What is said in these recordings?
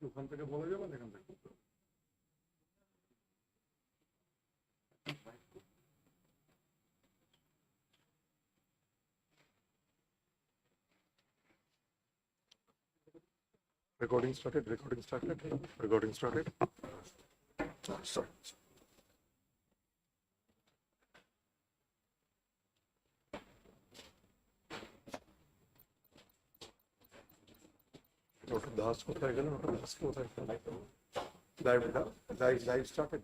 ওখান থেকে বলা যাবে না এখান থেকে? Recording started. Sorry. Dr. Das কোথায় গেল? Dr. Das কোথায় গেল? Live started.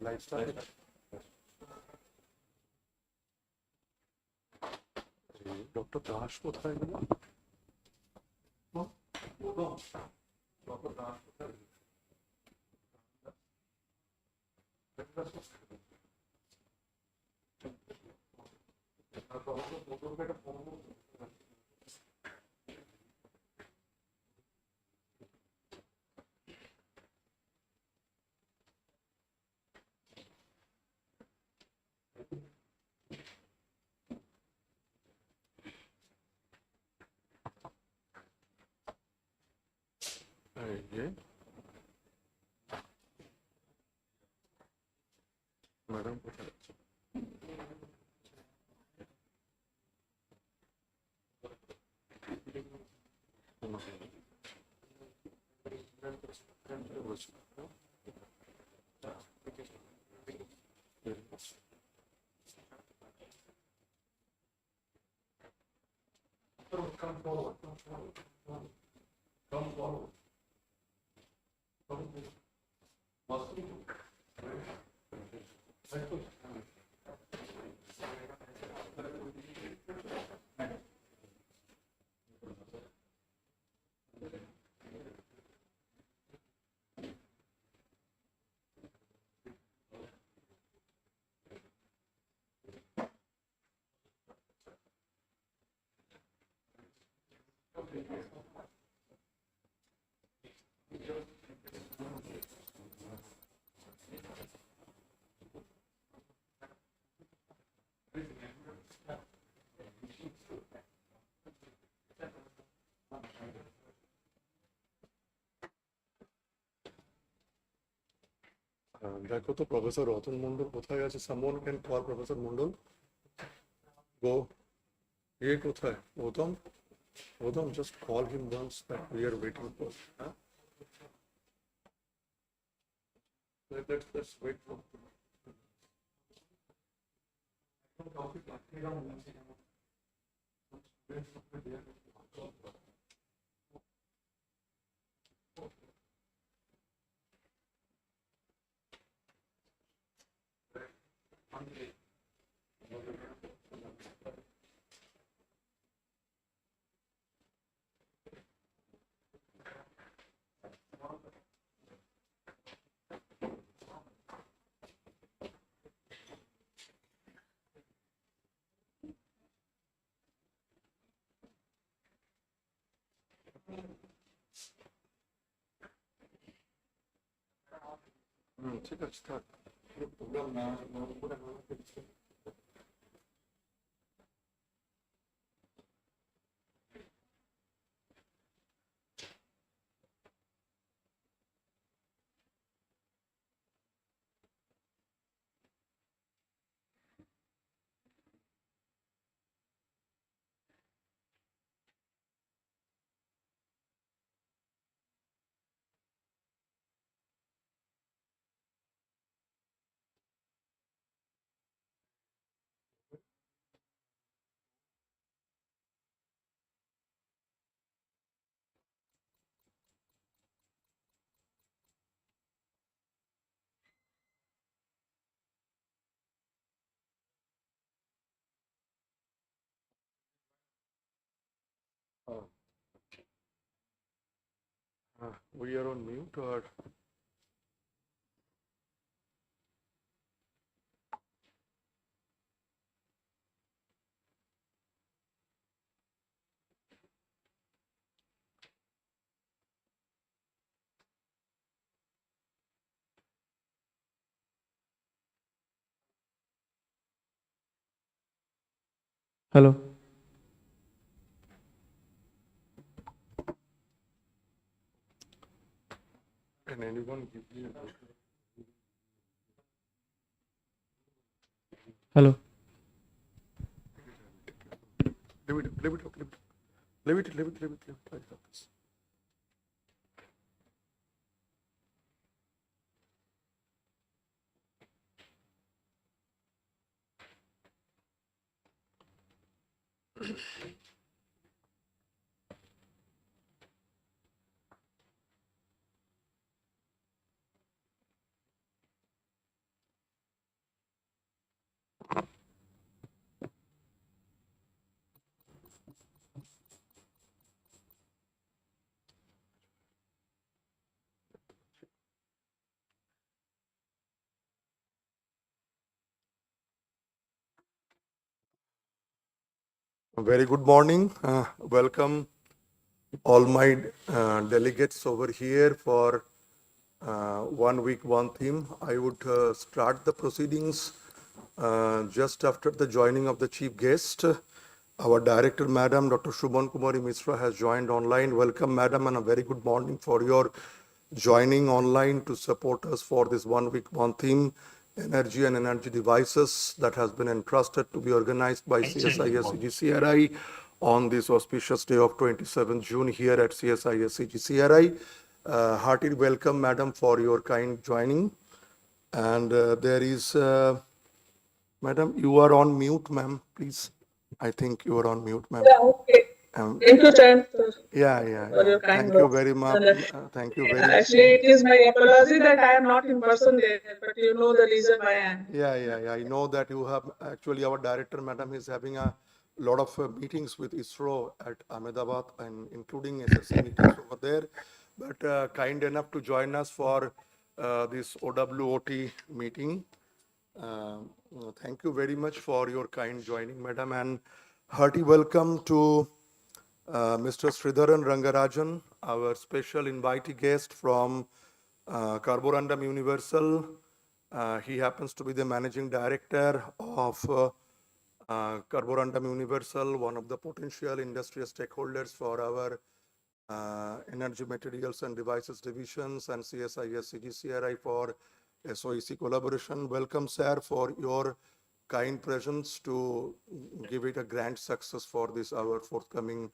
Dr. Das কোথায় গেল? Dr. Das কোথায় গেল? ম্যাডাম কোথায় আছে? Come forward. দেখো তো প্রফেসর রতন মন্ডল কোথায় আছে? someone can call professor Mondal. go. এ কোথায়? Odam, just call him once that we are waiting for. Huh? Let's wait for. ঠিক আছে, থাক। প্রোগ্রাম না করে we are on mute or Hello. Can anyone give me a Hello. leave it, leave it, leave it, leave it, leave it, leave it, leave it, like this. A very good morning. Welcome all my delegates over here for 1 week, one theme. I would start the proceedings just after the joining of the chief guest. Our director, Madam Dr. Shubhan Kumari Mishra, has joined online. Welcome, Madam, and a very good morning for your joining online to support us for this 1 week, one theme, energy and energy devices, that has been entrusted to be organized by CSIS-CGCRI on this auspicious day of 27 June here at CSIS-CGCRI. Hearty welcome, Madam, for your kind joining. And there is, Madam, you are on mute, ma'am, please. I think you are on mute, ma'am. Yeah, okay. Thank you, Chan, for your kind Thank you words. very much. Thank you very much. Actually, it is my apology that I am not in person there, but you know the reason why I am. Yeah. I know that you have actually, our director, Madam, is having a lot of meetings with ISRO at Ahmedabad and including SSC meetings over there. But kind enough to join us for this OWOT meeting. Thank you very much for your kind joining, Madam, and hearty welcome to Mr. Sridharan Rangarajan, our special invitee guest from Carborundum Universal. He happens to be the managing director of Carborundum Universal, one of the potential industrial stakeholders for our energy materials and devices divisions, and CSIS-CGCRI for SOEC collaboration. Welcome, sir, for your kind presence to give it a grand success for this, our forthcoming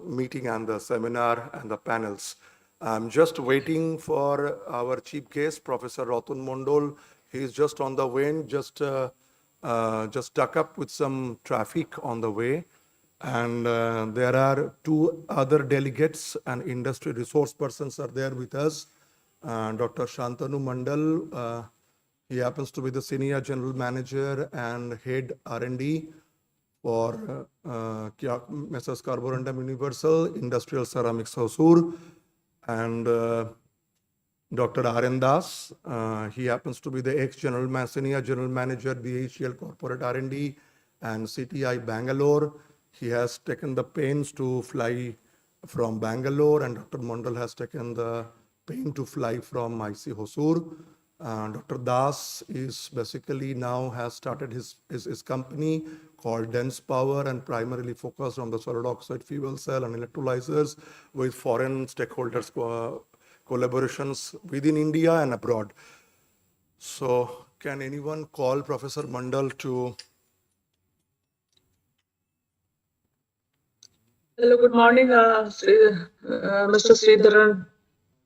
meeting and the seminar and the panels. I'm just waiting for our chief guest, Professor Ratun Mondol. He is just on the way, just stuck up with some traffic on the way. And there are two other delegates and industry resource persons are there with us. Dr. Shantanu Mandal, he happens to be the Senior General Manager and Head R&D for Messrs. Carborundum Universal, Industrial Ceramics Hosur, and Dr. R.N. Das, he happens to be the Senior General Manager, BHEL Corporate R&D and CTI Bangalore. He has taken the pains to fly from Bangalore, and Dr. Mandal has taken the pain to fly from IC Hosur. Dr. Das is basically now has started his company called Dense Power and primarily focused on the solid oxide fuel cell and electrolyzers with foreign stakeholders collaborations within India and abroad. So can anyone call Professor Mandal to... Hello, good morning, Mr. Sridharan.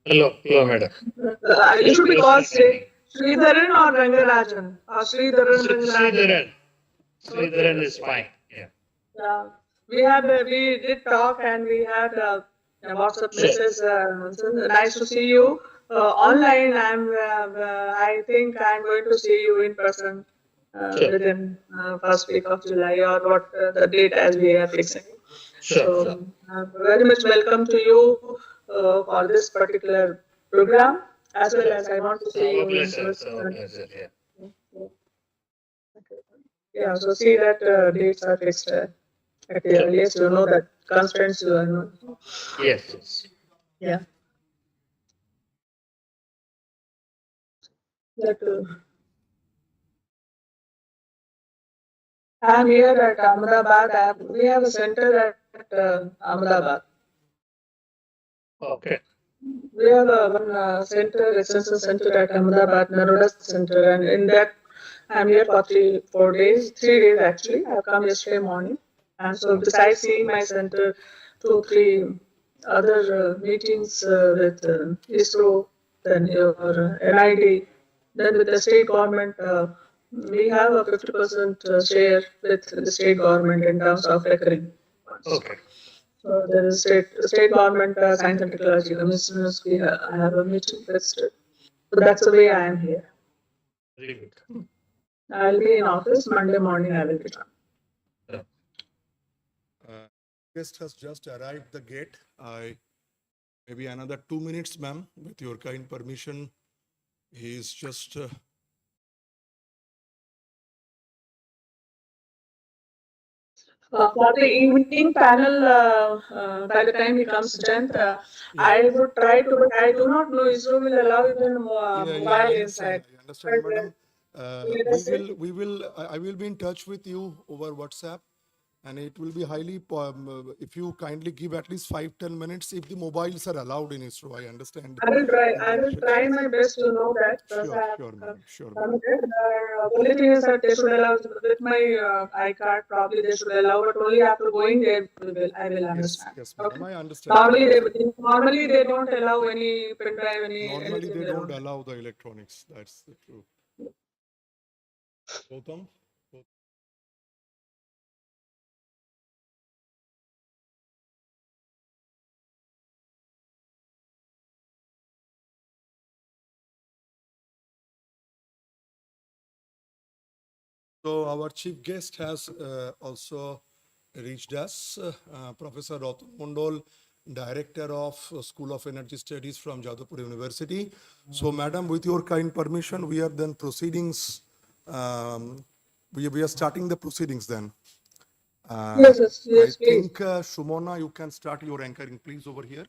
Hello, madam. It should be called Sridharan or Rangarajan? Sridharan, Rangarajan. Sridharan is fine. Yeah. We did talk and we had a WhatsApp message. Nice to see you. Online, I think I'm going to see you in person within first week of July or what the date as we are fixing. So, very much welcome to you for this particular program, as well as I want to see you in person. Yeah, so see that dates are fixed at the earliest. You know that constraints you are. Yes. Yeah. That, I'm here at Ahmedabad. We have a center at Ahmedabad. Okay. We have one center, extension center at Ahmedabad, Naroda Center, and in that I'm here for 4 days, 3 days actually. I've come yesterday morning, and so besides seeing my center, 2, 3 other meetings with ISRO, then your NID, then with the state government, we have a 50% share with the state government in terms of recurring funds. Okay. So there is state government science and technology commissioners. I have a meeting with. So that's the way I am here. Very good. I'll be in office Monday morning. I will be done. Guest has just arrived the gate. Maybe another 2 minutes, ma'am, with your kind permission. He is just. For the evening panel, by the time he comes, 10th, I would try to, but I do not know ISRO will allow even mobile inside. I understand, madam. Let us see. I will be in touch with you over WhatsApp, and it will be highly, if you kindly give at least 5-10 minutes, if the mobiles are allowed in ISRO, I understand. I will try. I will try my best to know that. Because I have Sure, madam. Sure, madam. committed. The only thing is that they should allow with my iCard. Probably they should allow, but only after going there, I will understand. Yes, madam. Okay. I understand. Normally they don't allow any pen drive, Normally, anything. they don't allow the electronics. That's the truth. Gautam? So our chief guest has also reached us, Professor Ratan Mondal, Director of School of Energy Studies from Jadavpur University. So, madam, with your kind permission, we are then proceedings. We are starting the proceedings then. Yes, I please. think, Shumona, you can start your anchoring, please, over here.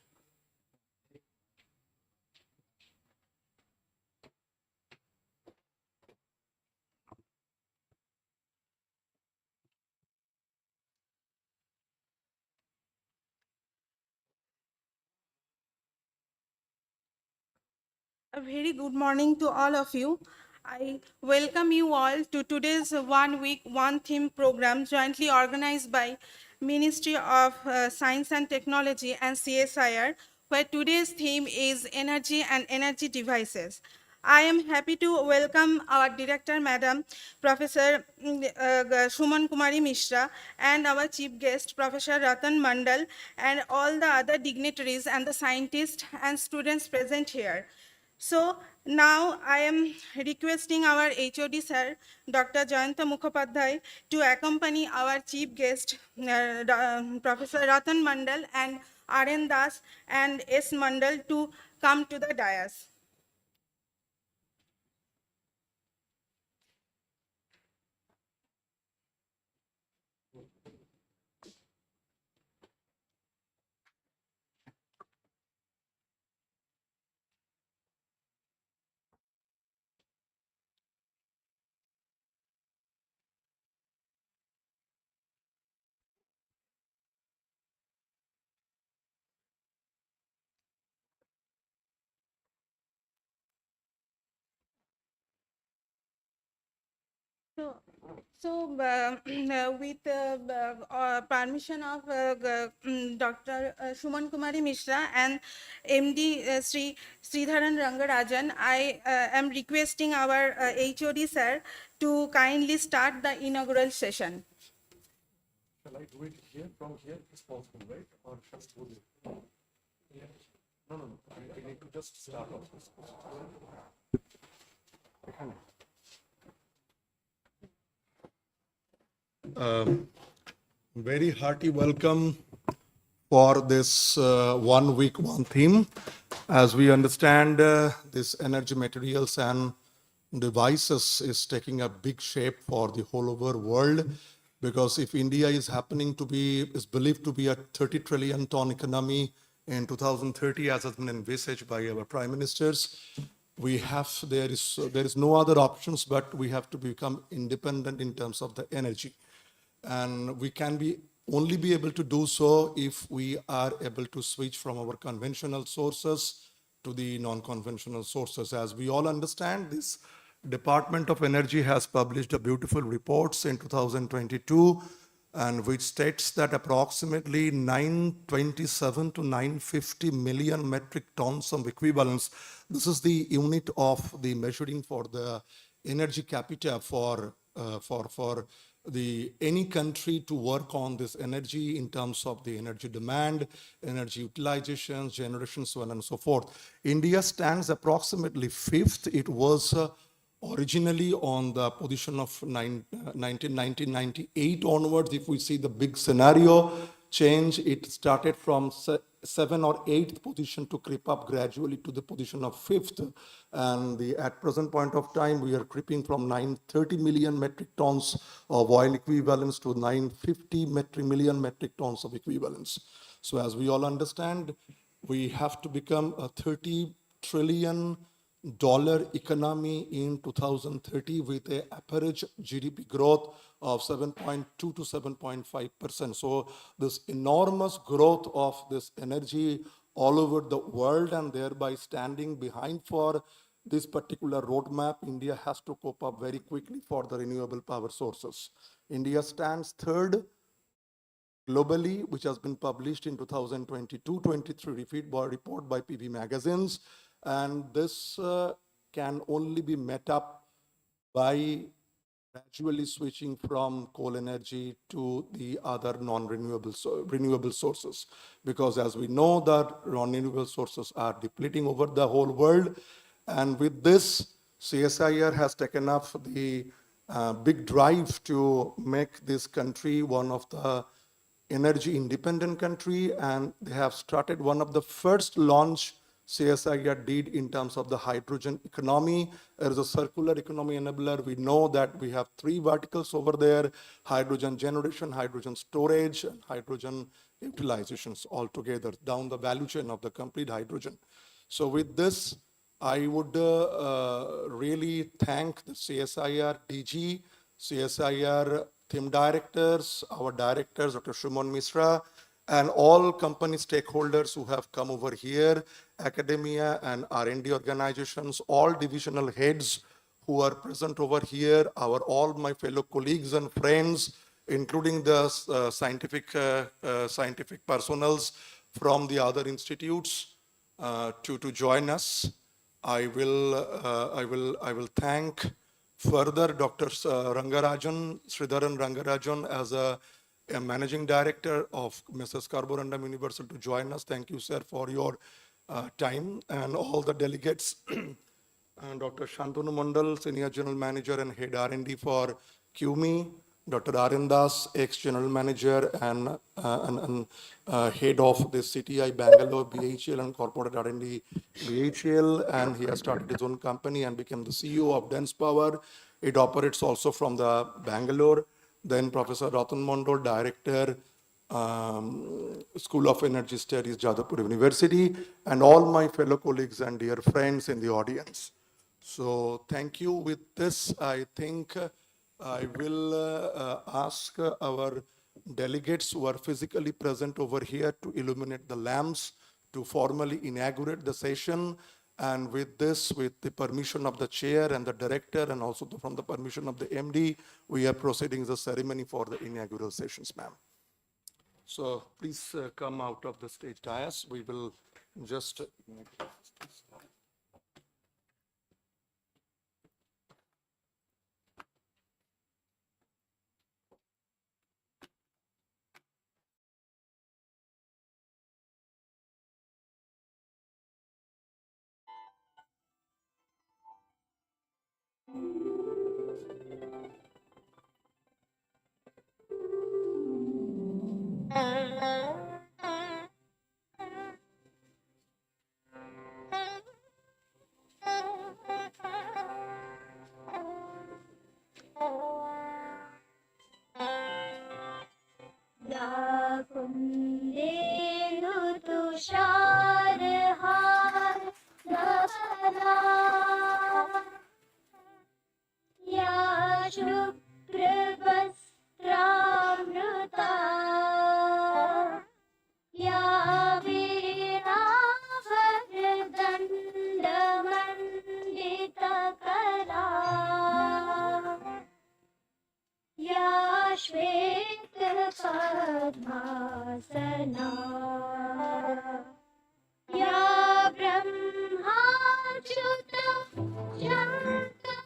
A very good morning to all of you. I welcome you all to today's 1 week, 1 theme program jointly organized by Ministry of Science and Technology and CSIR, where today's theme is energy and energy devices. I am happy to welcome our director, Madam Professor Suman Kumari Mishra, and our chief guest, Professor Ratan Mandal, and all the other dignitaries and the scientists and students present here. So now I am requesting our HOD sir, Dr. Jayanta Mukhopadhyay, to accompany our chief guest, Professor Ratan Mandal and R.N. Das and S. Mandal to come to the dais. With permission of Dr. Suman Kumari Mishra and MD Sri Sridharan Rangarajan, I am requesting our HOD sir to kindly start the inaugural session. Shall I do it here, from here? It's possible, right? Or just do it? No. I need to just start off this. Very hearty welcome for this 1 week, 1 theme. As we understand, this energy materials and devices is taking a big shape for the whole over world, because if India is believed to be a 30 trillion ton economy in 2030, as has been envisaged by our prime ministers, there is no other options, but we have to become independent in terms of the energy. And we can be only be able to do so if we are able to switch from our conventional sources to the non-conventional sources. As we all understand, this Department of Energy has published a beautiful reports in 2022, and which states that approximately 927 to 950 million metric tons of equivalents. This is the unit of the measuring for the energy capita for any country to work on this energy in terms of the energy demand, energy utilizations, generation, so on and so forth. India stands approximately fifth. It was originally on the position of 1998 onwards. If we see the big scenario change, it started from 7th or 8th position to creep up gradually to the position of 5th. And at present point of time, we are creeping from 930 million metric tons of oil equivalents to 950 million metric tons of equivalents. So as we all understand, we have to become a $30 trillion economy in 2030 with a average GDP growth of 7.2 to 7.5%. So this enormous growth of this energy all over the world, and thereby standing behind for this particular roadmap, India has to cope up very quickly for the renewable power sources. India stands third globally, which has been published in 2022-23 report by PV Magazines. And this can only be met up by gradually switching from coal energy to the other renewable sources. Because as we know that non-renewable sources are depleting over the whole world. And with this, CSIR has taken up the big drive to make this country one of the energy independent country, and they have started one of the first launch CSIR did in terms of the hydrogen economy. There is a circular economy enabler. We know that we have three verticals over there: hydrogen generation, hydrogen storage, and hydrogen utilizations altogether down the value chain of the complete hydrogen. So with this, I would really thank the CSIR DG, CSIR team directors, our directors, Dr. Shumon Misra, and all company stakeholders who have come over here, academia and R&D organizations, all divisional heads who are present over here, all my fellow colleagues and friends, including the scientific personals from the other institutes to join us. I will thank further Dr. Rangarajan, Sridharan Rangarajan, as a managing director of Mrs. Carborundum University to join us. Thank you, sir, for your time, and all the delegates. And Dr. Shantanu Mandal, Senior General Manager and Head R&D for QME, Dr. Arindas, ex-General Manager and Head of the CTI Bangalore, BHL and Corporate R&D BHL, and he has started his own company and became the CEO of Dense Power. It operates also from the Bangalore. Then Professor Ratan Mondal, Director, School of Energy Studies, Jadavpur University, and all my fellow colleagues and dear friends in the audience. So thank you. With this, I think I will ask our delegates who are physically present over here to illuminate the lamps to formally inaugurate the session. And with this, with the permission of the chair and the director, and also from the permission of the MD, we are proceeding the ceremony for the inaugural sessions, ma'am. So please come out of the stage dais. We will just उपासना या ब्रह्माच्युत Shankar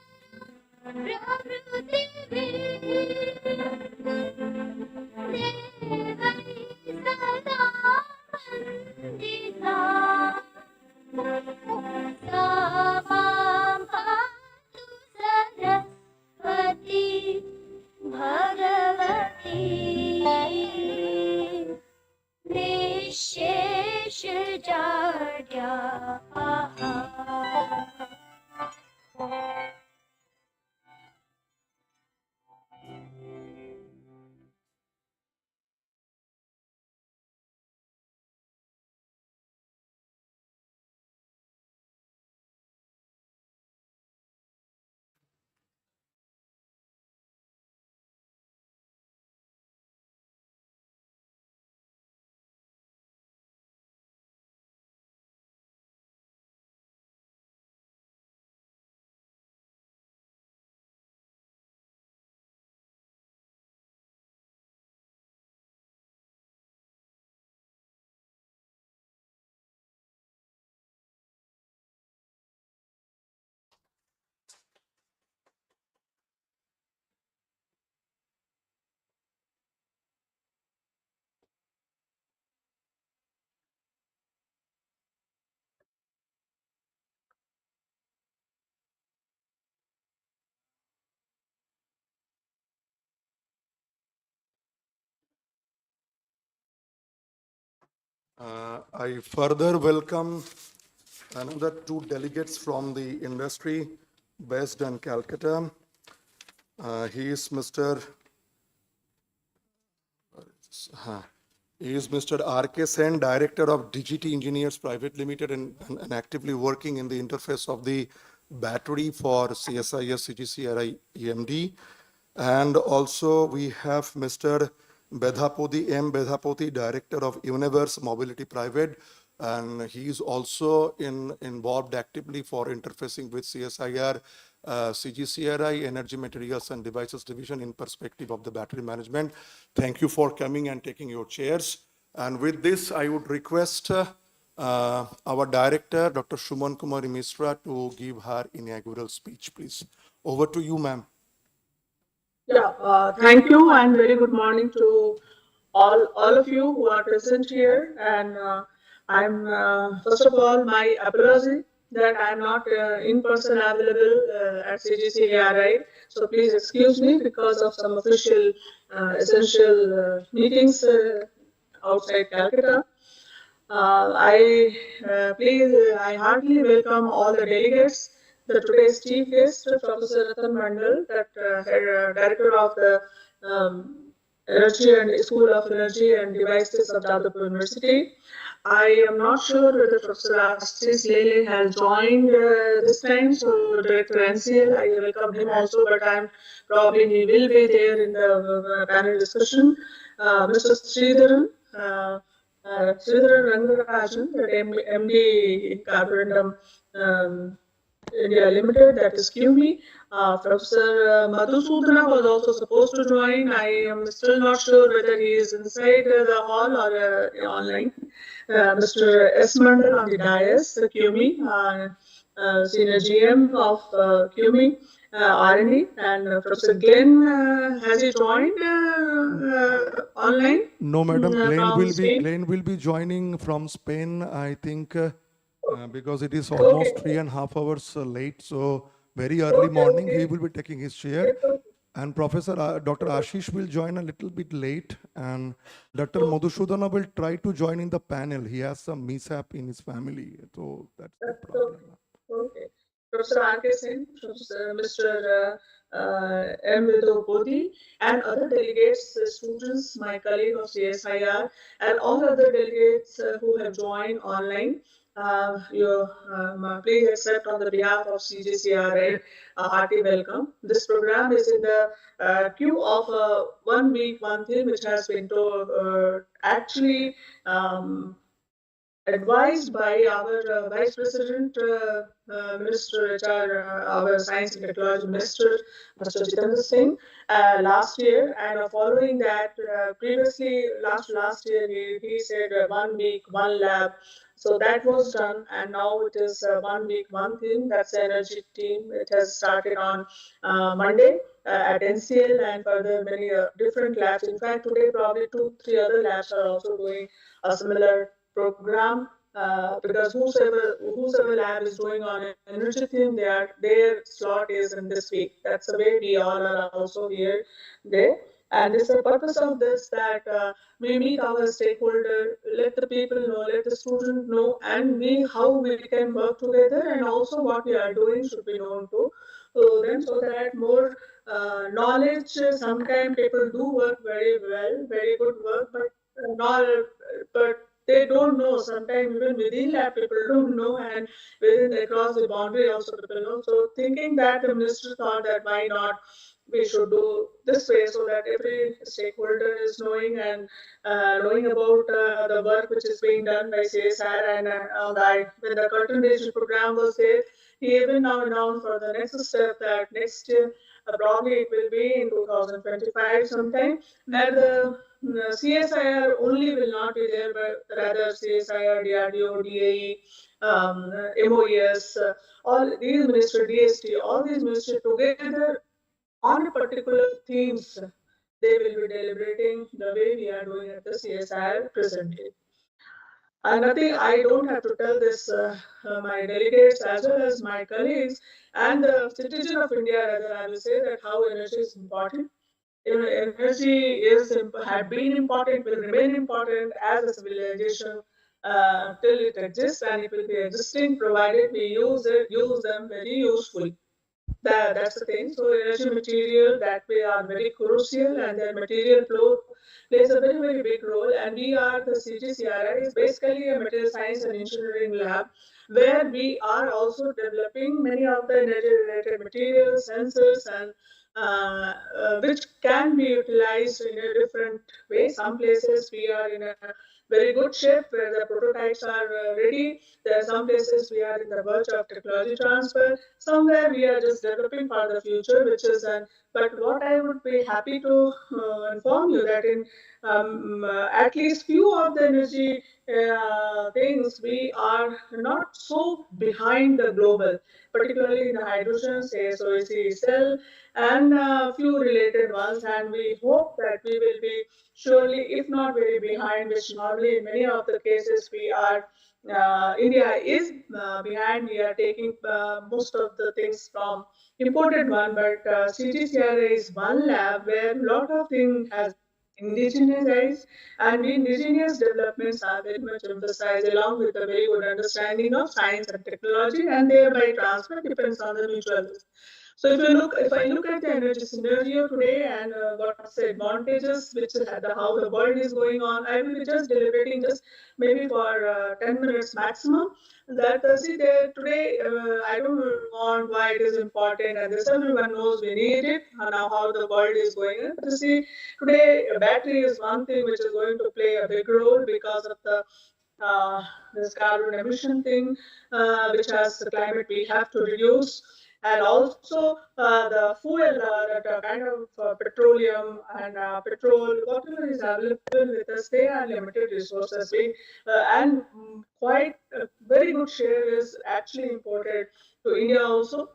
Bhagwati निशेष जाड्या I further welcome another two delegates from the industry based in Calcutta. He is Mr. R.K. Sen, Director of DGT Engineers Private Limited and actively working in the interface of the battery for CSIS, CGCRI, EMD. And also we have Mr. Bedhapoti, M. Bedhapoti, Director of Universe Mobility Private, and he is also involved actively for interfacing with CSIR, CGCRI, Energy Materials and Devices Division in perspective of the battery management. Thank you for coming and taking your chairs. And with this, I would request our director, Dr. Shuman Kumari Misra, to give her inaugural speech, please. Over to you, ma'am. Yeah, thank you and very good morning to all of you who are present here. And I'm first of all my apology that I'm not in person available at CGCARI. So please excuse me because of some official essential meetings outside Calcutta. I heartily welcome all the delegates. The today's chief guest, Professor Ratan Mandal, director of the Energy and School of Energy and Devices of Jadavpur University. I am not sure whether Professor Ashish Lele has joined this time, so Director NCL, I welcome him also, but probably he will be there in the panel discussion. Mr. Sridharan, Sridharan Rangarajan, that MD Carborundum India Limited, that is QME. Professor Madhusudana was also supposed to join. I am still not sure whether he is inside the hall or online. Mr. S. Mandal on the dais, QME, Senior GM of QME. R&D, and Professor Glenn, has he joined online? No, madam. Spain? Glenn will be joining from Spain, I think, because it is almost 3.5 hours late. So very early morning, he will be taking his chair. And Professor Dr. Ashish will join a little bit late, and Dr. Madhusudana will try to join in the panel. He has some mishap in his family, so that's the problem. Okay. Professor R.K. Sen, Mr. M. Vidopodi, and other delegates, students, my colleague of CSIR, and all other delegates who have joined online. Please accept on the behalf of CGCRI a hearty welcome. This program is in the queue of 1 week, one thing which has been told, actually advised by our Vice President, Minister HR, our Science and Technology Minister, Mr. Jitendra Singh, last year. And following that, previously, last year, he said 1 week, 1 lab. So that was done, and now it is 1 week, 1 thing. That's the energy team. It has started on Monday at NCL, and further many different labs. In fact, today probably 2, 3 other labs are also doing a similar program, because whosoever lab is doing on energy theme, their slot is in this week. That's the way we all are also here there. And this the purpose of this, that we meet our stakeholder, let the people know, let the student know, and we how we can work together, and also what we are doing should be known to them, so that more knowledge. Sometimes people do work very well, very good work, but not, but they don't know. Sometimes even within lab people don't know, and within across the boundary also people know. So thinking that, the minister thought that why not we should do this way, so that every stakeholder is knowing, and knowing about the work which is being done by CSR. And when the curtain raising program was there, he even now announced for the next step that next year, probably it will be in 2025 sometime, where the CSIR only will not be there, but rather CSIR, DRDO, DAE, MOES, all these ministry, DST, all these ministries together on a particular themes, they will be deliberating the way we are doing at the CSIR presently. Nothing, I don't have to tell this, my delegates as well as my colleagues and the citizen of India, rather, I will say that how energy is important. Energy had been important, will remain important as a civilization till it exists, and it will be existing provided we use them very usefully. That's the thing. So energy material that way are very crucial, and their material flow plays a very big role. And we are the CGCRI is basically a material science and engineering lab, where we are also developing many of the energy related materials, sensors, and which can be utilized in a different way. Some places we are in a very good shape where the prototypes are ready. There are some places we are in the verge of technology transfer. Somewhere we are just developing for the future, which is an. But what I would be happy to inform you that in at least few of the energy things, we are not so behind the global, particularly in the hydrogen, say SOEC cell, and a few related ones. And we hope that we will be surely, if not very behind, which normally in many of the cases we are. India is behind. We are taking most of the things from imported one, but CGCRA is one lab where a lot of things has indigenized, and indigenous developments are very much emphasized, along with a very good understanding of science and technology, and thereby transfer depends on the mutual. So if I look at the energy scenario today, and what's the advantages, which is how the world is going on, I will be just deliberating just maybe for 10 minutes maximum. That see there today, I don't want why it is important, and this everyone knows we need it, now how the world is going on. But you see, today a battery is one thing which is going to play a big role because of the this carbon emission thing, which has the climate we have to reduce, and also the fuel, that kind of petroleum and petrol, whatever is available with us, they are limited resources. And quite a very good share is actually imported to India also.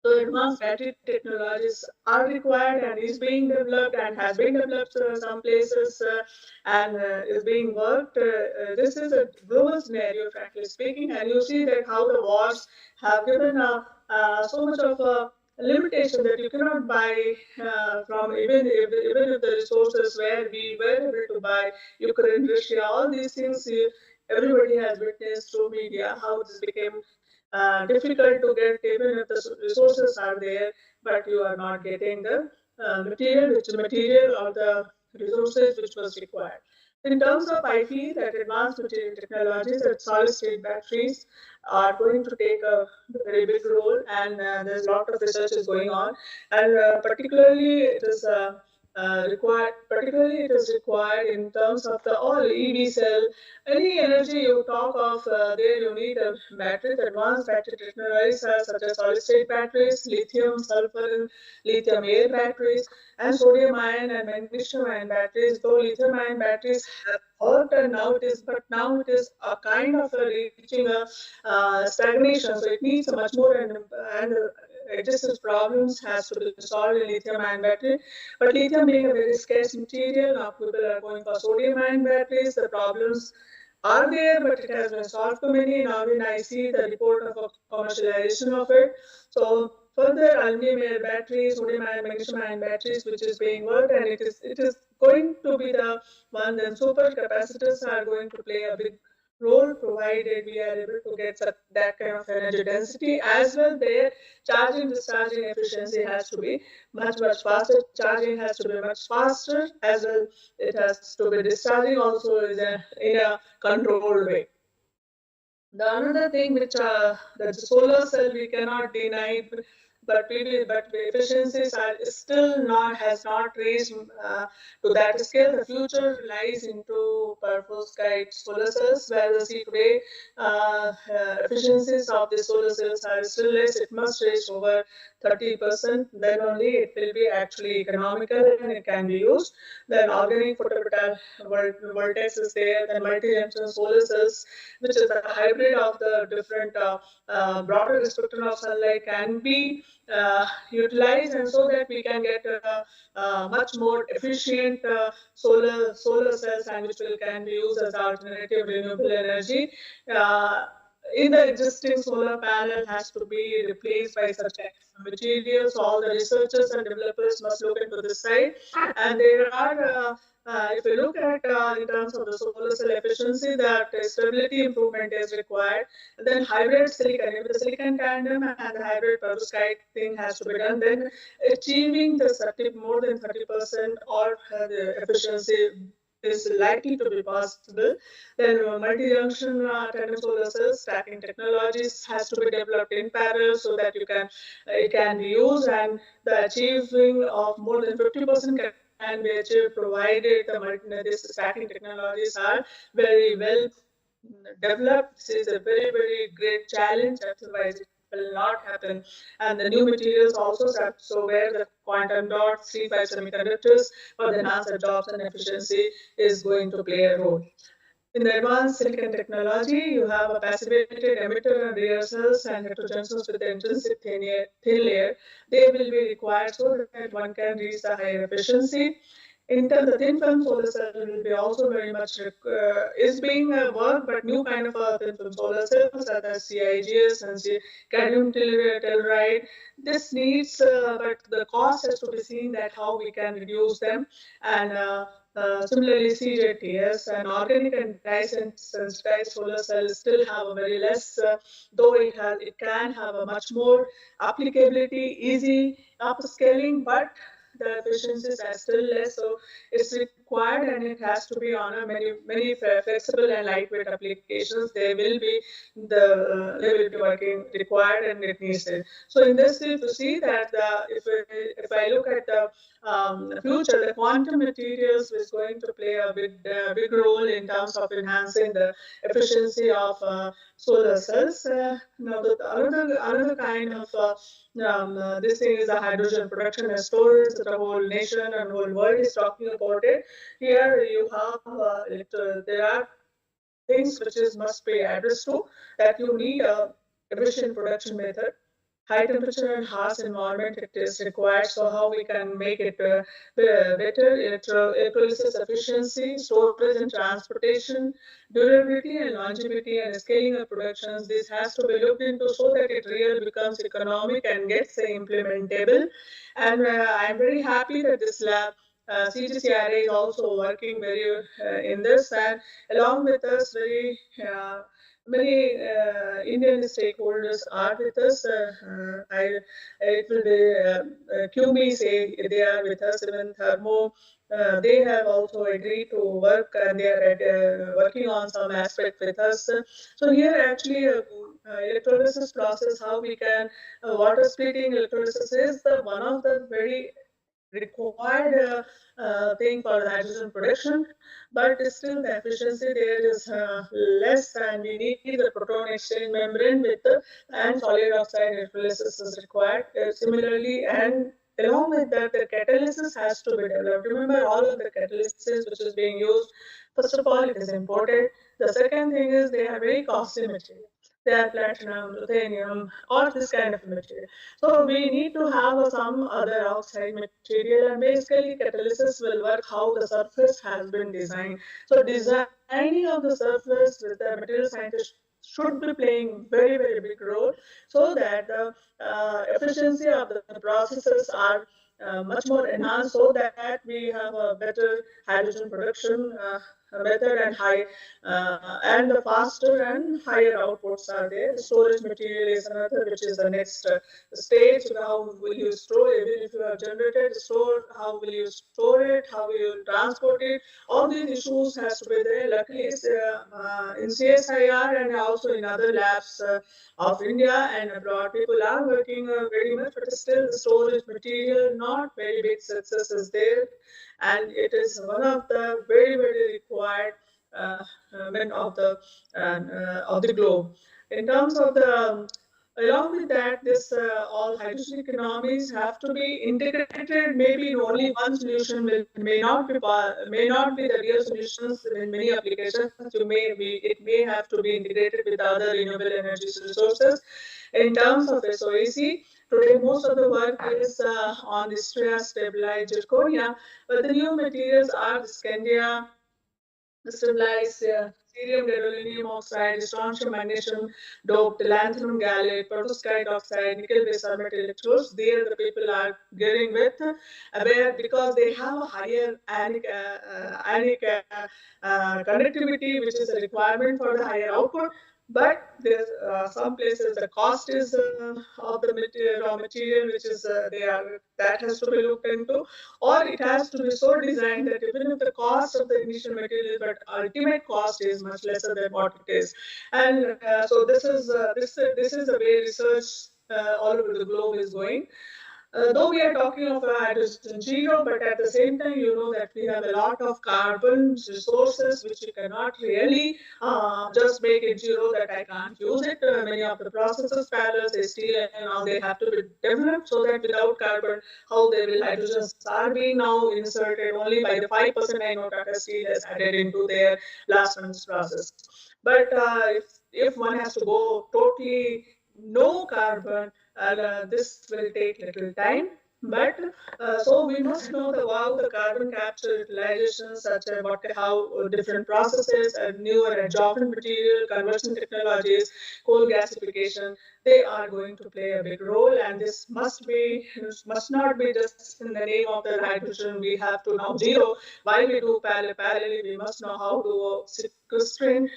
So advanced battery technologies are required and is being developed and has been developed some places, and is being worked. This is a global scenario, frankly speaking, and you see that how the wars have given so much of a limitation that you cannot buy from, even if the resources where we were able to buy Ukraine, Russia, all these things. Everybody has witnessed through media how this became difficult to get, even if the resources are there, but you are not getting the material or the resources which was required. In terms of, I feel that advanced material technologies and solid state batteries are going to take a very big role, and there's a lot of research is going on, and particularly it is required, particularly it is required in terms of the all EV cell, any energy you talk of, there you need a battery. The advanced battery technologies are such as solid state batteries, lithium, sulfur, and lithium air batteries, and sodium ion and magnesium ion batteries. Though lithium ion batteries have worked and now it is a kind of reaching a stagnation. So it needs a much more and existence problems has to be solved in lithium ion battery. But lithium being a very scarce material, now people are going for sodium ion batteries. The problems are there, but it has been solved too many. Now when I see the report of a commercialization of it, so further aluminum air batteries, sodium ion, magnesium ion batteries, which is being worked, and it is going to be the one. Then super capacitors are going to play a big role, provided we are able to get that kind of energy density as well. Their charging discharging efficiency has to be much faster. Charging has to be much faster as well. It has to be discharging also in a controlled way. The another thing which the solar cell we cannot deny, but the efficiencies are still not has not reached to that scale. The future lies into perovskite solar cells, where the see today efficiencies of the solar cells are still less. It must reach over 30%. Then only it will be actually economical and it can be used. Then organic photovoltaics is there. Then multi-junction solar cells, which is a hybrid of the different broader spectrum of sunlight, can be utilized, and so that we can get much more efficient solar cells, and which can be used as alternative renewable energy. Uh, in the existing solar panel has to be replaced by such kind of materials. All the researchers and developers must look into this side. And there are, if you look at in terms of the solar cell efficiency, that stability improvement is required. And then hybrid silicon, with the silicon tandem and the hybrid perovskite thing has to be done. Then achieving the 30, more than 30% or the efficiency is likely to be possible. Then multi-junction tandem solar cells stacking technologies has to be developed in parallel, so that it can be used, and the achieving of more than 50% can be achieved, provided these stacking technologies are very well developed. This is a very great challenge, otherwise it will not happen. And the new materials also start, so where the quantum dots, 3-5 semiconductors for the NASA jobs and efficiency is going to play a role. In the advanced silicon technology, you have a passivated emitter and rear cells and heterojunctions with the intrinsic thin layer. They will be required so that one can reach the higher efficiency. In terms of thin film solar cell will be also very much is being worked, but new kind of thin film solar cells such as CIGS and cadmium telluride. This needs, but the cost has to be seen that how we can reduce them. And similarly, CJTS and organic and dye-sensitized solar cells still have a very less, though it can have a much more applicability, easy upscaling, but the efficiencies are still less. So it's required, and it has to be on a many flexible and lightweight applications. They will be working required, and it needs it. So in this, if you see that if I look at the future, the quantum materials is going to play a big role in terms of enhancing the efficiency of solar cells. Now, another kind of this thing is the hydrogen production and storage that the whole nation and whole world is talking about it. Here you have there are things which is must be addressed to, that you need a efficient production method. High temperature and harsh environment it is required. So how we can make it better? Electrolysis efficiency, storage and transportation, durability and longevity, and scaling of productions. This has to be looked into so that it really becomes economic and gets implementable. And I'm very happy that this lab CGCRA is also working very in this, and along with us, very many Indian stakeholders are with us. It will be QB say they are with us, even Thermo. They have also agreed to work, and they are working on some aspect with us. So here actually electrolysis process, how we can water splitting electrolysis is one of the very required thing for the hydrogen production, but still the efficiency there is less, and we need the proton exchange membrane with the and solid oxide electrolysis is required. Similarly, and along with that, the catalysis has to be developed. Remember, all of the catalysis which is being used, first of all, it is imported. The second thing is they are very costly material. They are platinum, ruthenium, or this kind of material. So we need to have some other oxide material, and basically catalysis will work how the surface has been designed. So designing of the surface with the material scientist should be playing very, very big role, so that the efficiency of the processes are much more enhanced, so that we have a better hydrogen production method and high and the faster and higher outputs are there. The storage material is another, which is the next stage. How will you store, even if you have generated store, how will you store it, how will you transport it? All these issues has to be there. Luckily, in CSIR and also in other labs of India and abroad, people are working very much, but still the storage material, not very big success is there, and it is one of the very, very required men of the globe. In terms of the along with that, this all hydrogen economies have to be integrated. Maybe in only one solution may not be the real solutions in many applications. It may have to be integrated with other renewable energy resources. In terms of SOEC, today most of the work is on the stabilized zirconia, but the new materials are the scandia, stabilized cerium gadolinium oxide, strontium magnesium doped lanthanum gallate, perovskite oxide, nickel based carbonate electrodes. There the people are getting with where because they have a higher anic conductivity, which is a requirement for the higher output. But there's some places the cost is of the raw material, which is that has to be looked into, or it has to be so designed that even if the cost of the initial material, but ultimate cost is much lesser than what it is. And so this is the way research all over the globe is going. Though we are talking of a hydrogen zero, but at the same time, you know that we have a lot of carbon resources which you cannot really just make it zero, that I can't use it. Many of the processes, parallels, steel, and now they have to be developed so that without carbon, how they will hydrogens are being now inserted only by the 5% I know Tata Steel has added into their blast furnace process. But if one has to go totally no carbon, this will take little time. But so we must know the carbon capture utilization, such as how different processes and newer adjuvant material conversion technologies, coal gasification, they are going to play a big role. And this must not be just in the name of the hydrogen. We have to now zero. While we do parallelly, we must know how to sequestrate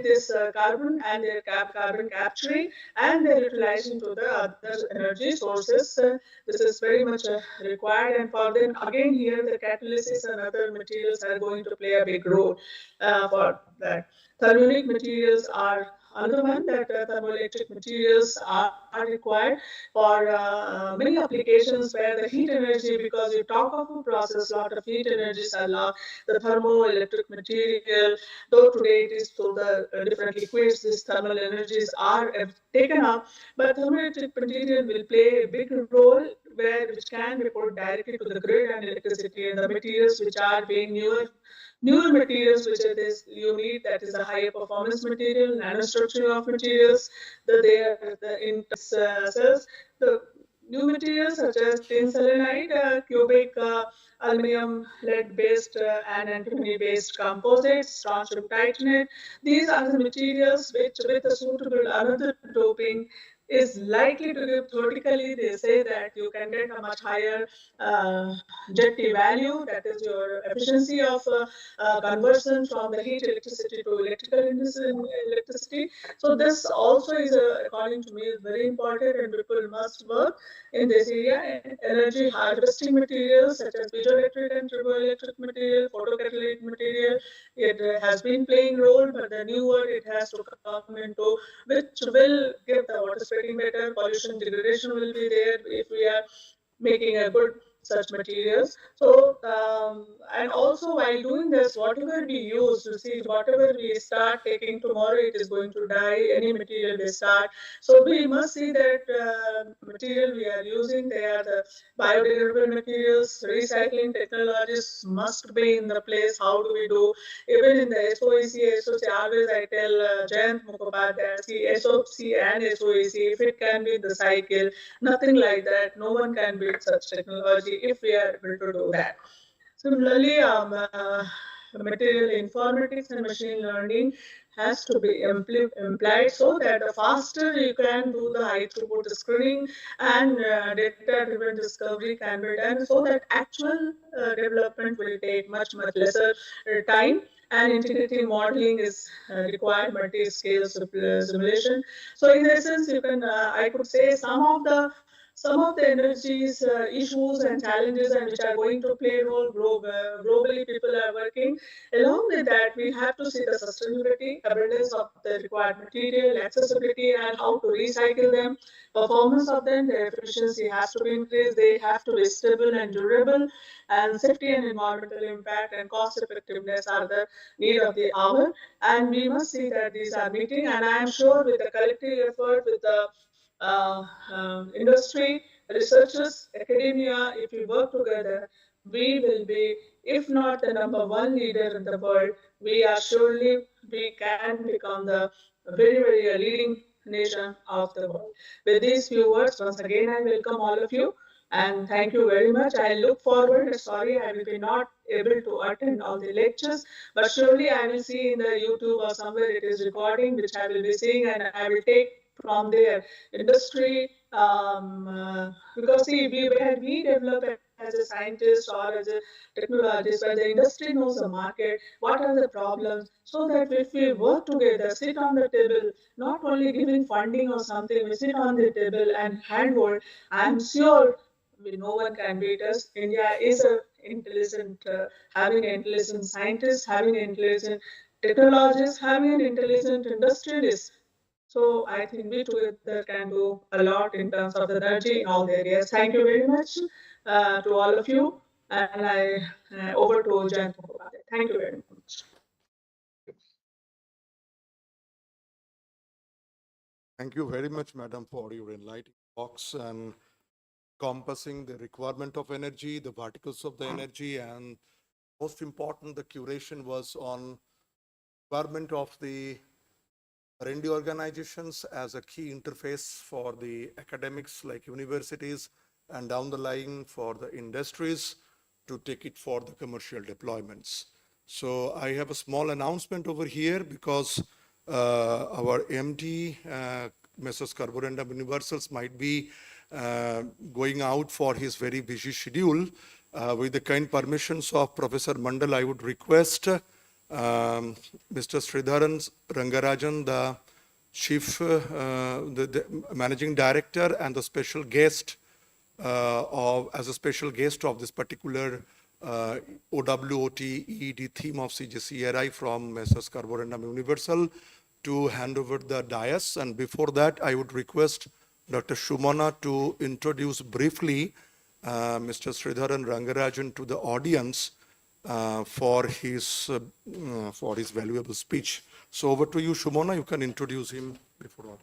this carbon and their carbon capturing and their utilizing to the other energy sources. This is very much required, and for them again here the catalysis and other materials are going to play a big role for that. Thermonic materials are another one, that thermoelectric materials are required for many applications where the heat energy, because you talk of a process, a lot of heat energies are lost. The thermoelectric material, though today it is through the different liquids, these thermal energies are taken up, but thermoelectric material will play a big role which can be put directly to the grid and electricity, and the materials which are being newer materials which it is you need, that is a higher performance material, nanostructure of materials, in cells. The new materials such as tin selenide, cubic aluminum, lead based and antimony based composites, strontium titanate. These are the materials which with a suitable another doping is likely to give theoretically, they say that you can get a much higher JT value, that is your efficiency of conversion from the heat electricity to electrical electricity. So this also is, according to me, is very important, and people must work in this area. Energy harvesting materials such as piezoelectric and turboelectric material, photocatalytic material, it has been playing role, but the new word it has to come into, which will give the water spreading better, pollution degradation will be there if we are making a good such materials. So, and also while doing this, whatever we use, you see, whatever we start taking tomorrow, it is going to die, any material we start. So we must see that material we are using, they are the biodegradable materials, recycling technologies must be in the place. How do we do? Even in the SOEC, always I tell Jayant Mukhopadhyay, see SOC and SOEC, if it can be the cycle, nothing like that. No one can build such technology if we are able to do that. Similarly, material informatics and machine learning has to be implied so that the faster you can do the high throughput screening and data-driven discovery can be done, so that actual development will take much lesser time, and integrative modeling is required, multi-scale simulation. So in essence, you can I could say some of the energies, issues and challenges and which are going to play a role globally people are working. Along with that, we have to see the sustainability, abundance of the required material, accessibility and how to recycle them, performance of them, their efficiency has to be increased, they have to be stable and durable, and safety and environmental impact and cost effectiveness are the need of the hour. And we must see that these are meeting, and I am sure with the collective effort, with the industry, researchers, academia, if we work together, we will be, if not the number one leader in the world, we are surely, we can become the very leading nation of the world. With these few words, once again, I welcome all of you. And thank you very much. I look forward. Sorry, I will be not able to attend all the lectures, but surely I will see in the YouTube or somewhere it is recording, which I will be seeing, and I will take from their industry, because see, where we develop as a scientist or as a technologist, where the industry knows the market, what are the problems, so that if we work together, sit on the table, not only giving funding or something, we sit on the table and handhold, I'm sure no one can beat us. India is a intelligent, having intelligent scientists, having intelligent technologists, having an intelligent industrialist. So I think we together can do a lot in terms of the energy in all the areas. Thank you very much to all of you. And I over to Jayant Mukhopadhyay. Thank you very much. Thank you very much, madam, for your enlightening talks and compassing the requirement of energy, the particles of the energy, and most important, the curation was on requirement of the R&D organizations as a key interface for the academics like universities, and down the line for the industries to take it for the commercial deployments. So I have a small announcement over here because our MD, Mrs. Carborundum Universals, might be going out for his very busy schedule. With the kind permissions of Professor Mandal, I would request Mr. Sridharan Rangarajan, the Chief, the Managing Director and the special guest as a special guest of this particular OWOT EED theme of CGCRI from Messrs. Carborundum Universal to hand over the dais. And before that, I would request Dr. Shumana to introduce briefly Mr. Sridharan Rangarajan to the audience for his valuable speech. So over to you, Shumana. You can introduce him before audience.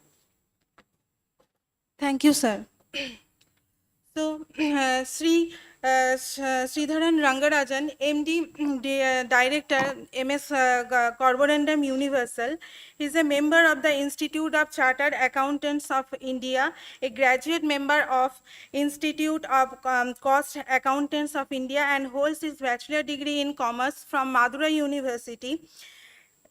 Thank you, sir. So, Sridharan Rangarajan, MD, Director, MS Carborundum Universal. He is a member of the Institute of Chartered Accountants of India, a graduate member of Institute of Cost Accountants of India, and holds his bachelor degree in commerce from Madurai University.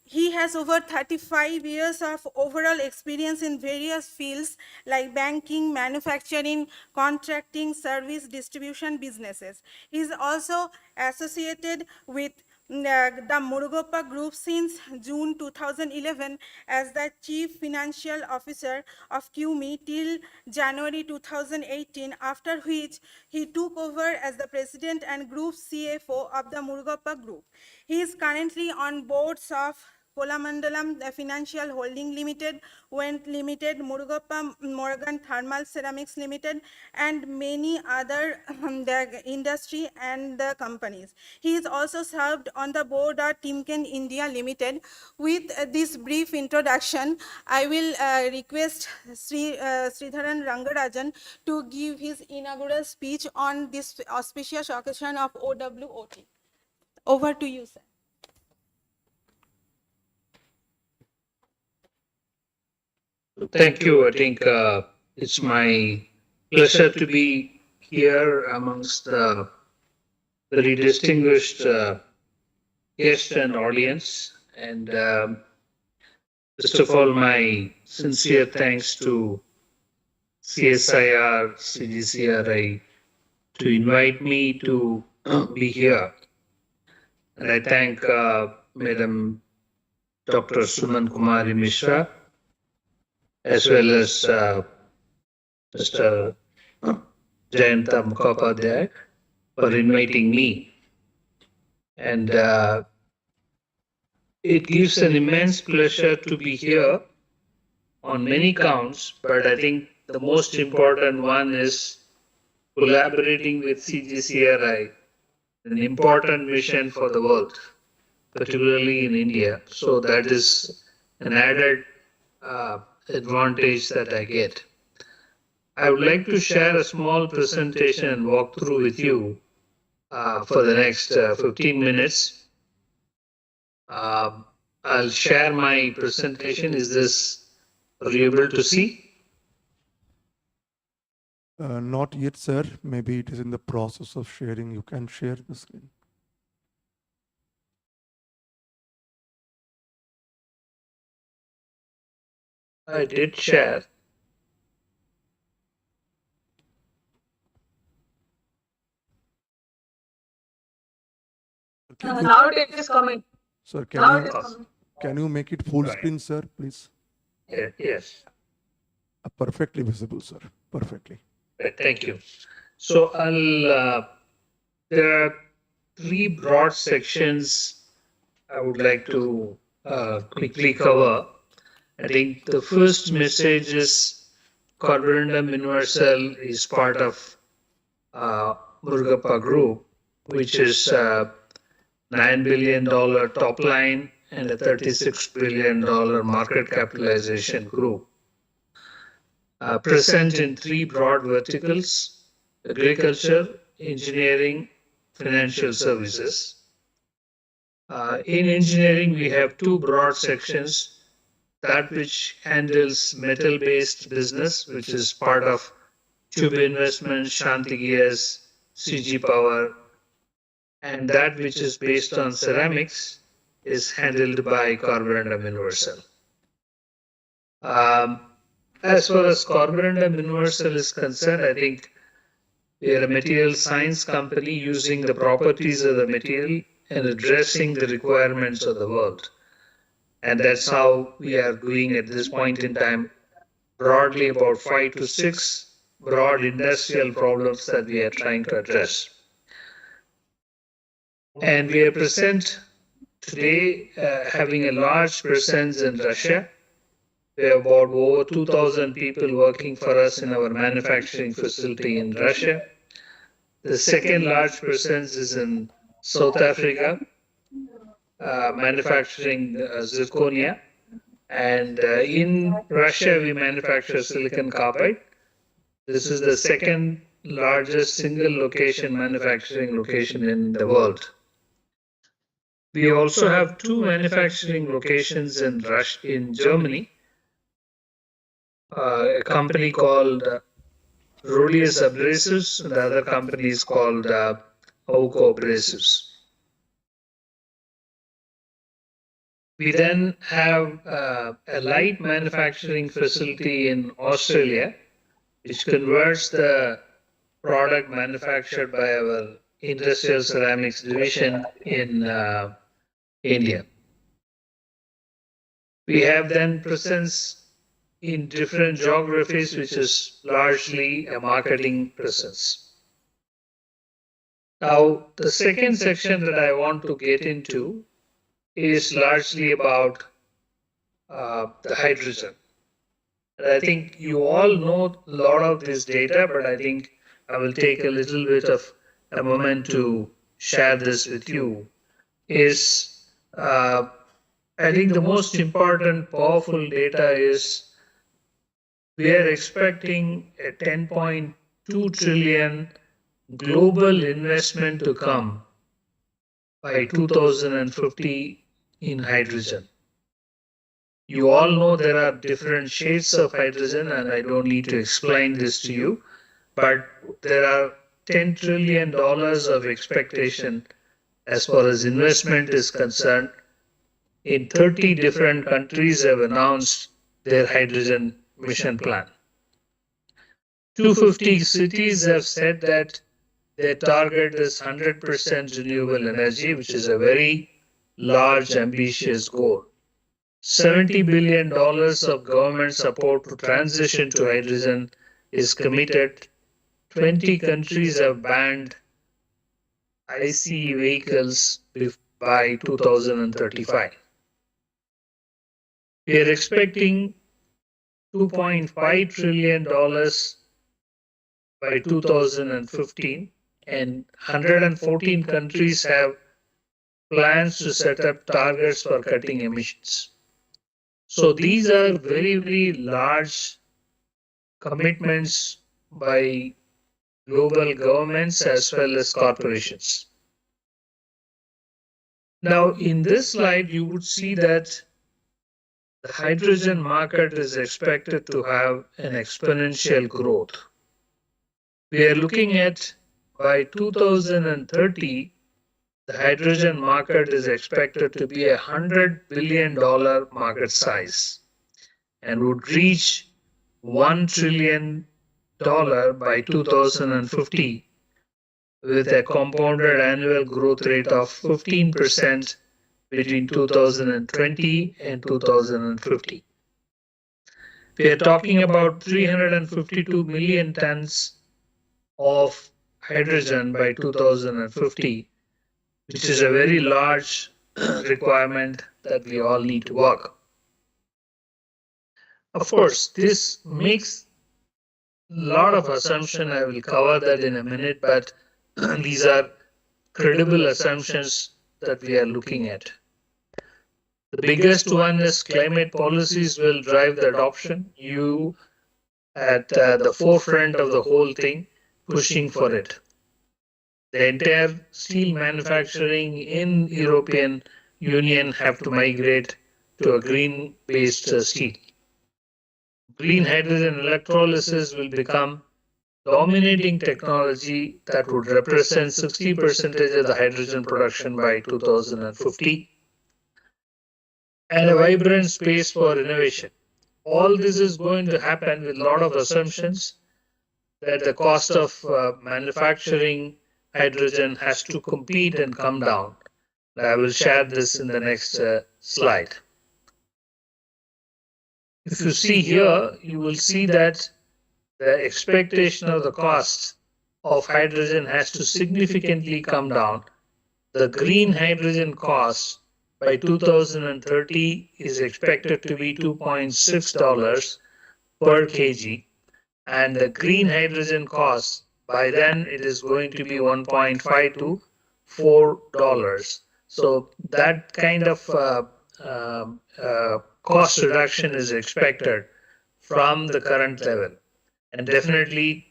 He has over 35 years of overall experience in various fields like banking, manufacturing, contracting, service, distribution businesses. He is also associated with the Murugappa Group since June 2011 as the Chief Financial Officer of QME till January 2018, after which he took over as the President and Group CFO of the Murugappa Group. He is currently on boards of Kolamandalam Financial Holding Limited, Went Limited, Murugappa Morgan Thermal Ceramics Limited, and many other the industry and the companies. He is also served on the board of Timken India Limited. With this brief introduction, I will request Sridharan Rangarajan to give his inaugural speech on this auspicious occasion of OWOT. Over to you, sir. Thank you. I think it's my pleasure to be here amongst the very distinguished guest and audience. And first of all, my sincere thanks to CSIR, CGCRI to invite me to be here. And I thank Madam Dr. Suman Kumari Mishra, as well as Mr. Jayanta Mukhopadhyay for inviting me. And it gives an immense pleasure to be here on many counts, but I think the most important one is collaborating with CGCRI, an important mission for the world, particularly in India. So that is an added advantage that I get. I would like to share a small presentation and walk through with you for the next 15 minutes. I'll share my presentation. Are you able to see? Not yet, sir. Maybe it is in the process of sharing. You can share the screen. I did share. Now it is coming. Sir, Now it is coming. can you make it full Right. screen, sir, please? Yes. Perfectly visible, sir. Perfectly. Thank you. So there are three broad sections I would like to quickly cover. I think the first message is Carborundum Universal is part of Murugappa Group, which is $9 billion top line and a $36 billion market capitalization group. Present in three broad verticals: agriculture, engineering, financial services. In engineering, we have two broad sections: that which handles metal-based business, which is part of Tube Investment, Shanti Gears, CG Power, and that which is based on ceramics is handled by Carborundum Universal. As far as Carborundum Universal is concerned, I think we are a material science company using the properties of the material and addressing the requirements of the world. And that's how we are doing at this point in time, broadly about 5 to 6 broad industrial problems that we are trying to address. And we are present today, having a large presence in Russia. We have about over 2,000 people working for us in our manufacturing facility in Russia. The second large presence is in South Africa, manufacturing zirconia. And in Russia, we manufacture silicon carbide. This is the second largest single location manufacturing location in the world. We also have two manufacturing locations in Germany. A company called Rodius Abrasives, and the other company is called OWOT Abrasives. We then have a light manufacturing facility in Australia, which converts the product manufactured by our industrial ceramics division in India. We have then presence in different geographies, which is largely a marketing presence. Now, the second section that I want to get into is largely about the hydrogen. And I think you all know a lot of this data, but I think I will take a little bit of a moment to share this with you. Is I think the most important powerful data is we are expecting a 10.2 trillion global investment to come by 2050 in hydrogen. You all know there are different shades of hydrogen, and I don't need to explain this to you, but there are $10 trillion of expectation as far as investment is concerned. In 30 different countries have announced their hydrogen mission plan. 250 cities have said that their target is 100% renewable energy, which is a very large, ambitious goal. $70 billion of government support to transition to hydrogen is committed. 20 countries have banned ICE vehicles by 2035. We are expecting $2.5 trillion by 2015, and 114 countries have plans to set up targets for cutting emissions. So these are very, very large commitments by global governments as well as corporations. Now, in this slide, you would see that the hydrogen market is expected to have an exponential growth. We are looking at by 2030, the hydrogen market is expected to be $100 billion market size and would reach $1 trillion by 2050 with a compounded annual growth rate of 15% between 2020 and 2050. We are talking about 352 million tons of hydrogen by 2050, which is a very large requirement that we all need to work. Of course, this makes a lot of assumptions. I will cover that in a minute, but these are credible assumptions that we are looking at. The biggest one is climate policies will drive the adoption. You at the forefront of the whole thing, pushing for it. The entire steel manufacturing in European Union have to migrate to a green-based steel. Green hydrogen electrolysis will become dominating technology that would represent 60% of the hydrogen production by 2050, and a vibrant space for innovation. All this is going to happen with a lot of assumptions that the cost of manufacturing hydrogen has to compete and come down. I will share this in the next slide. If you see here, you will see that the expectation of the cost of hydrogen has to significantly come down. The green hydrogen cost by 2030 is expected to be $2.6 per kg, and the green hydrogen cost by then it is going to be $1.5 to $4. So that kind of cost reduction is expected from the current level. And definitely,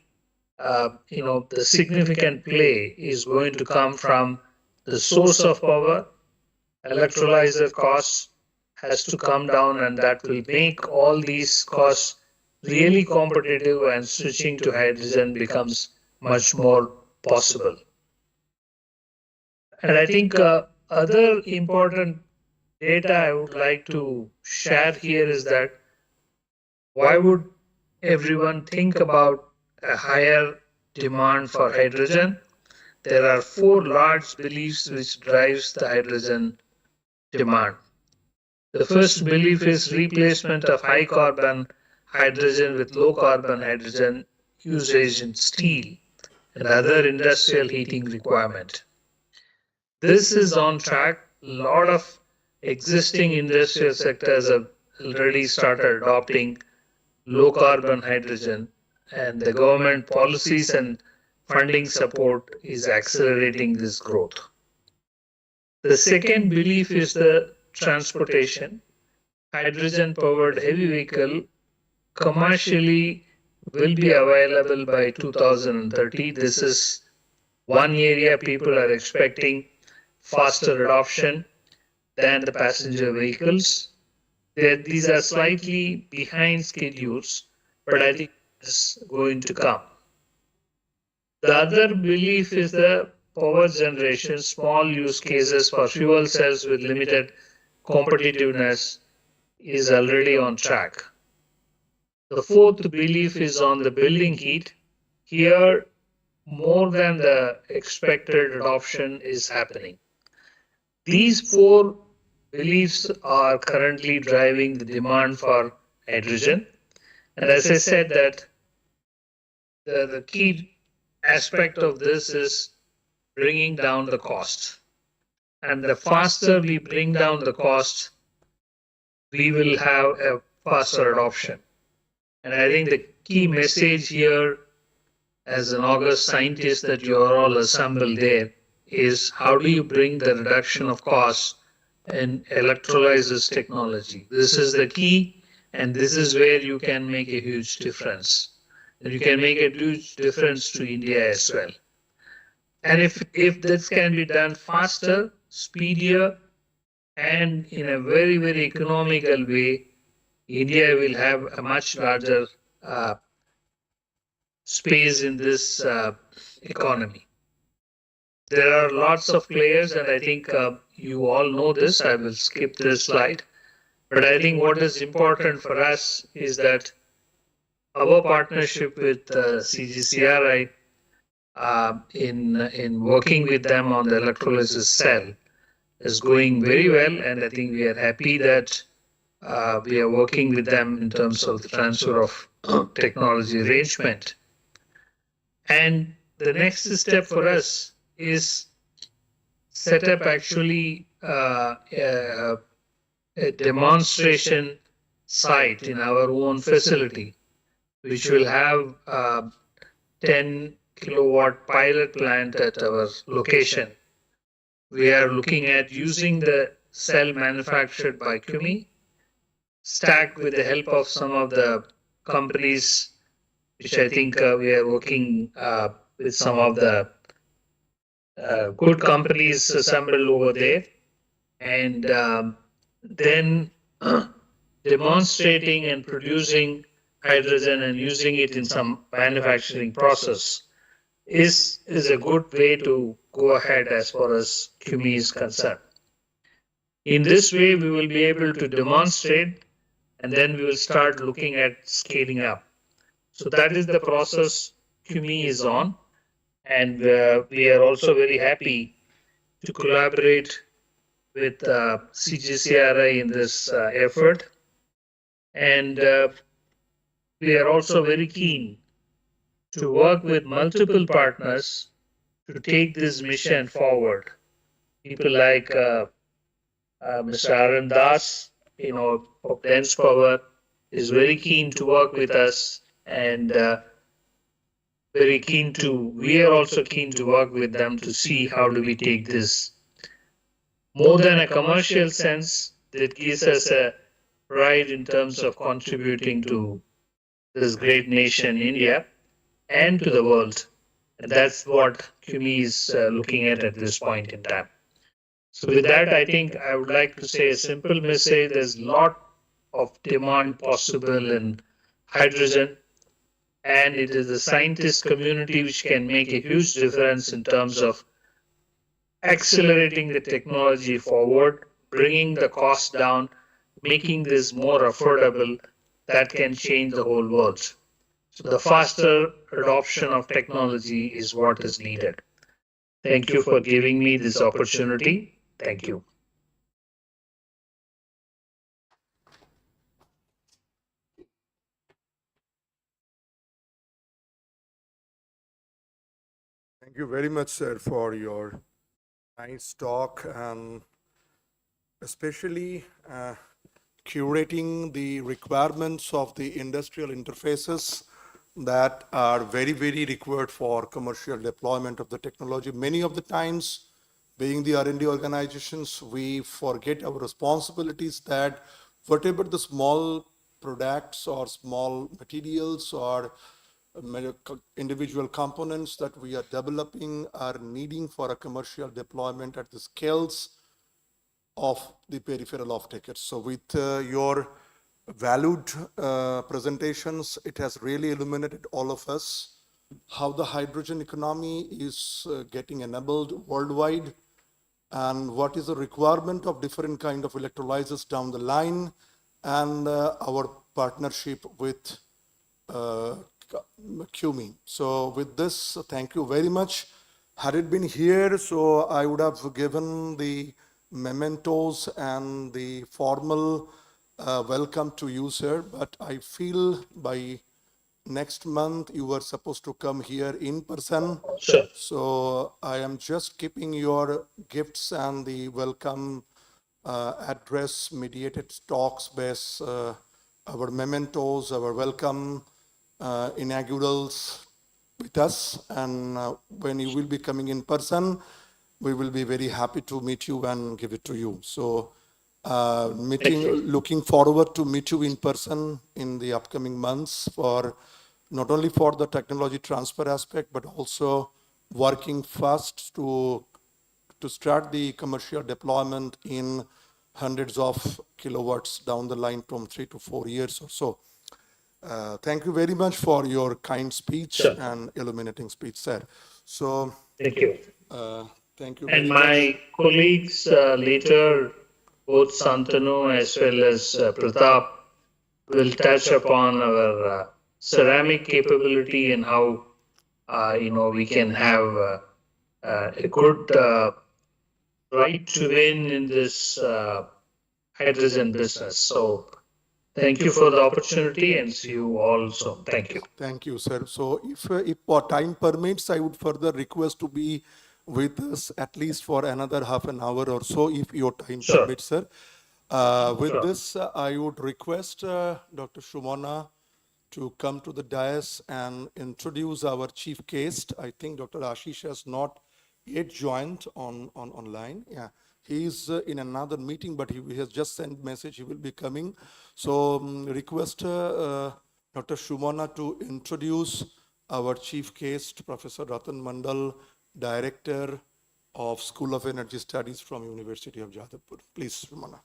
the significant play is going to come from the source of power. Electrolyzer costs has to come down, and that will make all these costs really competitive, and switching to hydrogen becomes much more possible. And I think other important data I would like to share here is that why would everyone think about a higher demand for hydrogen? There are 4 large beliefs which drives the hydrogen demand. The first belief is replacement of high carbon hydrogen with low carbon hydrogen usage in steel and other industrial heating requirement. This is on track. A lot of existing industrial sectors have already started adopting low carbon hydrogen, and the government policies and funding support is accelerating this growth. The second belief is the transportation. Hydrogen powered heavy vehicle commercially will be available by 2030. This is one area people are expecting faster adoption than the passenger vehicles. These are slightly behind schedules, but I think it's going to come. The other belief is the power generation, small use cases for fuel cells with limited competitiveness is already on track. The fourth belief is on the building heat. Here, more than the expected adoption is happening. These four beliefs are currently driving the demand for hydrogen. And as I said, that the key aspect of this is bringing down the cost. And the faster we bring down the cost, we will have a faster adoption. And I think the key message here, as an August scientist that you are all assembled there, is how do you bring the reduction of costs in electrolysis technology? This is the key, and this is where you can make a huge difference. And you can make a huge difference to India as well. And if this can be done faster, speedier, and in a very, very economical way, India will have a much larger space in this economy. There are lots of players, and I think you all know this. I will skip this slide. But I think what is important for us is that our partnership with CGCRI in working with them on the electrolysis cell is going very well, and I think we are happy that we are working with them in terms of the transfer of technology arrangement. And the next step for us is set up actually a demonstration site in our own facility, which will have 10 kilowatt pilot plant at our location. We are looking at using the cell manufactured by CUMI, stacked with the help of some of the companies, which I think we are working with some of the good companies assembled over there, and then demonstrating and producing hydrogen and using it in some manufacturing process is a good way to go ahead as far as CUMI is concerned. In this way, we will be able to demonstrate, and then we will start looking at scaling up. So that is the process CUMI is on, and we are also very happy to collaborate with CGCRI in this effort. And we are also very keen to work with multiple partners to take this mission forward. People like Mr. Arun Das, of Dense Power, is very keen to work with us, and we are also keen to work with them to see how do we take this more than a commercial sense that gives us a pride in terms of contributing to this great nation, India, and to the world. And that's what CUMI is looking at this point in time. So with that, I think I would like to say a simple message. There's a lot of demand possible in hydrogen, and it is the scientist community which can make a huge difference in terms of accelerating the technology forward, bringing the cost down, making this more affordable. That can change the whole world. So the faster adoption of technology is what is needed. Thank you for giving me this opportunity. Thank you. Thank you very much, sir, for your nice talk. And especially curating the requirements of the industrial interfaces that are very, very required for commercial deployment of the technology. Many of the times, being the R&D organizations, we forget our responsibilities that whatever the small products or small materials or individual components that we are developing are needing for a commercial deployment at the scales of the peripheral off-takers. So with your valued presentations, it has really illuminated all of us how the hydrogen economy is getting enabled worldwide and what is the requirement of different kind of electrolyzers down the line and our partnership with QME. So with this, thank you very much. Had it been here, so I would have given the mementos and the formal welcome to you, sir. But I feel by next month you were supposed to come here in person. Sure. So I am just keeping your gifts and the welcome address, mediated talks, based our mementos, our welcome inaugurals with us. And when you will be coming in person, we will be very happy to meet you and give it to you. So looking forward to meet you in person in the upcoming months for not only for the technology transfer aspect, but also working fast to start the commercial deployment in hundreds of kilowatts down the line from 3 to 4 years or so. Thank you very much for your kind speech Sure. and illuminating speech, sir. So Thank you. thank you And very my much. colleagues later, both Santanu as well as Pratap, will touch upon our ceramic capability and how we can have a good right to win in this hydrogen business. So thank you for the opportunity and see you all soon. Thank you. Thank you, sir. So if time permits, I would further request to be with us at least for another half an hour or so, if your time Sure. permits, sir. With this, I would request Dr. Shumana to come to the dais and introduce our chief guest. I think Dr. Ashish has not yet joined online. Yeah, he's in another meeting, but he has just sent message he will be coming. So request Dr. Shumana to introduce our chief guest, Professor Ratan Mandal, Director of School of Energy Studies from University of Jadavpur. Please, Shumana.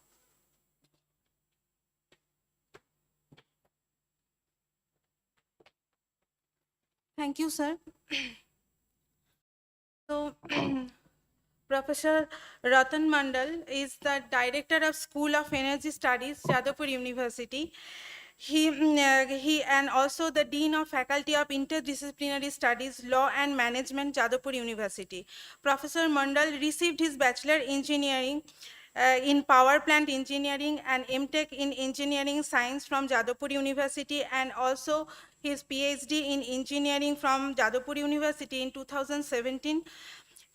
Thank you, sir. So, Professor Ratan Mandal is the Director of School of Energy Studies, Jadavpur University. He and also the Dean of Faculty of Interdisciplinary Studies, Law and Management, Jadavpur University. Professor Mandal received his Bachelor Engineering in Power Plant Engineering and MTech in Engineering Science from Jadavpur University, and also his PhD in Engineering from Jadavpur University in 2017.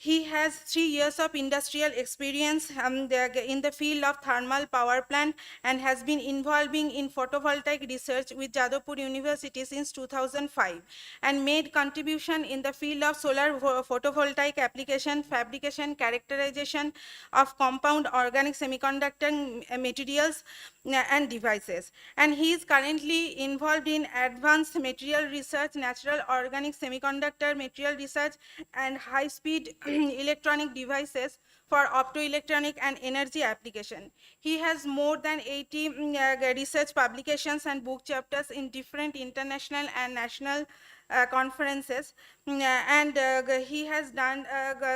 He has 3 years of industrial experience in the field of thermal power plant and has been involving in photovoltaic research with Jadavpur University since 2005 and made contribution in the field of solar photovoltaic application, fabrication, characterization of compound organic semiconductor materials and devices. And he is currently involved in advanced material research, natural organic semiconductor material research, and high-speed electronic devices for optoelectronic and energy application. He has more than 80 research publications and book chapters in different international and national conferences, and he has done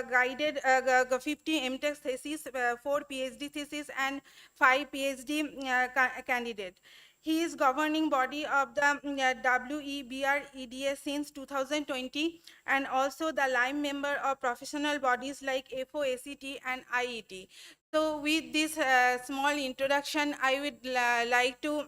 guided 50 MTech theses, 4 PhD theses, and 5 PhD candidates. He is governing body of the WEBR EDA since 2020 and also the Lime member of professional bodies like FOACT and IET. So with this small introduction, I would like to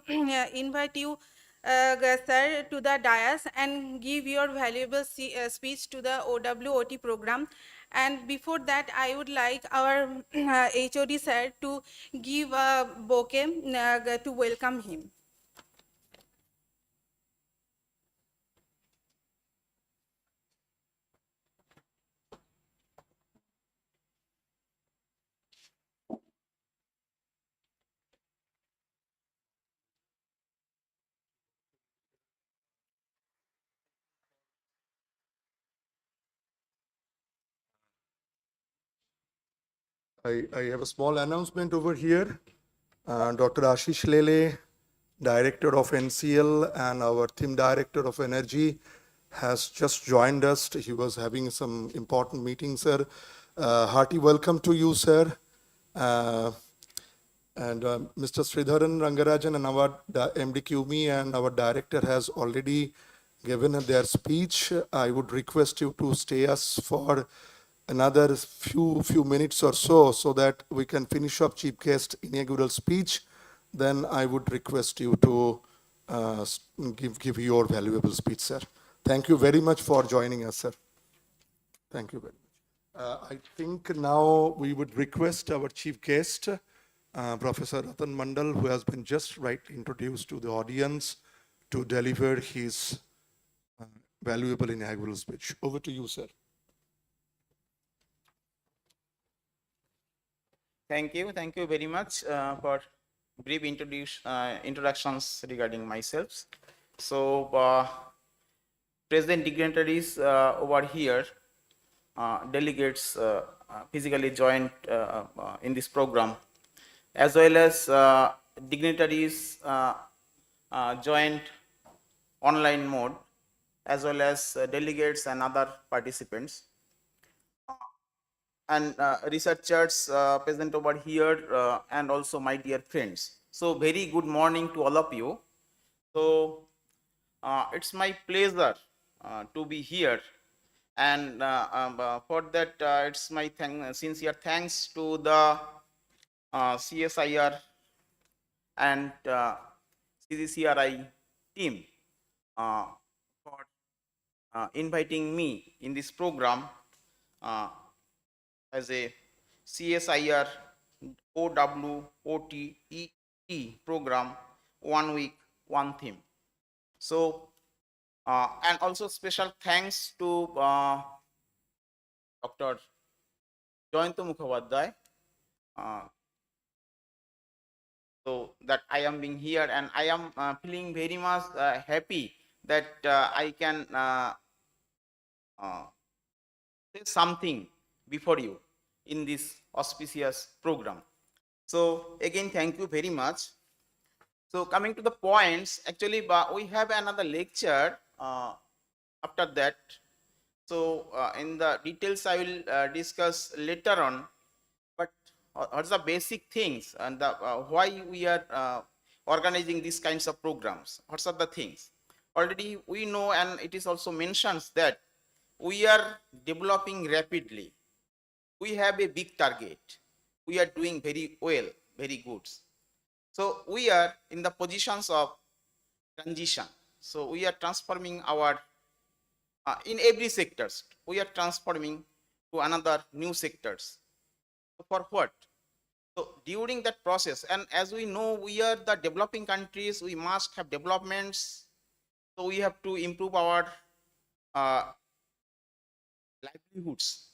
invite you, sir, to the dais and give your valuable speech to the OWOT program. And before that, I would like our HOD sir to give a bouquet to welcome him. I have a small announcement over here. Dr. Ashish Lele, Director of NCL and our Team Director of Energy, has just joined us. He was having some important meetings, sir. Hearty welcome to you, sir. And Mr. Sridharan Rangarajan and our MD Kumi and our director has already given their speech. I would request you to stay us for another few minutes or so that we can finish up chief guest inaugural speech. Then I would request you to give your valuable speech, sir. Thank you very much for joining us, sir. Thank you very much. I think now we would request our chief guest, Professor Ratan Mandal, who has been just rightly introduced to the audience, to deliver his valuable inaugural speech. Over to you, sir. Thank you very much for brief introductions regarding myself. So, present dignitaries over here, delegates physically joined in this program, as well as dignitaries joined online mode, as well as delegates and other participants, and researchers present over here, and also my dear friends. So very good morning to all of you. So it's my pleasure to be here, and for that it's my sincere thanks to the CSIR and CGCRI team for inviting me in this program as a CSIR OWOT program, 1 week, 1 theme. So, and also special thanks to Dr. Joyanta Mukhopadhyay, so that I am being here, and I am feeling very much happy that I can say something before you in this auspicious program. So again, thank you very much. So coming to the points, actually we have another lecture after that. So in the details I will discuss later on, but what's the basic things and the, why we are organizing these kinds of programs? What are the things? Already we know, and it is also mentions that we are developing rapidly. We have a big target. We are doing very well, very good. So we are in the positions of transition. So we are transforming our, in every sectors, we are transforming to another new sectors. So for what? So during that process, and as we know, we are the developing countries, we must have developments. So we have to improve our livelihoods.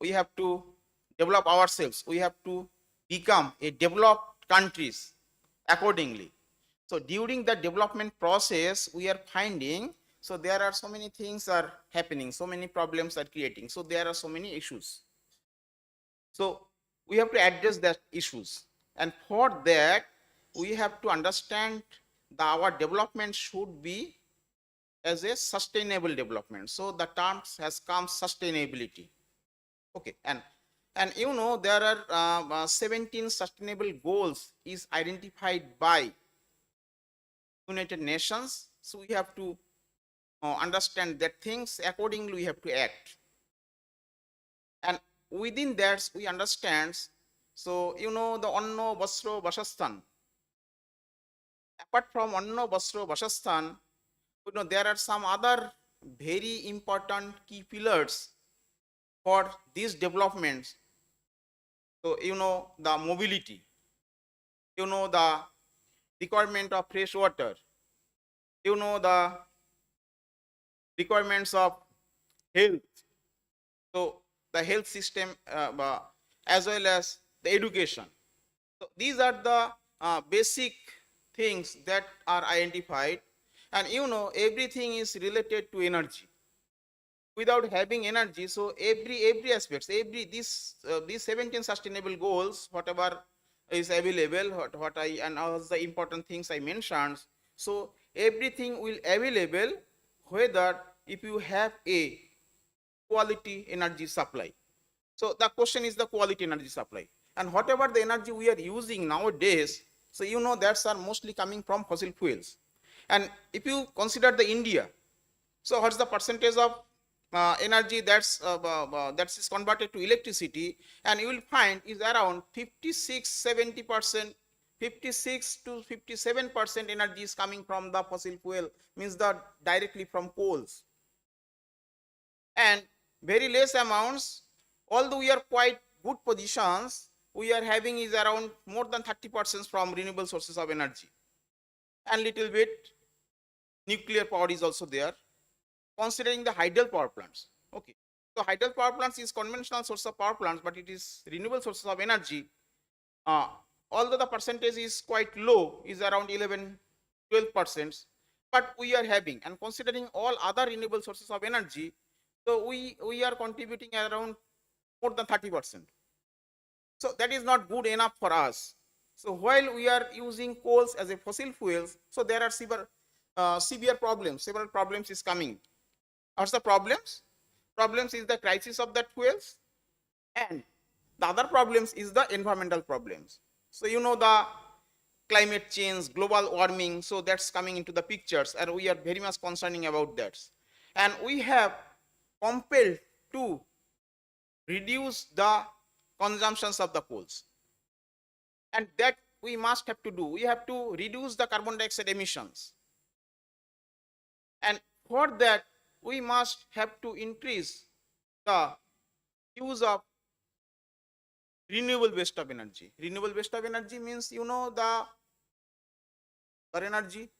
We have to develop ourselves. We have to become a developed countries accordingly. So during the development process, we are finding, so there are so many things are happening, so many problems are creating. So there are so many issues. So we have to address that issues. And for that, we have to understand that our development should be as a sustainable development. So the terms has come sustainability. Okay, and you know, there are 17 sustainable goals is identified by United Nations. So we have to understand that things accordingly we have to act. And within that we understand, so you know, the Anno Vasro Vasasthan. Apart from Anno Vasro Vasasthan, you know, there are some other very important key pillars for these developments. So you know the mobility, you know the requirement of fresh water, you know the requirements of health. So the health system as well as the education. So these are the basic things that are identified, and you know everything is related to energy. Without having energy, so every aspects, these 17 sustainable goals, whatever is available, what I and all the important things I mentioned, so everything will available whether if you have a quality energy supply. So the question is the quality energy supply, and whatever the energy we are using nowadays, so you know that's are mostly coming from fossil fuels. And if you consider the India, so what's the percentage of energy that is converted to electricity, and you will find is around 56-70%, 56 to 57% energy is coming from the fossil fuel, means the directly from coals, and very less amounts, although we are quite good positions, we are having is around more than 30% from renewable sources of energy, and little bit nuclear power is also there, considering the hydel power plants. Okay, so hydel power plants is conventional source of power plants, but it is renewable sources of energy. Although the percentage is quite low, is around 11-12%, but we are having, and considering all other renewable sources of energy, so we are contributing around more than 30%. So that is not good enough for us. So while we are using coals as a fossil fuels, so there are severe problems. Several problems is coming. What's the problems? Problems is the crisis of that fuels, and the other problems is the environmental problems. So you know the climate change, global warming, so that's coming into the pictures, and we are very much concerning about that. And we have compelled to reduce the consumptions of the coals, and that we must have to do. We have to reduce the carbon dioxide emissions, and for that we must have to increase the use of renewable waste of energy. Renewable waste of energy means you know the solar energy,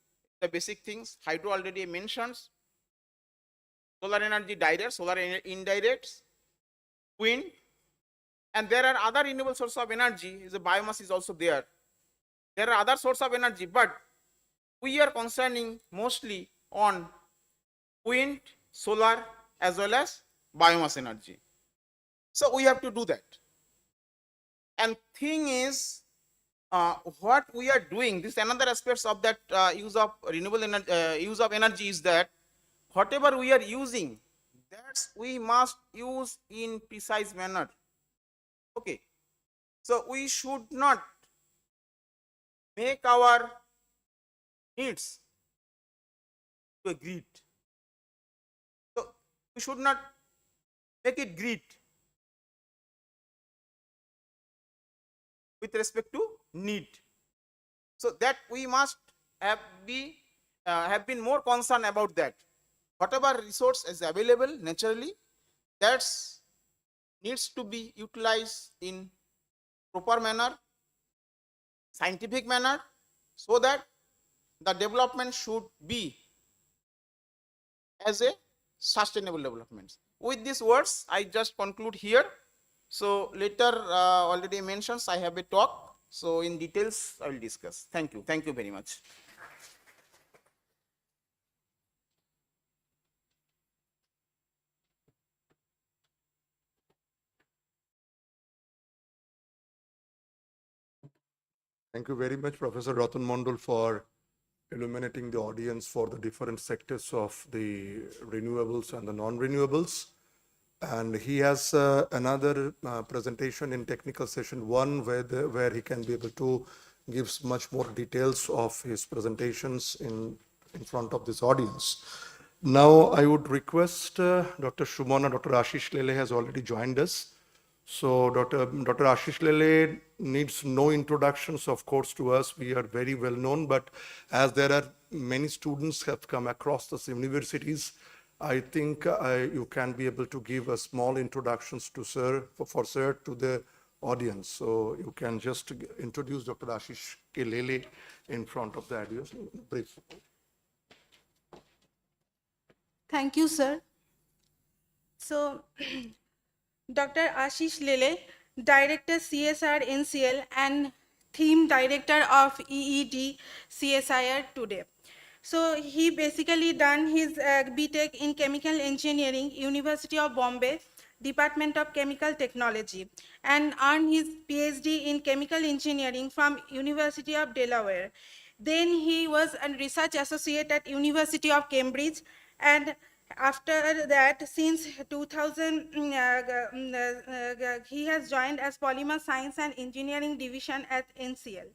the basic things. Hydro already mentions. Solar energy direct, solar indirect, wind, and there are other renewable sources of energy. The biomass is also there. There are other sources of energy, but we are concerning mostly on wind, solar, as well as biomass energy. So we have to do that. And thing is, what we are doing, this another aspects of that use of renewable energy, use of energy is that whatever we are using, that we must use in precise manner. Okay, so we should not make our needs to a greed. So we should not make it greed with respect to need. So that we must have been more concerned about that. Whatever resource is available naturally, that needs to be utilized in proper manner, scientific manner, so that the development should be as a sustainable development. With these words, I just conclude here. So later, already mentions I have a talk. So in details, I will discuss. Thank you. Thank you very much. Thank you very much, Professor Ratan Mondal, for illuminating the audience for the different sectors of the renewables and the non-renewables. And he has another presentation in technical session 1 where he can be able to give much more details of his presentations in front of this audience. Now I would request Dr. Shumana, Dr. Ashish Lele has already joined us. So Dr. Ashish Lele needs no introductions, of course, to us. We are very well known, but as there are many students have come across the universities, I think you can be able to give a small introductions to sir, for sir to the audience. So you can just introduce Dr. Ashish Kelele in front of the audience. Brief. Thank you, sir. So, Dr. Ashish Lele, Director CSR NCL and Theme Director of EED CSIR today. So he basically done his BTech in Chemical Engineering, University of Bombay, Department of Chemical Technology, and earned his PhD in Chemical Engineering from University of Delaware. Then he was a research associate at University of Cambridge, and after that, since 2000, he has joined as Polymer Science and Engineering Division at NCL.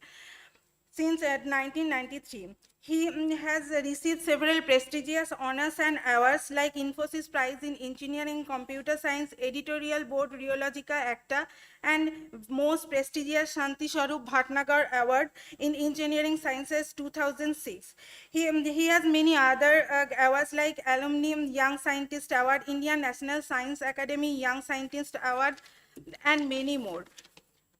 Since 1993, he has received several prestigious honors and awards like Infosys Prize in Engineering Computer Science, Editorial Board Rheologica Acta, and most prestigious Shanti Swarup Bhatnagar Award in Engineering Sciences 2006. He has many other awards like Alumni Young Scientist Award, Indian National Science Academy Young Scientist Award, and many more.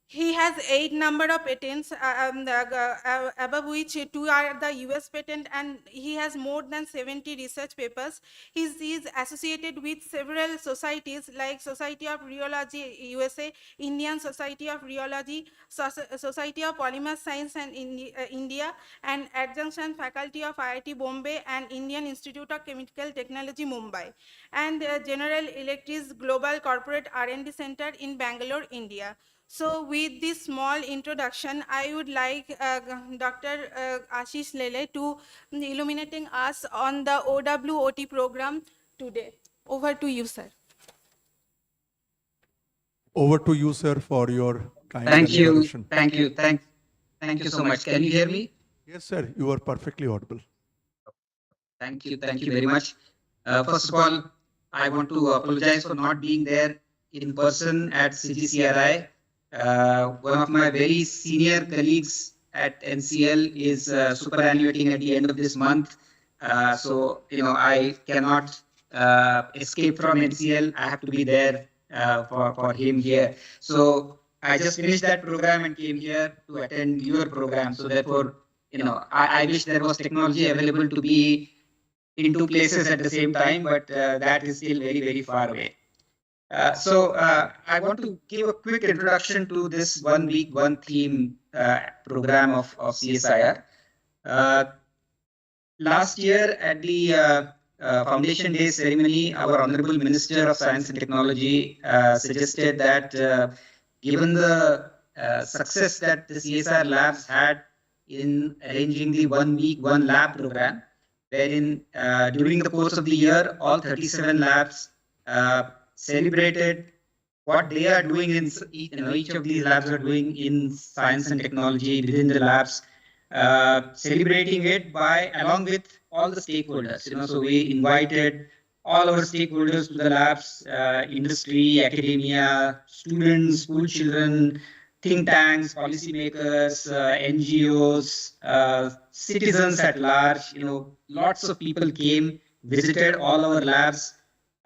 He has 8 number of patents, above which 2 are the US patent, and he has more than 70 research papers. He is associated with several societies like Society of Rheology USA, Indian Society of Rheology, Society of Polymer Science and India, and adjunction faculty of IIT Bombay and Indian Institute of Chemical Technology Mumbai, and General Electric's Global Corporate R&D Center in Bangalore, India. So with this small introduction, I would like Dr. Ashish Lele to illuminating us on the OWOT program today. Over to you, sir. Over to you, sir, for your kind Thank you. introduction. Thank you. Thank you so much. Can you hear me? Yes, sir, you are perfectly audible. Thank you. Thank you very much. First of all, I want to apologize for not being there in person at CGCRI. One of my very senior colleagues at NCL is superannuating at the end of this month. So, I cannot escape from NCL. I have to be there for him here. So I just finished that program and came here to attend your program. So therefore, I wish there was technology available to be in 2 places at the same time, but that is still very, very far away. So I want to give a quick introduction to this 1 week, 1 theme program of CSIR. Last year at the Foundation Day ceremony, our Honorable Minister of Science and Technology suggested that given the success that the CSIR labs had in arranging the 1 week, 1 lab program, wherein during the course of the year, all 37 labs celebrated what they are doing in each of these labs are doing in science and technology within the labs, celebrating it by along with all the stakeholders. So we invited all our stakeholders to the labs, industry, academia, students, school children, think tanks, policymakers, NGOs, citizens at large. Lots of people came, visited all our labs.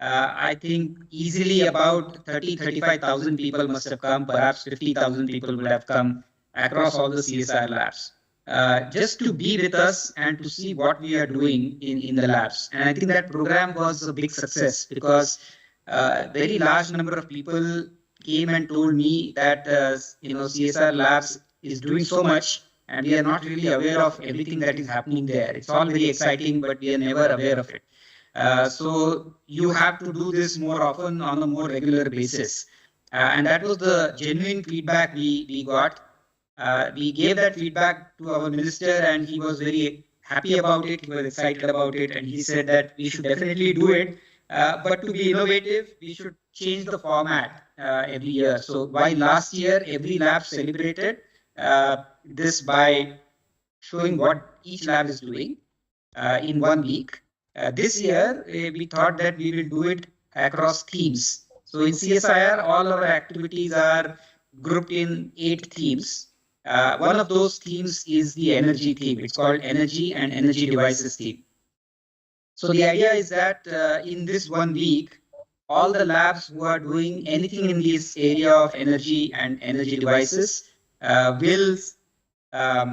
I think easily about 35,000 people must have come, perhaps 50,000 people would have come across all the CSIR labs, just to be with us and to see what we are doing in the labs. And I think that program was a big success because a very large number of people came and told me that CSIR labs is doing so much and we are not really aware of everything that is happening there. It's all very exciting, but we are never aware of it. So you have to do this more often on a more regular basis. And that was the genuine feedback we got. We gave that feedback to our minister and he was very happy about it. He was excited about it. And he said that we should definitely do it. But to be innovative, we should change the format every year. So while last year, every lab celebrated this by showing what each lab is doing in 1 week. This year, we thought that we will do it across themes. So in CSIR, all our activities are grouped in 8 themes. One of those themes is the energy theme. It's called Energy and Energy Devices theme. So the idea is that in this 1 week, all the labs who are doing anything in this area of energy and energy devices will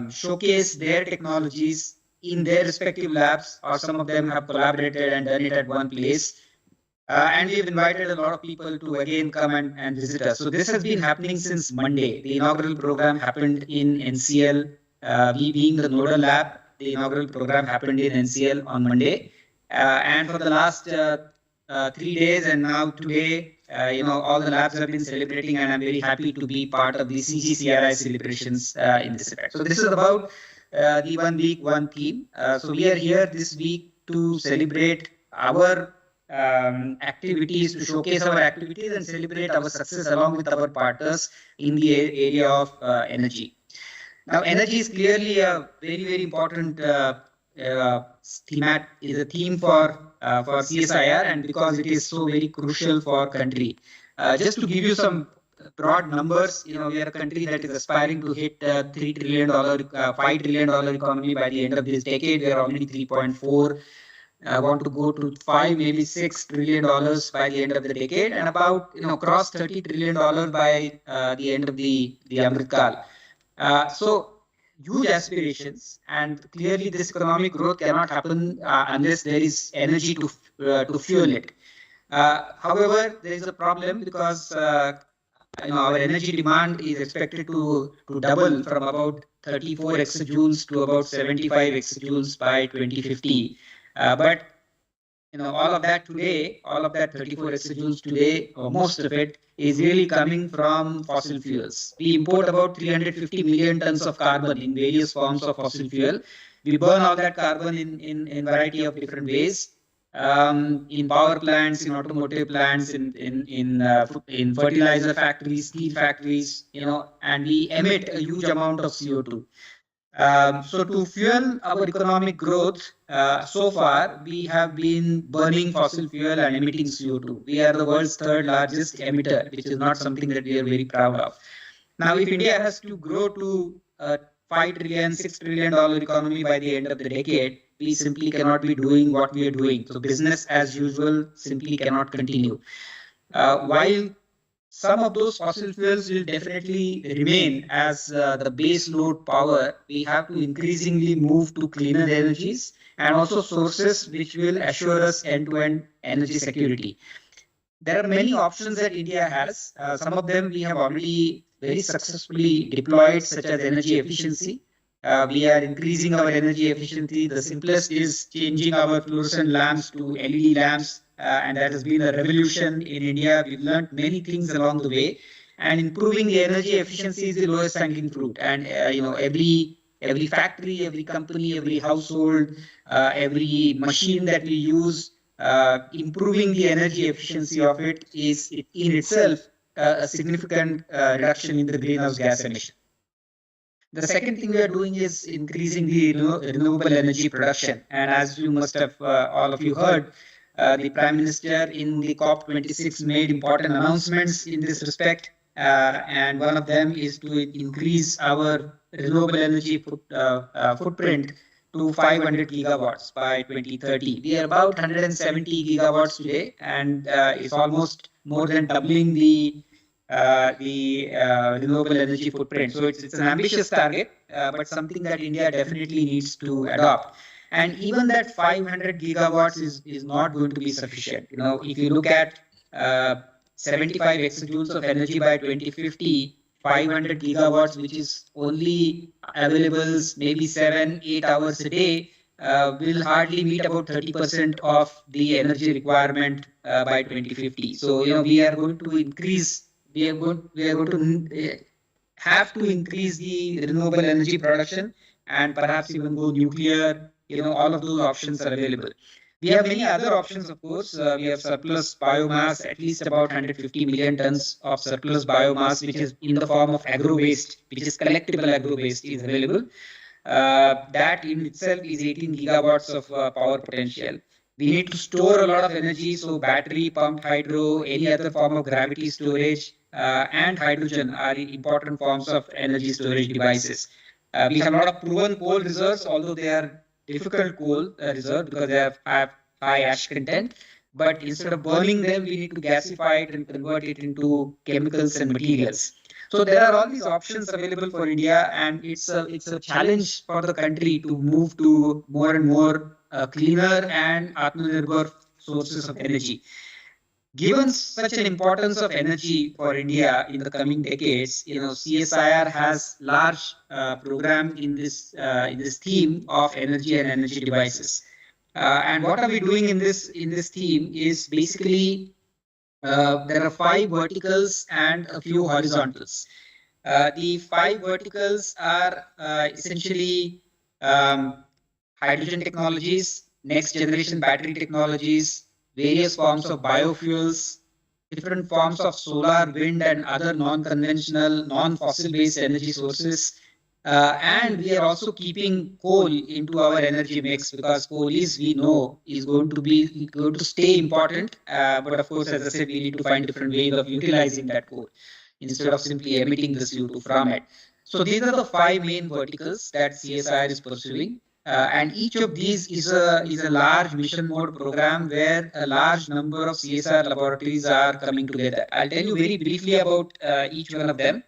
showcase their technologies in their respective labs, or some of them have collaborated and done it at one place. And we've invited a lot of people to again come and visit us. So this has been happening since Monday. The inaugural program happened in NCL. We being the nodal lab, the inaugural program happened in NCL on Monday. And for the last 3 days and now today, all the labs have been celebrating, and I'm very happy to be part of the CGCRI celebrations in this effect. So this is about the 1 week, one theme. So we are here this week to celebrate our activities, to showcase our activities and celebrate our success along with our partners in the area of energy. Now, energy is clearly a very, very important theme for CSIR, and because it is so very crucial for country. Just to give you some broad numbers, we are a country that is aspiring to hit $3 trillion, $5 trillion economy by the end of this decade. We are already 3.4. I want to go to $5, maybe $6 trillion by the end of the decade, and about cross $30 trillion by the end of the Amrit Kal. So huge aspirations, and clearly this economic growth cannot happen unless there is energy to fuel it. However, there is a problem because our energy demand is expected to double from about 34 exajoules to about 75 exajoules by 2050. But all of that today, all of that 34 exajoules today, or most of it, is really coming from fossil fuels. We import about 350 million tons of carbon in various forms of fossil fuel. We burn all that carbon in variety of different ways, in power plants, in automotive plants, in fertilizer factories, steel factories, and we emit a huge amount of CO2. So to fuel our economic growth, so far we have been burning fossil fuel and emitting CO2. We are the world's third largest emitter, which is not something that we are very proud of. Now, if India has to grow to a $5 trillion, $6 trillion economy by the end of the decade, we simply cannot be doing what we are doing. So business as usual simply cannot continue. While some of those fossil fuels will definitely remain as the base load power, we have to increasingly move to cleaner energies and also sources which will assure us end-to-end energy security. There are many options that India has. Some of them we have already very successfully deployed, such as energy efficiency. We are increasing our energy efficiency. The simplest is changing our fluorescent lamps to LED lamps. And that has been a revolution in India. We've learned many things along the way, and improving the energy efficiency is the lowest hanging fruit. And every factory, every company, every household, every machine that we use, improving the energy efficiency of it is in itself a significant reduction in the greenhouse gas emission. The second thing we are doing is increasing the renewable energy production. And as you must have all of you heard, the Prime Minister in the COP26 made important announcements in this respect, and one of them is to increase our renewable energy footprint to 500 gigawatts by 2030. We are about 170 gigawatts today, and it's almost more than doubling the renewable energy footprint. So it's an ambitious target, but something that India definitely needs to adopt. And even that 500 gigawatts is not going to be sufficient. If you look at 75 exajoules of energy by 2050, 500 gigawatts, which is only available maybe 7-8 hours a day, will hardly meet about 30% of the energy requirement by 2050. So we are going to increase. We are going to have to increase the renewable energy production, and perhaps even go nuclear. All of those options are available. We have many other options, of course. We have surplus biomass, at least about 150 million tons of surplus biomass, which is in the form of agro waste, which is collectible agro waste, is available. That in itself is 18 gigawatts of power potential. We need to store a lot of energy, so battery, pumped hydro, any other form of gravity storage, and hydrogen are important forms of energy storage devices. We have a lot of proven coal reserves, although they are difficult coal reserve because they have high ash content. But instead of burning them, we need to gasify it and convert it into chemicals and materials. So there are all these options available for India, and it's a challenge for the country to move to more and more cleaner and Atmanirbhar sources of energy. Given such an importance of energy for India in the coming decades, CSIR has large program in this theme of energy and energy devices. And what are we doing in this theme is basically there are 5 verticals and a few horizontals. The 5 verticals are essentially hydrogen technologies, next generation battery technologies, various forms of biofuels, different forms of solar, wind, and other non-conventional, non-fossil based energy sources. And we are also keeping coal into our energy mix, because coal we know, is going to stay important. But of course, as I said, we need to find different ways of utilizing that coal instead of simply emitting the CO2 from it. So these are the 5 main verticals that CSIR is pursuing. And each of these is a large mission mode program where a large number of CSIR laboratories are coming together. I'll tell you very briefly about each one of them.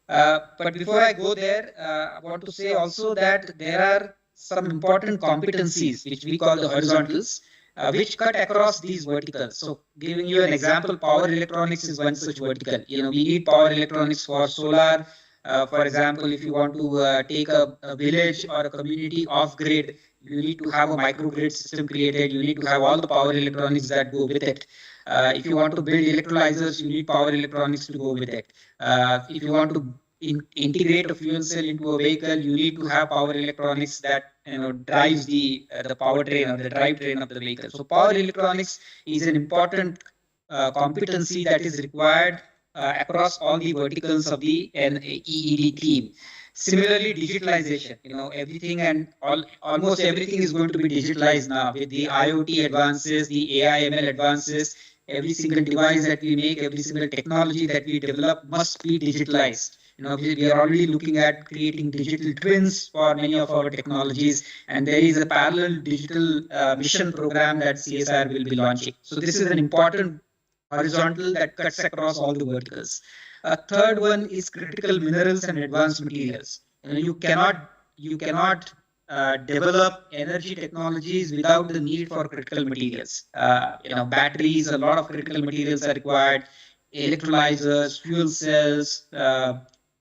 But before I go there, I want to say also that there are some important competencies which we call the horizontals, which cut across these verticals. So giving you an example, power electronics is one such vertical. We need power electronics for solar. For example, if you want to take a village or a community off grid, you need to have a microgrid system created. You need to have all the power electronics that go with it. If you want to build electrolyzers, you need power electronics to go with it. If you want to integrate a fuel cell into a vehicle, you need to have power electronics that drives the powertrain or the drivetrain of the vehicle. So power electronics is an important competency that is required across all the verticals of the EED theme. Similarly, digitalization, everything and almost everything is going to be digitalized now with the IoT advances, the AI ML advances. Every single device that we make, every single technology that we develop must be digitalized. We are already looking at creating digital twins for many of our technologies, and there is a parallel digital mission program that CSIR will be launching. So this is an important horizontal that cuts across all the verticals. A third one is critical minerals and advanced materials. You cannot develop energy technologies without the need for critical materials. Batteries, a lot of critical materials are required. Electrolyzers, fuel cells,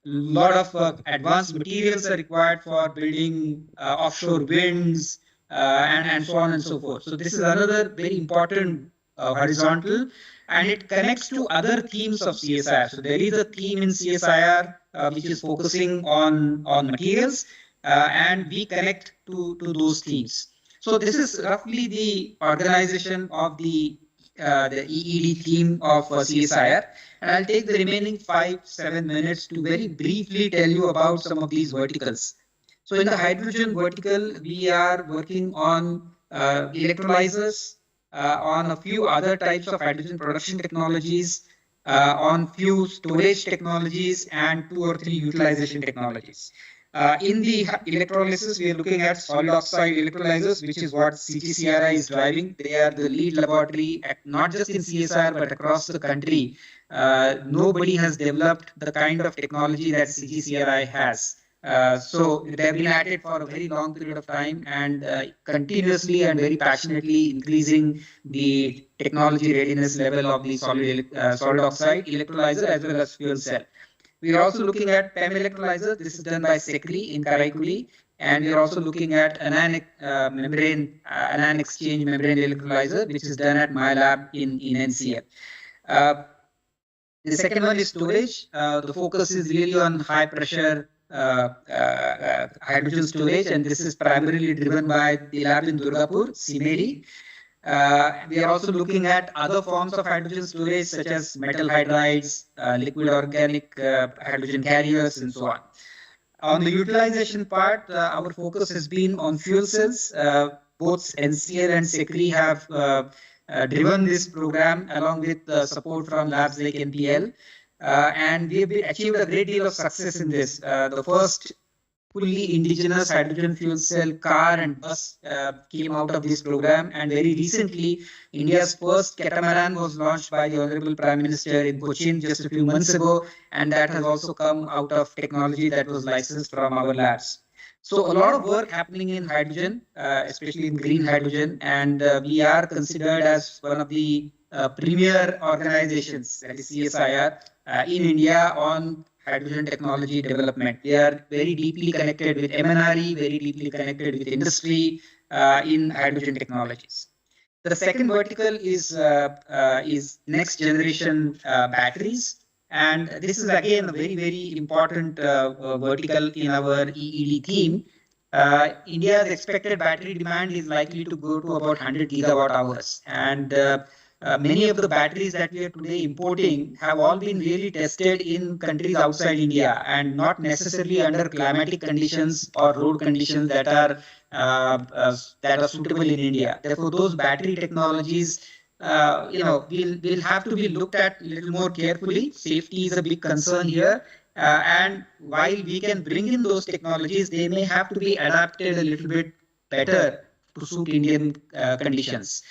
lot of advanced materials are required for building offshore winds and so on and so forth. So this is another very important horizontal, and it connects to other themes of CSIR. So there is a theme in CSIR which is focusing on materials, and we connect to those themes. So this is roughly the organization of the EED theme of CSIR. And I'll take the remaining 5-7 minutes to very briefly tell you about some of these verticals. So in the hydrogen vertical, we are working on electrolyzers, on a few other types of hydrogen production technologies, on few storage technologies, and 2 or 3 utilization technologies. In the electrolysis, we are looking at solid oxide electrolyzers, which is what CGCRI is driving. They are the lead laboratory, not just in CSIR, but across the country. Nobody has developed the kind of technology that CGCRI has. So they have been at it for a very long period of time, and continuously and very passionately increasing the technology readiness level of the solid oxide electrolyzer as well as fuel cell. We are also looking at PEM electrolyzer. This is done by SECRI in Karaikuli, and we are also looking at anion exchange membrane electrolyzer, which is done at my lab in NCL. The second one is storage. The focus is really on high pressure hydrogen storage, and this is primarily driven by the lab in Durgapur, Simeri. We are also looking at other forms of hydrogen storage such as metal hydrides, liquid organic hydrogen carriers, and so on. On the utilization part, our focus has been on fuel cells. Both NCL and SECRI have driven this program along with support from labs like NPL. And we have achieved a great deal of success in this. The first fully indigenous hydrogen fuel cell car and bus came out of this program. And very recently, India's first catamaran was launched by the Honorable Prime Minister in Cochin just a few months ago, and that has also come out of technology that was licensed from our labs. So a lot of work happening in hydrogen, especially in green hydrogen, and we are considered as one of the premier organizations, that is CSIR, in India on hydrogen technology development. We are very deeply connected with MNRE, very deeply connected with industry in hydrogen technologies. The second vertical is next generation batteries. And this is again a very, very important vertical in our EED theme. India's expected battery demand is likely to go to about 100 gigawatt hours. And many of the batteries that we are today importing have all been really tested in countries outside India and not necessarily under climatic conditions or road conditions that are suitable in India. Therefore, those battery technologies will have to be looked at a little more carefully. Safety is a big concern here. And while we can bring in those technologies, they may have to be adapted a little bit better to suit Indian conditions.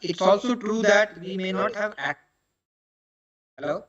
It's also true that we may not have. Hello?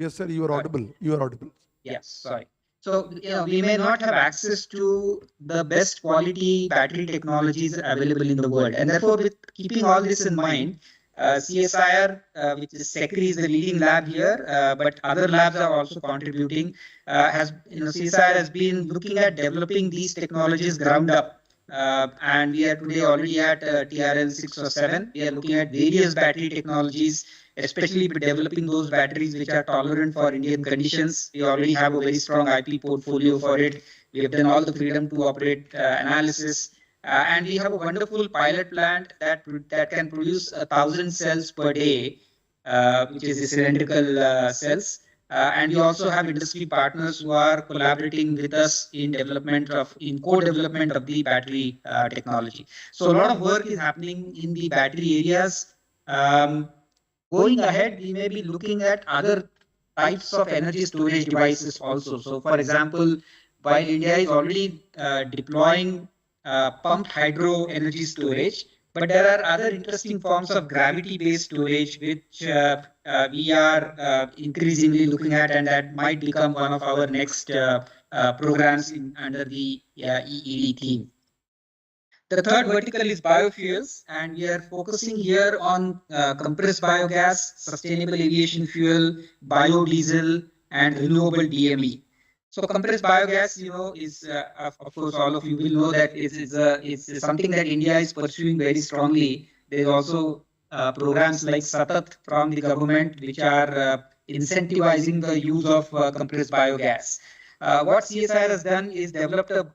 Yes, sir, you are audible. You are audible. Yes, sorry. So, we may not have access to the best quality battery technologies available in the world. And therefore, with keeping all this in mind, CSIR, which is SECRI, is the leading lab here, but other labs are also contributing. CSIR has been looking at developing these technologies ground up. And we are today already at TRL 6 or 7. We are looking at various battery technologies, especially developing those batteries which are tolerant for Indian conditions. We already have a very strong IP portfolio for it. We have done all the freedom to operate analysis. And we have a wonderful pilot plant that can produce 1,000 cells per day, which is the cylindrical cells. And we also have industry partners who are collaborating with us in co-development of the battery technology. So a lot of work is happening in the battery areas. Going ahead, we may be looking at other types of energy storage devices also. So, for example, while India is already deploying pumped hydro energy storage, but there are other interesting forms of gravity-based storage which we are increasingly looking at, and that might become one of our next programs under the EED theme. The third vertical is biofuels, and we are focusing here on compressed biogas, sustainable aviation fuel, biodiesel, and renewable DME. So compressed biogas, is of course all of you will know that it's something that India is pursuing very strongly. There's also programs like Satat from the government which are incentivizing the use of compressed biogas. What CSIR has done is developed a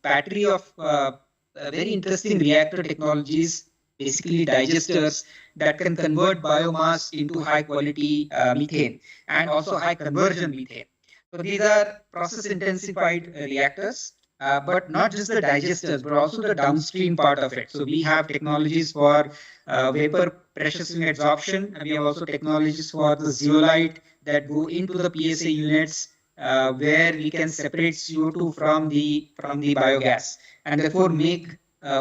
battery of very interesting reactor technologies, basically digesters that can convert biomass into high quality methane and also high conversion methane. So these are process intensified reactors, but not just the digesters, but also the downstream part of it. So we have technologies for vapor pressure swing adsorption, and we have also technologies for the zeolite that go into the PSA units, where we can separate CO2 from the biogas, and therefore make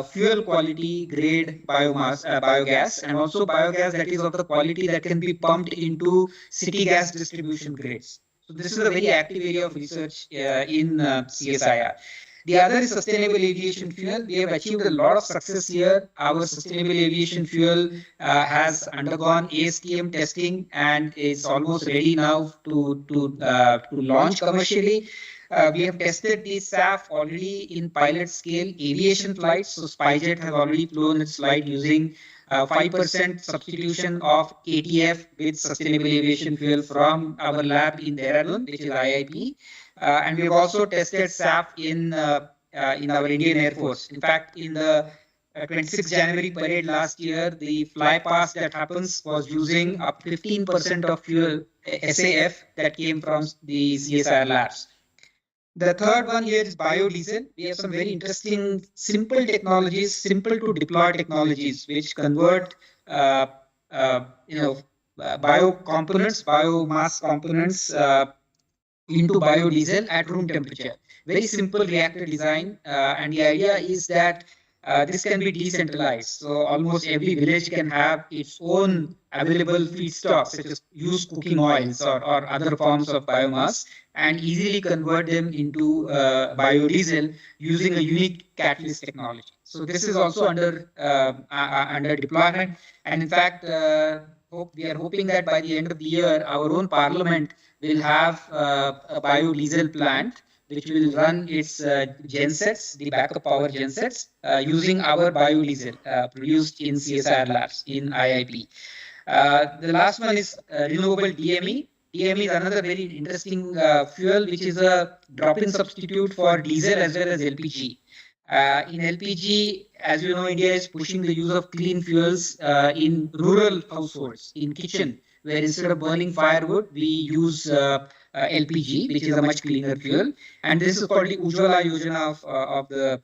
fuel quality grade biogas, and also biogas that is of the quality that can be pumped into city gas distribution grids. So this is a very active area of research in CSIR. The other is sustainable aviation fuel. We have achieved a lot of success here. Our sustainable aviation fuel has undergone ASTM testing and is almost ready now to launch commercially. We have tested the SAF already in pilot scale aviation flights. So SpiceJet has already flown its flight using 5% substitution of ATF with sustainable aviation fuel from our lab in Dehradun, which is IIP. And we have also tested SAF in our Indian Air Force. In fact, in the 26th January parade last year, the fly past that happens was using up 15% of fuel SAF that came from the CSIR labs. The third one here is biodiesel. We have some very interesting, simple technologies, simple to deploy technologies, which convert, bio components, biomass components into biodiesel at room temperature. Very simple reactor design, and the idea is that this can be decentralized. So almost every village can have its own available feedstocks, such as used cooking oils or other forms of biomass, and easily convert them into biodiesel using a unique catalyst technology. So this is also under deployment, and in fact, we are hoping that by the end of the year, our own parliament will have a biodiesel plant which will run its gensets, the backup power gensets, using our biodiesel produced in CSIR labs in IIP. The last one is renewable DME. DME is another very interesting fuel, which is a drop-in substitute for diesel as well as LPG. In LPG, as you know, India is pushing the use of clean fuels in rural households, in kitchen, where instead of burning firewood, we use LPG, which is a much cleaner fuel. And this is called the Ujjwala Yojana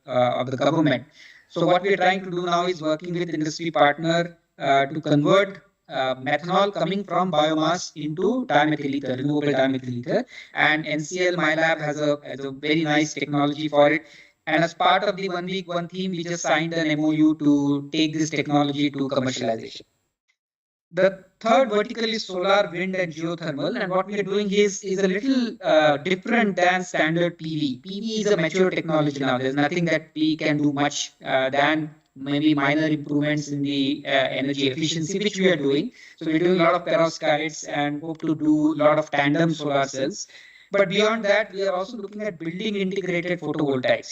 of the government. So what we are trying to do now is working with industry partner to convert methanol coming from biomass into dimethyl ether, renewable dimethyl ether. And NCL, my lab, has a very nice technology for it. And as part of the 1 week, 1 theme, we just signed an MOU to take this technology to commercialization. The third vertical is solar, wind, and geothermal. And what we are doing is a little different than standard PV. PV is a mature technology now. There's nothing that we can do much than maybe minor improvements in the energy efficiency, which we are doing. So we're doing a lot of perovskites and hope to do a lot of tandem solar cells. But beyond that, we are also looking at building integrated photovoltaics,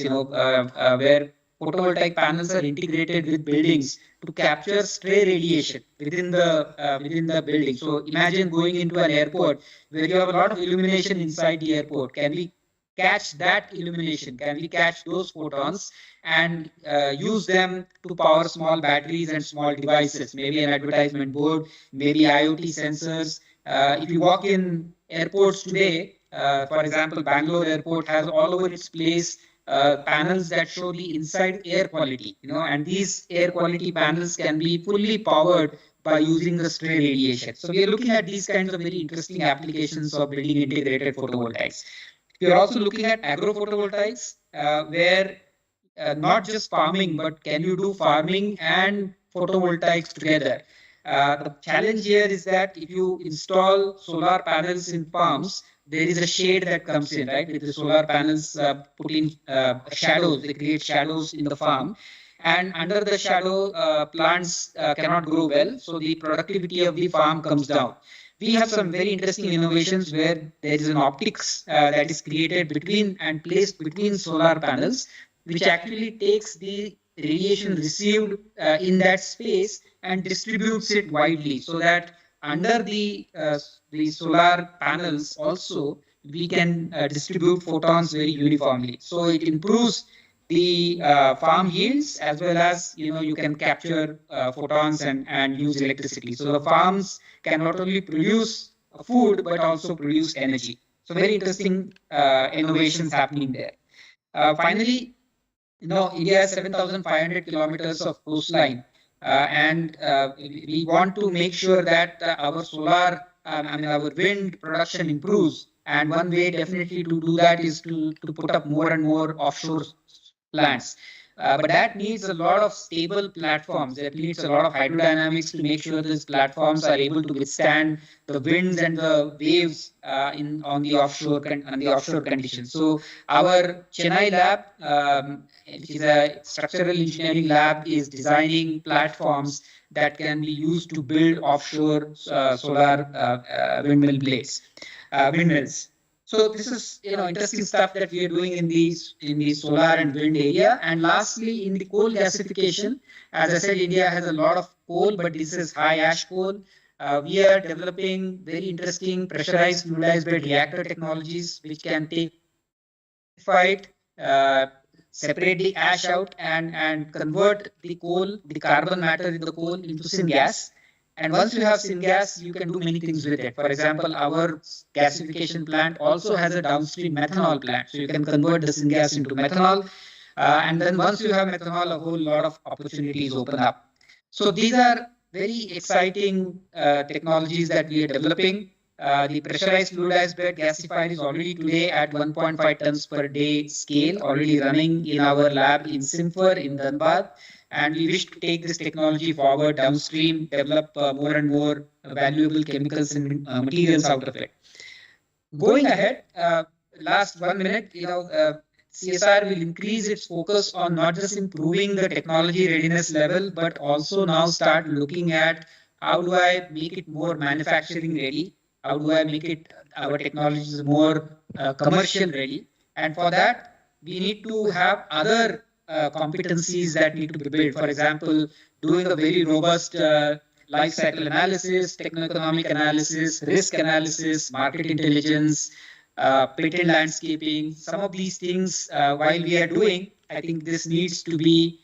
where photovoltaic panels are integrated with buildings to capture stray radiation within the building. So imagine going into an airport where you have a lot of illumination inside the airport. Can we catch that illumination? Can we catch those photons and use them to power small batteries and small devices? Maybe an advertisement board, maybe IoT sensors. If you walk in airports today, for example, Bangalore Airport has all over its place panels that show the inside air quality, and these air quality panels can be fully powered by using the stray radiation. So we are looking at these kinds of very interesting applications of building integrated photovoltaics. We are also looking at agro-photovoltaics, where not just farming, but can you do farming and photovoltaics together? The challenge here is that if you install solar panels in farms, there is a shade that comes in, right? With the solar panels putting shadows, they create shadows in the farm. And under the shadow, plants cannot grow well. So the productivity of the farm comes down. We have some very interesting innovations where there is an optics that is created between and placed between solar panels, which actually takes the radiation received in that space and distributes it widely, so that under the solar panels also we can distribute photons very uniformly. So it improves the farm yields, as well as you can capture photons and use electricity. So the farms can not only produce food but also produce energy. So very interesting innovations happening there. Finally, India has 7,500 kilometers of coastline, and we want to make sure that our solar, our wind production improves. And one way definitely to do that is to put up more and more offshore plants. But that needs a lot of stable platforms. That needs a lot of hydrodynamics to make sure these platforms are able to withstand the winds and the waves on the offshore conditions. So our Chennai lab, which is a structural engineering lab, is designing platforms that can be used to build offshore solar windmills. So this is interesting stuff that we are doing in the solar and wind area. And lastly, in the coal gasification, as I said, India has a lot of coal, but this is high ash coal. We are developing very interesting pressurized fluidized bed reactor technologies, which can take fight, separate the ash out and convert the coal, the carbon matter in the coal, into syngas. And once you have syngas, you can do many things with it. For example, our gasification plant also has a downstream methanol plant. So you can convert the syngas into methanol. And then once you have methanol, a whole lot of opportunities open up. So these are very exciting technologies that we are developing. The pressurized fluidized bed gasifier is already today at 1.5 tons per day scale, already running in our lab in Simfer in Dhanbad. And we wish to take this technology forward downstream, develop more and more valuable chemicals and materials out of it. Going ahead, last 1 minute, CSIR will increase its focus on not just improving the technology readiness level, but also now start looking at how do I make it more manufacturing ready? How do I make it our technologies more commercial ready? And for that, we need to have other competencies that need to be built. For example, doing a very robust life cycle analysis, techno-economic analysis, risk analysis, market intelligence, patent landscaping. Some of these things, while we are doing, I think this needs to be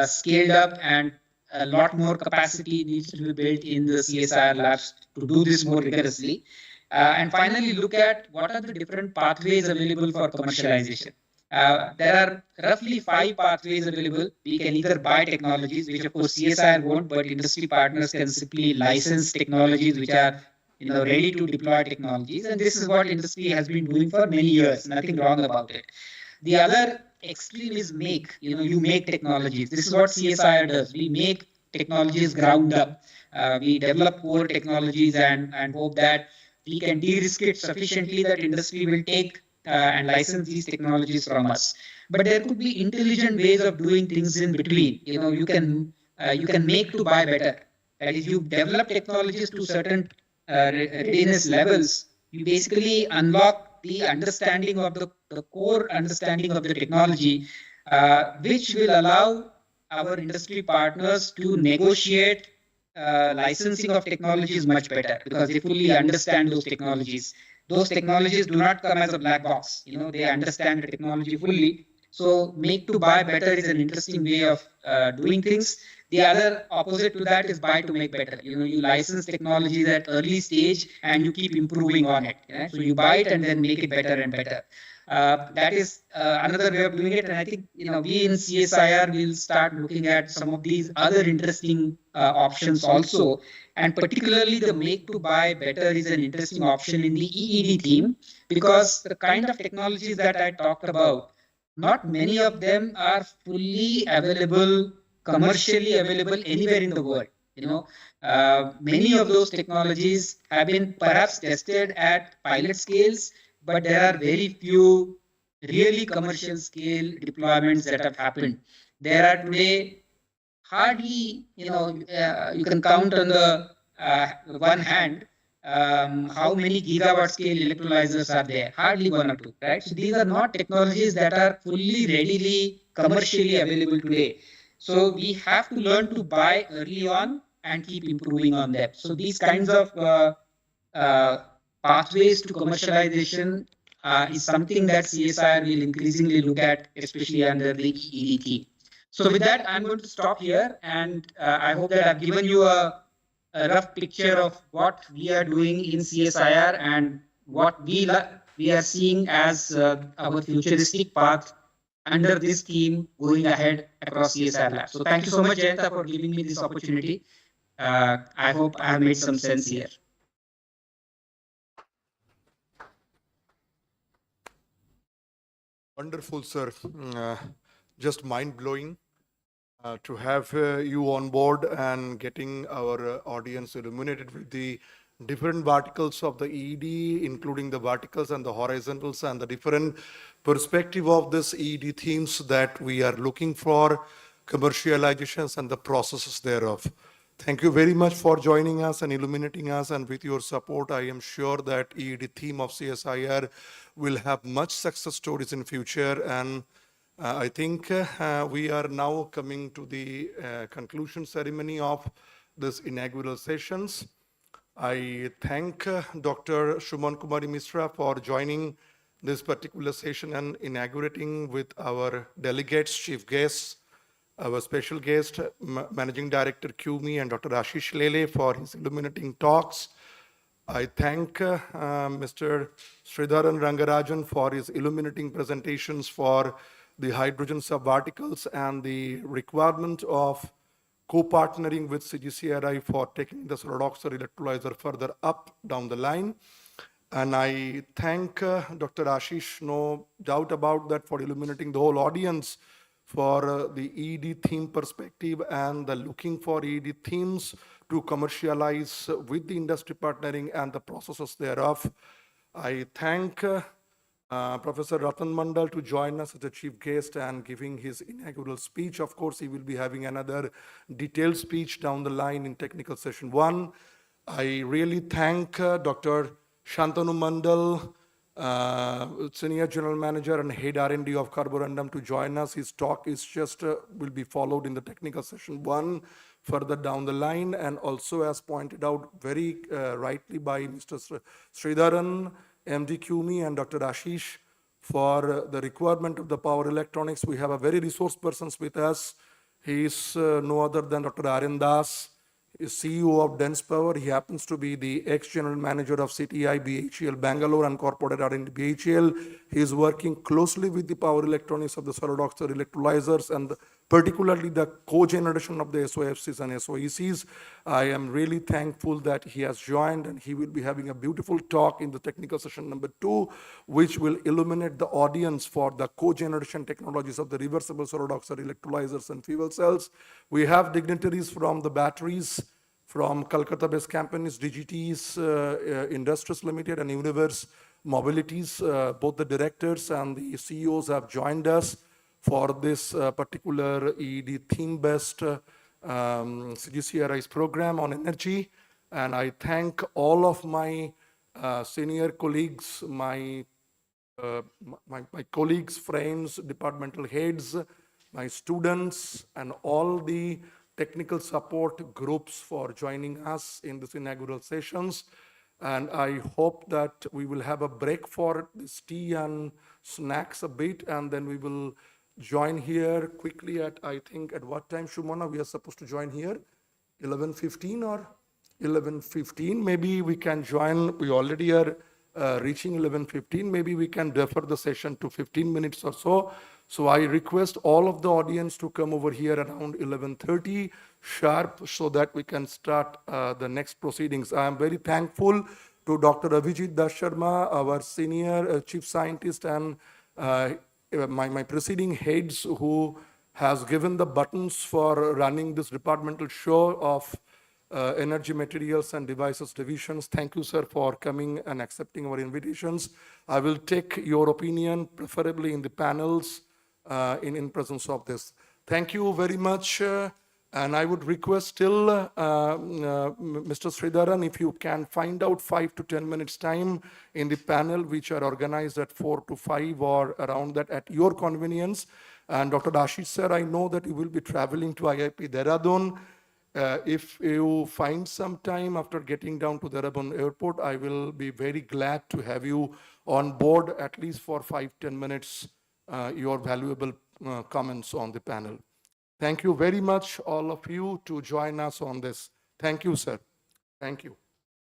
scaled up, and a lot more capacity needs to be built in the CSIR labs to do this more rigorously. And finally, look at what are the different pathways available for commercialization. There are roughly 5 pathways available. We can either buy technologies, which of course CSIR won't, but industry partners can simply license technologies which are ready to deploy technologies. And this is what industry has been doing for many years. Nothing wrong about it. The other extreme is make. You make technologies. This is what CSIR does. We make technologies ground up. We develop core technologies and hope that we can de-risk it sufficiently that industry will take and license these technologies from us. But there could be intelligent ways of doing things in between. You can make to buy better. That is, you develop technologies to certain readiness levels. You basically unlock the understanding of the core understanding of the technology, which will allow our industry partners to negotiate licensing of technologies much better, because they fully understand those technologies. Those technologies do not come as a black box. They understand the technology fully. So make to buy better is an interesting way of doing things. The other opposite to that is buy to make better. You license technologies at early stage and you keep improving on it. So you buy it and then make it better and better. That is another way of doing it. And I think we in CSIR will start looking at some of these other interesting options also. And particularly the make to buy better is an interesting option in the EED theme, because the kind of technologies that I talked about, not many of them are fully available, commercially available anywhere in the world. Many of those technologies have been perhaps tested at pilot scales, but there are very few really commercial scale deployments that have happened. There are today hardly, you can count on the one hand how many gigawatt scale electrolyzers are there. Hardly 1 or 2, right? So these are not technologies that are fully readily commercially available today. So we have to learn to buy early on and keep improving on them. So these kinds of pathways to commercialization is something that CSIR will increasingly look at, especially under the EED theme. So with that, I'm going to stop here, and I hope that I've given you a rough picture of what we are doing in CSIR and what we are seeing as our futuristic path under this theme going ahead across CSIR Labs. So thank you so much, Jayanta, for giving me this opportunity. I hope I have made some sense here. Wonderful, sir. Just mind-blowing to have you on board and getting our audience illuminated with the different verticals of the EED, including the verticals and the horizontals and the different perspective of this EED themes that we are looking for, commercializations and the processes thereof. Thank you very much for joining us and illuminating us, and with your support, I am sure that EED theme of CSIR will have much success stories in future. And I think we are now coming to the conclusion ceremony of this inaugural sessions. I thank Dr. Shuman Kumari Misra for joining this particular session and inaugurating with our delegates, chief guests, our special guest, Managing Director QME and Dr. Ashish Lele for his illuminating talks. I thank Mr. Sridharan Rangarajan for his illuminating presentations for the hydrogen subverticals and the requirement of co-partnering with CGCRI for taking the solid oxide electrolyzer further up down the line. And I thank Dr. Ashish, no doubt about that, for illuminating the whole audience for the EED theme perspective and the looking for EED themes to commercialize with the industry partnering and the processes thereof. I thank Professor Ratan Mandal to join us as a chief guest and giving his inaugural speech. Of course, he will be having another detailed speech down the line in technical session 1. I really thank Dr. Shantanu Mandal, Senior General Manager and Head R&D of Carborundum, to join us. His talk is just will be followed in the technical session 1 further down the line, and also as pointed out very rightly by Mr. Sridharan, MD Kumi and Dr. Ashish, for the requirement of the power electronics. We have a very resource persons with us. He is no other than Dr. Aryan Das, is CEO of Dense Power. He happens to be the ex-general manager of CTI BHEL Bangalore and corporate R&D BHEL. He is working closely with the power electronics of the solid oxide electrolyzers and particularly the co-generation of the SOFCs and SOECs. I am really thankful that he has joined, and he will be having a beautiful talk in the technical session number 2, which will illuminate the audience for the co-generation technologies of the reversible solid oxide electrolyzers and fuel cells. We have dignitaries from the batteries, from Calcutta-based companies, DGT's Industries Limited and Universe Mobilities. Both the directors and the CEOs have joined us for this particular EED theme-based CGCRI's program on energy. And I thank all of my senior colleagues, my colleagues, friends, departmental heads, my students, and all the technical support groups for joining us in this inaugural sessions. And I hope that we will have a break for this tea and snacks a bit, and then we will join here quickly at, I think, at what time, Shumana, we are supposed to join here? 11:15 or 11:15? Maybe we can join, we already are reaching 11:15. Maybe we can defer the session to 15 minutes or so. So I request all of the audience to come over here around 11:30 sharp so that we can start the next proceedings. I am very thankful to Dr. Abhijit Das Sharma, our senior chief scientist, and my preceding heads who has given the buttons for running this departmental show of Energy Materials and Devices divisions. Thank you, sir, for coming and accepting our invitations. I will take your opinion, preferably in the panels, in presence of this. Thank you very much. And I would request still, Mr. Sridharan, if you can find out 5 to 10 minutes time in the panel, which are organized at 4 to 5 or around that at your convenience. And Dr. Ashish, sir, I know that you will be traveling to IIP Dehradun. If you find some time after getting down to Dehradun airport, I will be very glad to have you on board at least for 5-10 minutes, your valuable comments on the panel. Thank you very much, all of you, to join us on this. Thank you, sir. Thank you.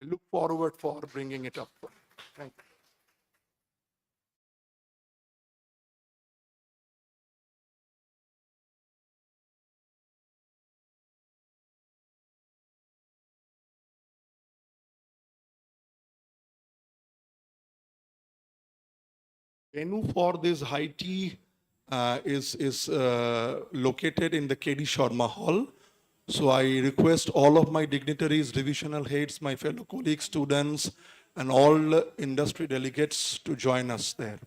We look forward for bringing it up. Thank you. Venue for this high tea is located in the KD Sharma Hall. So I request all of my dignitaries, divisional heads, my fellow colleagues, students, and all industry delegates to join us there.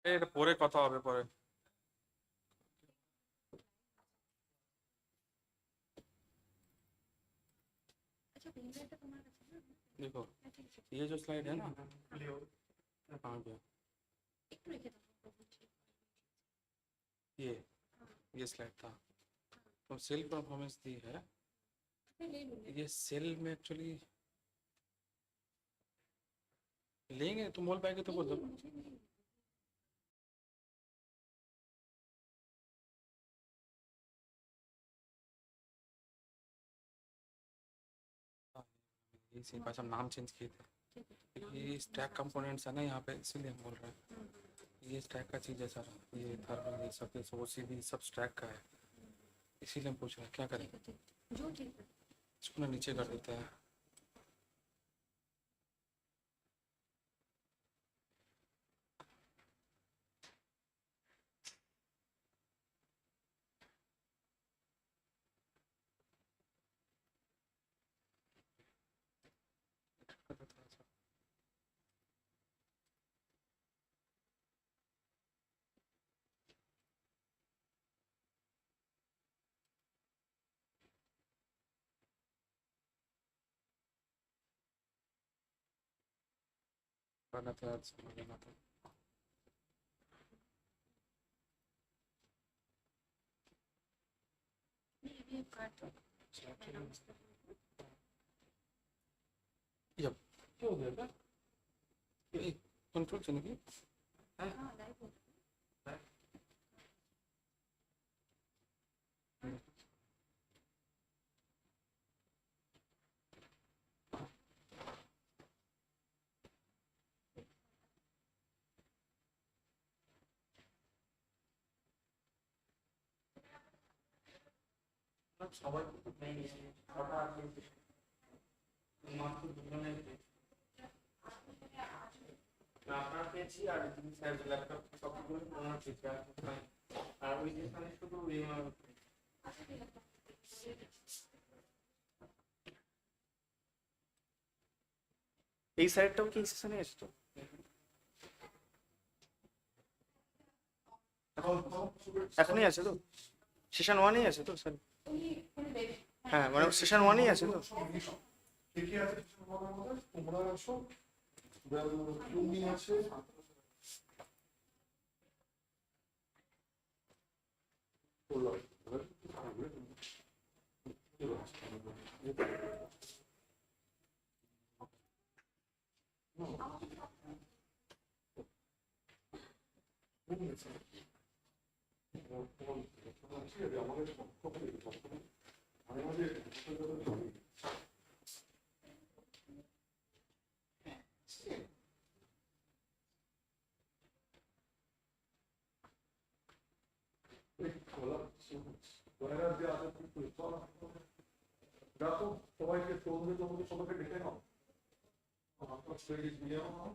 এটা পরে কথা হবে পরে। देखो ये जो slide है ना, कहाँ गया ये स्लाइड था, तो सेल परफॉर्मेंस दी है, ये सेल में एक्चुअली लेंगे, तुम बोल पाएंगे तो बोल दो। ये सी पास हम नाम चेंज किए थे, ये स्टैक कंपोनेंट्स है ना यहाँ पे, इसीलिए हम बोल रहे हैं ये स्टैक का चीज़ है सर, ये थर्मल ये सब वो सीधी सब स्टैक का है, इसीलिए हम पूछ रहे हैं क्या करें, इसको ना नीचे कर देते हैं। बनाते हैं बनाते हैं। Yep. क्या हो गया? ये कंट्रोल चलने की? সবাই আপনার পেয়েছি আর স্যার ল্যাপটপ সবগুলো পুরোনো পেয়েছি আর ওই যেখানে শুধু এই সাইডটাও কি সেশনে আছে তো এখনই আছে তো সেশন 1 আছে তো স্যার হ্যাঁ মানে সেশন 1 আছে তো ঠিকই আছে তোমরা আছো তুমি আছে সবাইকে সবাইকে ডেকে নাও আপনার স্টেজ দিয়ে নাও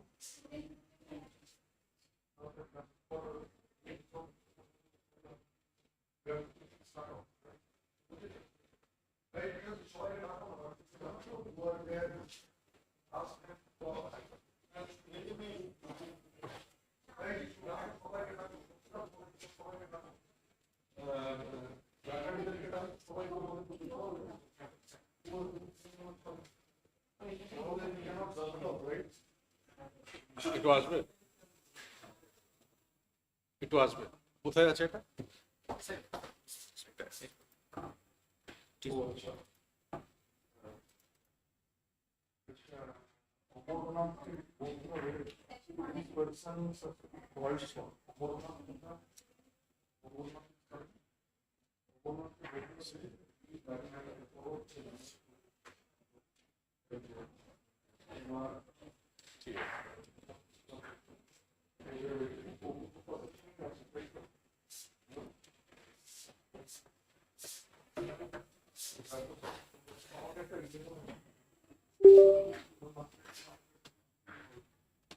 একটু আসবে একটু আসবে কোথায় আছে এটা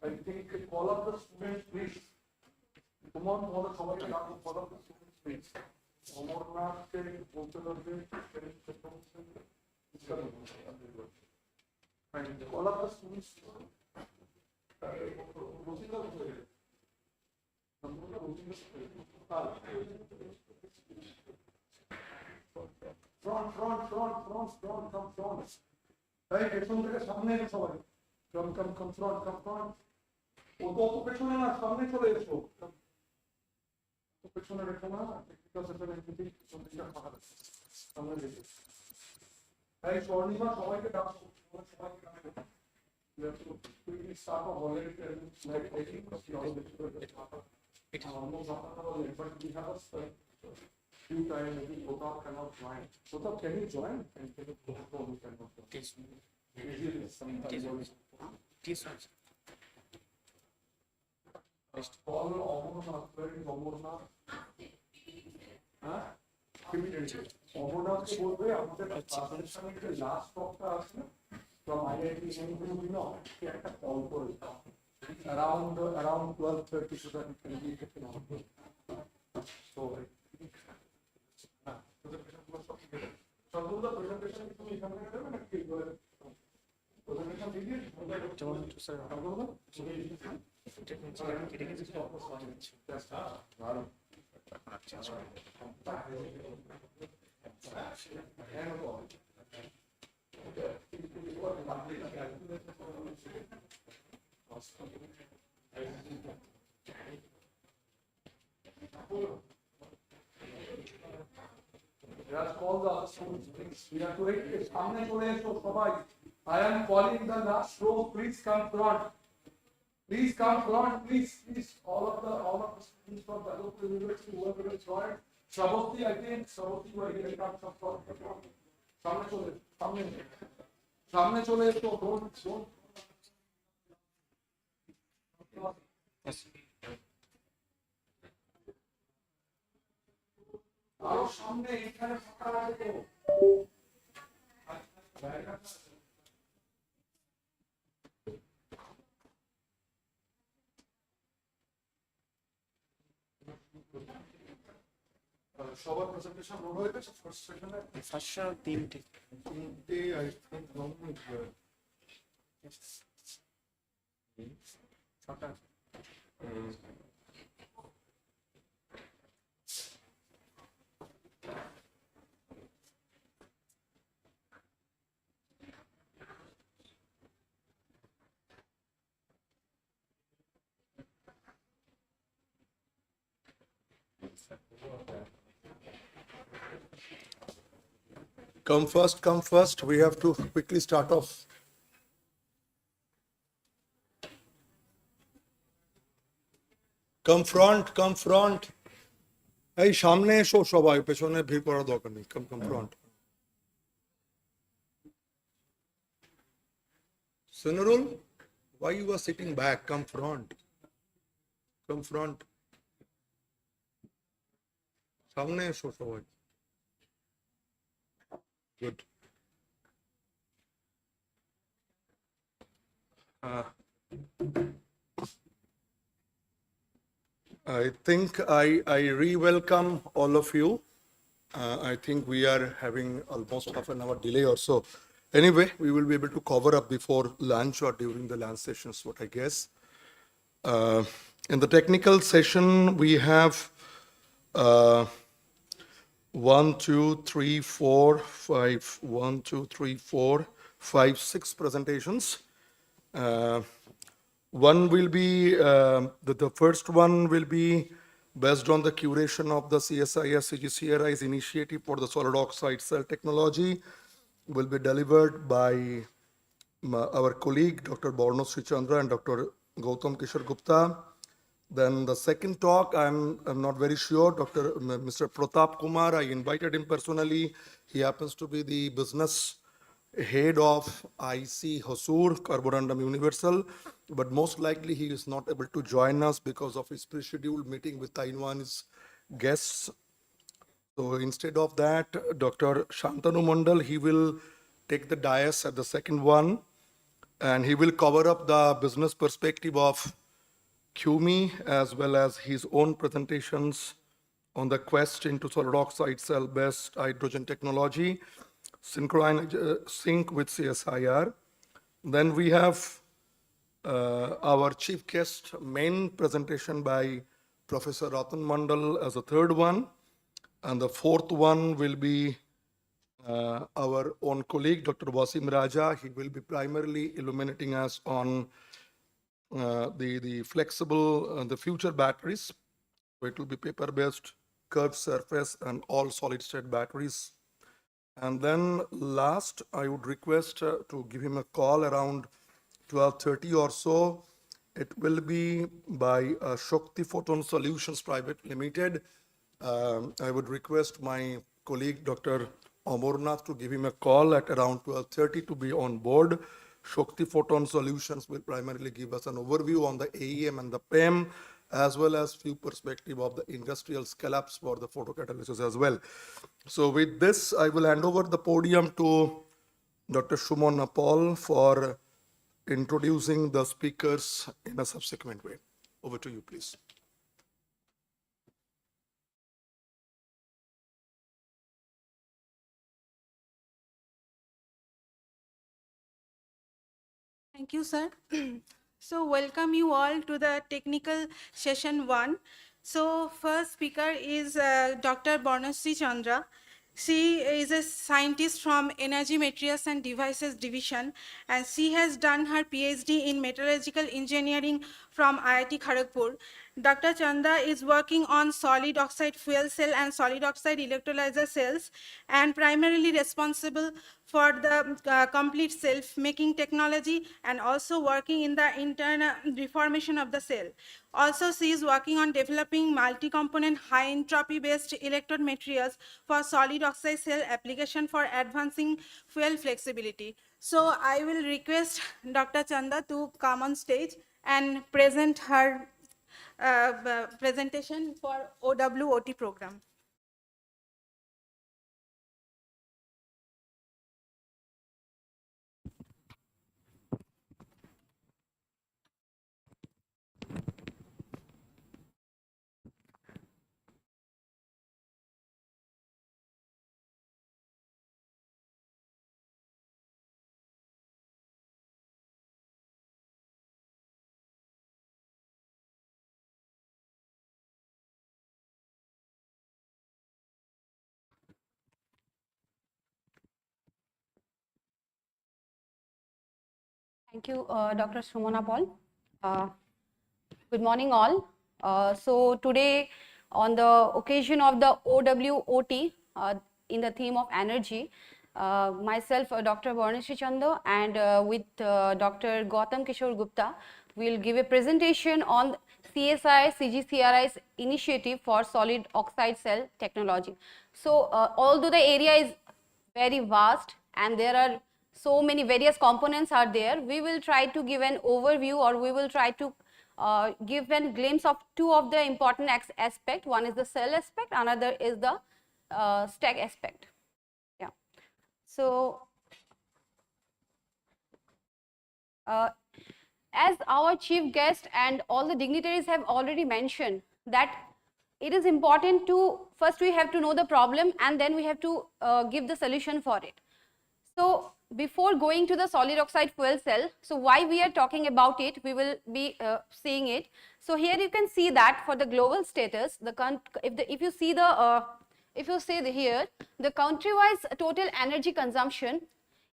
I think call up the students, please. Come on, all the somebody call up the students, please. Amarnath ke bolte lagbe, and call up the students. এই পেছন থেকে সামনে এসো সবাই। come front. ও তো অত পেছনে না, সামনে চলে এসো। তো পেছনে রেখো না, টেকনিক্যাল সেকশনে যদি পেছন দিকটা ফাঁকা থাকে। সামনে রেখো। এই স্বর্ণিমা সবাইকে ডাকো, সবাইকে ডাকো। We have to quickly start off already, like 18 because we already it's almost after all, but we have a few times maybe Photocatalysis cannot join. Photocatalysis, can you join? And can you go home? You cannot join. All Omurnath, হ্যাঁ? অমরনাথকে বলবে আমাদের last টকটা আছে from IIT একটা call করে around 12:30 so that it can be taken on. So presentation তুমি এখানে দেবে না কি বলে presentation দিবি Just call the other students, please. We have to wait. সামনে চলে এসো সবাই. I am calling the last row. Please come front. Please come front. Please. All of the students from the local university, whoever is joined. Shaboti, I think. Shaboti, you are here. Come front. সামনে চলে এসো. সামনে চলে এসো. Don't. Yes. আরো সামনে এখানে ফাঁকা আছে তো সবার প্রেজেন্টেশন লোড হয়ে গেছে ফার্স্ট সেশনে তিনটে আই থিংক নর্মাল ছটা Come first. We have to quickly start off. Come front. এই সামনে এসো সবাই, পেছনে ভিড় করার দরকার নেই. Come front. Sunarul, why you are sitting back? Come front. সামনে এসো সবাই. Good. I think I re-welcome all of you. I think we are having almost half an hour delay or so. Anyway, we will be able to cover up before lunch or during the lunch sessions, what I guess. In the technical session, we have 6 presentations. One will be, the first one will be based on the curation of the CSIS CGCRI's initiative for the solid oxide cell technology, will be delivered by our colleague, Dr. Borno Srichandra and Dr. Gautam Kishore Gupta. Then the second talk, I'm not very sure, Mr. Pratap Kumar, I invited him personally. He happens to be the business head of IC Hosur, Carborundum Universal, but most likely he is not able to join us because of his pre-scheduled meeting with Taiwanese guests. So instead of that, Dr. Shantanu Mandal, he will take the dais at the second one, and he will cover up the business perspective of QME as well as his own presentations on the quest into solid oxide cell-based hydrogen technology, sync with CSIR. Then we have our chief guest main presentation by Professor Ratan Mandal as a third one. And the fourth one will be our own colleague, Dr. Wasim Raja. He will be primarily illuminating us on the flexible, the future batteries. So it will be paper-based, curved surface, and all solid-state batteries. And then last, I would request to give him a call around 12:30 or so. It will be by Shakti Photon Solutions Private Limited. I would request my colleague, Dr. Amarnath, to give him a call at around 12:30 to be on board. Shakti Photon Solutions will primarily give us an overview on the AEM and the PEM, as well as few perspective of the industrial scale-ups for the photocatalysis as well. So with this, I will hand over the podium to Dr. Shumon Paul for introducing the speakers in a subsequent way. Over to you, please. Thank you, sir. So welcome you all to the technical session 1. So first speaker is Dr. Barnasri Chandra. She is a scientist from Energy Materials and Devices Division, and she has done her PhD in Metallurgical Engineering from IIT Kharagpur. Dr. Chanda is working on solid oxide fuel cell and solid oxide electrolyzer cells, and primarily responsible for the complete self-making technology, and also working in the internal reformation of the cell. Also, she is working on developing multi-component high entropy based electrode materials for solid oxide cell application for advancing fuel flexibility. So I will request Dr. Chanda to come on stage and present her presentation for OWOT program. Thank you, Dr. Sumana Paul. Good morning, all. So today, on the occasion of the OWOT, in the theme of energy, myself, Dr. Barnasri Chandra, and with Dr. Gautam Kishore Gupta, will give a presentation on CSI CGCRI's initiative for solid oxide cell technology. So, although the area is very vast and there are so many various components are there, we will try to give an overview, or we will try to give a glimpse of two of the important aspects. One is the cell aspect, another is the stack aspect. Yeah. So, as our chief guest and all the dignitaries have already mentioned, that it is important to, first we have to know the problem, and then we have to give the solution for it. So, before going to the solid oxide fuel cell, so why we are talking about it, we will be seeing it. So here you can see that for the global status, if you see here, the country-wise total energy consumption,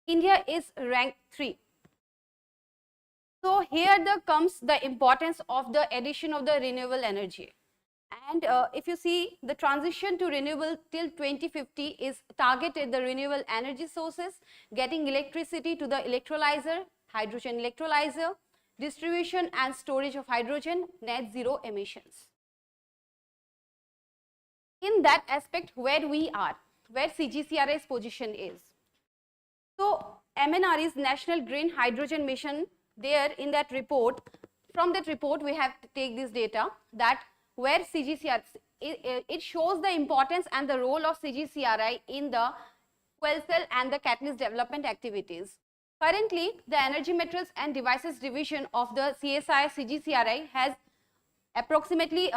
India is ranked 3. So here comes the importance of the addition of the renewable energy. And if you see, the transition to renewable till 2050 is targeted the renewable energy sources, getting electricity to the electrolyzer, hydrogen electrolyzer, distribution and storage of hydrogen, net zero emissions. In that aspect, where we are, where CGCRI's position is. So MNRE's National Green Hydrogen Mission, there in that report, from that report we have to take this data, that where CGCRI, it shows the importance and the role of CGCRI in the fuel cell and the catalyst development activities. Currently, the Energy Materials and Devices Division of the CSI CGCRI has approximately,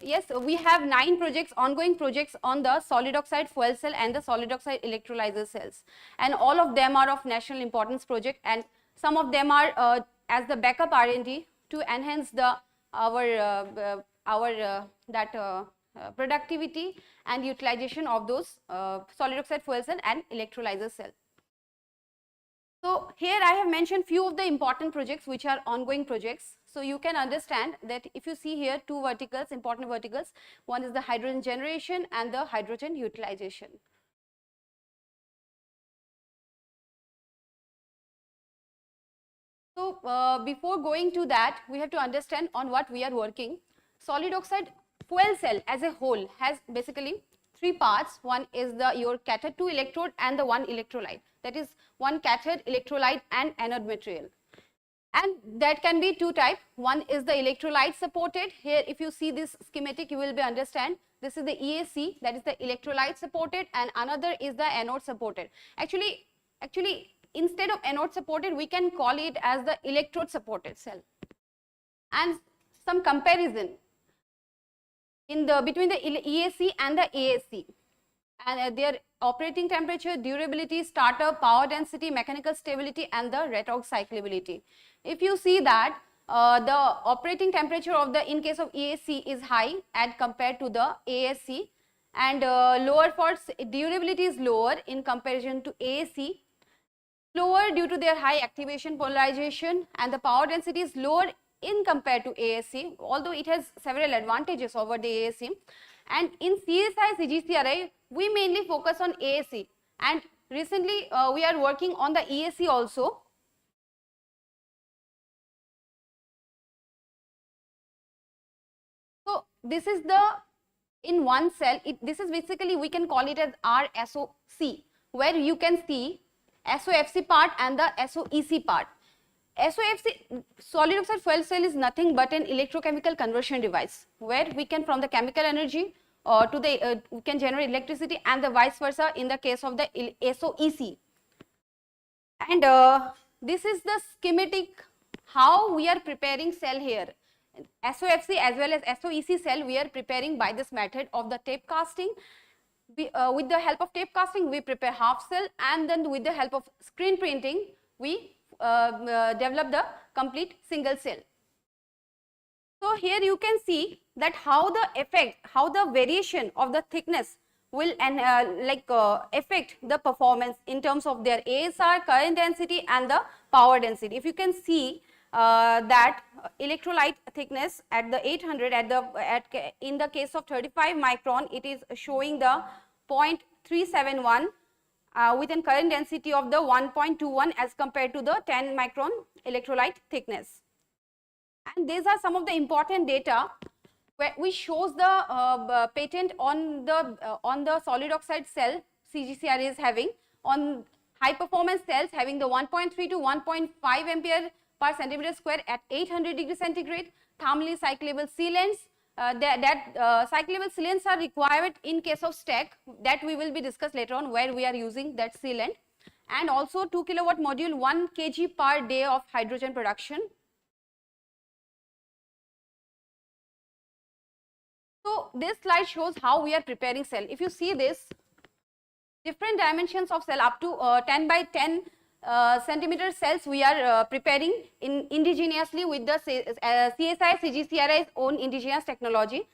we have 9 projects, ongoing projects on the solid oxide fuel cell and the solid oxide electrolyzer cells. And all of them are of national importance project, and some of them are as the backup R&D to enhance our our productivity and utilization of those solid oxide fuel cell and electrolyzer cell. So here I have mentioned few of the important projects which are ongoing projects. So you can understand that if you see here two verticals, important verticals, one is the hydrogen generation and the hydrogen utilization. So before going to that, we have to understand on what we are working. Solid oxide fuel cell as a whole has basically three parts. One is your cathode 2 electrode and the one electrolyte. That is one cathode, electrolyte and anode material. And that can be two types. One is the electrolyte supported. Here if you see this schematic, you will be understand this is the EAC, that is the electrolyte supported, and another is the anode supported. Actually instead of anode supported, we can call it as the electrode supported cell. And some comparison in the between the EAC and the AAC, and their operating temperature, durability, startup, power density, mechanical stability and the rate of cyclability. If you see that the operating temperature of the in case of EAC is high as compared to the AAC, and lower for durability is lower in comparison to AAC, slower due to their high activation polarization, and the power density is lower in compared to AAC, although it has several advantages over the AAC. And in CSI CGCRI, we mainly focus on AAC, and recently we are working on the EAC also. So this is the in one cell, this is basically we can call it as RSOC, where you can see SOFC part and the SOEC part. SOFC, solid oxide fuel cell, is nothing but an electrochemical conversion device, where we can from the chemical energy to the we can generate electricity, and the vice versa in the case of the SOEC. And this is the schematic how we are preparing cell here. SOFC as well as SOEC cell we are preparing by this method of the tape casting. With the help of tape casting we prepare half cell, and then with the help of screen printing we develop the complete single cell. So here you can see that how the effect, how the variation of the thickness will affect the performance in terms of their ASR, current density and the power density. If you can see that electrolyte thickness at the 800 in the case of 35 micron, it is showing the 0.371 with a current density of the 1.21 as compared to the 10 micron electrolyte thickness. And these are some of the important data which shows the patent on the solid oxide cell CGCR is having on high performance cells having the 1.3 to 1.5 ampere per centimeter square at 800 degrees centigrade, thermally cyclable sealants. Cyclable sealants are required in case of stack, that we will be discussed later on where we are using that sealant, and also 2 kilowatt module 1 kg per day of hydrogen production. So this slide shows how we are preparing cell. If you see this, different dimensions of cell up to 10 by 10 centimeter cells we are preparing indigenously with the CSI CGCRI's own indigenous technology.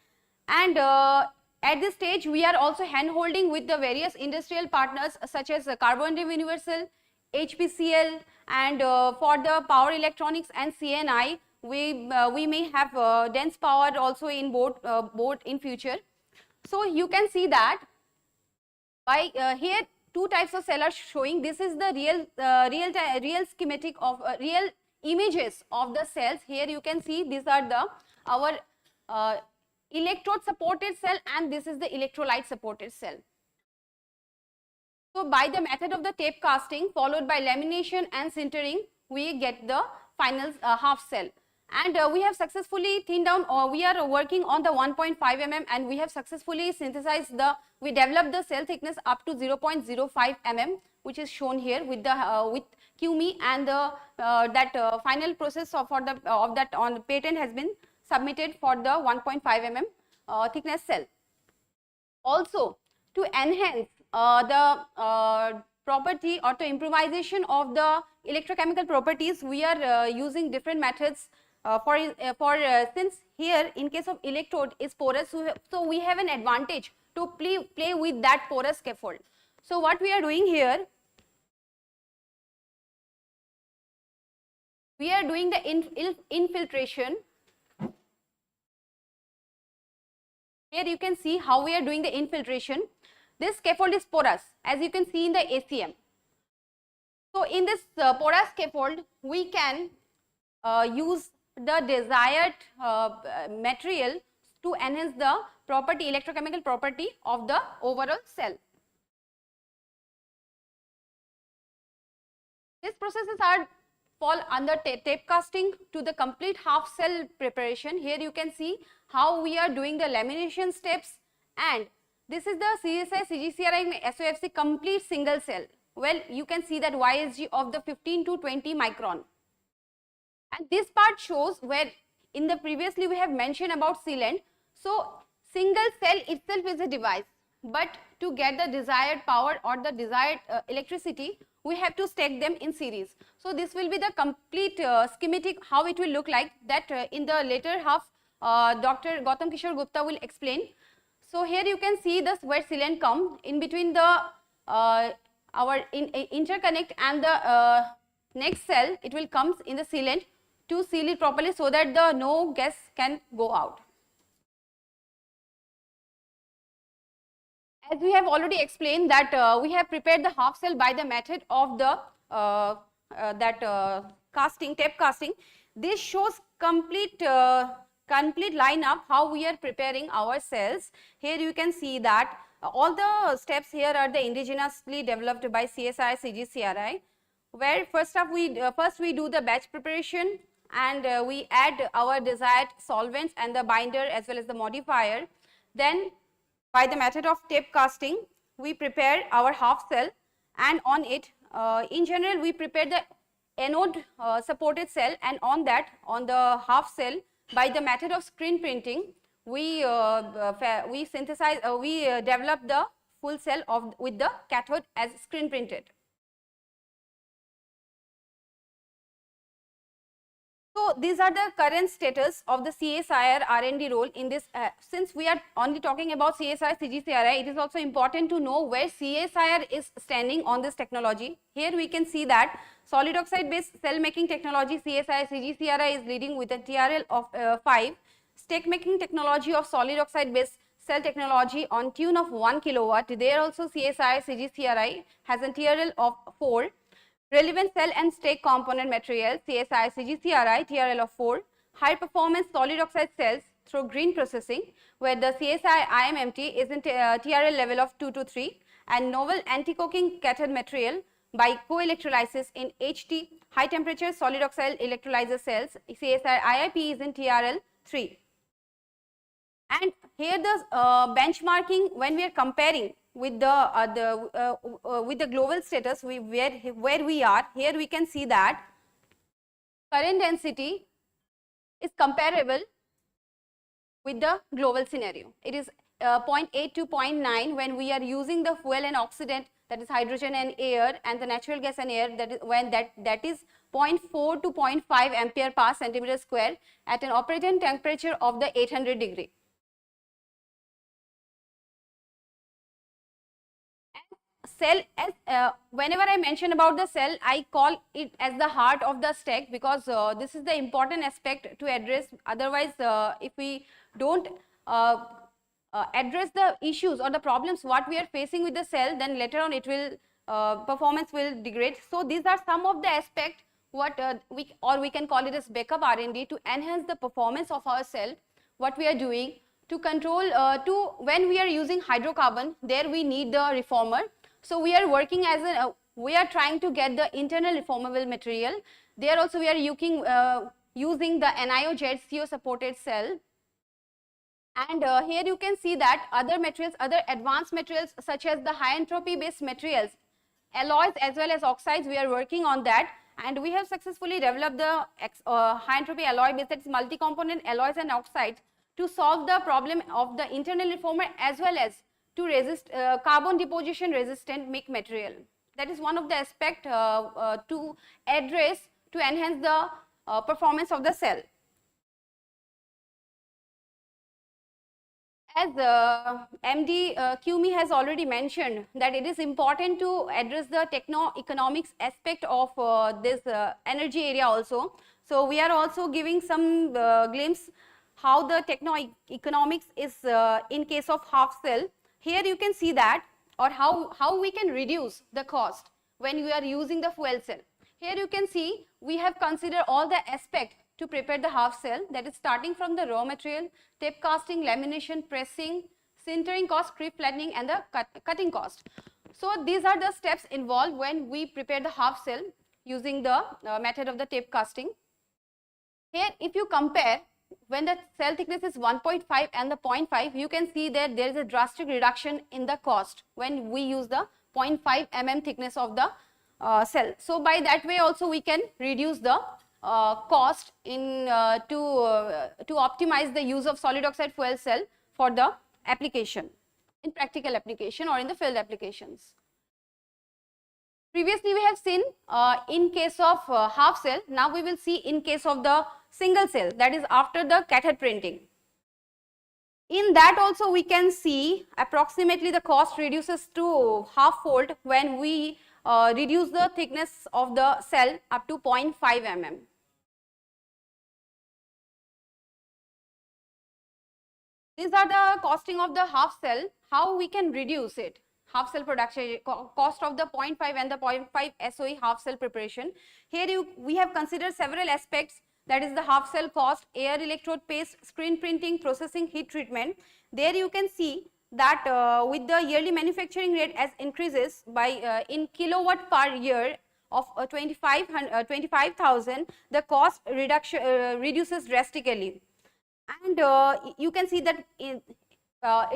And at this stage we are also hand holding with the various industrial partners such as Carbon Universal, HPCL, and for the power electronics and CNI we may have dense power also in board in future. So you can see that by here two types of cell are showing. This is the real schematic of real images of the cells. Here you can see these are the our electrode supported cell, and this is the electrolyte supported cell. So by the method of the tape casting followed by lamination and sintering, we get the final half cell. And we have successfully thinned down, or we are working on the 1.5 mm, and we have successfully synthesized we developed the cell thickness up to 0.05 mm, which is shown here with the with QME, and the final process of that on the patent has been submitted for the 1.5 mm thickness cell. Also, to enhance the property or to improvisation of the electrochemical properties, we are using different methods. Since here in case of electrode is porous, so we have an advantage to play with that porous scaffold. So what we are doing here, we are doing the infiltration. Here you can see how we are doing the infiltration. This scaffold is porous, as you can see in the ACM. So in this porous scaffold, we can use the desired material to enhance the property, electrochemical property of the overall cell. These processes fall under tape casting to the complete half cell preparation. Here you can see how we are doing the lamination steps, and this is the CSI CGCRI SOFC complete single cell. Well, you can see that YSG of the 15 to 20 micron. And this part shows where in the previously we have mentioned about sealant. So single cell itself is a device, but to get the desired power or the desired electricity, we have to stack them in series. So this will be the complete schematic how it will look like, that in the later half Dr. Gautam Kishore Gupta will explain. So here you can see this where sealant come in between the our interconnect and the next cell. It will comes in the sealant to seal it properly so that the no gas can go out. As we have already explained that we have prepared the half cell by the method of the casting, tape casting. This shows complete lineup how we are preparing our cells. Here you can see that all the steps here are the indigenously developed by CSI CGCRI, where first we do the batch preparation, and we add our desired solvents and the binder as well as the modifier. Then by the method of tape casting, we prepare our half cell, and on it, in general, we prepare the anode supported cell, and on that, on the half cell, by the method of screen printing, we synthesize, we develop the full cell with the cathode as screen printed. So these are the current status of the CSIR R&D role in this. Since we are only talking about CSI CGCRI, it is also important to know where CSIR is standing on this technology. Here we can see that solid oxide based cell making technology CSI CGCRI is leading with a TRL of 5. Stack making technology of solid oxide based cell technology on tune of 1 kilowatt. There also CSI CGCRI has a TRL of 4. Relevant cell and stack component material CSI CGCRI TRL of 4. High performance solid oxide cells through green processing, where the CSI IMMT is in TRL level of 2 to 3, and novel anti-coking cathode material by co-electrolysis in HT high temperature solid oxide electrolyzer cells CSI IIP is in TRL 3. And here the benchmarking, when we are comparing with the global status, where we are, here we can see that current density is comparable with the global scenario. It is 0.8 to 0.9 when we are using the fuel and oxidant, that is hydrogen and air, and the natural gas and air, that is when that is 0.4 to 0.5 ampere per centimeter square at an operating temperature of the 800 degree. Cell, as whenever I mention about the cell, I call it as the heart of the stack, because this is the important aspect to address. Otherwise, if we don't address the issues or the problems what we are facing with the cell, then later on it will performance will degrade. So these are some of the aspect what we can call it as backup R&D to enhance the performance of our cell. What we are doing to control when we are using hydrocarbon, there we need the reformer. So we are working as we are trying to get the internal reformable material. There also we are using the NIO-JET CO supported cell. And here you can see that other materials, other advanced materials such as the high entropy based materials, alloys as well as oxides, we are working on that. And we have successfully developed the high entropy alloy based, that is multi-component alloys and oxides, to solve the problem of the internal reformer as well as to resist carbon deposition resistant make material. That is one of the aspect to address to enhance the performance of the cell. As MD Qmi has already mentioned that it is important to address the techno-economics aspect of this energy area also. So we are also giving some glimpse how the techno-economics is in case of half cell. Here you can see that, or how we can reduce the cost when we are using the fuel cell. Here you can see we have considered all the aspect to prepare the half cell, that is starting from the raw material, tape casting, lamination, pressing, sintering cost, strip flattening and the cutting cost. So these are the steps involved when we prepare the half cell using the method of the tape casting. Here if you compare when the cell thickness is 1.5 and the 0.5, you can see that there is a drastic reduction in the cost when we use the 0.5 mm thickness of the cell. So by that way also we can reduce the cost in to optimize the use of solid oxide fuel cell for the application, in practical application or in the field applications. Previously we have seen in case of half cell, now we will see in case of the single cell, that is after the cathode printing. In that also we can see approximately the cost reduces to half-fold when we reduce the thickness of the cell up to 0.5 mm. These are the costing of the half cell, how we can reduce it. Half cell production, cost of the 0.5 and the 0.5 SOE half cell preparation. Here we have considered several aspects, that is the half cell cost, air electrode paste, screen printing, processing, heat treatment. There you can see that with the yearly manufacturing rate as increases by in kilowatt per year of 25,000, the cost reduction reduces drastically. And you can see that it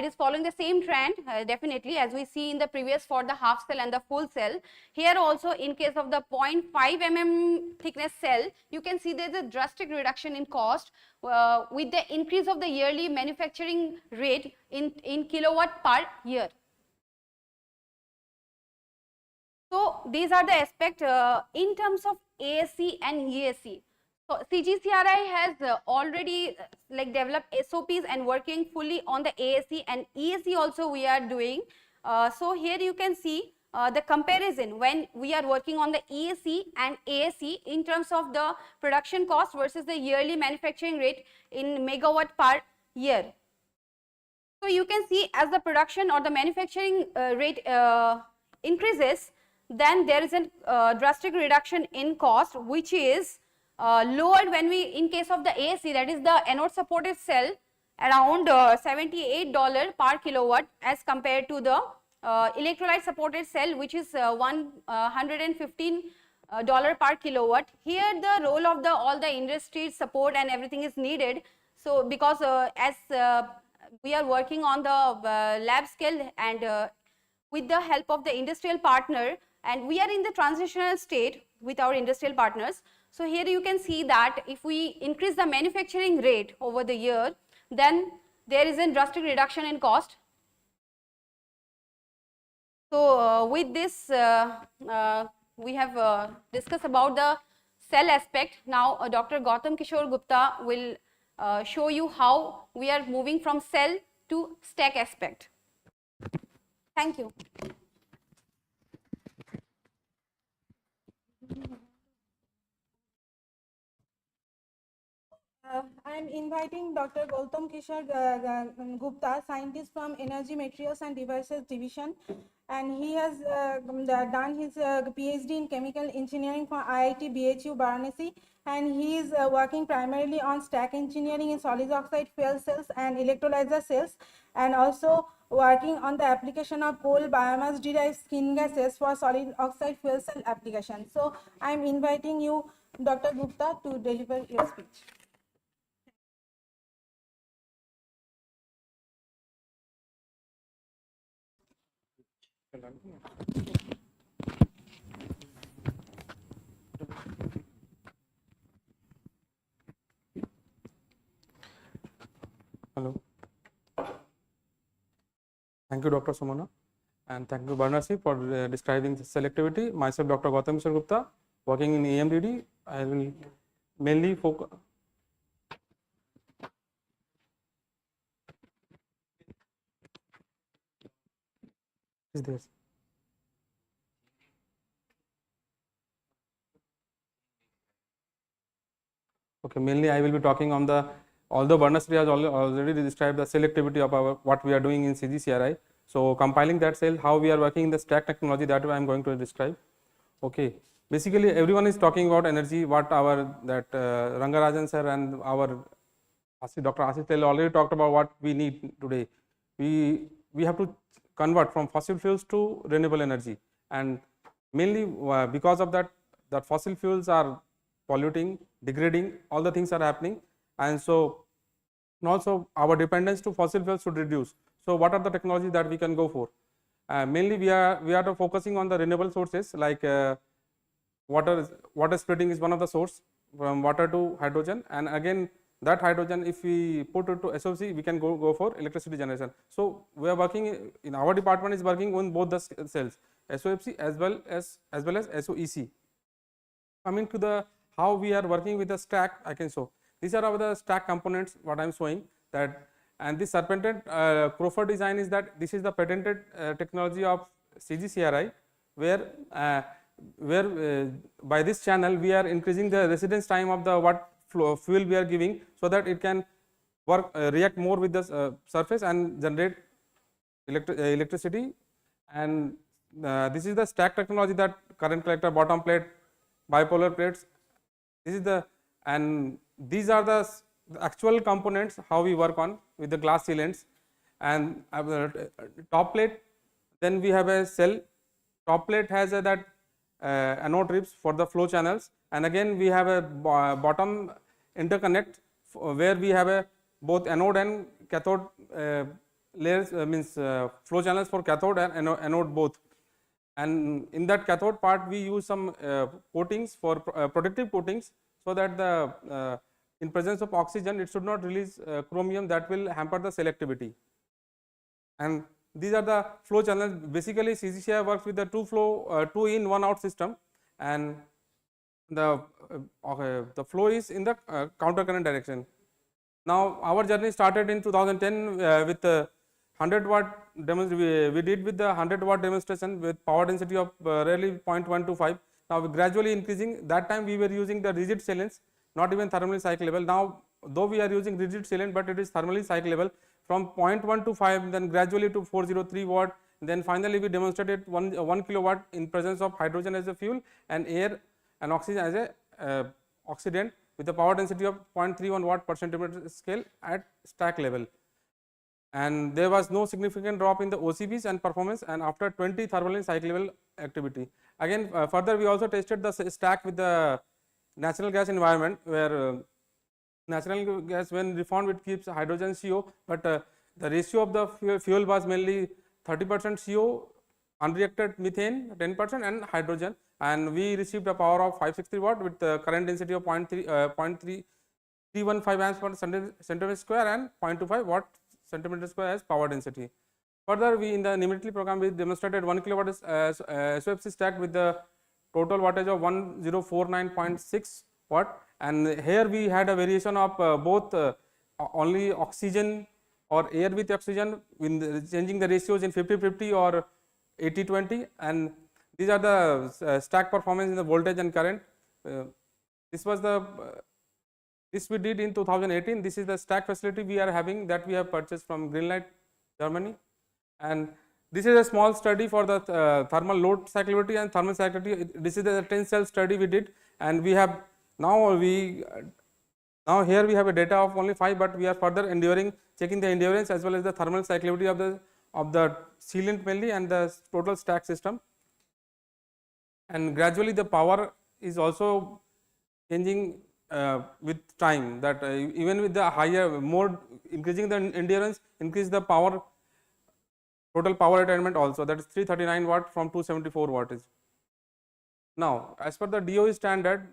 is following the same trend definitely as we see in the previous for the half cell and the full cell. Here also in case of the 0.5 mm thickness cell, you can see there is a drastic reduction in cost with the increase of the yearly manufacturing rate in kilowatt per year. So these are the aspects in terms of ASC and ESC. So CGCRI has already developed SOPs and working fully on the ASC, and ESC also we are doing. So here you can see the comparison when we are working on the ESC and ASC in terms of the production cost versus the yearly manufacturing rate in megawatt per year. So you can see as the production or the manufacturing rate increases, then there is a drastic reduction in cost, which is lowered when we, in case of the ASC, that is the anode supported cell, around $78 per kilowatt as compared to the electrolyte supported cell, which is $115 per kilowatt. Here the role of all the industry support and everything is needed. So because as we are working on the lab scale and with the help of the industrial partner, and we are in the transitional state with our industrial partners. So here you can see that if we increase the manufacturing rate over the year, then there is a drastic reduction in cost. So with this we have discussed about the cell aspect. Now Dr. Gautam Kishore Gupta will show you how we are moving from cell to stack aspect. Thank you. I am inviting Dr. Gautam Kishore Gupta, scientist from Energy Materials and Devices Division, and he has done his PhD in Chemical Engineering from IIT BHU Varanasi, and he is working primarily on stack engineering in solid oxide fuel cells and electrolyzer cells, and also working on the application of coal biomass derived skin gases for solid oxide fuel cell application. So I am inviting you, Dr. Gupta, to deliver your speech. Hello. Thank you, Dr. Sumana, and thank you, Varanasi, for describing the selectivity. Myself, Dr. Gautam Kishore Gupta, working in EMDD. I will mainly focus. is there. Okay, mainly I will be talking on the, although Berners-Lee has already described the selectivity of our what we are doing in CGCRI. So compiling that cell, how we are working in the stack technology, that I am going to describe. Okay, basically everyone is talking about energy, what our that Rangarajan sir and our Dr. Ashish Tell already talked about what we need today. We have to convert from fossil fuels to renewable energy, and mainly because of that fossil fuels are polluting, degrading, all the things are happening, and so and also our dependence to fossil fuels should reduce. So what are the technologies that we can go for? Mainly we are focusing on the renewable sources, like water splitting is one of the source, from water to hydrogen, and again that hydrogen, if we put it to SOC, we can go for electricity generation. So we are working in our department is working on both the cells, SOFC as well as SOEC. Coming to the how we are working with the stack, I can show. These are our the stack components, what I am showing that, and this serpented Crawford design is that this is the patented technology of CGCRI, where by this channel we are increasing the residence time of the what fuel we are giving, so that it can work react more with the surface and generate electricity. And this is the stack technology, that current collector, bottom plate, bipolar plates. This is the, and these are the actual components how we work on with the glass sealants. And top plate, then we have a cell. Top plate has that anode ribs for the flow channels, and again we have a bottom interconnect where we have a both anode and cathode layers, means flow channels for cathode and anode both. And in that cathode part we use some coatings for protective coatings, so that the in presence of oxygen it should not release chromium, that will hamper the selectivity. And these are the flow channels. Basically CGCI works with the two flow 2 in 1 out system, and the flow is in the counter current direction. Now our journey started in 2010 with 100 watt we did with the 100 watt demonstration with power density of rarely 0.125. Now we gradually increasing. That time we were using the rigid sealants, not even thermally cyclable. Now though we are using rigid sealant, but it is thermally cyclable, from 0.125 then gradually to 403 watt. Then finally we demonstrated 1 kilowatt in presence of hydrogen as a fuel and air and oxygen as a oxidant, with a power density of 0.31 watt per centimeter scale at stack level. And there was no significant drop in the OCBs and performance, and after 20 thermally cyclable activity. Again further we also tested the stack with the natural gas environment, where natural gas when reformed it keeps hydrogen CO, but the ratio of the fuel was mainly 30% CO, unreacted methane 10% and hydrogen, and we received a power of 560 watt with the current density of 0.315 amps per centimeter square and 0.25 watt centimeter square as power density. Further we in the numerical program we demonstrated 1 kilowatt SOFC stack with the total wattage of 1049.6 watt, and here we had a variation of both only oxygen or air with oxygen, in changing the ratios in 50-50 or 80-20, and these are the stack performance in the voltage and current. This was the this we did in 2018. This is the stack facility we are having, that we have purchased from Greenlight, Germany, and this is a small study for the thermal load cyclability and thermal cyclability. This is the 10 cell study we did, and we have now here we have a data of only 5, but we are further checking the endurance as well as the thermal cyclability of the sealant mainly and the total stack system. And gradually the power is also changing with time, that even with the higher more increasing the endurance, increase the power, total power attainment also, that is 339 watt from 274 wattage. Now as per the DOE standard,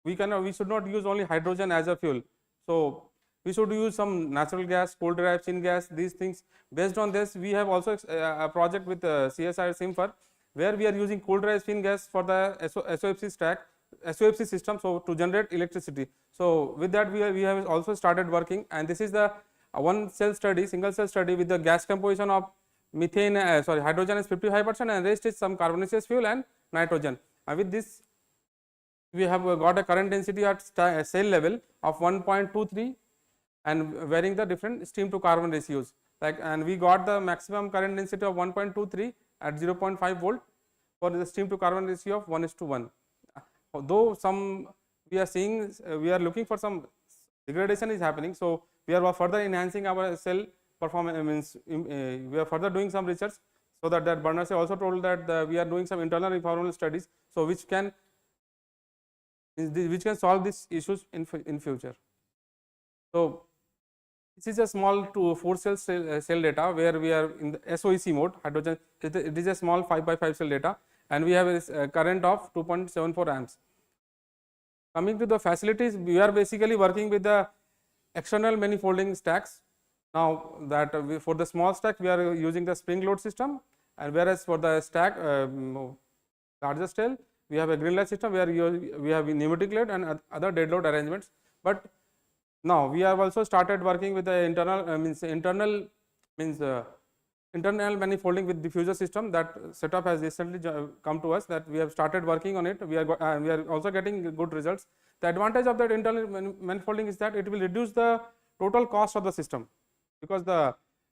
we should not use only hydrogen as a fuel, so we should use some natural gas, coal derived syngas, these things. Based on this we have also a project with CSIR Simfer, where we are using coal derived syngas for the SOFC stack, SOFC system, so to generate electricity. So with that we have also started working, and this is the one cell study, single cell study with the gas composition of methane, hydrogen is 55% and rest is some carbonaceous fuel and nitrogen. And with this, we have got a current density at cell level of 1.23 and varying the different steam to carbon ratios. And we got the maximum current density of 1.23 at 0.5 volt for the steam to carbon ratio of 1:1. Though some we are seeing, we are looking for some degradation is happening, so we are further enhancing our cell performance. We are further doing some research, so that Berners also told that we are doing some internal environmental studies, so which can solve these issues in future. So this is a small 4 cell data where we are in the SOEC mode. Hydrogen, it is a small 5x5 cell data, and we have a current of 2.74 amps. Coming to the facilities, we are basically working with the external manifolding stacks. Now that for the small stack we are using the spring load system, and whereas for the stack larger scale we have a green light system where we have pneumatic load and other dead load arrangements. But now we have also started working with the internal manifolding with diffuser system. That setup has recently come to us, that we have started working on it. We are also getting good results. The advantage of that internal manifolding is that it will reduce the total cost of the system, because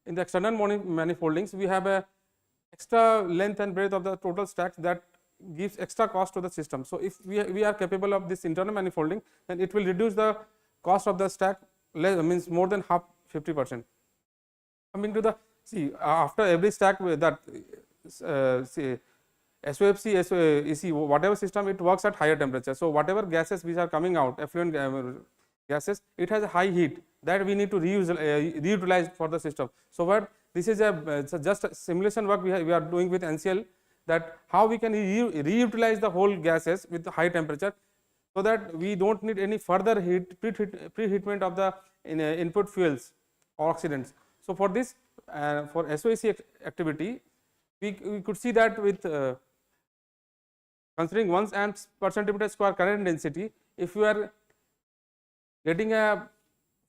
in the external manifoldings we have a extra length and breadth of the total stacks that gives extra cost to the system. So if we are capable of this internal manifolding, then it will reduce the cost of the stack more than half, 50%. Coming to the after every stack that SOFC, SOEC, whatever system, it works at higher temperature. So whatever gases which are coming out, effluent gases, it has a high heat that we need to reutilize for the system. So what this is just a simulation work we are doing with NCL, that how we can reutilize the whole gases with high temperature, so that we don't need any further preheatment of the input fuels or oxidants. So for this, for SOEC activity, we could see that with considering 1 amps per centimeter square current density, if you are getting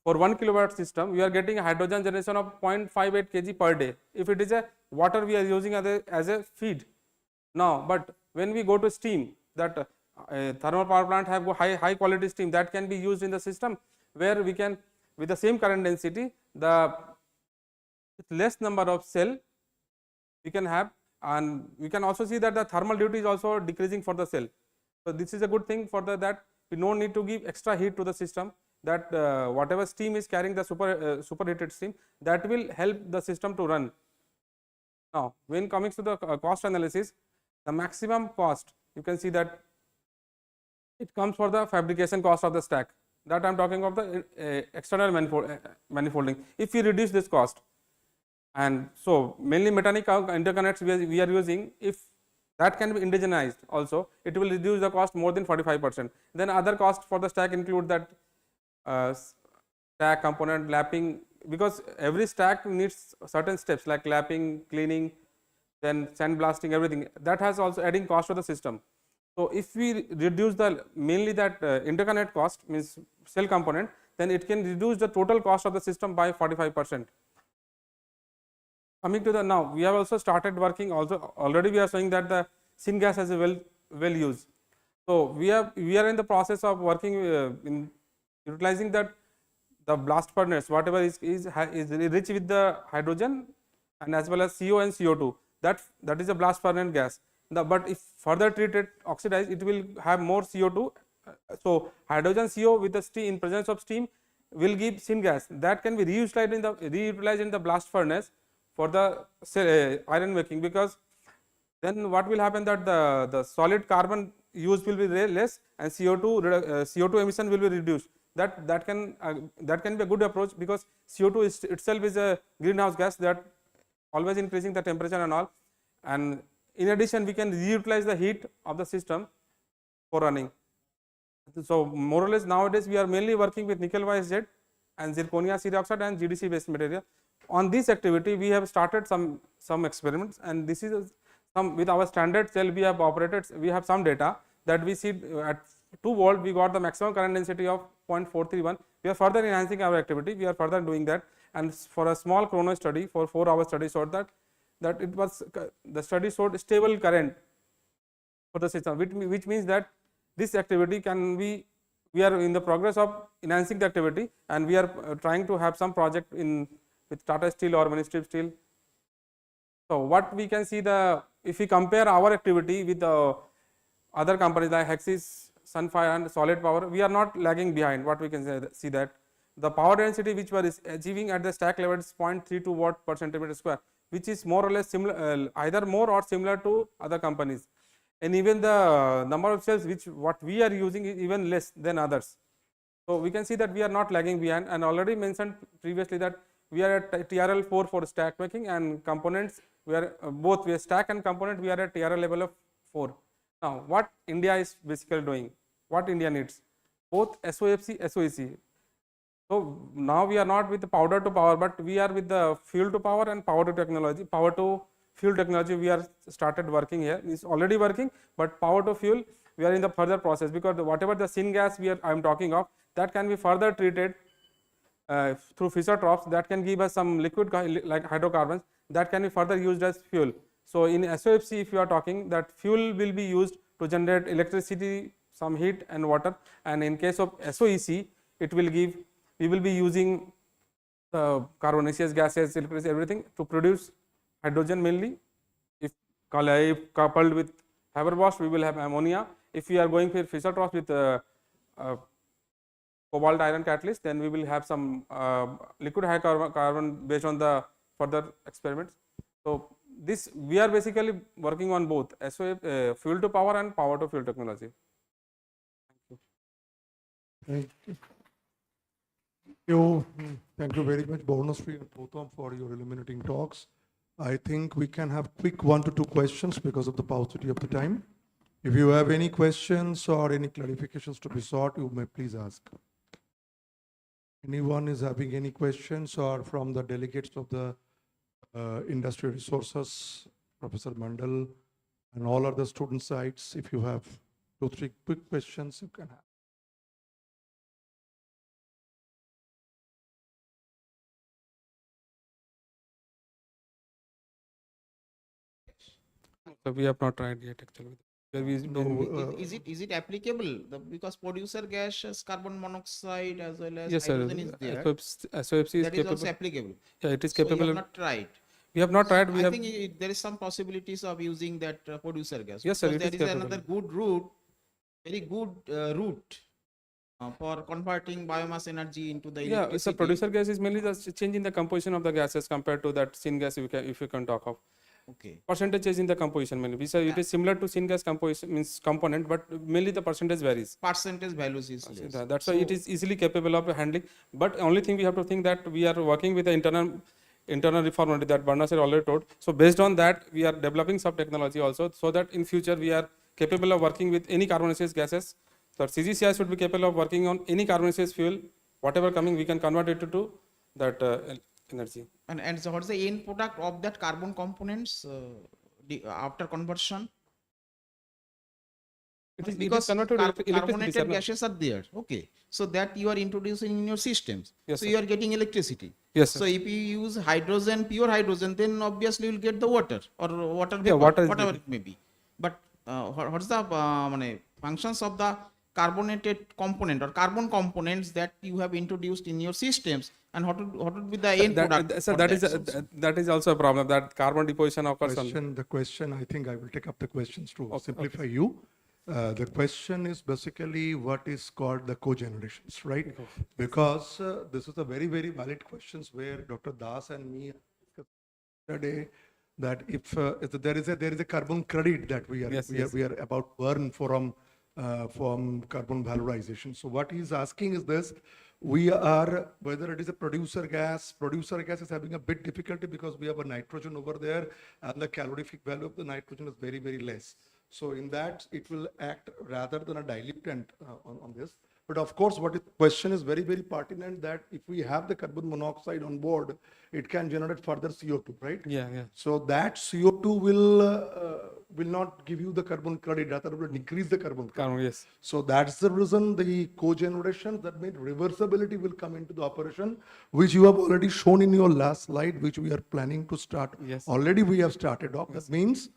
for 1 kilowatt system, we are getting a hydrogen generation of 0.58 kg per day. If it is a water, we are using as a feed. Now, but when we go to steam, that thermal power plant have high quality steam that can be used in the system, where we can, with the same current density, with less number of cell we can have, and we can also see that the thermal duty is also decreasing for the cell. So this is a good thing for that we don't need to give extra heat to the system, that whatever steam is carrying the superheated steam, that will help the system to run. Now when coming to the cost analysis, the maximum cost, you can see that it comes for the fabrication cost of the stack, that I am talking of the external manifolding. If we reduce this cost, and so mainly mechanical interconnects we are using, if that can be indigenized also, it will reduce the cost more than 45%. Then other costs for the stack include that stack component lapping, because every stack needs certain steps like lapping, cleaning, then sandblasting, everything that has also adding cost to the system. So if we reduce mainly that interconnect cost, means cell component, then it can reduce the total cost of the system by 45%. Coming to now, we have also started working already we are showing that the syngas has a well used. So we are in the process of working in utilizing that the blast furnace, whatever is rich with the hydrogen and as well as CO and CO2, that is a blast furnace gas. But if further treated, oxidized, it will have more CO2. So hydrogen CO with the steam, in presence of steam, will give syngas that can be reutilized in the blast furnace for the iron making, because then what will happen, that the solid carbon use will be less and CO2 emission will be reduced. That can be a good approach, because CO2 itself is a greenhouse gas that always increasing the temperature and all, and in addition we can reutilize the heat of the system for running. So more or less nowadays we are mainly working with nickel YSZ and zirconia C oxide and GDC based material. On this activity we have started some experiments, and this is some with our standard cell we have operated. We have some data that we see at 2 volt we got the maximum current density of 0.431. We are further enhancing our activity, we are further doing that, and for a small chrono study, for 4-hour study, so that that it was the study showed stable current for the system, which means that this activity can be, we are in the progress of enhancing the activity, and we are trying to have some project in with Tata Steel or Ministry of Steel. So what we can see, the if we compare our activity with the other companies like Hexis, Sunfire and Solid Power, we are not lagging behind. What we can see that the power density which we are achieving at the stack level is 0.32 watt per centimeter square, which is more or less similar, either more or similar to other companies. And even the number of cells which what we are using is even less than others. So we can see that we are not lagging behind, and already mentioned previously that we are at TRL 4 for stack making, and components we are both, we are stack and component, we are at TRL level of 4. Now what India is basically doing, what India needs, both SOFC, SOEC. So now we are not with the powder to power, but we are with the fuel to power and power to technology. Power to fuel technology we are started working here, is already working, but power to fuel we are in the further process, because whatever the syngas I am talking of, that can be further treated through Fischer troughs, that can give us some liquid like hydrocarbons that can be further used as fuel. So in SOFC, if you are talking, that fuel will be used to generate electricity, some heat and water, and in case of SOEC, it will give, we will be using carbonaceous gases, electricity, everything to produce hydrogen mainly. If coupled with Haber-Bosch, we will have ammonia. If we are going for Fischer troughs with cobalt iron catalyst, then we will have some liquid high carbon based on the further experiments. So this we are basically working on both fuel to power and power to fuel technology. Thank you. Thank you very much, Bhavanasri and Gautam, for your illuminating talks. I think we can have quick 1 to 2 questions because of the paucity of the time. If you have any questions or any clarifications to be sought, you may please ask. Anyone is having any questions, or from the delegates of the industrial resources, Professor Mandal and all other student sites, if you have 2 or 3 quick questions, you can have. So we have not tried yet actually. Is it applicable? Because producer gas has carbon monoxide as well as yes, sir. hydrogen is there. SOFC is That capable. is also applicable. Yeah, it is So capable. you have not tried. We have not tried. We I have. think there is some possibilities of using that producer gas. Yes, sir. Because It is there is capable. another good route, very good route for converting biomass energy into the electricity. Yeah, so producer gas is mainly the change in the composition of the gases compared to that syngas, if you can talk of. Okay. Percentage change in the composition mainly. So it is similar to syngas composition, means component, but mainly the percentage varies. Percentage values is less. That's why it is easily capable of handling. But only thing we have to think that we are working with the internal reformability that Barna sir already told. So based on that, we are developing some technology also, so that in future we are capable of working with any carbonaceous gases. So CGCI should be capable of working on any carbonaceous fuel, whatever coming, we can convert it to that energy. And so what is the end product of that carbon components after conversion? Because carbonated gases are there. Okay. So that you are introducing in your systems. Yes, so sir. you are getting electricity. Yes, so sir. if you use hydrogen, pure hydrogen, then obviously you will get the water or water vapor, Yeah, water whatever it may be. But what is the functions of the carbonated component or carbon components that you have introduced in your systems, and what would be the end product? So that is also a problem, that carbon deposition occurs. The question, I think I will take up the questions to simplify you. The question is basically what is called the cogenerations, right? Because this is a very, very valid questions where Dr. Das and me discussed yesterday that if there is a carbon credit that we are about to earn from carbon valorization. So what he's asking is this: we are, whether it is a producer gas is having a bit difficulty because we have a nitrogen over there, and the calorific value of the nitrogen is very, very less. So in that, it will act rather than a dilutant on this. But of course, what the question is very, very pertinent that if we have the carbon monoxide on board, it can generate further CO2, right? Yeah, yeah. So that CO2 will not give you the carbon credit, rather will decrease the carbon credit. Yes. So that's the reason the cogeneration, that means reversibility will come into the operation, which you have already shown in your last slide, which we are planning to start. Yes. Already we have started off. That means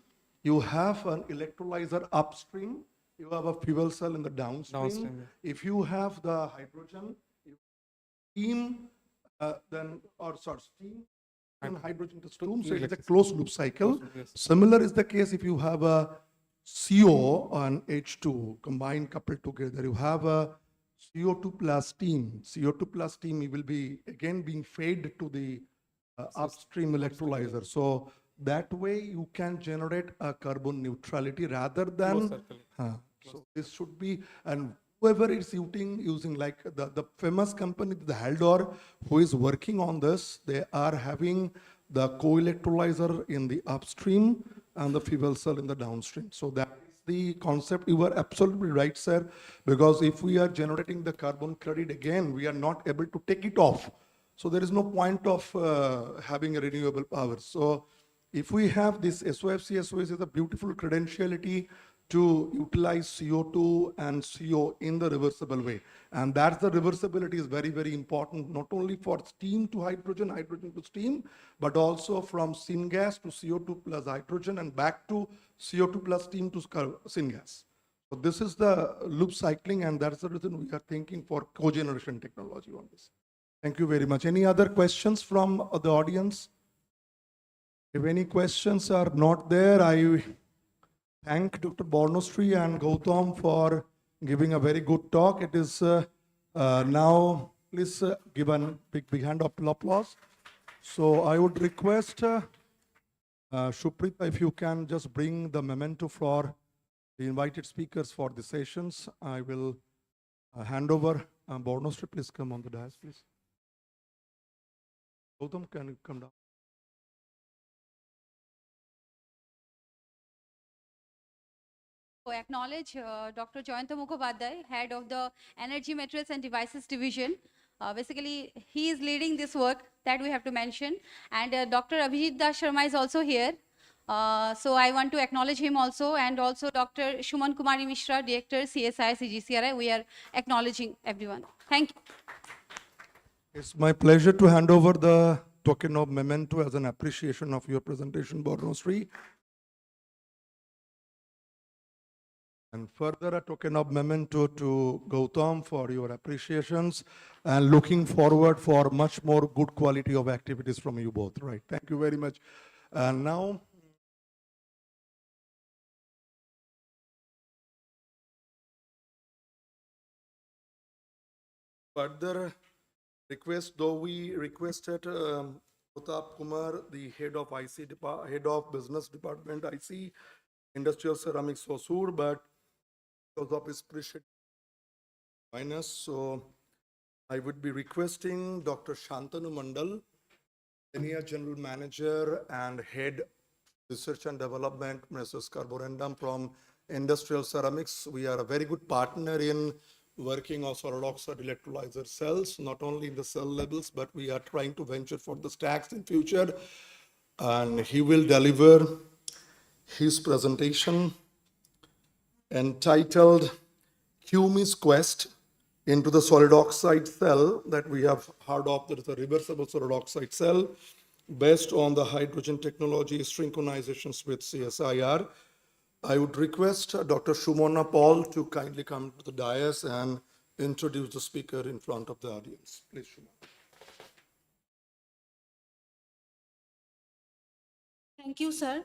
you have an electrolyzer upstream, you have a fuel cell in the downstream. Downstream, yeah. If you have the hydrogen, steam, steam and hydrogen to steam, so it is a closed loop cycle. Yes. Similar is the case if you have a CO and H2 combined coupled together. You have a CO2 plus steam. CO2 plus steam will be again being fed to the upstream electrolyzer. So that way you can generate a carbon neutrality rather than. So this should be, and whoever is using like the famous company, the Haldor, who is working on this, they are having the co-electrolyzer in the upstream and the fuel cell in the downstream. So that is the concept. You are absolutely right, sir, because if we are generating the carbon credit again, we are not able to take it off. So there is no point of having a renewable power. So if we have this SOFC is a beautiful credentiality to utilize CO2 and CO in the reversible way. And that's the reversibility is very, very important, not only for steam to hydrogen, hydrogen to steam, but also from syngas to CO2 plus hydrogen and back to CO2 plus steam to syngas. So this is the loop cycling, and that's the reason we are thinking for cogeneration technology on this. Thank you very much. Any other questions from the audience? If any questions are not there, I thank Dr. Bornostri and Gautam for giving a very good talk. It is now, please give a big hand of applause. So I would request Shuprita, if you can just bring the memento for the invited speakers for the sessions. I will hand over Bornostri. Please come on the dais, please. Gautam, can you come down? So acknowledge Dr. Jayanta Mukhopadhyay, head of the Energy Materials and Devices Division. Basically, he is leading this work that we have to mention. And Dr. Abhijit Das Sharma is also here. So I want to acknowledge him also, and also Dr. Shuman Kumari Mishra, Director, CSI, CGCRI. We are acknowledging everyone. Thank you. It's my pleasure to hand over the token of memento as an appreciation of your presentation, Bornostri. And further, a token of memento to Gautam for your appreciations, and looking forward for much more good quality of activities from you both. Right. Thank you very much. And now, further request, though we requested Pratap Kumar, the head of head of business department, IC, Industrial Ceramics Hosur, but because of his precious minus, so I would be requesting Dr. Shantanu Mandal, Senior General Manager and Head Research and Development, Mrs. Carborundum from Industrial Ceramics. We are a very good partner in working on solid oxide electrolyzer cells, not only in the cell levels, but we are trying to venture for the stacks in future. And he will deliver his presentation entitled Hume's Quest into the solid oxide cell that we have heard of. That is a reversible solid oxide cell based on the hydrogen technology synchronizations with CSIR. I would request Dr. Shumona Paul to kindly come to the dais and introduce the speaker in front of the audience. Please, Shumona. Thank you, sir.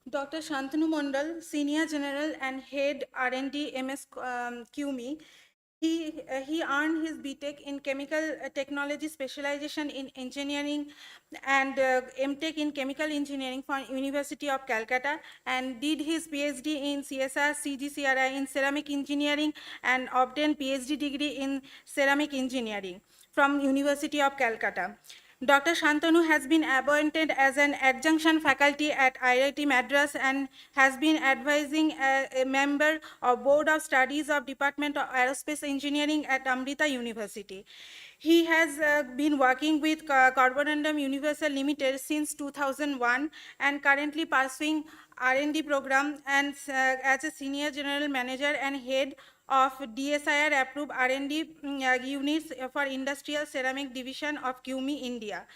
Dr. Shantanu Mandal, Senior General and Head R&D MS QME. He earned his BTech in Chemical Technology specialization in engineering and MTech in Chemical Engineering from University of Calcutta, and did his PhD in CSR CGCRI in Ceramic Engineering and obtained PhD degree in Ceramic Engineering from University of Calcutta. Dr. Shantanu has been appointed as an adjunct faculty at IIT Madras and has been advising a member of Board of Studies of Department of Aerospace Engineering at Amrita University. He has been working with Carborundum Universal Limited since 2001 and currently pursuing R&D program and as a senior general manager and head of DSIR approved R&D units for industrial ceramic division of QMI India.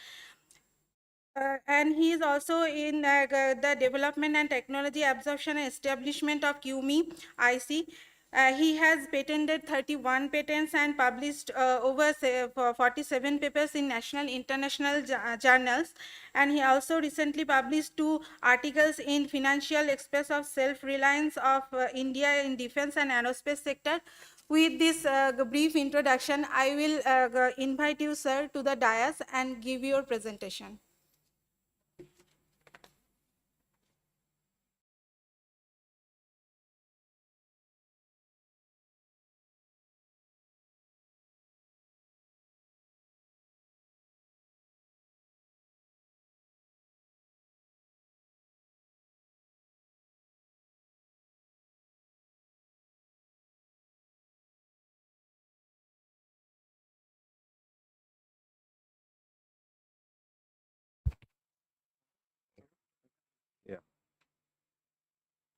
And he is also in the development and technology absorption and establishment of QMI IC. He has patented 31 patents and published over 47 papers in national international journals. And he also recently published 2 articles in Financial Express of self-reliance of India in defense and aerospace sector. With this brief introduction, I will invite you, sir, to the dais and give your presentation.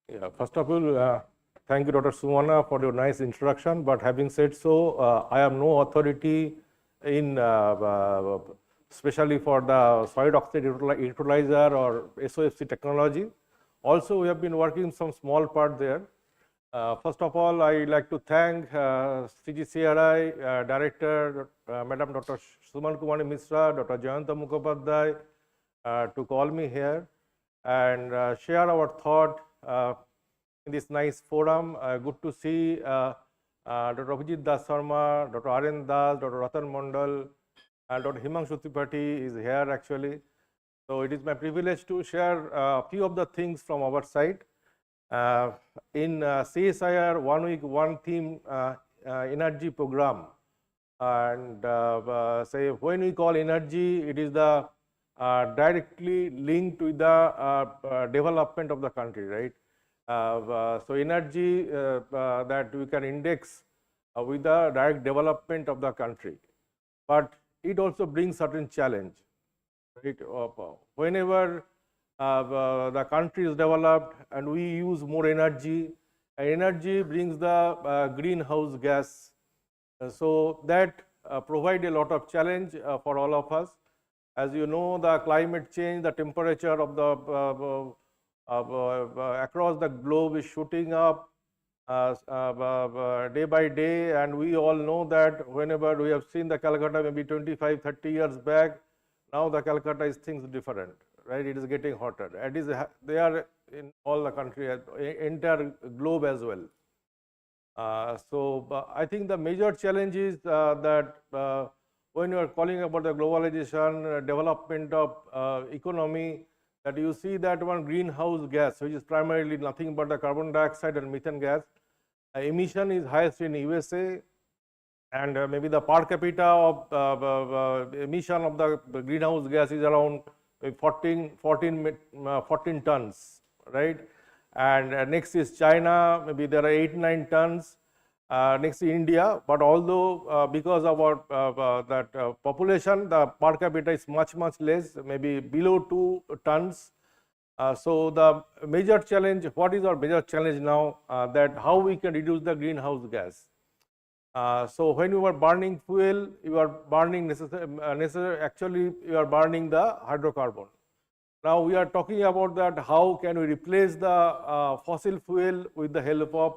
Yeah, first of all, thank you, Dr. Sumana, for your nice introduction. But having said so, I am no authority in, especially for the solid oxide electrolyzer or SOFC technology. Also, we have been working some small part there. First of all, I would like to thank CGCRI Director, Madam Dr. Suman Kumari Misra, Dr. Jayanta Mukhopadhyay, to call me here and share our thought in this nice forum. Good to see Dr. Abhijit Das Sharma, Dr. Aryan Das, Dr. Ratan Mondal, and Dr. Himanshu Tripathi is here actually. So it is my privilege to share a few of the things from our side. In CSIR 1 week, 1 theme energy program, and say when we call energy, it is the directly linked to the development of the country, right? So energy that we can index with the direct development of the country, but it also brings certain challenge, right? Whenever the country is developed and we use more energy, energy brings the greenhouse gas, so that provide a lot of challenge for all of us. As you know, the climate change, the temperature of the across the globe is shooting up day by day, and we all know that whenever we have seen the Calcutta maybe 25, 30 years back, now the Calcutta is things different, right? It is getting hotter. It is they are in all the country, entire globe as well. So I think the major challenge is that when you are calling about the globalization, development of economy, that you see that one greenhouse gas, which is primarily nothing but the carbon dioxide and methane gas, emission is highest in USA, and maybe the per capita of emission of the greenhouse gas is around 14 tons, right? And next is China, maybe there are 8-9 tons. Next is India, but although because of our that population, the per capita is much less, maybe below 2 tons. So the major challenge, what is our major challenge now? That how we can reduce the greenhouse gas. So when you are burning fuel, you are burning actually you are burning the hydrocarbon. Now we are talking about that how can we replace the fossil fuel with the help of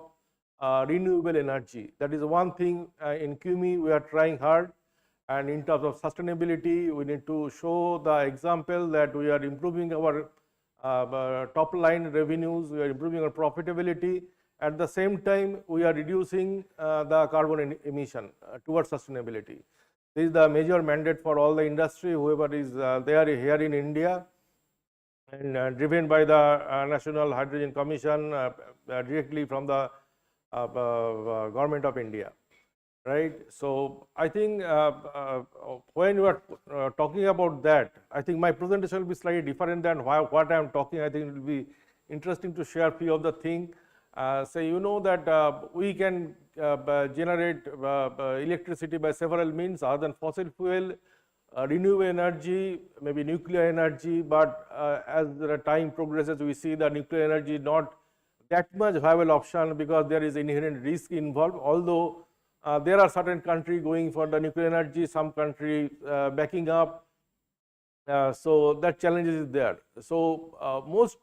renewable energy. That is one thing in QMI we are trying hard, and in terms of sustainability we need to show the example that we are improving our top line revenues, we are improving our profitability. At the same time, we are reducing the carbon emission towards sustainability. This is the major mandate for all the industry, whoever is there here in India, and driven by the National Hydrogen Commission directly from the Government of India. right? So I think when you are talking about that, I think my presentation will be slightly different than what I am talking. I think it will be interesting to share few of the things. So you know that we can generate electricity by several means other than fossil fuel, renewable energy, maybe nuclear energy, but as the time progresses, we see that nuclear energy is not that much viable option because there is inherent risk involved, although there are certain countries going for the nuclear energy, some country backing up. So that challenge is there. So most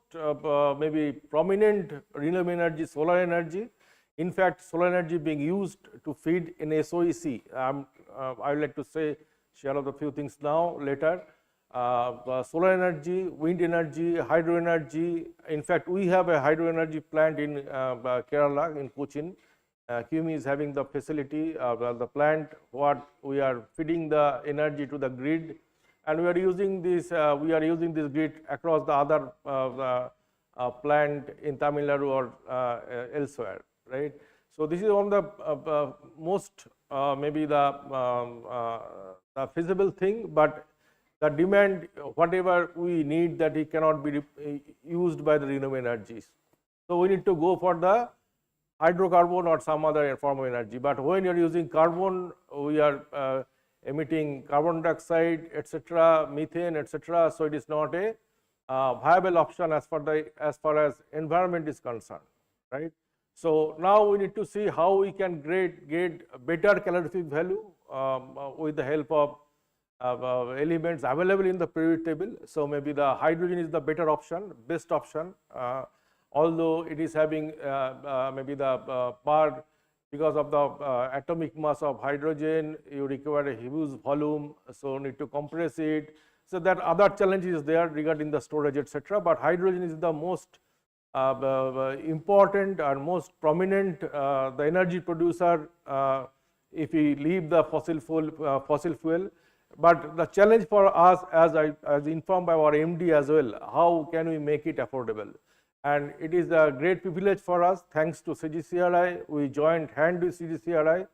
maybe prominent renewable energy, solar energy. In fact, solar energy being used to feed in SOEC. I would like to share a few things now later. Solar energy, wind energy, hydro energy. In fact, we have a hydro energy plant in Kerala, in Cochin. QME is having the facility, the plant, what we are feeding the energy to the grid, and we are using this grid across the other plant in Tamil Nadu or elsewhere, right? So this is one of the most maybe the feasible thing, but the demand, whatever we need, that it cannot be used by the renewable energies. So we need to go for the hydrocarbon or some other form of energy. But when you are using carbon, we are emitting carbon dioxide, etc., methane, etc. So it is not a viable option as far as environment is concerned, right? So now we need to see how we can get better calorific value with the help of elements available in the periodic table. So maybe the hydrogen is the better option, best option, although it is having maybe the part, because of the atomic mass of hydrogen, you require a huge volume, so need to compress it. So that other challenge is there regarding the storage, etc. But hydrogen is the most important and most prominent the energy producer if we leave the fossil fuel. But the challenge for us, as informed by our MD as well, how can we make it affordable? And it is a great privilege for us, thanks to CGCRI. We joined hand with CGCRI,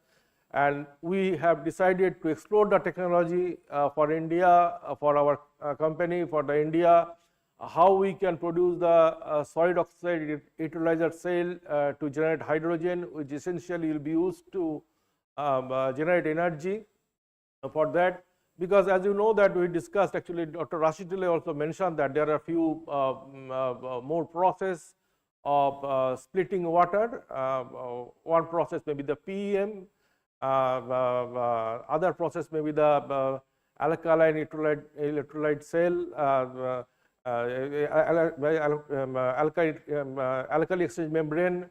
and we have decided to explore the technology for India, for our company, for the India, how we can produce the solid oxide electrolyzer cell to generate hydrogen, which essentially will be used to generate energy for that. Because as you know that we discussed, actually Dr. Rashidullah also mentioned that there are a few more process of splitting water. One process may be the PEM, other process may be the alkaline electrolyte cell, alkali exchange membrane,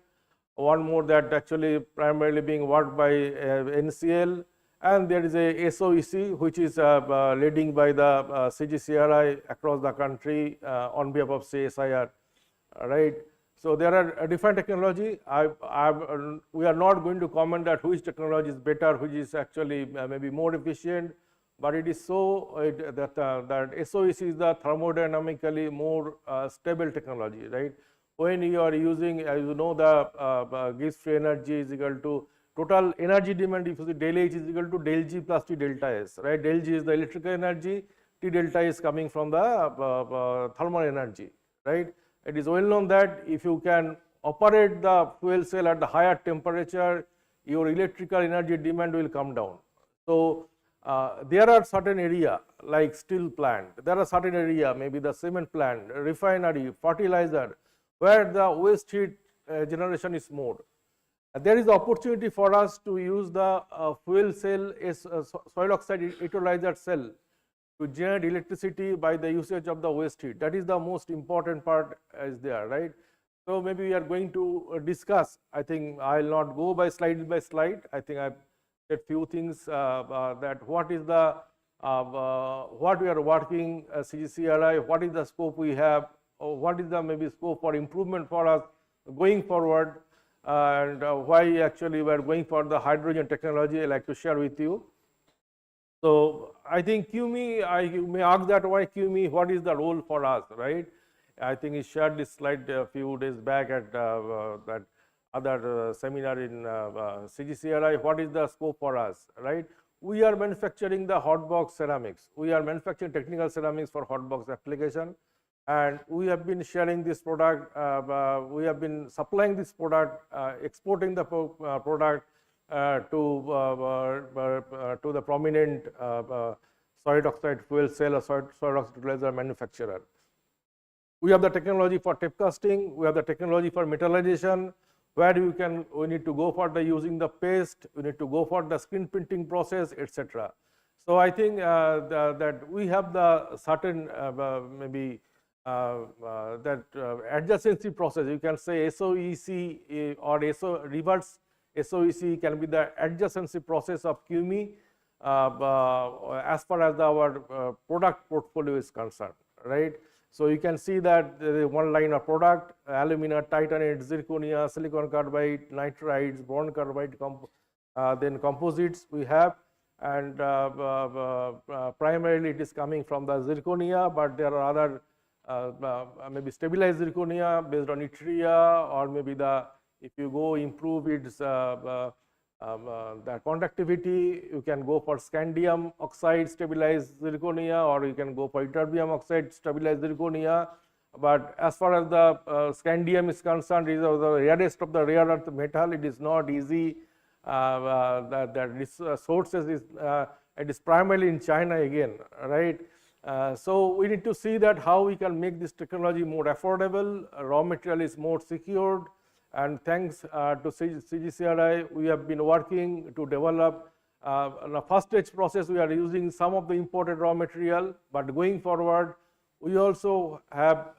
one more that actually primarily being worked by NCL. And there is a SOEC, which is leading by the CGCRI across the country on behalf of CSIR, right? So there are different technology. We are not going to comment that which technology is better, which is actually maybe more efficient, but it is so that SOEC is the thermodynamically more stable technology, right? When you are using, as you know, the Gibbs free energy is equal to total energy demand, if you see del H is equal to del G plus T delta S, right? Del G is the electrical energy, T delta is coming from the thermal energy, right? It is well known that if you can operate the fuel cell at the higher temperature, your electrical energy demand will come down. So there are certain area like steel plant, there are certain area, maybe the cement plant, refinery, fertilizer, where the waste heat generation is more. There is opportunity for us to use the fuel cell soil oxide electrolyzer cell to generate electricity by the usage of the waste heat. That is the most important part is there, right? So maybe we are going to discuss. I think I will not go by slide. I think I've said few things that what is the what we are working CGCRI, what is the scope we have, or what is the maybe scope for improvement for us going forward. And why actually we are going for the hydrogen technology, I like to share with you. So I think QME, you may ask that why QME, what is the role for us, right? I think he shared this slide a few days back at that other seminar in CGCRI, what is the scope for us, right? We are manufacturing the hot box ceramics. We are manufacturing technical ceramics for hot box application, and we have been sharing this product. We have been supplying this product, exporting the product to the prominent solid oxide fuel cell or solid oxide laser manufacturer. We have the technology for tape casting. We have the technology for metallization, where we need to go for the using the paste. We need to go for the screen printing process, etc. So I think that we have the certain maybe that adjacency process. You can say SOEC or reverse SOEC can be the adjacency process of QME as far as our product portfolio is concerned, right? So you can see that there is one line of product: alumina, titanate, zirconia, silicon carbide, nitrides, bond carbide, then composites we have, and primarily it is coming from the zirconia, but there are other maybe stabilized zirconia based on yttria, or maybe if you go improve its the conductivity, you can go for scandium oxide stabilized zirconia, or you can go for ytterbium oxide stabilized zirconia. But as far as the scandium is concerned, it is the rarest of the rare earth metal. It is not easy. The sources is it is primarily in China again, right? So we need to see that how we can make this technology more affordable. Raw material is more secured. And thanks to CGCRI, we have been working to develop the first stage process. We are using some of the imported raw material, but going forward, we also have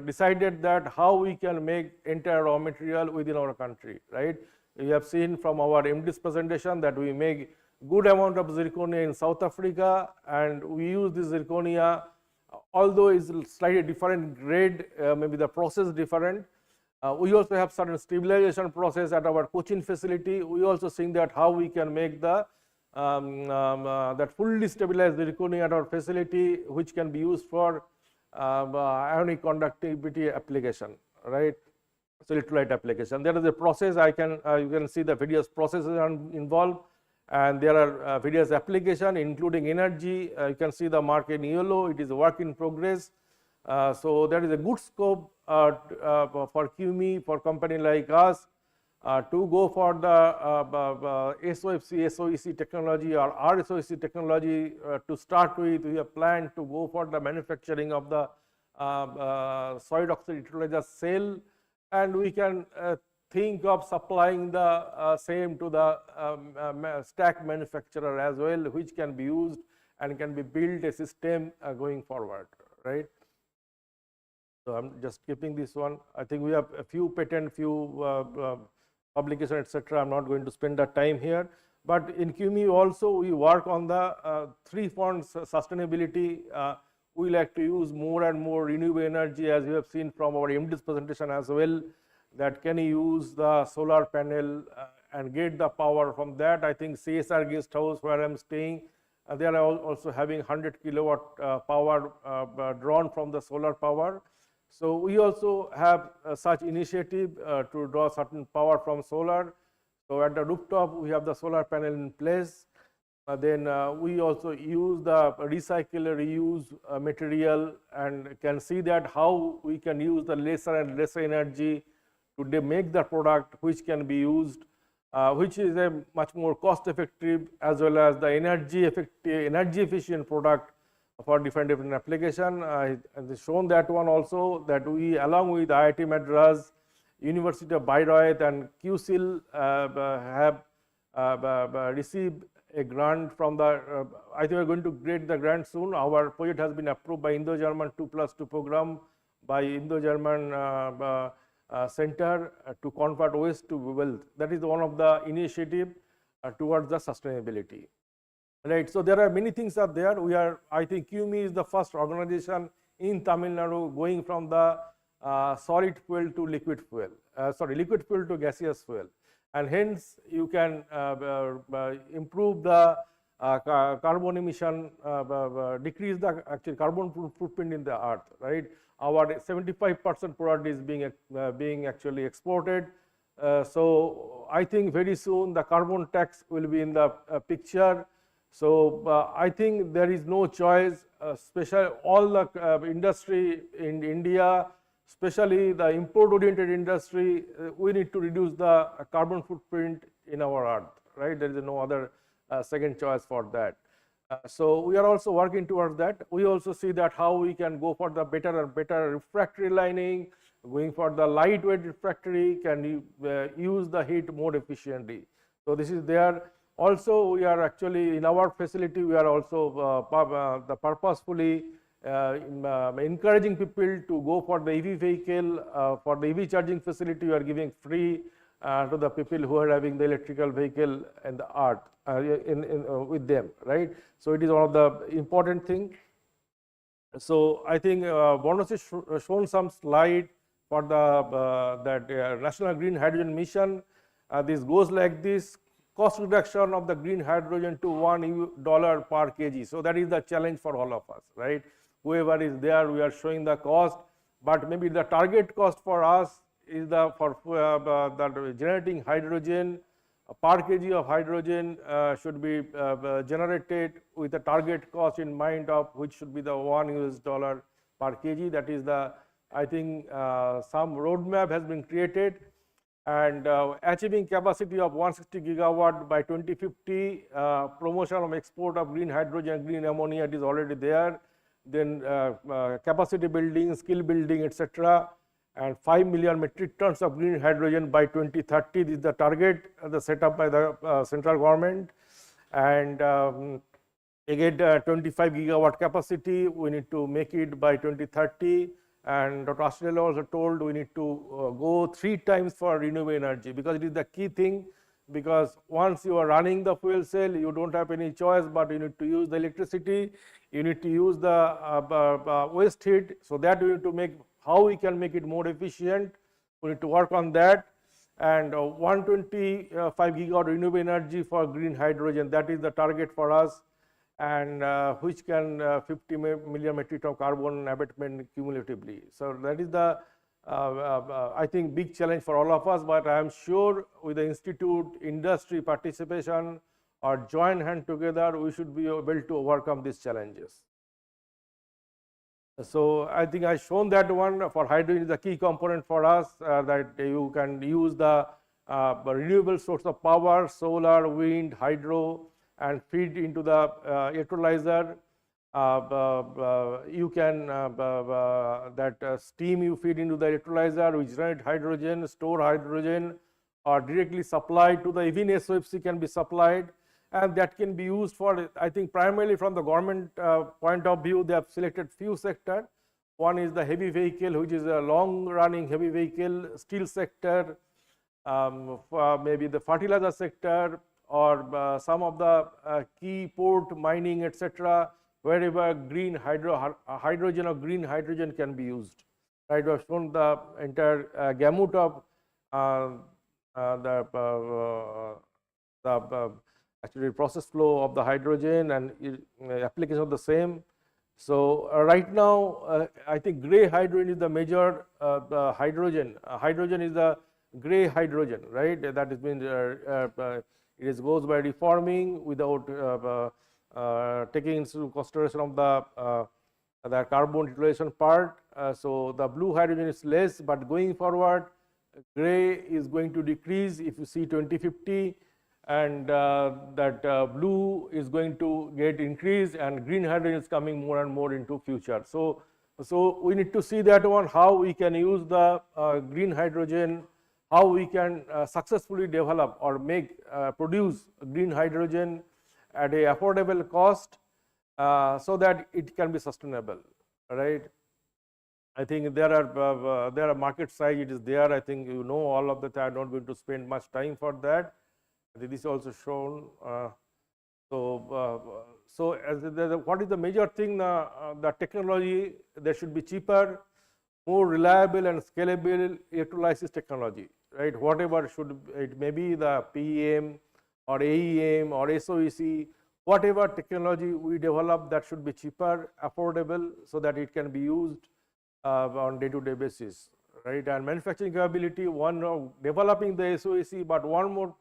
decided that how we can make entire raw material within our country, right? We have seen from our MD's presentation that we make good amount of zirconia in South Africa, and we use this zirconia, although it's slightly different grade, maybe the process different. We also have certain stabilization process at our Cochin facility. We also think that how we can make the that fully stabilized zirconia at our facility, which can be used for ionic conductivity application, right? So electrolyte application. There is a process. You can see the various processes are involved, and there are various application, including energy. You can see the mark in yellow. It is a work in progress. So there is a good scope for QME, for company like us, to go for the SOFC, SOEC technology or RSOEC technology to start with. We have planned to go for the manufacturing of the solid oxide electrolyzer cell, and we can think of supplying the same to the stack manufacturer as well, which can be used and can be built a system going forward, right? So I'm just skipping this one. I think we have a few patent, few publication, etc. I'm not going to spend that time here. But in QME also we work on the 3 fronts sustainability. We like to use more and more renewable energy, as you have seen from our MD's presentation as well, that can use the solar panel and get the power from that. I think CSR guest house where I'm staying, they are also having 100 kilowatt power drawn from the solar power. So we also have such initiative to draw certain power from solar. So at the rooftop we have the solar panel in place. Then we also use the recycle, reuse material, and can see that how we can use the lesser and lesser energy to make the product which can be used, which is a much more cost effective as well as the energy efficient product for different application. I have shown that one also, that we along with IIT Madras, University of Bayreuth and QCIL have received a grant from the, I think we are going to get the grant soon. Our project has been approved by Indo-German 2+2 program by Indo-German Center to convert waste to wealth. That is one of the initiative towards the sustainability. Right. So there are many things are there. We are, I think QME is the first organization in Tamil Nadu going from the solid fuel to liquid fuel, liquid fuel to gaseous fuel. And hence you can improve the carbon emission, decrease the actual carbon footprint in the earth, right? Our 75% product is being actually exported. So I think very soon the carbon tax will be in the picture. So I think there is no choice, special all the industry in India, especially the import oriented industry, we need to reduce the carbon footprint in our earth, right? There is no other second choice for that. So we are also working towards that. We also see that how we can go for the better and better refractory lining, going for the lightweight refractory, can use the heat more efficiently. So this is there. Also, we are actually in our facility, we are also purposefully encouraging people to go for the EV vehicle. For the EV charging facility, we are giving free to the people who are having the electrical vehicle and the art with them, right? So it is one of the important thing. So I think Bornos has shown some slide for the National Green Hydrogen Mission. This goes like this: cost reduction of the green hydrogen to $1 per kg. So that is the challenge for all of us, right? Whoever is there, we are showing the cost, but maybe the target cost for us is the generating hydrogen per kg of hydrogen should be generated with a target cost in mind of which should be the $1 per kg. That is the, I think some roadmap has been created, and achieving capacity of 160 gigawatt by 2050, promotion of export of green hydrogen, green ammonia, it is already there. Then capacity building, skill building, etc. And 5 million metric tons of green hydrogen by 2030. This is the target set up by the central government. And again, 25 gigawatt capacity, we need to make it by 2030. And Dr. Australia also told we need to go 3 times for renewable energy, because it is the key thing. Because once you are running the fuel cell, you don't have any choice, but you need to use the electricity, you need to use the waste heat. So that we need to make, how we can make it more efficient, we need to work on that. And 125 gigawatt renewable energy for green hydrogen, that is the target for us, and which can 50 million metric ton carbon abatement cumulatively. So that is the I think big challenge for all of us, but I am sure with the institute, industry participation, or join hand together, we should be able to overcome these challenges. So I think I shown that one for hydrogen is the key component for us, that you can use the renewable source of power, solar, wind, hydro, and feed into the electrolyzer. You can steam you feed into the electrolyzer, which generate hydrogen, store hydrogen, or directly supplied to the, even SOFC can be supplied, and that can be used for, I think primarily from the government point of view, they have selected few sectors. One is the heavy vehicle, which is a long running heavy vehicle, steel sector, maybe the fertilizer sector, or some of the key port mining, etc., wherever green hydrogen or green hydrogen can be used. Right, we have shown the entire gamut of actually process flow of the hydrogen and application of the same. So right now, I think gray hydrogen is the major hydrogen. Hydrogen is the gray hydrogen, right? That has been it goes by reforming without taking into consideration of the carbon utilization part. So the blue hydrogen is less, but going forward, gray is going to decrease if you see 2050, and that blue is going to get increased, and green hydrogen is coming more and more into future. So we need to see that one, how we can use the green hydrogen, how we can successfully develop or make produce green hydrogen at a affordable cost, so that it can be sustainable, right? I think there are market size, it is there. I think you know all of that. I am not going to spend much time for that. This is also shown. So as what is the major thing? The technology, there should be cheaper, more reliable and scalable electrolysis technology, right? Whatever should, it may be the PEM or AEM or SOEC, whatever technology we develop, that should be cheaper, affordable, so that it can be used on day-to-day basis, right? And manufacturing capability, one of developing the SOEC, but one more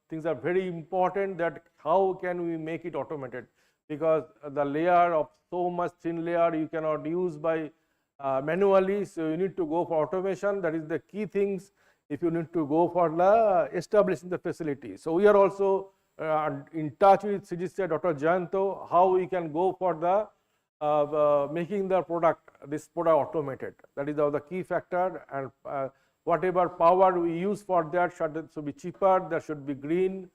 things are very important, that how can we make it automated, because the layer of so much thin layer you cannot use by manually, so you need to go for automation. That is the key things if you need to go for the establishing the facility. So we are also in touch with CGCI Dr. Jayanto, how we can go for the making the product, this product automated. That is the key factor, and whatever power we use for that should be cheaper, that should be green.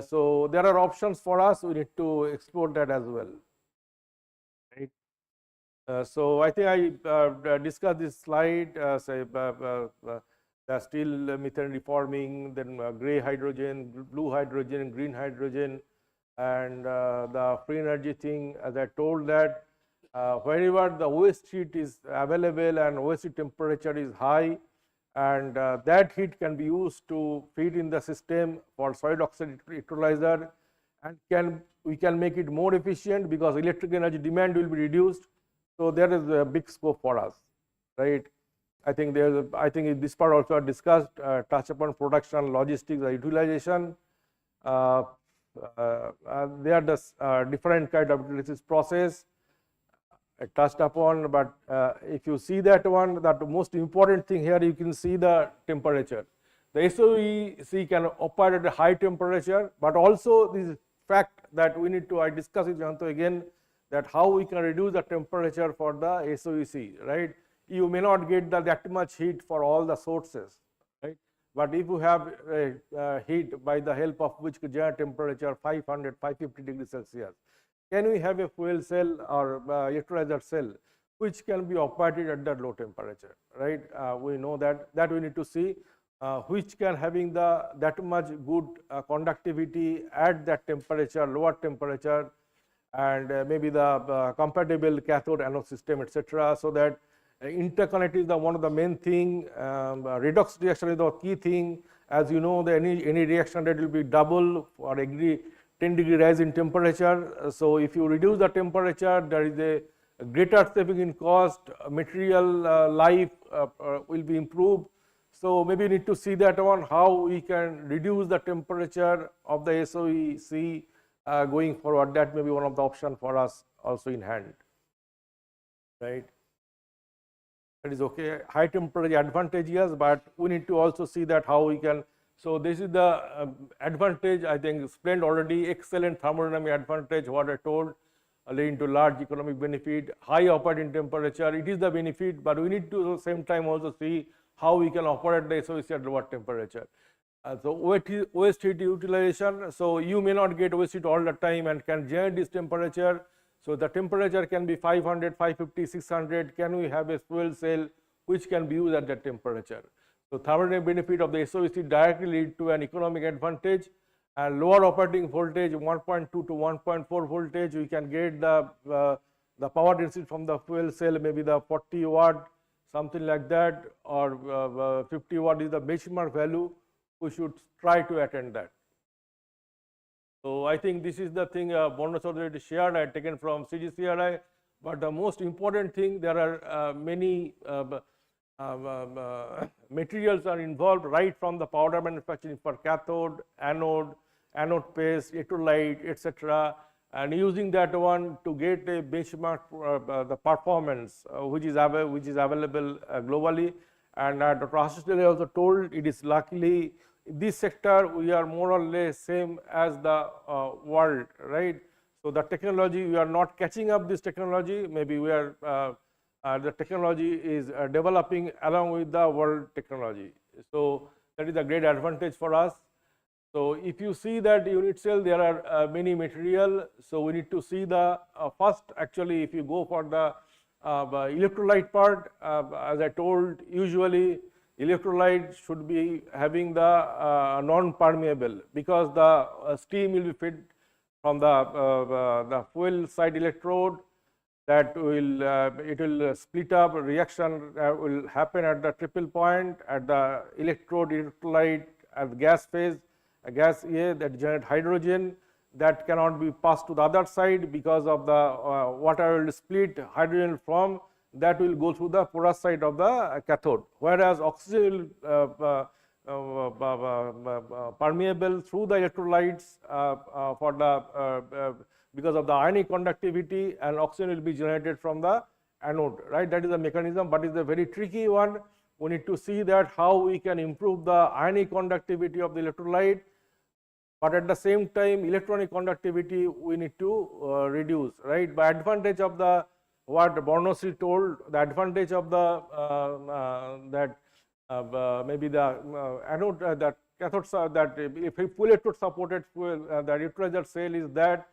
So there are options for us, we need to explore that as well, right? So I think I discussed this slide, say the steel methane reforming, then gray hydrogen, blue hydrogen, green hydrogen, and the free energy thing. As I told that wherever the waste heat is available and waste heat temperature is high, and that heat can be used to feed in the system for solid oxide electrolyzer, and we can make it more efficient because electric energy demand will be reduced. So there is a big scope for us, right? I think I think in this part also I discussed, touch upon production, logistics, utilization. There are the different kind of utilities process I touched upon, but if you see that one, that most important thing here, you can see the temperature. The SOEC can operate at a high temperature, but also this fact that we need to, I discuss with Jayanto again, that how we can reduce the temperature for the SOEC, right? You may not get that much heat for all the sources, right? But if you have heat by the help of which can generate temperature 500, 550 degrees Celsius, can we have a fuel cell or electrolyzer cell which can be operated at that low temperature, right? We know that we need to see which can having that much good conductivity at that temperature, lower temperature, and maybe the compatible cathode anode system, etc. So that interconnect is one of the main thing. Redox reaction is the key thing. As you know, any reaction rate will be double for every 10-degree rise in temperature. So if you reduce the temperature, there is a greater saving in cost, material life will be improved. So maybe you need to see that one, how we can reduce the temperature of the SOEC going forward. That may be one of the options for us also in hand, right? That is okay. High temperature advantage, yes, but we need to also see that how we can. So this is the advantage, I think explained already. Excellent thermodynamic advantage, what I told, leading to large economic benefit. High operating temperature, it is the benefit, but we need to at the same time also see how we can operate the SOEC at lower temperature. So waste heat utilization. So you may not get waste heat all the time and can generate this temperature. So the temperature can be 500, 550, 600. Can we have a fuel cell which can be used at that temperature? So thermodynamic benefit of the SOEC directly lead to an economic advantage, and lower operating voltage 1.2 to 1.4 voltage. We can get the power density from the fuel cell, maybe the 40 watt, something like that, or 50 watt is the benchmark value. We should try to attain that. So I think this is the thing Bonus already shared, I had taken from CGCRI. But the most important thing, there are many materials are involved right from the powder manufacturing for cathode, anode paste, electrolyte, etc. And using that one to get a benchmark the performance which is available globally. And Dr. Ashish also told, it is luckily this sector we are more or less same as the world, right? So the technology, we are not catching up this technology. Maybe we are the technology is developing along with the world technology. So that is a great advantage for us. So if you see that unit cell, there are many material. So we need to see the first, actually, if you go for the electrolyte part, as I told, usually electrolyte should be having the non-permeable, because the steam will be fed from the fuel side electrode, that will it will split up, reaction will happen at the triple point at the electrolyte at the gas phase, a gas A that generate hydrogen, that cannot be passed to the other side because of the water will split hydrogen from that will go through the porous side of the cathode, whereas oxygen will permeable through the electrolytes for the because of the ionic conductivity, and oxygen will be generated from the anode, right? That is the mechanism, but it's a very tricky one. We need to see that how we can improve the ionic conductivity of the electrolyte, but at the same time electronic conductivity we need to reduce, right? By advantage of the what Bornosri told, the advantage of the that maybe the anode that cathode that if a full electrode supported fuel the electrolyzer cell is that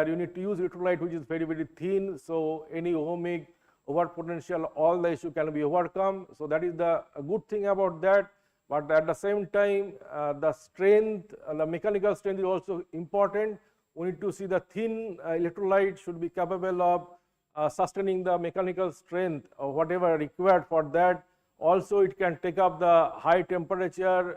you need to use electrolyte which is very thin, so any ohmic over potential, all the issue can be overcome. So that is the good thing about that. But at the same time, the strength, the mechanical strength is also important. We need to see the thin electrolyte should be capable of sustaining the mechanical strength or whatever required for that. Also, it can take up the high temperature,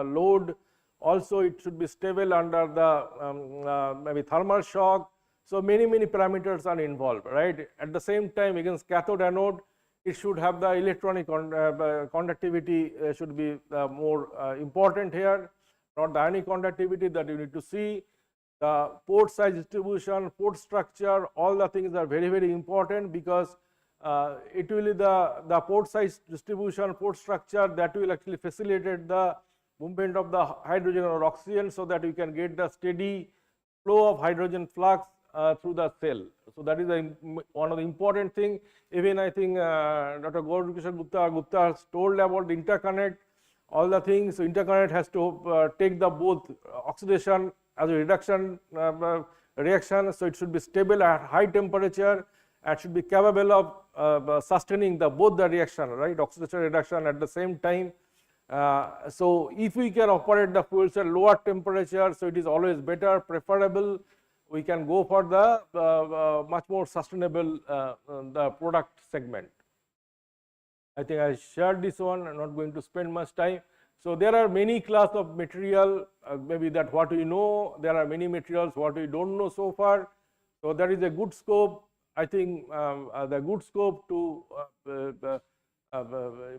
load. Also, it should be stable under the maybe thermal shock. So many parameters are involved, right? At the same time, against cathode anode, it should have the electronic conductivity should be more important here, not the ionic conductivity that you need to see. The port size distribution, port structure, all the things are very important, because it will be the port size distribution, port structure that will actually facilitate the movement of the hydrogen or oxygen, so that you can get the steady flow of hydrogen flux through the cell. So that is one of the important thing. Even I think Dr. Gaurkishore Gupta has told about the interconnect, all the things. So interconnect has to take the both oxidation as a reduction reaction. So it should be stable at high temperature and should be capable of sustaining the both the reaction, right? Oxidation reduction at the same time. So if we can operate the fuel cell lower temperature, so it is always better, preferable. We can go for the much more sustainable the product segment. I think I shared this one. I'm not going to spend much time. So there are many class of material, maybe that what we know. There are many materials what we don't know so far. So there is a good scope. I think the good scope to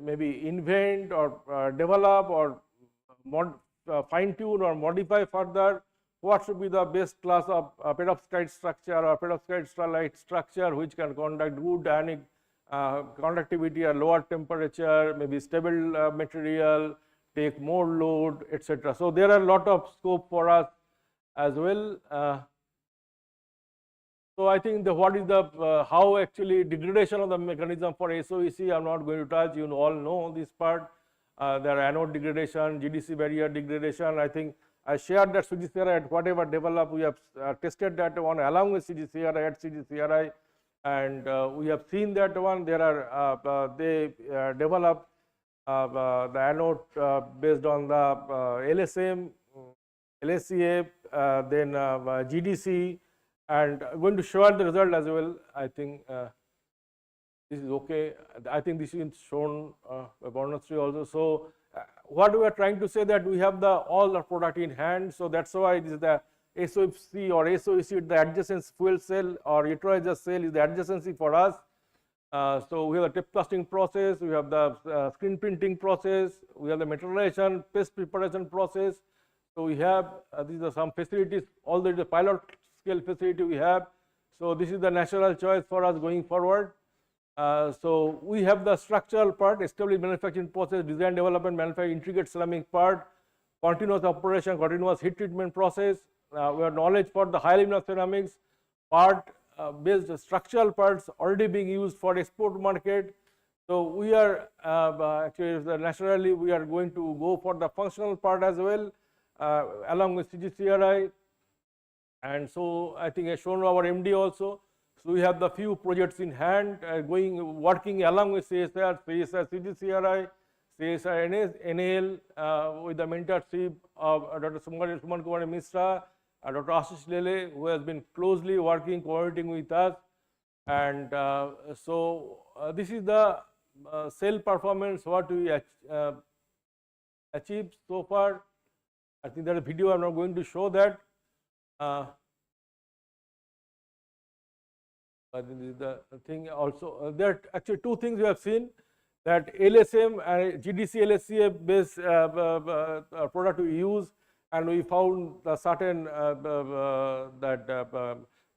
maybe invent or develop or fine tune or modify further. What should be the best class of perovskite structure or perovskite sterlite structure which can conduct good ionic conductivity at lower temperature, maybe stable material, take more load, etc. So there are a lot of scope for us as well. So I think what is the how actually degradation of the mechanism for SOEC, I'm not going to touch. You all know this part. There are anode degradation, GDC barrier degradation. I think I shared that CGCRI at whatever developed, we have tested that one along with CGCRI at CGCRI, and we have seen that one. There are they develop the anode based on the LSM, LSCF, then GDC, and going to show the result as well. I think this is okay. I think this is shown by Bornosri also. So what we are trying to say that we have all the product in hand. So that's why this is the SOFC or SOEC, the adjacent fuel cell or electrolyzer cell is the adjacency for us. So we have the tape casting process, we have the screen printing process, we have the metallization, paste preparation process. So we have these are some facilities, already the pilot scale facility we have. So this is the natural choice for us going forward. So we have the structural part, established manufacturing process, design, development, manufacturing, intricate ceramic part, continuous operation, continuous heat treatment process. We have knowledge for the high luminous ceramics part based structural parts already being used for export market. So we are actually naturally we are going to go for the functional part as well along with CGCRI. And so I think I shown our MD also. So we have the few projects in hand working along with CSR, CGCRI, CSR NAL with the mentorship of Dr. Suman Kumar Mishra, Dr. Ashish Lele, who has been closely working, coordinating with us. And so this is the cell performance what we achieved so far. I think there is a video, I'm not going to show that. This is the thing also. There are actually two things we have seen, that LSM and GDC LSCA based product we use, and we found the certain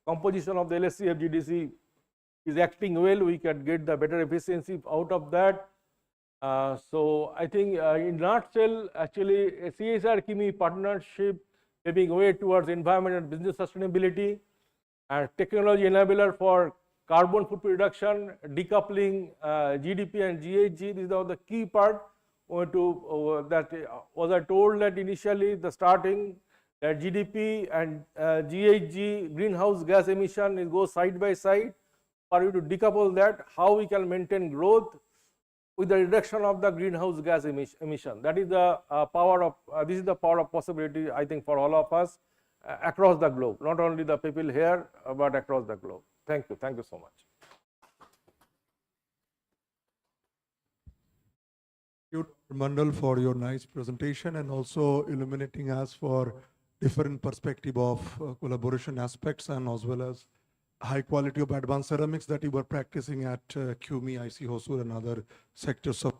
composition of the LSCF GDC is acting well. We can get the better efficiency out of that. So I think in nutshell, actually a CSR KIMI partnership paving way towards environment and business sustainability, and technology enabler for carbon footprint reduction, decoupling GDP and GHG. These are the key part. That was I told that initially the starting that GDP and GHG greenhouse gas emission is go side by side. For you to decouple that, how we can maintain growth with the reduction of the greenhouse gas emission. That is the power of this is the power of possibility, I think, for all of us across the globe, not only the people here but across the globe. Thank you so much. Thank you, Mandal, for your nice presentation and also illuminating us for different perspective of collaboration aspects and as well as high quality of advanced ceramics that you were practicing at QMI, IC Hosur and other sectors. So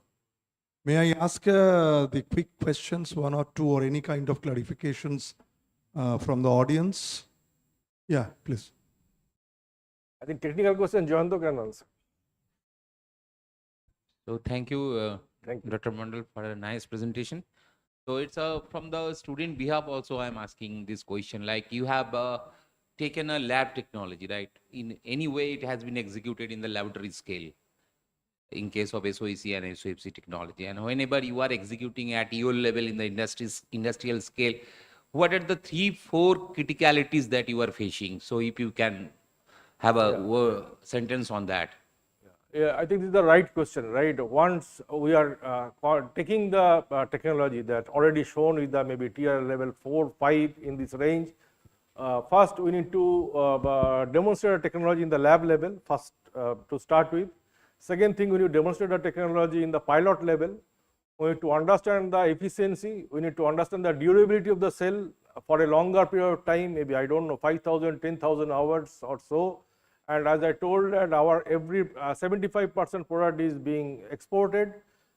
may I ask the quick questions, one or two, or any kind of clarifications from the audience? Yeah, please. I think technical question Jayanto can answer. So thank you, Thank you. Dr. Mandal, for a nice presentation. So it's from the student behalf also I'm asking this question, like you have taken a lab technology, right? In any way it has been executed in the laboratory scale in case of SOEC and SOFC technology. And whenever you are executing at your level in the industrial scale, what are the 3-4 criticalities that you are facing? So if you can have a sentence on that. Yeah, I think this is the right question, right? Once we are taking the technology that already shown with the maybe tier level 4, 5 in this range, first we need to demonstrate technology in the lab level first to start with. Second thing, we need to demonstrate the technology in the pilot level. We need to understand the efficiency. We need to understand the durability of the cell for a longer period of time, maybe I don't know 5,000, 10,000 hours or so. And as I told that our every 75% product is being exported.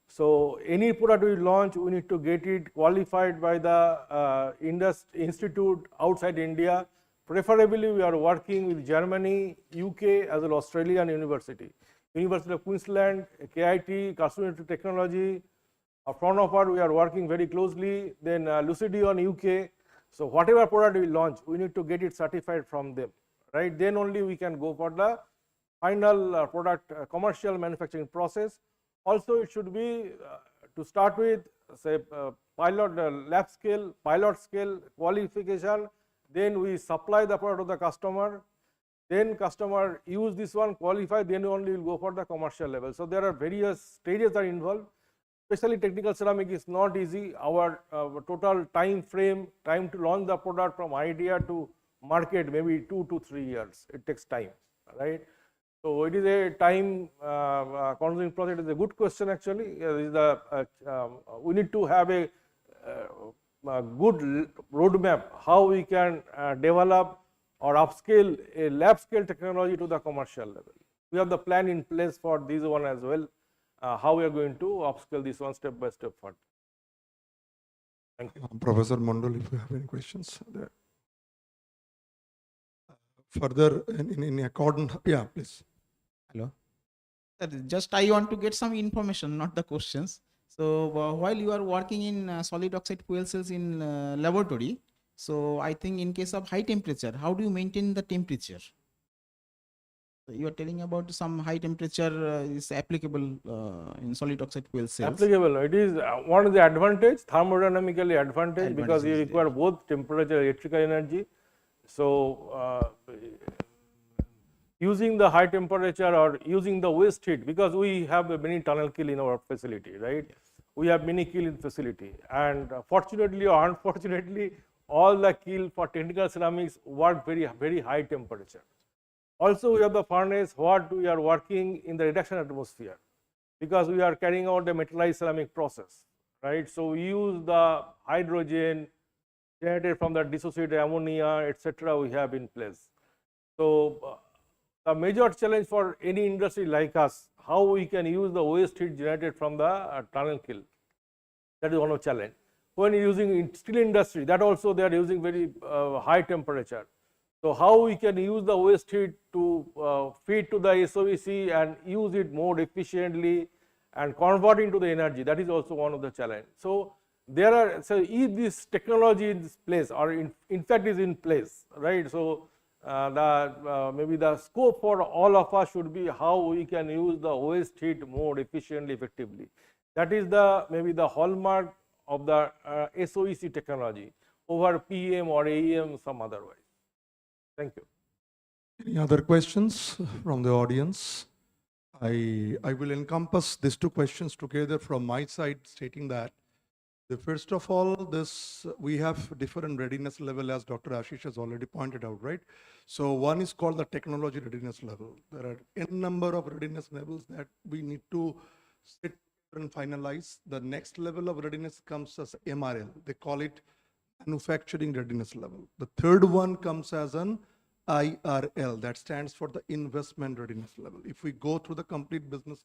So any product we launch, we need to get it qualified by the institute outside India. Preferably, we are working with Germany, UK, as well as Australian university. University of Queensland, KIT, Customer Technology. Fraunhofer, we are working very closely. Then Lucidion, UK. So whatever product we launch, we need to get it certified from them. Right, then only we can go for the final product commercial manufacturing process. Also, it should be to start with, say, pilot lab scale, pilot scale qualification. Then we supply the product to the customer. Then customer use this one, qualify. Then only will go for the commercial level. So there are various stages are involved. Especially technical ceramic is not easy. Our total time frame, time to launch the product from idea to market, maybe 2 to 3 years. It takes time, right? So it is a time consuming process. It is a good question actually. We need to have a good roadmap how we can develop or upscale a lab scale technology to the commercial level. We have the plan in place for this one as well. How we are going to upscale this one step by step further. Thank you. Professor Mandal, if you have any questions there. Further in accordance, yeah, please. Hello. Sir, just I want to get some information, not the questions. So while you are working in solid oxide fuel cells in laboratory, so I think in case of high temperature, how do you maintain the temperature? So you are telling about some high temperature is applicable in solid oxide fuel cells. Applicable. It is one of the advantage, thermodynamically advantage because you require both temperature and electrical energy. So using the high temperature or using the waste heat, because we have many tunnel kiln in our facility, right? Yes. We have many kiln in facility, and fortunately or unfortunately, all the kiln for technical ceramics work very high temperature. Also, we have the furnace what we are working in the reduction atmosphere, because we are carrying out the metallized ceramic process, right? So we use the hydrogen generated from the dissociated ammonia, etc. we have in place. So the major challenge for any industry like us, how we can use the waste heat generated from the tunnel kiln. That is one of the challenge. When using in steel industry, that also they are using very high temperature. So how we can use the waste heat to feed to the SOEC and use it more efficiently and convert into the energy, that is also one of the challenge. So there are, so if this technology is place or in fact is in place, right? So maybe the scope for all of us should be how we can use the waste heat more efficiently, effectively. That is the maybe the hallmark of the SOEC technology over PM or AEM some otherwise. Thank you. Any other questions from the audience? I will encompass these two questions together from my side, stating that first of all, we have different readiness level, as Dr. Ashish has already pointed out, right? So one is called the technology readiness level. There are n number of readiness levels that we need to sit and finalize. The next level of readiness comes as MRL. They call it manufacturing readiness level. The third one comes as an IRL, that stands for the investment readiness level. If we go through the complete business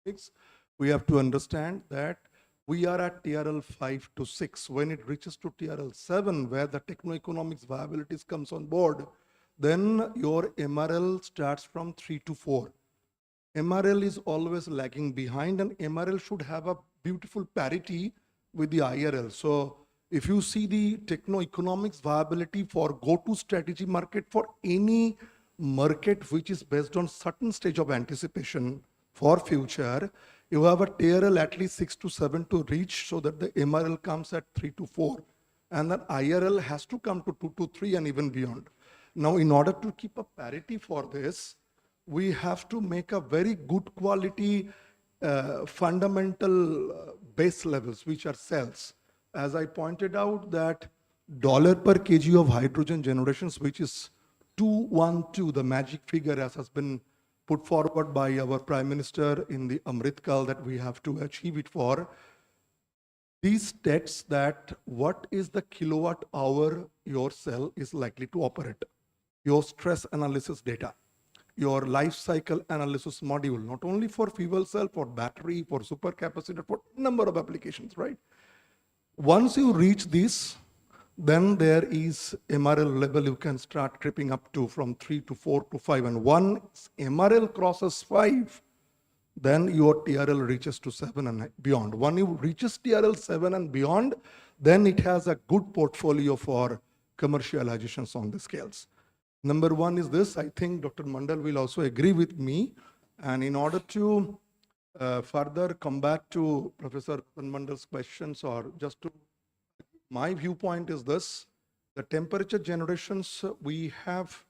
calculation, we have to understand that we are at TRL 5 to 6. When it reaches to TRL 7, where the techno-economics viabilities comes on board, then your MRL starts from 3 to 4. MRL is always lagging behind, and MRL should have a beautiful parity with the IRL. So if you see the techno-economics viability for go-to strategy market for any market which is based on certain stage of anticipation for future, you have a TRL at least 6 to 7 to reach, so that the MRL comes at 3 to 4. And then IRL has to come to 2 to 3 and even beyond. Now, in order to keep a parity for this, we have to make a very good quality fundamental base levels, which are cells. As I pointed out, that $ per kg of hydrogen generations, which is 212, the magic figure as has been put forward by our Prime Minister in the Amrit Kal that we have to achieve it for. These states that what is the kilowatt hour your cell is likely to operate, your stress analysis data, your life cycle analysis module, not only for fuel cell, for battery, for supercapacitor, for number of applications, right? Once you reach this, then there is MRL level you can start tripping up to from 3 to 4 to 5. And once MRL crosses 5, then your TRL reaches to 7 and beyond. When you reaches TRL 7 and beyond, then it has a good portfolio for commercializations on the scales. Number one is this. I think Dr. Mandal will also agree with me. And in order to further come back to Professor Mandal's questions, or just to my viewpoint is this: the temperature generations, we have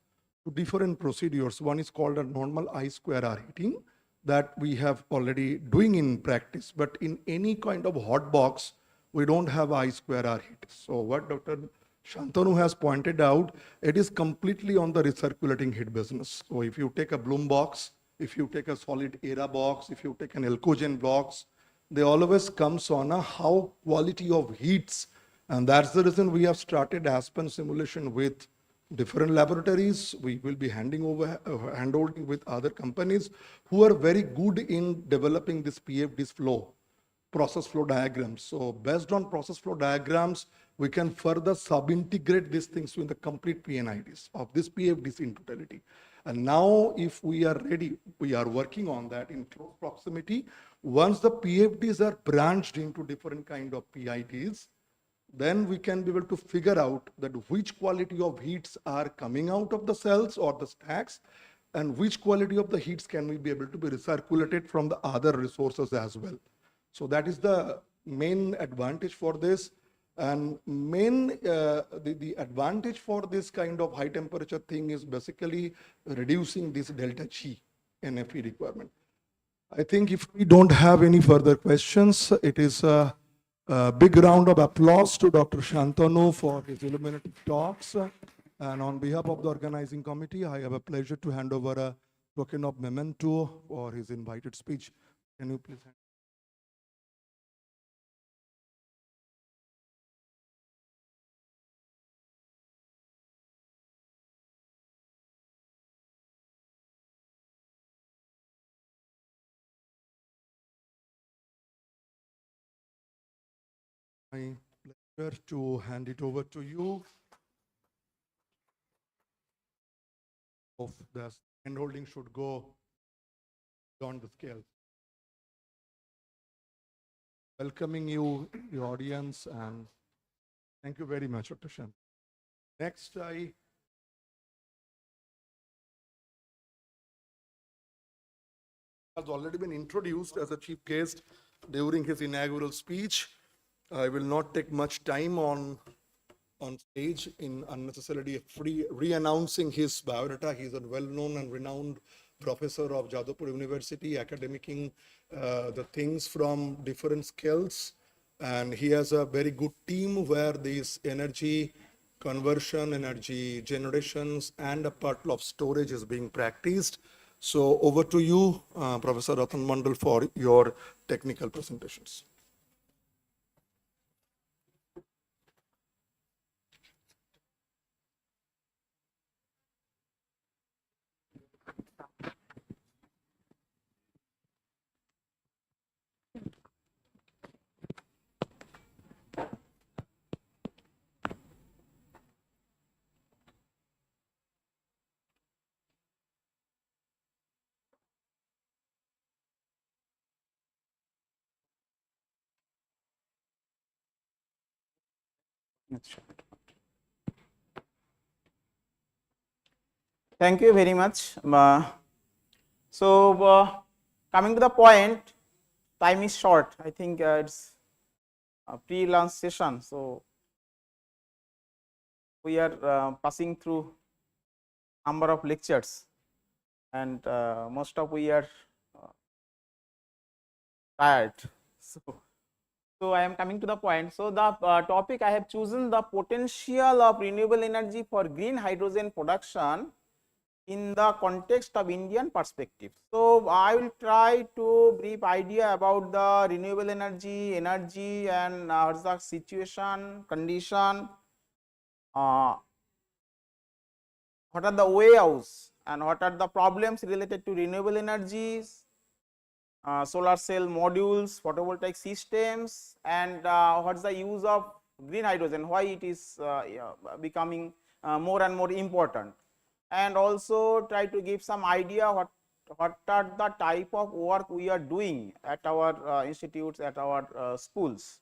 two different procedures. One is called a normal I²R heating that we have already doing in practice, but in any kind of hot box, we don't have I²R heat. So what Dr. Shantanu has pointed out, it is completely on the recirculating heat business. So if you take a Bloom box, if you take a solid era box, if you take an Elcogen box, they always comes on a how quality of heats. And that's the reason we have started Aspen simulation with different laboratories. We will be handholding with other companies who are very good in developing this PFD's flow, process flow diagrams. So based on process flow diagrams, we can further sub-integrate these things in the complete PNIDs of this PFDs in totality. And now if we are ready, we are working on that in close proximity. Once the PFDs are branched into different kind of PIDs, then we can be able to figure out that which quality of heats are coming out of the cells or the stacks, and which quality of the heats can we be able to be recirculated from the other resources as well. So that is the main advantage for this. And the advantage for this kind of high temperature thing is basically reducing this delta G NFE requirement. I think if we don't have any further questions, it is a big round of applause to Dr. Shantanu for his illuminative talks. And on behalf of the organizing committee, I have a pleasure to hand over a token of memento for his invited speech. Can you please hand My pleasure to hand it over to you. Of the handholding should go beyond the scale. Welcoming you, the audience, and thank you very much, Dr. Shan. Next, I has already been introduced as a chief guest during his inaugural speech. I will not take much time on stage in unnecessarily re-announcing his biodata. He's a well-known and renowned professor of Jadavpur University, academicing the things from different skills. And he has a very good team where these energy conversion, energy generations, and a part of storage is being practiced. So over to you, Professor Ratan Mandal, for your technical presentations. Thank you very much. Coming to the point, time is short. I think it's a pre-lunch session, so we are passing through number of lectures, and most of we are tired. So I am coming to the point. So the topic I have chosen, the potential of renewable energy for green hydrogen production in the context of Indian perspective. So I will try to brief idea about the renewable energy and what's the situation, condition, what are the way outs and what are the problems related to renewable energies, solar cell modules, photovoltaic systems, and what's the use of green hydrogen, why it is becoming more and more important, and also try to give some idea what are the type of work we are doing at our institutes, at our schools.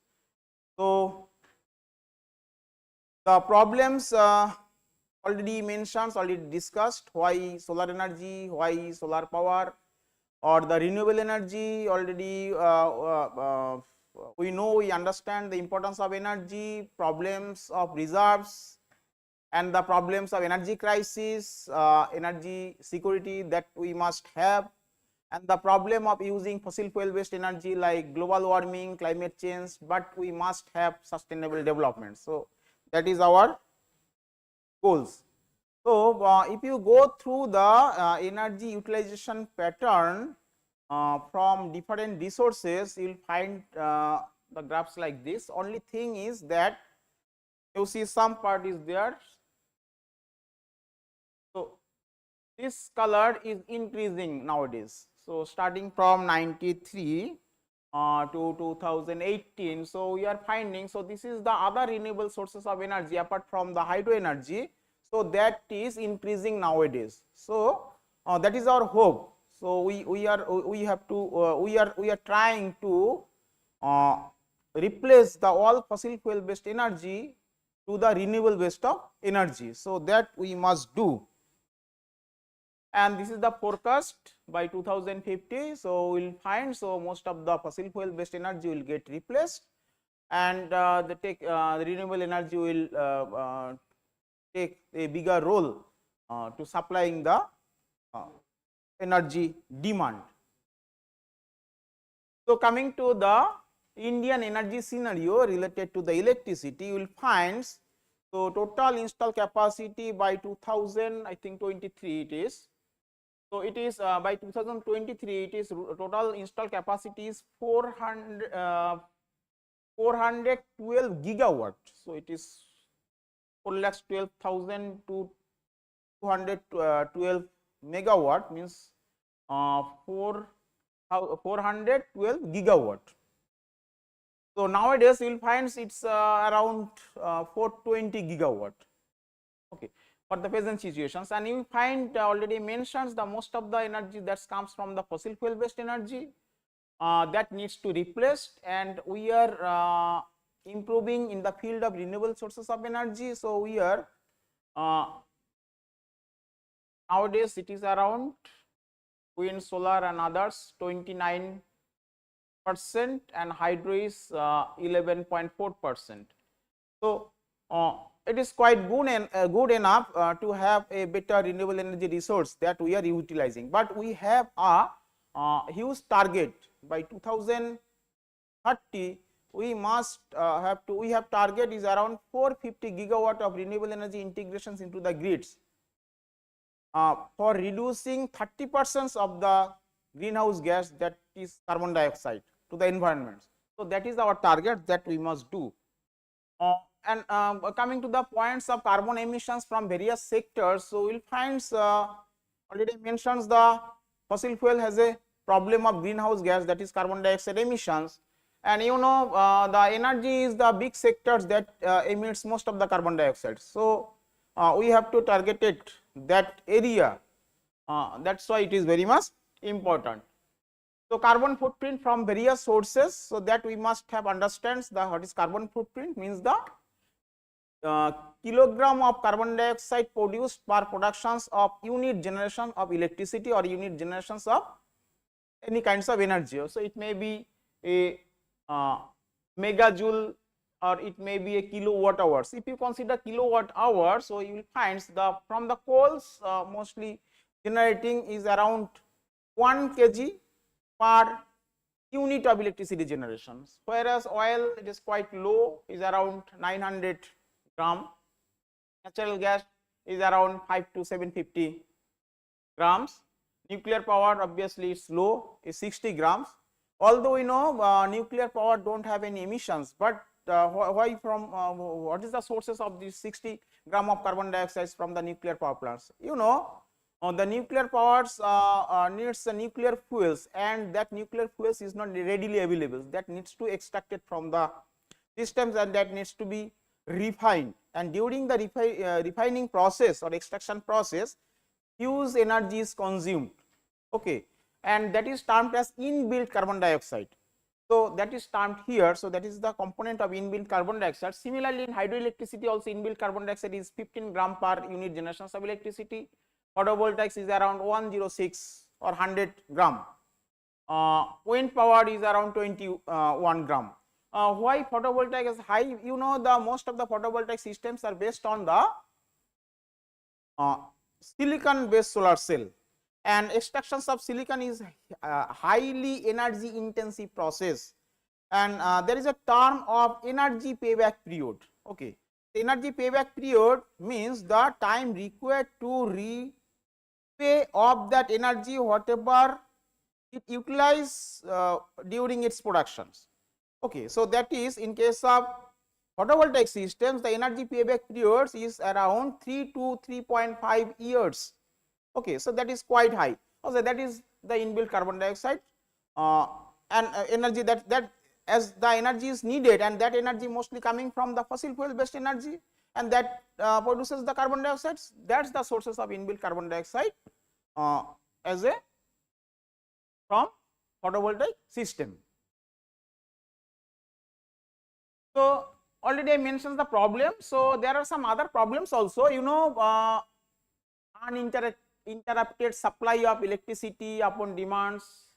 So the problems already mentioned, already discussed, why solar energy, why solar power, or the renewable energy. Already we understand the importance of energy, problems of reserves, and the problems of energy crisis, energy security that we must have, and the problem of using fossil fuel based energy like global warming, climate change, but we must have sustainable development. So that is our goals. So if you go through the energy utilization pattern from different resources, you will find the graphs like this. Only thing is that you see some part is there. So this color is increasing nowadays. So starting from 93 to 2018. So we are finding, so this is the other renewable sources of energy apart from the hydro energy. So that is increasing nowadays. So that is our hope. So we are trying to replace the all fossil fuel based energy to the renewable based of energy. So that we must do. And this is the forecast by 2050. So we will find, so most of the fossil fuel based energy will get replaced, and the renewable energy will take a bigger role to supplying the energy demand. So coming to the Indian energy scenario related to the electricity, you will find, so total installed capacity by 2000, I think 23 it is. So it is by 2023, it is total installed capacity is 412 gigawatt. So it is 4,12,000 to 212 megawatt, means 412 gigawatt. So nowadays you will find it's around 420 gigawatt. Okay, for the present situations, and you find already mentions the most of the energy that comes from the fossil fuel based energy that needs to replaced, and we are improving in the field of renewable sources of energy. So we are nowadays it is around wind, solar and others 29% and hydro is 11.4%. So it is quite good and good enough to have a better renewable energy resource that we are utilizing, but we have a huge target by 2030. We must we have target is around 450 gigawatt of renewable energy integrations into the grids for reducing 30% of the greenhouse gas, that is carbon dioxide, to the environment. So that is our target that we must do. And coming to the points of carbon emissions from various sectors, so we will find already mentions the fossil fuel has a problem of greenhouse gas, that is carbon dioxide emissions, and you know the energy is the big sectors that emits most of the carbon dioxide. So we have to target it that area, that's why it is very much important. So carbon footprint from various sources, so that we must have understands the what is carbon footprint means the kilogram of carbon dioxide produced per productions of unit generation of electricity or unit generations of any kinds of energy. So it may be a megajoule or it may be a kilowatt hours. If you consider kilowatt hours, so you will find the from the coals mostly generating is around 1 kg per unit of electricity generations, whereas oil it is quite low, is around 900 gram, natural gas is around 5 to 750 grams, nuclear power obviously is low, is 60 grams, although we know nuclear power do not have any emissions, but why from what is the sources of these 60 gram of carbon dioxide from the nuclear power plants? You know the nuclear powers needs the nuclear fuels, and that nuclear fuels is not readily available, that needs to extract it from the systems and that needs to be refined, and during the refining process or extraction process huge energy is consumed, okay, and that is termed as inbuilt carbon dioxide. So that is termed here, so that is the component of inbuilt carbon dioxide. Similarly in hydroelectricity also inbuilt carbon dioxide is 15 gram per unit generations of electricity, photovoltaics is around 106 or 100 gram, wind power is around 21 gram. Why photovoltaic is high? You know the most of the photovoltaic systems are based on the silicon based solar cell, and extractions of silicon is highly energy intensive process, and there is a term of energy payback period. Okay, the energy payback period means the time required to repay of that energy whatever it utilize during its productions. Okay, so that is in case of photovoltaic systems the energy payback periods is around 3 to 3.5 years. Okay, so that is quite high. Also that is the inbuilt carbon dioxide and energy that as the energy is needed, and that energy mostly coming from the fossil fuel based energy, and that produces the carbon dioxide, that is the sources of inbuilt carbon dioxide as a from photovoltaic system. So already I mentioned the problem. So there are some other problems also, you know, uninterrupted supply of electricity upon demands,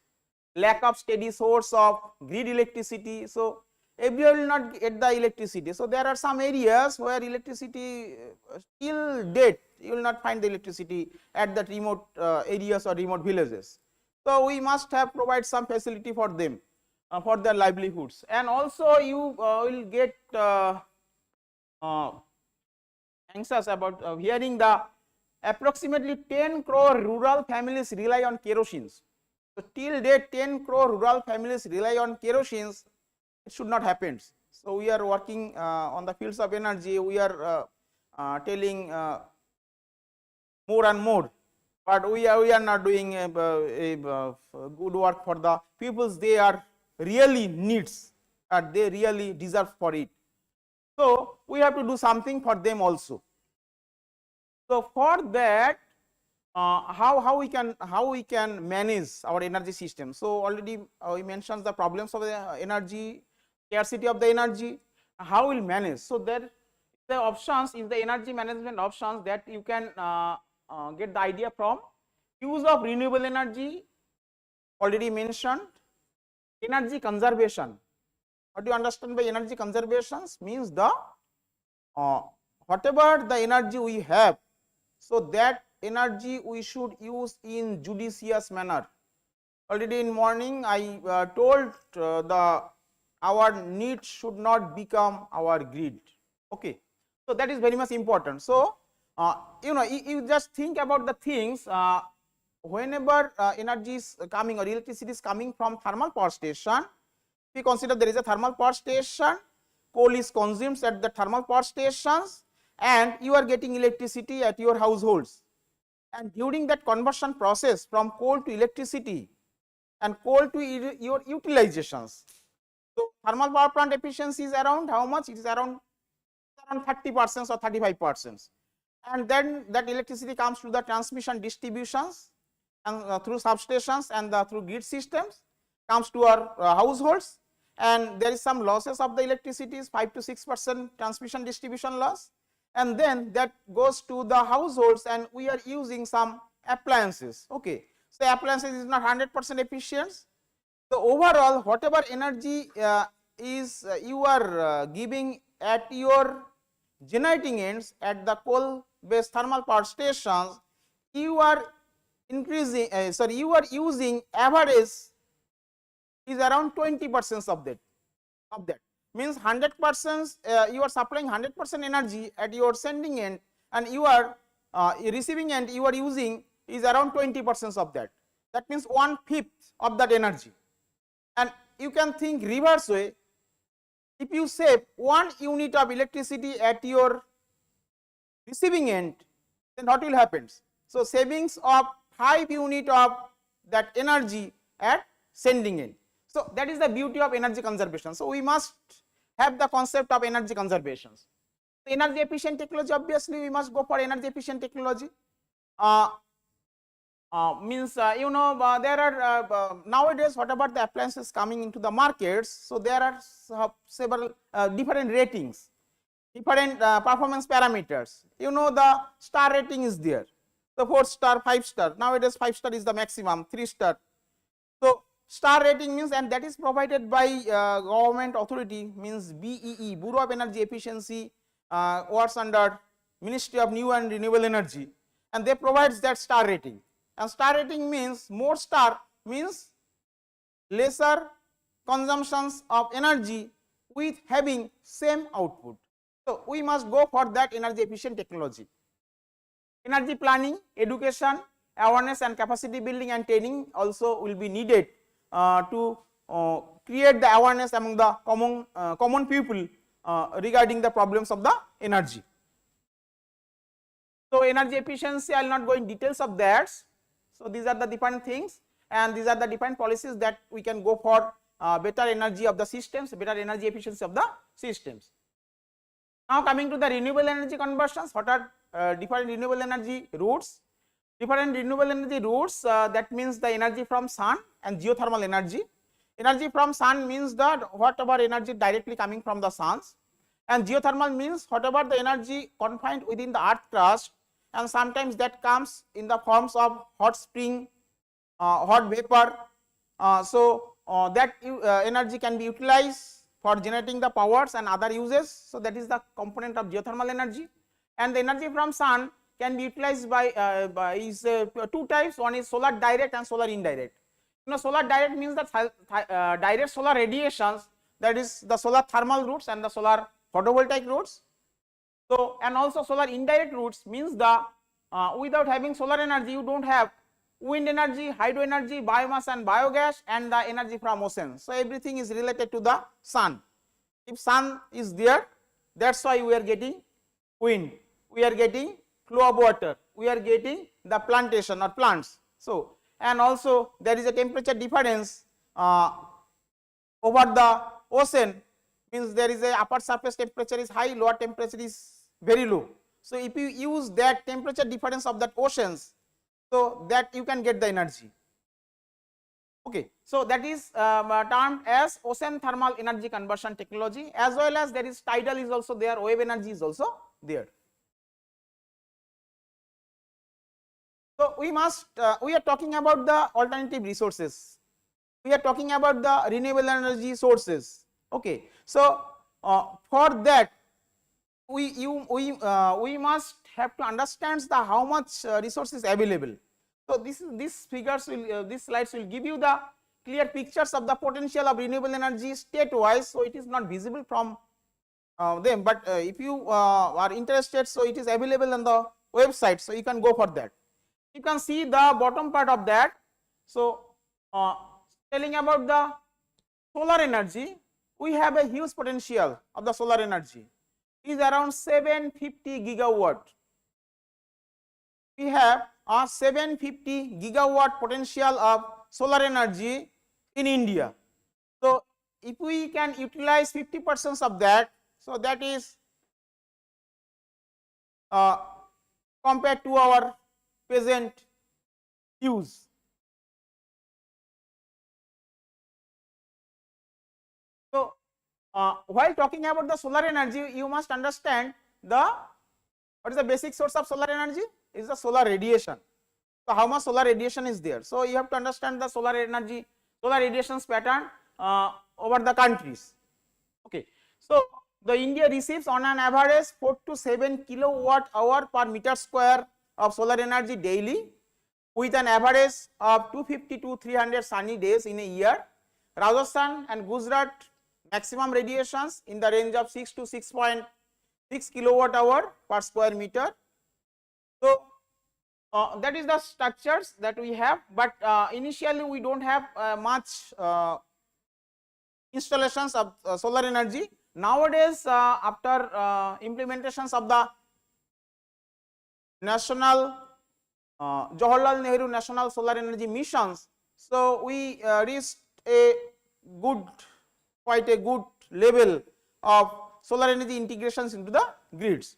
lack of steady source of grid electricity. So everywhere will not get the electricity. So there are some areas where electricity till date you will not find the electricity at the remote areas or remote villages. So we must have provide some facility for them for their livelihoods, and also you will get anxious about hearing the approximately 10 crore rural families rely on kerosene. So till date 10 crore rural families rely on kerosene, it should not happen. So we are working on the fields of energy, we are telling more and more, but we are not doing a good work for the peoples they are really needs. they really deserve for it. So we have to do something for them also. So for that, how we can manage our energy system. So already we mentioned the problems of the energy, scarcity of the energy, how we will manage. So there the options is the energy management options that you can get the idea from. Use of renewable energy, already mentioned. Energy conservation. What do you understand by energy conservation? Means the whatever the energy we have, so that energy we should use in judicious manner. Already in morning I told our need should not become our greed. Okay, so that is very much important. So you just think about the things. Whenever energy is coming or electricity is coming from thermal power station, we consider there is a thermal power station, coal is consumed at the thermal power stations, and you are getting electricity at your households. And during that conversion process from coal to electricity and coal to your utilizations, so thermal power plant efficiency is around how much? It is around 30% or 35%. And then that electricity comes to the transmission distributions and through substations and through grid systems, comes to our households, and there is some losses of the electricity, 5 to 6% transmission distribution loss, and then that goes to the households and we are using some appliances. Okay, so appliances is not 100% efficient. So overall whatever energy is you are giving at your generating ends at the coal based thermal power stations, you are increasing you are using average is around 20% of that. Means 100% you are supplying 100% energy at your sending end, and you are receiving end you are using is around 20% of that. That means 1/5 of that energy. And you can think reverse way. If you save 1 unit of electricity at your receiving end, then what will happen? So savings of 5 unit of that energy at sending end. So that is the beauty of energy conservation. So we must have the concept of energy conservation. So energy efficient technology, obviously we must go for energy efficient technology. Means there are nowadays whatever the appliances coming into the markets, so there are several different ratings, different performance parameters. The star rating is there, the 4-star, 5-star. Nowadays 5-star is the maximum, 3-star. So star rating means, and that is provided by government authority, means BEE, Bureau of Energy Efficiency, works under Ministry of New and Renewable Energy, and they provides that star rating. And star rating means more star means lesser consumptions of energy with having same output. So we must go for that energy efficient technology. Energy planning, education, awareness and capacity building and training also will be needed to create the awareness among the common people regarding the problems of the energy. So energy efficiency, I will not go in details of that. So these are the different things, and these are the different policies that we can go for better energy of the systems, better energy efficiency of the systems. Now coming to the renewable energy conversions, what are different renewable energy routes? Different renewable energy routes, that means the energy from sun and geothermal energy. Energy from sun means that whatever energy directly coming from the suns, and geothermal means whatever the energy confined within the earth crust, and sometimes that comes in the forms of hot spring, hot vapor. That energy can be utilized for generating the powers and other uses. So that is the component of geothermal energy. And the energy from sun can be utilized by two types. One is solar direct and solar indirect. Solar direct means that direct solar radiations, that is the solar thermal routes and the solar photovoltaic routes. So, and also solar indirect routes means the without having solar energy you don't have wind energy, hydro energy, biomass and biogas, and the energy from ocean. So everything is related to the sun. If sun is there, that's why we are getting wind, we are getting flow of water, we are getting the plantation or plants. So, and also there is a temperature difference over the ocean, means there is a upper surface temperature is high, lower temperature is very low. So if you use that temperature difference of that oceans, so that you can get the energy. Okay, so that is termed as ocean thermal energy conversion technology, as well as there is tidal is also there, wave energy is also there. So we are talking about the alternative resources. We are talking about the renewable energy sources. Okay, so for that we must have to understand the how much resources available. So these figures will these slides will give you the clear pictures of the potential of renewable energy state wise. So it is not visible from them, but if you are interested, so it is available on the website, so you can go for that. You can see the bottom part of that. So telling about the solar energy, we have a huge potential of the solar energy is around 750 gigawatt. We have a 750 gigawatt potential of solar energy in India. So if we can utilize 50% of that, so that is compared to our present use. So while talking about the solar energy, you must understand what is the basic source of solar energy is the solar radiation. So how much solar radiation is there? So you have to understand the solar energy, solar radiations pattern over the countries. Okay, so the India receives on an average 4 to 7 kilowatt hour per meter square of solar energy daily, with an average of 250 to 300 sunny days in a year. Rajasthan and Gujarat maximum radiations in the range of 6 to 6.6 kilowatt hour per square meter. So that is the structures that we have, but initially we don't have much installations of solar energy. Nowadays, after implementations of the national Jawaharlal Nehru National Solar Energy Missions, so we reached a quite a good level of solar energy integrations into the grids.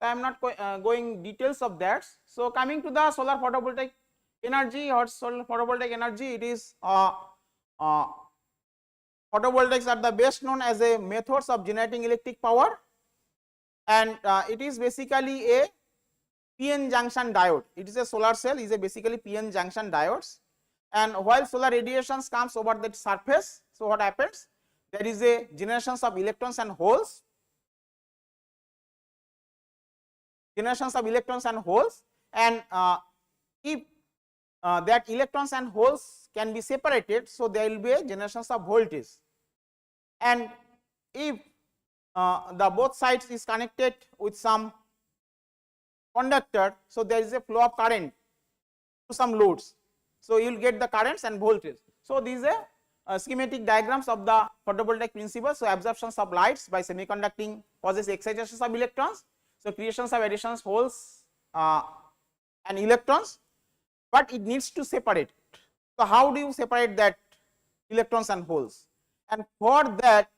I am not going details of that. So coming to the solar photovoltaic energy or solar photovoltaic energy, it is photovoltaics are the best known as a methods of generating electric power, and it is basically a PN junction diode. It is a solar cell, is a basically PN junction diodes, and while solar radiations comes over that surface, so what happens? There is a generations of electrons and holes. And if that electrons and holes can be separated, so there will be a generations of voltage, and if the both sides is connected with some conductor, so there is a flow of current to some loads, so you will get the currents and voltage. So these are schematic diagrams of the photovoltaic principle. So absorptions of lights by semiconducting causes excitations of electrons, so creations of additions holes and electrons, but it needs to separate. So how do you separate that electrons and holes? And for that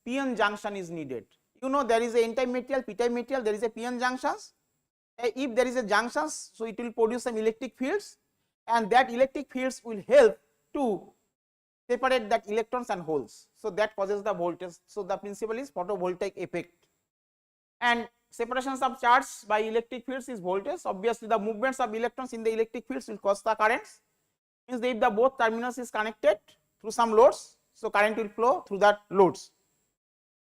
PN junction is needed. You know there is a n-type material, p-type material, there is a PN junctions. If there is a junctions, so it will produce some electric fields, and that electric fields will help to separate that electrons and holes. So that causes the voltage. So the principle is photovoltaic effect. And separations of charge by electric fields is voltage. Obviously the movements of electrons in the electric fields will cause the currents. Means if the both terminals is connected through some loads, so current will flow through that loads.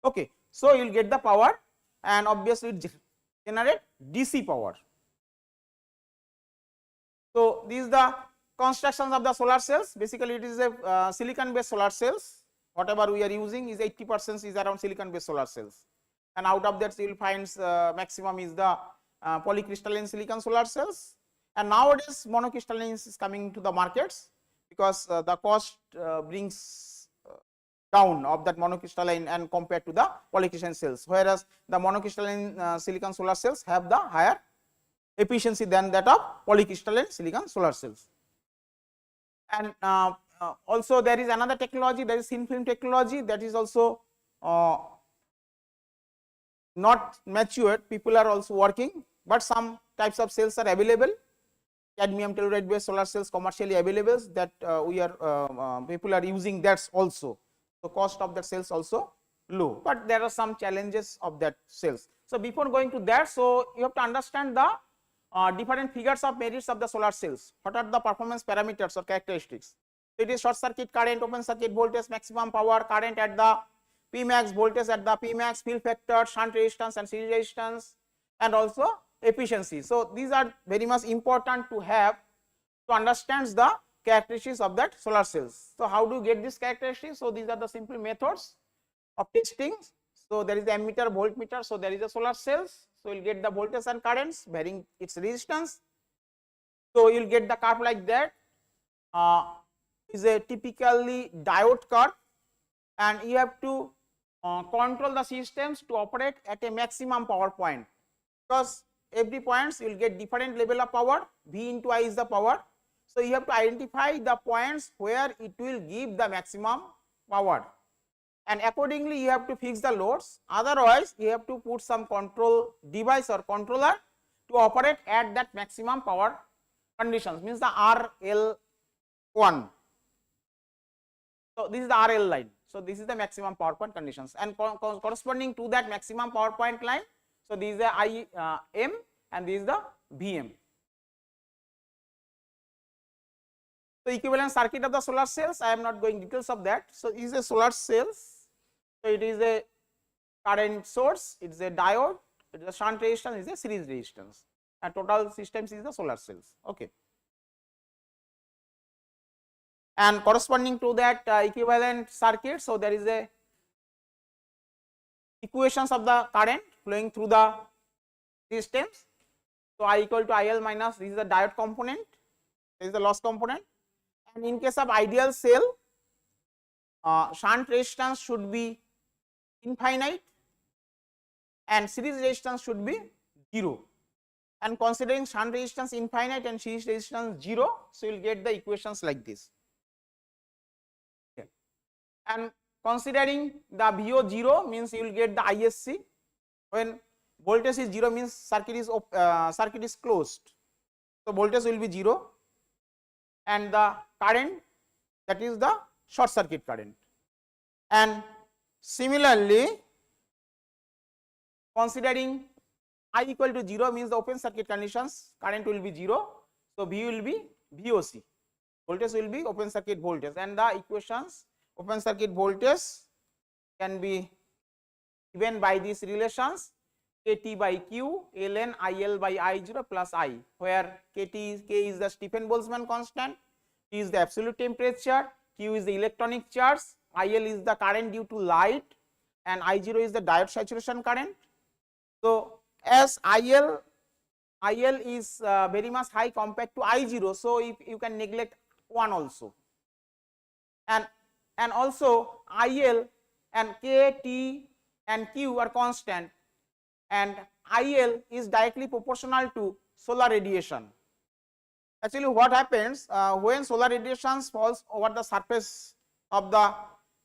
Okay, so you will get the power, and obviously it generate DC power. So these the constructions of the solar cells. Basically it is a silicon based solar cells. Whatever we are using is 80% is around silicon based solar cells, and out of that you will find maximum is the polycrystalline silicon solar cells, and nowadays monocrystalline is coming to the markets because the cost brings down of that monocrystalline and compared to the polycrystalline cells, whereas the monocrystalline silicon solar cells have the higher efficiency than that of polycrystalline silicon solar cells. And also there is another technology, that is thin film technology, that is also not matured, people are also working, but some types of cells are available. Cadmium telluride based solar cells commercially available, that people are using that also. So cost of that cells also low, but there are some challenges of that cells. So before going to that, so you have to understand the different figures of merits of the solar cells. What are the performance parameters or characteristics? So it is short circuit current, open circuit voltage, maximum power, current at the Pmax, voltage at the Pmax, fill factor, shunt resistance and series resistance, and also efficiency. So these are very much important to have to understand the characteristics of that solar cells. So how do you get these characteristics? So these are the simple methods of testing. So there is the ammeter, voltmeter. So there is a solar cells. So you will get the voltage and currents varying its resistance. So you will get the curve like that. Is a typically diode curve, and you have to control the systems to operate at a maximum power point, because every points you will get different level of power. V into I is the power. So you have to identify the points where it will give the maximum power, and accordingly you have to fix the loads. Otherwise you have to put some control device or controller to operate at that maximum power conditions, means the RL1. So this is the RL line. So this is the maximum power point conditions, and corresponding to that maximum power point line, so this is the IM and this is the VM. So equivalent circuit of the solar cells, I am not going details of that. So this is a solar cells. So it is a current source, it is a diode, it is a shunt resistance, it is a series resistance, and total systems is the solar cells. Okay. And corresponding to that equivalent circuit, so there is a equations of the current flowing through the systems. So I equal to IL minus, this is the diode component, this is the loss component, and in case of ideal cell, shunt resistance should be infinite and series resistance should be 0, and considering shunt resistance infinite and series resistance 0, so you will get the equations like this. And considering the VO 0 means you will get the ISC. When voltage is 0 means circuit is closed, so voltage will be 0, and the current, that is the short circuit current. And similarly, considering I equal to 0 means the open circuit conditions, current will be 0, so V will be VOC, voltage will be open circuit voltage, and the equations open circuit voltage can be given by these relations KT by Q ln IL by I0 plus I, where K is the Stephen-Boltzmann constant, T is the absolute temperature, Q is the electronic charge, IL is the current due to light, and I0 is the diode saturation current. So as IL is very much high compared to I0, so if you can neglect 1 also, and also IL and K, T and Q are constant, and IL is directly proportional to solar radiation. Actually what happens when solar radiation falls over the surface of the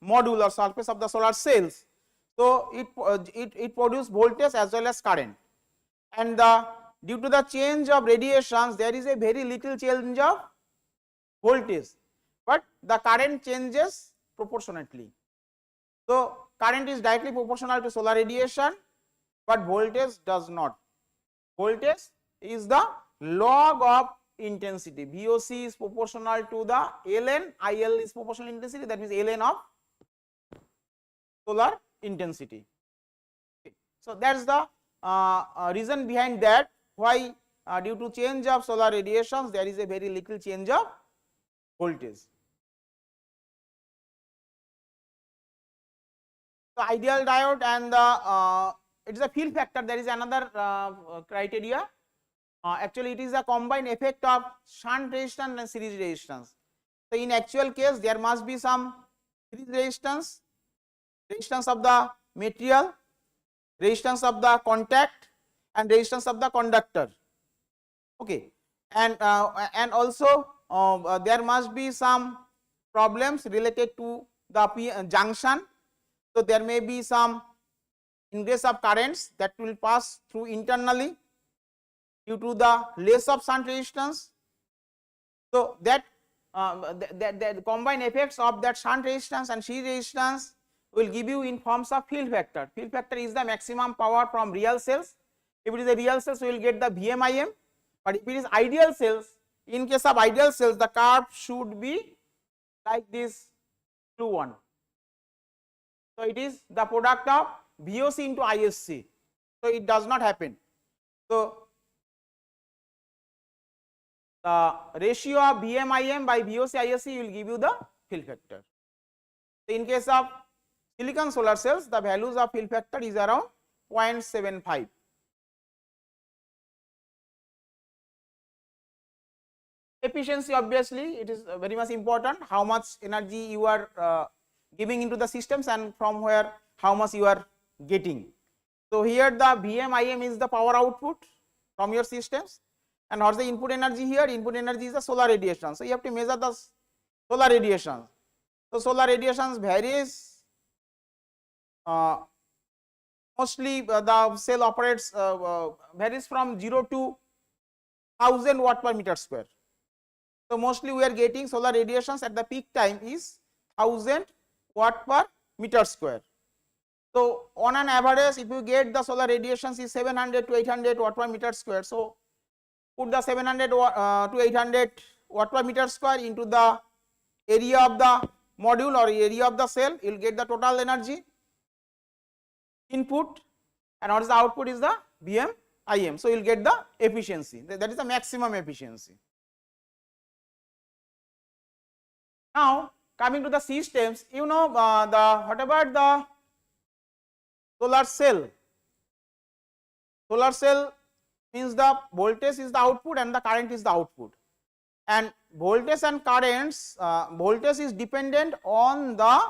module or surface of the solar cells, so it produces voltage as well as current, and due to the change of radiations there is a very little change of voltage, but the current changes proportionately. So current is directly proportional to solar radiation, but voltage does not. Voltage is the log of intensity. VOC is proportional to the ln, IL is proportional intensity, that means ln of solar intensity. Okay. So that is the reason behind that, why due to change of solar radiations there is a very little change of voltage. So ideal diode, and it is a fill factor, there is another criteria. Actually it is a combined effect of shunt resistance and series resistance. So in actual case there must be some series resistance, resistance of the material, resistance of the contact, and resistance of the conductor. Okay, and also there must be some problems related to the junction, So there may be some ingress of currents that will pass through internally due to the less of shunt resistance. So that the combined effects of that shunt resistance and series resistance will give you in forms of field factor. Field factor is the maximum power from real cells. If it is a real cells, we will get the VMIM, but if it is ideal cells, in case of ideal cells, the curve should be like this blue one. So it is the product of VOC into ISC. So it does not happen. So the ratio of VMIM by VOC ISC will give you the field factor. So in case of silicon solar cells, the values of field factor is around 0.75. Efficiency, obviously it is very much important, how much energy you are giving into the systems and from where how much you are getting. So here the VMIM is the power output from your systems, and what is the input energy here? Input energy is the solar radiation. So you have to measure the solar radiation. So solar radiations varies, mostly the cell operates varies from 0 to 1000 watt per meter square. So mostly we are getting solar radiations at the peak time is 1000 watt per meter square. So on an average, if you get the solar radiations is 700 to 800 watt per meter square. So put the 700 to 800 watt per meter square into the area of the module or area of the cell, you will get the total energy input, and what is the output is the VMIM. So you will get the efficiency, that is the maximum efficiency. Now coming to the systems, you know whatever the solar cell means the voltage is the output and the current is the output, and voltage and currents, voltage is dependent on the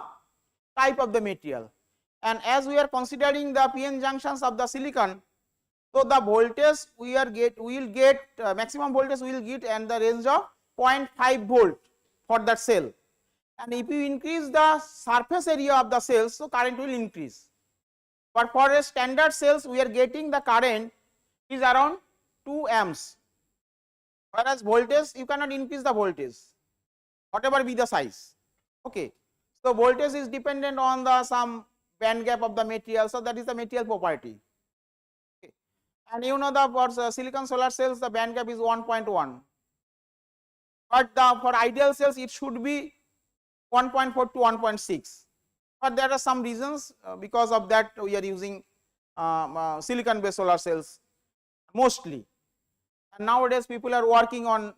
type of the material, and as we are considering the PN junctions of the silicon, so the voltage we will get maximum voltage we will get and the range of 0.5 volt for that cell, and if you increase the surface area of the cells, so current will increase. But for a standard cells, we are getting the current is around 2 amps, whereas voltage you cannot increase the voltage whatever be the size. Okay, so voltage is dependent on the some band gap of the material, so that is the material property. Okay. And you know the for silicon solar cells the band gap is 1.1, but for ideal cells it should be 1.4 to 1.6, but there are some reasons because of that we are using silicon based solar cells mostly, and nowadays people are working on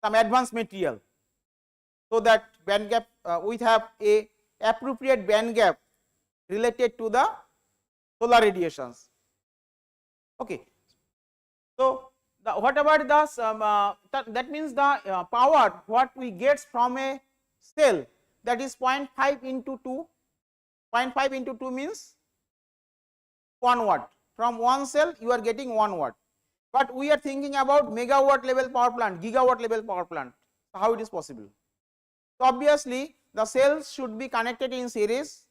some advanced material, so that band gap we have a appropriate band gap related to the solar radiations. Okay, so whatever the that means the power what we get from a cell, that is 0.5 into 2, 0.5 into 2 means 1 watt. From one cell you are getting 1 watt, but we are thinking about megawatt level power plant, gigawatt level power plant. So how it is possible? So obviously the cells should be connected in series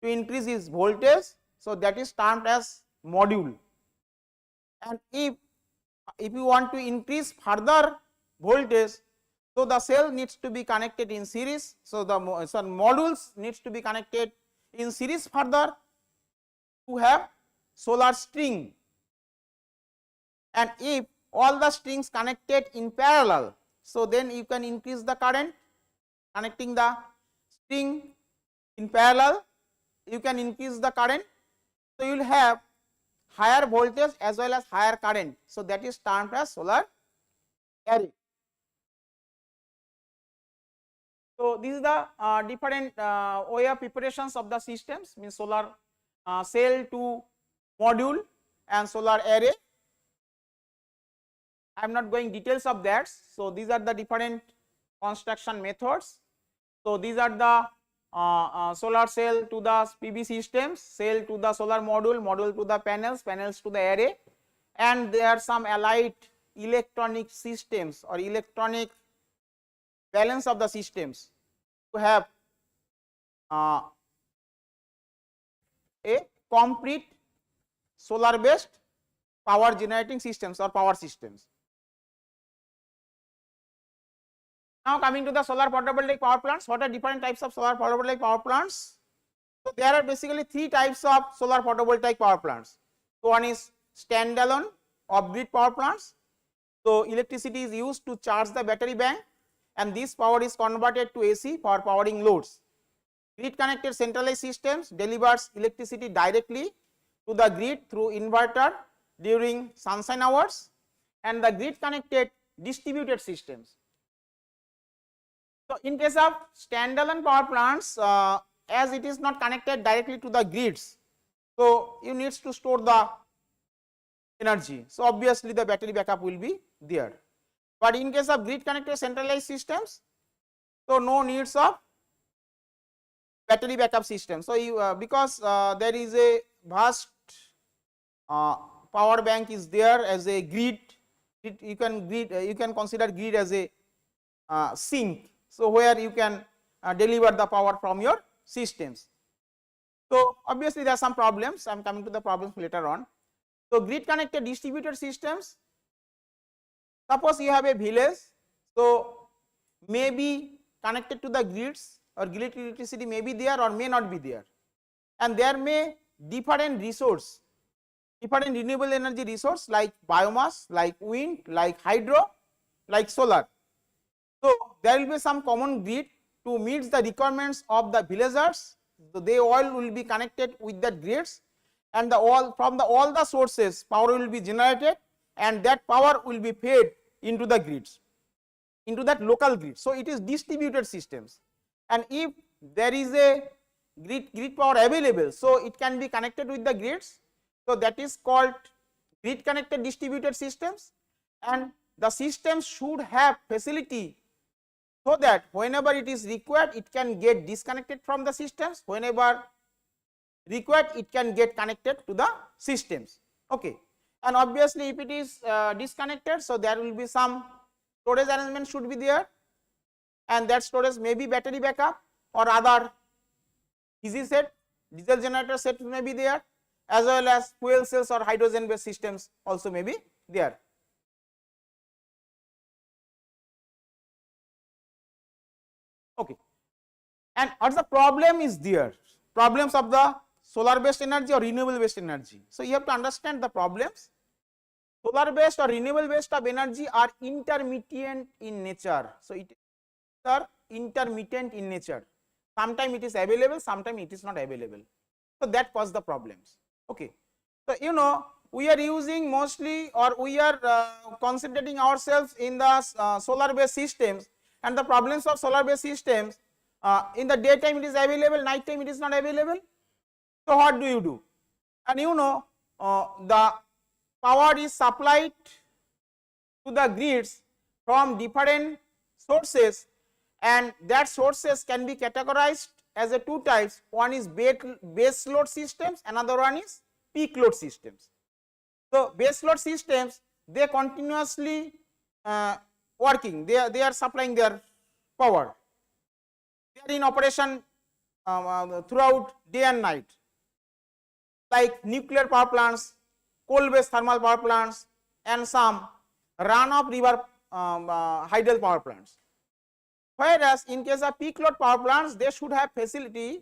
to increase its voltage, so that is termed as module, and if you want to increase further voltage, so the cell needs to be connected in series, so the modules needs to be connected in series further to have solar string, and if all the strings connected in parallel, so then you can increase the current. Connecting the string in parallel, you can increase the current, so you will have higher voltage as well as higher current, so that is termed as solar array. So this is the different way of preparations of the systems, means solar cell to module and solar array. I am not going details of that. So these are the different construction methods. So these are the solar cell to the PV systems, cell to the solar module, module to the panels, panels to the array, and there are some allied electronic systems or electronic balance of the systems to have a complete solar based power generating systems or power systems. Now coming to the solar photovoltaic power plants, what are different types of solar photovoltaic power plants? So there are basically three types of solar photovoltaic power plants. So one is standalone off-grid power plants. So electricity is used to charge the battery bank and this power is converted to AC for powering loads. Grid connected centralized systems delivers electricity directly to the grid through inverter during sunshine hours, and the grid connected distributed systems. So in case of standalone power plants, as it is not connected directly to the grids, so you need to store the energy. So obviously the battery backup will be there. But in case of grid connected centralized systems, so no needs of battery backup system. So you because there is a vast power bank is there as a grid, you can consider grid as a sink. So where you can deliver the power from your systems. So obviously there are some problems. I am coming to the problems later on. So grid connected distributed systems. Suppose you have a village, so may be connected to the grids or grid electricity may be there or may not be there, and there may different resource, different renewable energy resource like biomass, like wind, like hydro, like solar. So there will be some common grid to meet the requirements of the villagers. So they all will be connected with that grids, and all the sources power will be generated, and that power will be fed into the grids, into that local grid. So it is distributed systems, and if there is a grid power available, so it can be connected with the grids. So that is called grid connected distributed systems, and the system should have facility so that whenever it is required it can get disconnected from the systems, whenever required it can get connected to the systems. Okay. And obviously if it is disconnected, so there will be some storage arrangement should be there, and that storage may be battery backup or other easy set, diesel generator set may be there, as well as fuel cells or hydrogen based systems also may be there. Okay. And what's the problem is there? Problems of the solar based energy or renewable based energy. So you have to understand the problems. Solar based or renewable based of energy are intermittent in nature. So it are intermittent in nature. Sometimes it is available, sometimes it is not available. So that causes the problems. Okay. So you know we are using mostly, or we are concentrating ourselves in the solar based systems, and the problems of solar based systems, in the daytime it is available, night time it is not available. So what do you do? And you know the power is supplied to the grids from different sources, and that sources can be categorized as a two types. One is base load systems, another one is peak load systems. So base load systems, they continuously working, they are supplying their power, they are in operation throughout day and night, like nuclear power plants, coal based thermal power plants, and some run of river hydel power plants. Whereas in case of peak load power plants, they should have facility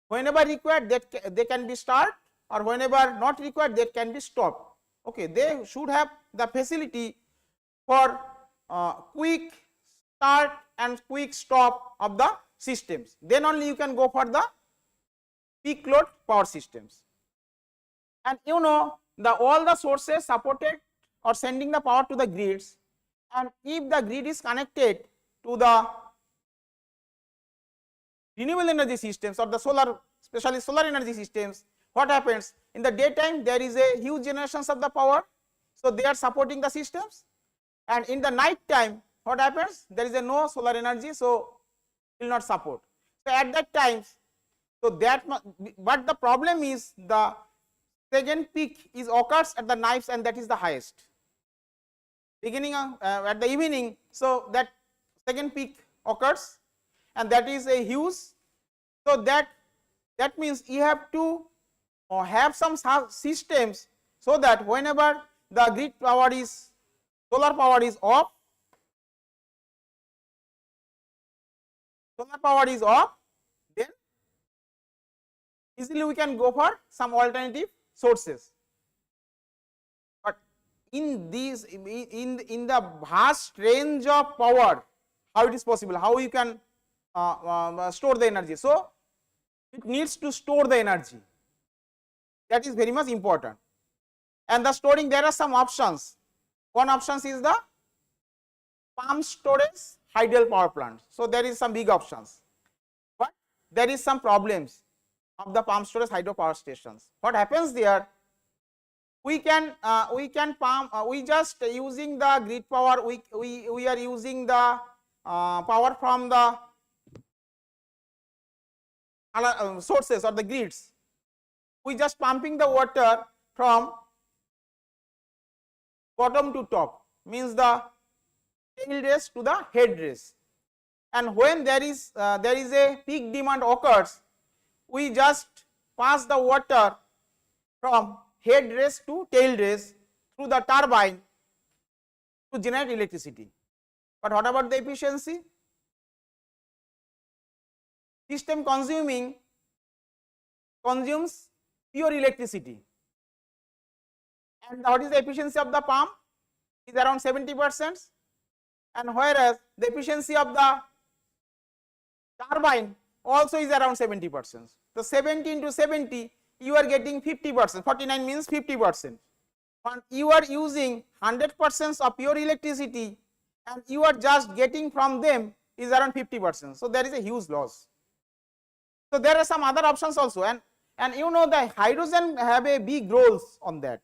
whenever required that they can be start, or whenever not required that can be stopped. Okay, they should have the facility for quick start and quick stop of the systems. Then only you can go for the peak load power systems. And you know all the sources supported or sending the power to the grids, and if the grid is connected to the renewable energy systems or the solar, especially solar energy systems, what happens in the daytime there is a huge generations of the power, so they are supporting the systems, and in the night time what happens, there is a no solar energy, so will not support. So at that time, so that but the problem is the second peak is occurs at the nights, and that is the highest beginning at the evening. So that second peak occurs, and that is a huge, so that That means you have to have some systems so that whenever the grid power is, solar power is off, then easily we can go for some alternative sources. But in these, in the vast range of power, how it is possible, how you can store the energy? So it needs to store the energy. That is very much important. And the storing, there are some options. One option is the pump storage hydel power plant. So there is some big options, but there is some problems of the pump storage hydro power stations. What happens there? We can pump. We just using the grid power. We are using the power from the sources or the grids. We just pumping the water from bottom to top, means the tail race to the head race, and when there is a peak demand occurs, we just pass the water from head race to tail race through the turbine to generate electricity. But what about the efficiency? System consumes pure electricity, and what is the efficiency of the pump? Is around 70%, and whereas the efficiency of the turbine also is around 70%. So 70 into 70, you are getting 50%. 49 means 50%. And you are using 100% of pure electricity, and you are just getting from them is around 50%. So there is a huge loss. So there are some other options also, and you know the hydrogen have a big roles on that.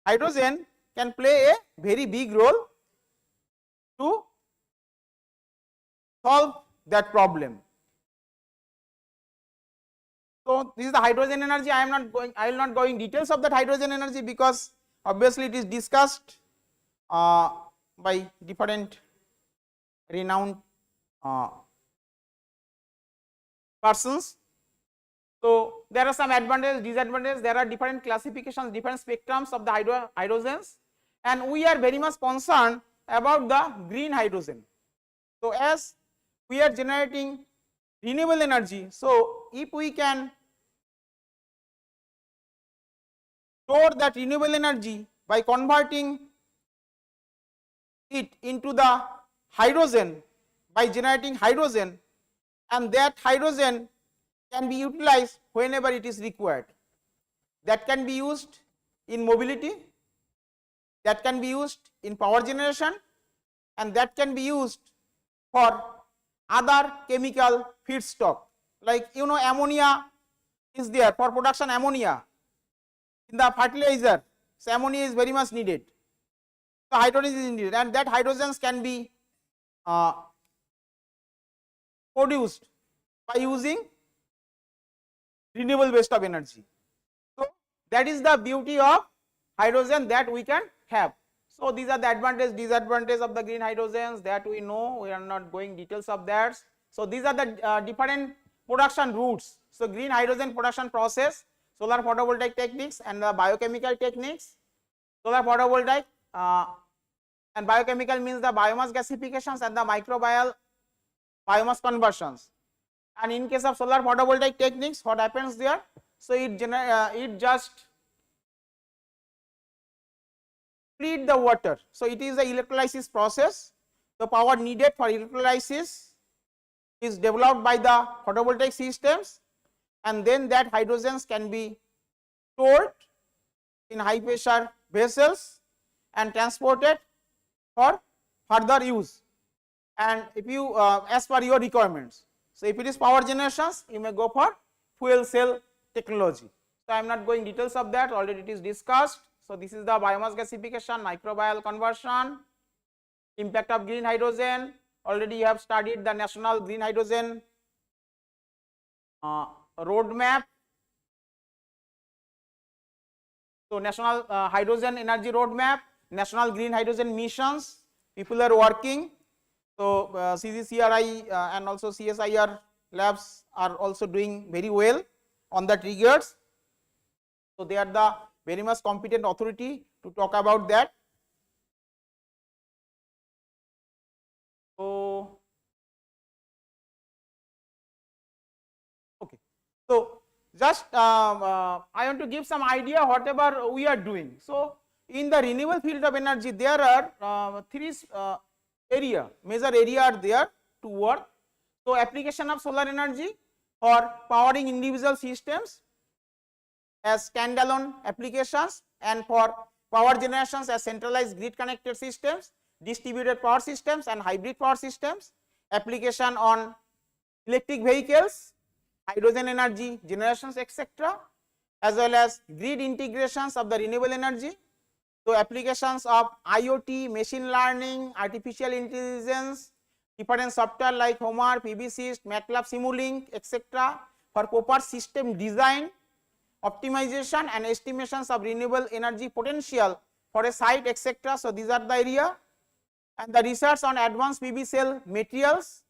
Hydrogen can play a very big role to solve that problem. So this is the hydrogen energy. I will not go in details of that hydrogen energy, because obviously it is discussed by different renowned persons. So there are some advantages, disadvantages. There are different classifications, different spectrums of the hydrogens, and we are very much concerned about the green hydrogen. So as we are generating renewable energy, so if we can store that renewable energy by converting it into the hydrogen, by generating hydrogen, and that hydrogen can be utilized whenever it is required. That can be used in mobility, that can be used in power generation, and that can be used for other chemical feedstock, like you know ammonia is there for production ammonia in the fertilizer. So ammonia is very much needed. So hydrogen is needed, and that hydrogens can be produced by using renewable waste of energy. So that is the beauty of hydrogen that we can have. So these are the advantages, disadvantages of the green hydrogens that we know. We are not going details of that. So these are the different production routes. So green hydrogen production process, solar photovoltaic techniques, and the biochemical techniques. Solar photovoltaic and biochemical means the biomass gasifications and the microbial biomass conversions. And in case of solar photovoltaic techniques, what happens there? So it just treat the water. So it is the electrolysis process. The power needed for electrolysis is developed by the photovoltaic systems, and then that hydrogens can be stored in high pressure vessels and transported for further use, and if you as per your requirements. So if it is power generations, you may go for fuel cell technology. So I am not going details of that, already it is discussed. So this is the biomass gasification, microbial conversion, impact of green hydrogen. Already you have studied the national green hydrogen roadmap. So national hydrogen energy roadmap, national green hydrogen missions, people are working. So CGCRI and also CSI are labs are also doing very well on that regards. So they are the very much competent authority to talk about that. So okay, so just I want to give some idea whatever we are doing. So in the renewable field of energy, there are three major area are there to work. So application of solar energy for powering individual systems as standalone applications, and for power generations as centralized grid connected systems, distributed power systems and hybrid power systems, application on electric vehicles, hydrogen energy generations, etc., as well as grid integrations of the renewable energy. So applications of IoT, machine learning, artificial intelligence, different software like Homer, PVSys, MATLAB, Simulink, etc., for proper system design, optimization and estimations of renewable energy potential for a site, etc. So these are the area, and the research on advanced PV cell materials.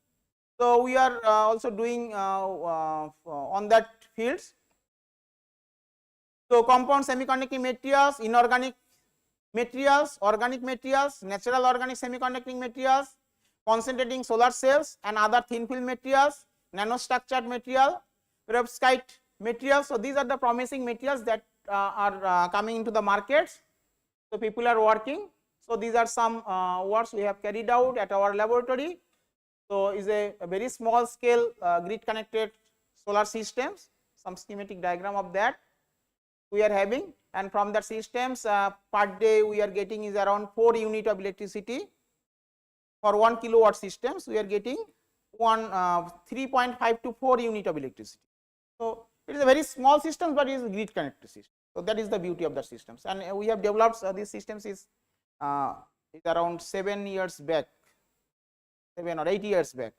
So we are also doing on that fields. So compound semiconducting materials, inorganic materials, organic materials, natural organic semiconducting materials, concentrating solar cells and other thin film materials, nanostructured material, perovskite materials. So these are the promising materials that are coming into the markets. So people are working. So these are some works we have carried out at our laboratory. So is a very small scale grid connected solar systems, some schematic diagram of that we are having, and from that systems per day we are getting is around 4 unit of electricity. For 1 kilowatt systems we are getting 3.5 to 4 unit of electricity. So it is a very small system, but it is a grid connected system. So that is the beauty of the systems, and we have developed these systems is around 7 years back, 7 or 8 years back.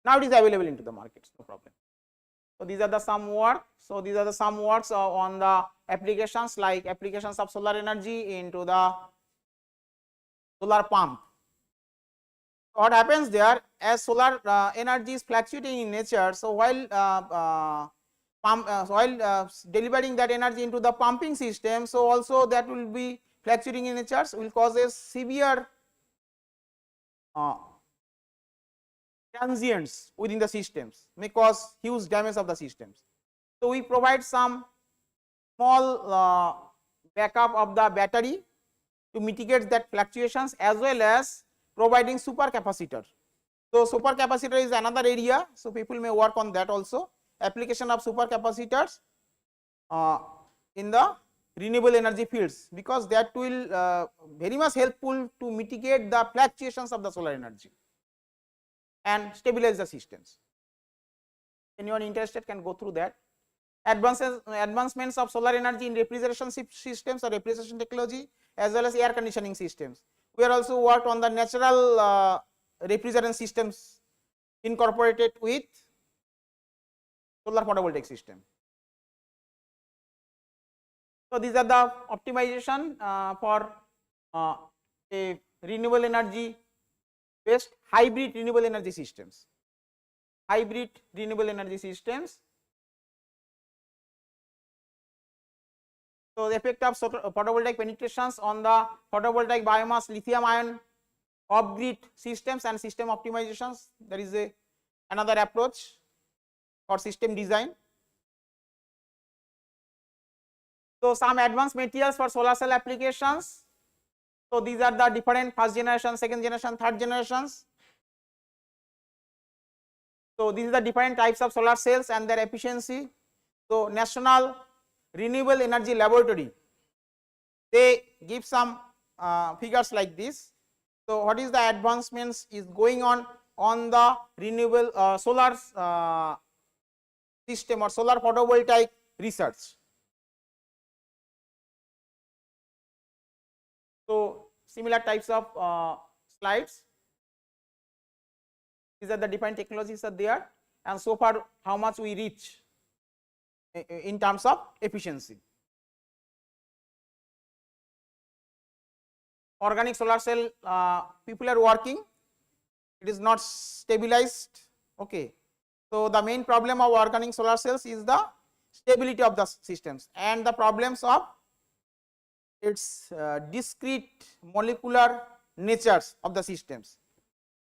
Now it is available into the markets, no problem. So these are the some work. So these are the some works on the applications, like applications of solar energy into the solar pump. What happens there, as solar energy is fluctuating in nature, so while delivering that energy into the pumping system, so also that will be fluctuating in nature, so will cause a severe transients within the systems, may cause huge damage of the systems. So we provide some small backup of the battery to mitigate that fluctuations, as well as providing supercapacitor. So supercapacitor is another area, so people may work on that also, application of supercapacitors in the renewable energy fields, because that will very much helpful to mitigate the fluctuations of the solar energy and stabilize the systems. Anyone interested can go through that. Advancements of solar energy in refrigeration systems or refrigeration technology, as well as air conditioning systems. We are also worked on the natural refrigerant systems incorporated with solar photovoltaic system. So these are the optimization for a renewable energy based hybrid renewable energy systems. Hybrid renewable energy systems. So the effect of photovoltaic penetrations on the photovoltaic biomass lithium ion off grid systems and system optimizations. There is another approach for system design. So some advanced materials for solar cell applications. So these are the different first generation, second generation, third generations. So these are the different types of solar cells and their efficiency. So National Renewable Energy Laboratory, they give some figures like this. So what is the advancements is going on the renewable solar system or solar photovoltaic research. So similar types of slides. These are the different technologies are there, and so far how much we reach in terms of efficiency. Organic solar cell people are working. It is not stabilized. Okay, So the main problem of organic solar cells is the stability of the systems and the problems of its discrete molecular natures of the systems.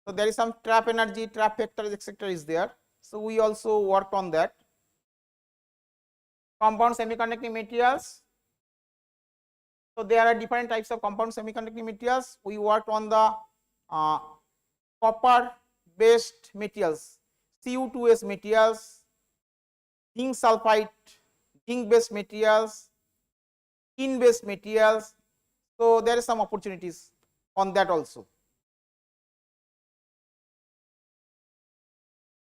So there is some trap energy, trap factors, etc. is there. So we also worked on that. Compound semiconducting materials. So there are different types of compound semiconducting materials. We worked on the copper based materials, Cu2s materials, zinc sulfide, zinc based materials, tin based materials. So there is some opportunities on that also.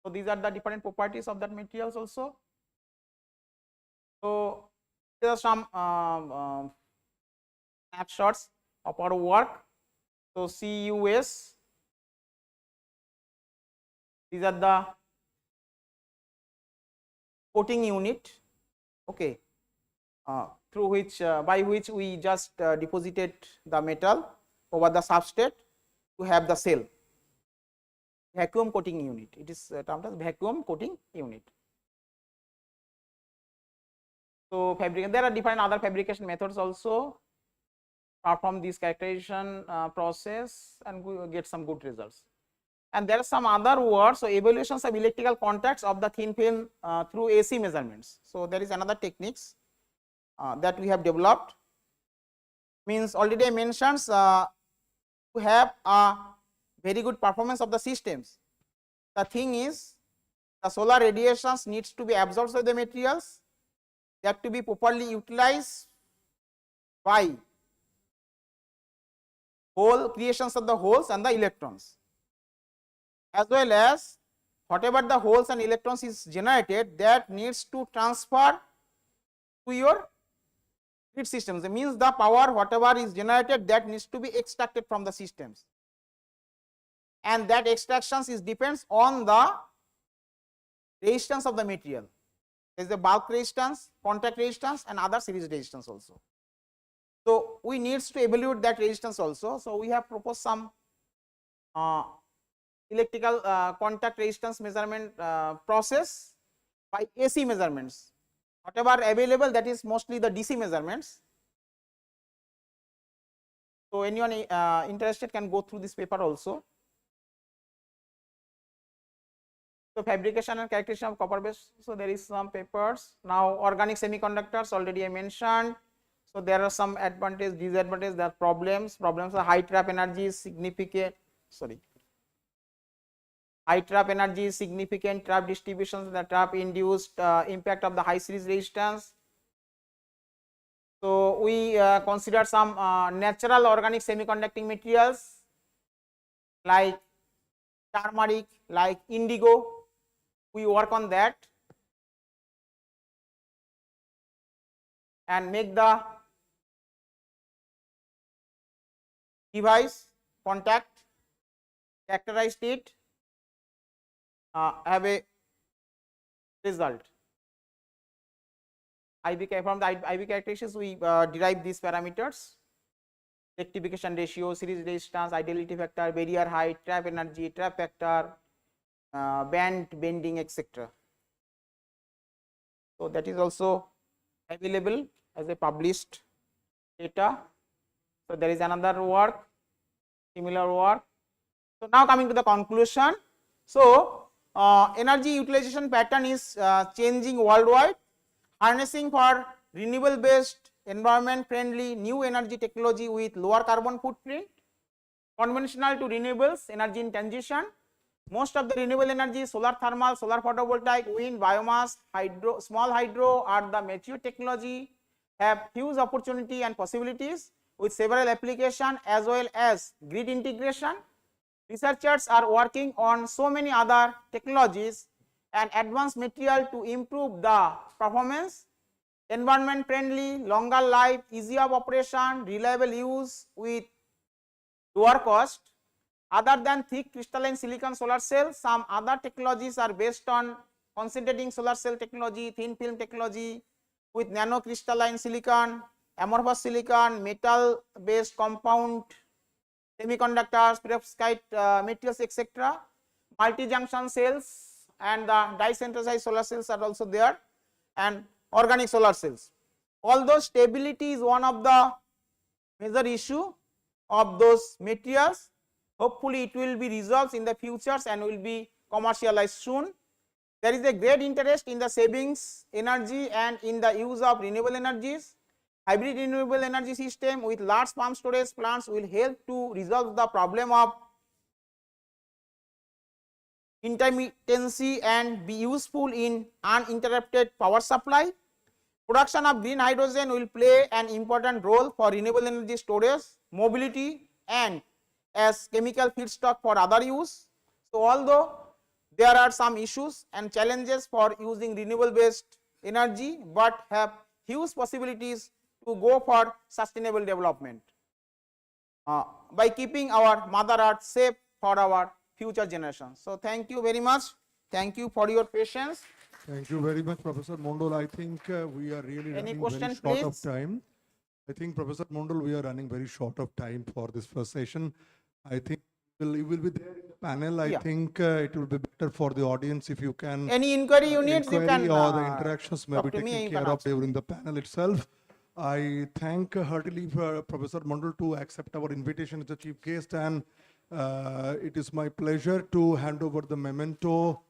So these are the different properties of that materials also. So there are some snapshots of our work. So CUS, these are the coating unit, okay, through which by which we just deposited the metal over the substrate to have the cell. Vacuum coating unit, it is termed as vacuum coating unit. So there are different other fabrication methods also. Perform this characterization process and we get some good results. And there are some other words, so evaluations of electrical contacts of the thin film through AC measurements. So there is another techniques that we have developed. Means already I mentioned to have a very good performance of the systems. The thing is the solar radiations needs to be absorbed by the materials, they have to be properly utilized by hole creations of the holes and the electrons, as well as whatever the holes and electrons is generated, that needs to transfer to your grid systems. It means the power whatever is generated, that needs to be extracted from the systems, and that extractions is depends on the resistance of the material. There is the bulk resistance, contact resistance, and other series resistance also. So we needs to evaluate that resistance also. So we have proposed some electrical contact resistance measurement process by AC measurements. Whatever available, that is mostly the DC measurements. So anyone interested can go through this paper also. So fabrication and characterization of copper based. So there is some papers. Now organic semiconductors already I mentioned. So there are some advantages, disadvantages, there are problems. Problems are high trap energy is significant. High trap energy is significant, trap distributions, the trap induced impact of the high series resistance. So we consider some natural organic semiconducting materials like turmeric, like indigo. We work on that and make the device contact, characterized it, have a result. From the IV characteristics we derive these parameters: rectification ratio, series resistance, ideality factor, barrier height, trap energy, trap factor, band bending, etc. So that is also available as a published data. So there is another work, similar work. So now coming to the conclusion. So energy utilization pattern is changing worldwide. Harnessing for renewable based, environment friendly new energy technology with lower carbon footprint, conventional to renewables, energy in transition. Most of the renewable energy, solar thermal, solar photovoltaic, wind, biomass, hydro, small hydro are the mature technology, have huge opportunity and possibilities with several applications as well as grid integration. Researchers are working on so many other technologies and advanced material to improve the performance, environment friendly, longer life, easy of operation, reliable use with lower cost. Other than thick crystalline silicon solar cells, some other technologies are based on concentrating solar cell technology, thin film technology with nanocrystalline silicon, amorphous silicon, metal based compound semiconductors, perovskite materials, etc. Multi junction cells and the dye-synthesized solar cells are also there, and organic solar cells. Although stability is one of the major issue of those materials, hopefully it will be resolved in the futures and will be commercialized soon. There is a great interest in the savings energy and in the use of renewable energies. Hybrid renewable energy system with large pump storage plants will help to resolve the problem of intermittency and be useful in uninterrupted power supply. Production of green hydrogen will play an important role for renewable energy storage, mobility, and as chemical feedstock for other use. So, although there are some issues and challenges for using renewable based energy, but have huge possibilities to go for sustainable development by keeping our mother earth safe for our future generations. So, thank you very much. Thank you for your patience. Thank you very much, Professor Mondal. I think we are really Any running question, very short of please? time. I think, Professor Mondal, we are running very short of time for this first session. I think you will be there in the panel. I Yeah. think it will be better for the audience if you can. Any inquiry you need, you can or the interactions may be talk to me, taken you care can of ask. during the panel itself. I thank heartily Professor Mondal to accept our invitation as the chief guest, and it is my pleasure to hand over the memento.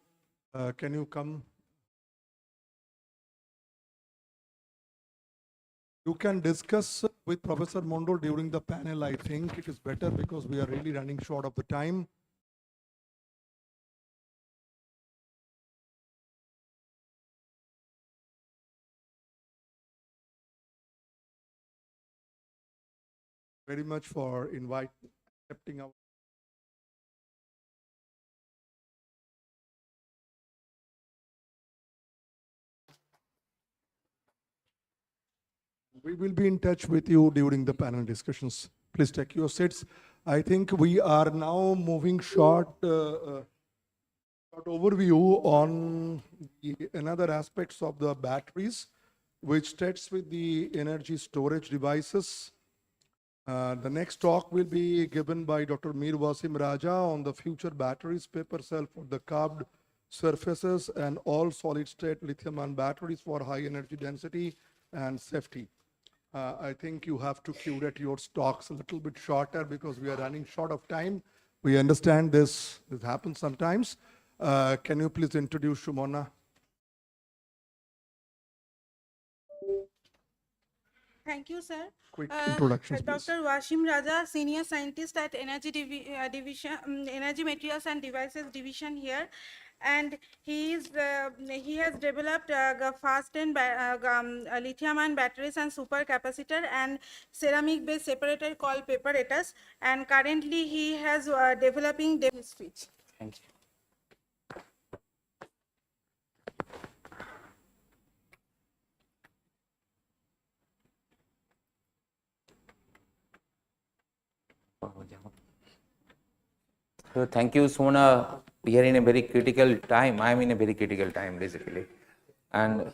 Can you come? You can discuss with Professor Mondal during the panel. I think it is better because we are really running short of the time. Very much for accepting our. We will be in touch with you during the panel discussions. Please take your seats. I think we are now moving short overview on another aspects of the batteries, which starts with the energy storage devices. The next talk will be given by Dr. Mir Wasim Raja on the future batteries, paper cell for the carved surfaces, and all solid-state lithium-ion batteries for high energy density and safety. I think you have to curate your talks a little bit shorter because we are running short of time. We understand this happens sometimes. Can you please introduce Shumona? Thank you, sir. Quick introductions, please. Dr. Wasim Raja, Senior Scientist at Energy Division, Energy Materials and Devices Division here, and he has developed fast-end lithium-ion batteries and supercapacitor and ceramic-based separator called paperatus, and currently he has developing his speech. Thank you. So thank you, Sona. We are in a very critical time. I am in a very critical time, basically. And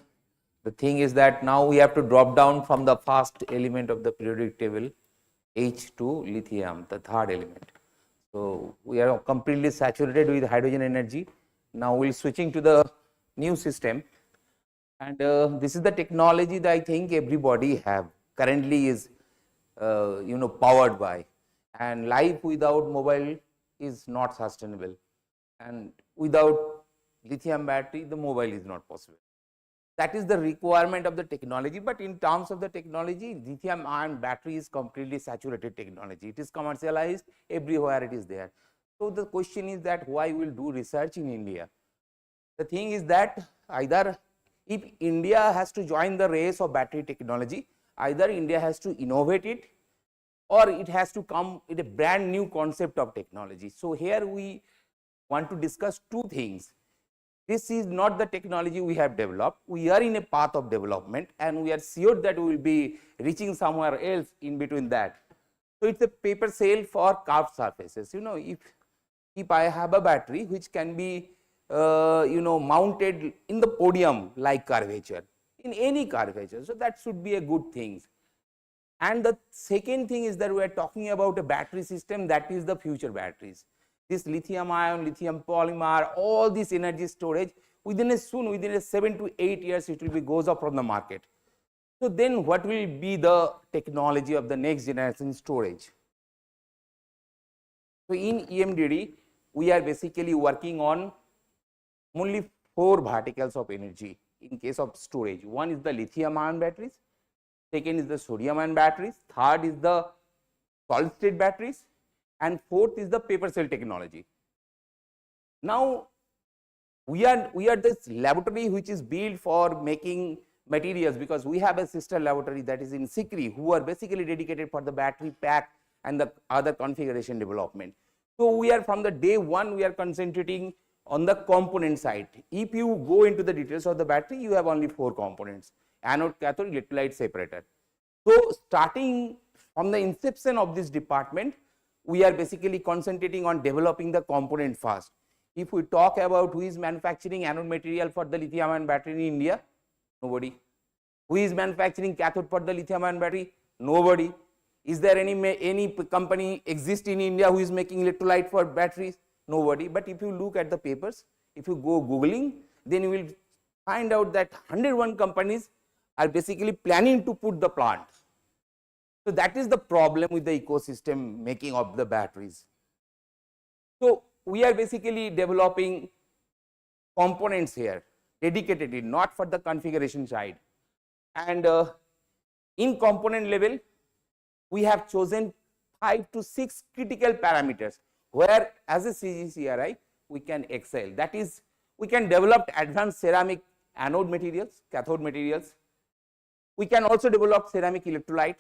the thing is that now we have to drop down from the first element of the periodic table, H to lithium, the third element. So we are completely saturated with hydrogen energy. Now we're switching to the new system. And this is the technology that I think everybody have currently is, powered by. And life without mobile is not sustainable, and without lithium battery the mobile is not possible. That is the requirement of the technology, but in terms of the technology, lithium ion battery is completely saturated technology. It is commercialized everywhere, it is there. So the question is that why we will do research in India? The thing is that either if India has to join the race of battery technology, either India has to innovate it or it has to come with a brand new concept of technology. So here we want to discuss two things. This is not the technology we have developed. We are in a path of development and we are sure that we will be reaching somewhere else in between that. So it's a paper cell for curved surfaces. If I have a battery which can be mounted in the podium like curvature, in any curvature, so that should be a good thing. And the second thing is that we are talking about a battery system that is the future batteries. this lithium ion, lithium polymer, all this energy storage, within a 7 to 8 years it will be goes up from the market. So then what will be the technology of the next generation storage? So in EMDD, we are basically working on only 4 verticals of energy in case of storage. One is the lithium ion batteries, second is the sodium ion batteries, third is the solid state batteries, and fourth is the paper cell technology. Now we are this laboratory which is built for making materials, because we have a sister laboratory that is in Sikri, who are basically dedicated for the battery pack and the other configuration development. So we are from the day one, we are concentrating on the component side. If you go into the details of the battery, you have only 4 components: anode, cathode, electrolyte, separator. So starting from the inception of this department, we are basically concentrating on developing the component first. If we talk about who is manufacturing anode material for the lithium ion battery in India, nobody. Who is manufacturing cathode for the lithium ion battery? Nobody. Is there any company exist in India who is making electrolyte for batteries? Nobody. But if you look at the papers, if you go googling, then you will find out that 101 companies are basically planning to put the plant. So that is the problem with the ecosystem making of the batteries. So we are basically developing components here, dedicatedly, not for the configuration side. And in component level, we have chosen 5 to 6 critical parameters where as a CGCRI we can excel. That is, we can develop advanced ceramic anode materials, cathode materials. We can also develop ceramic electrolyte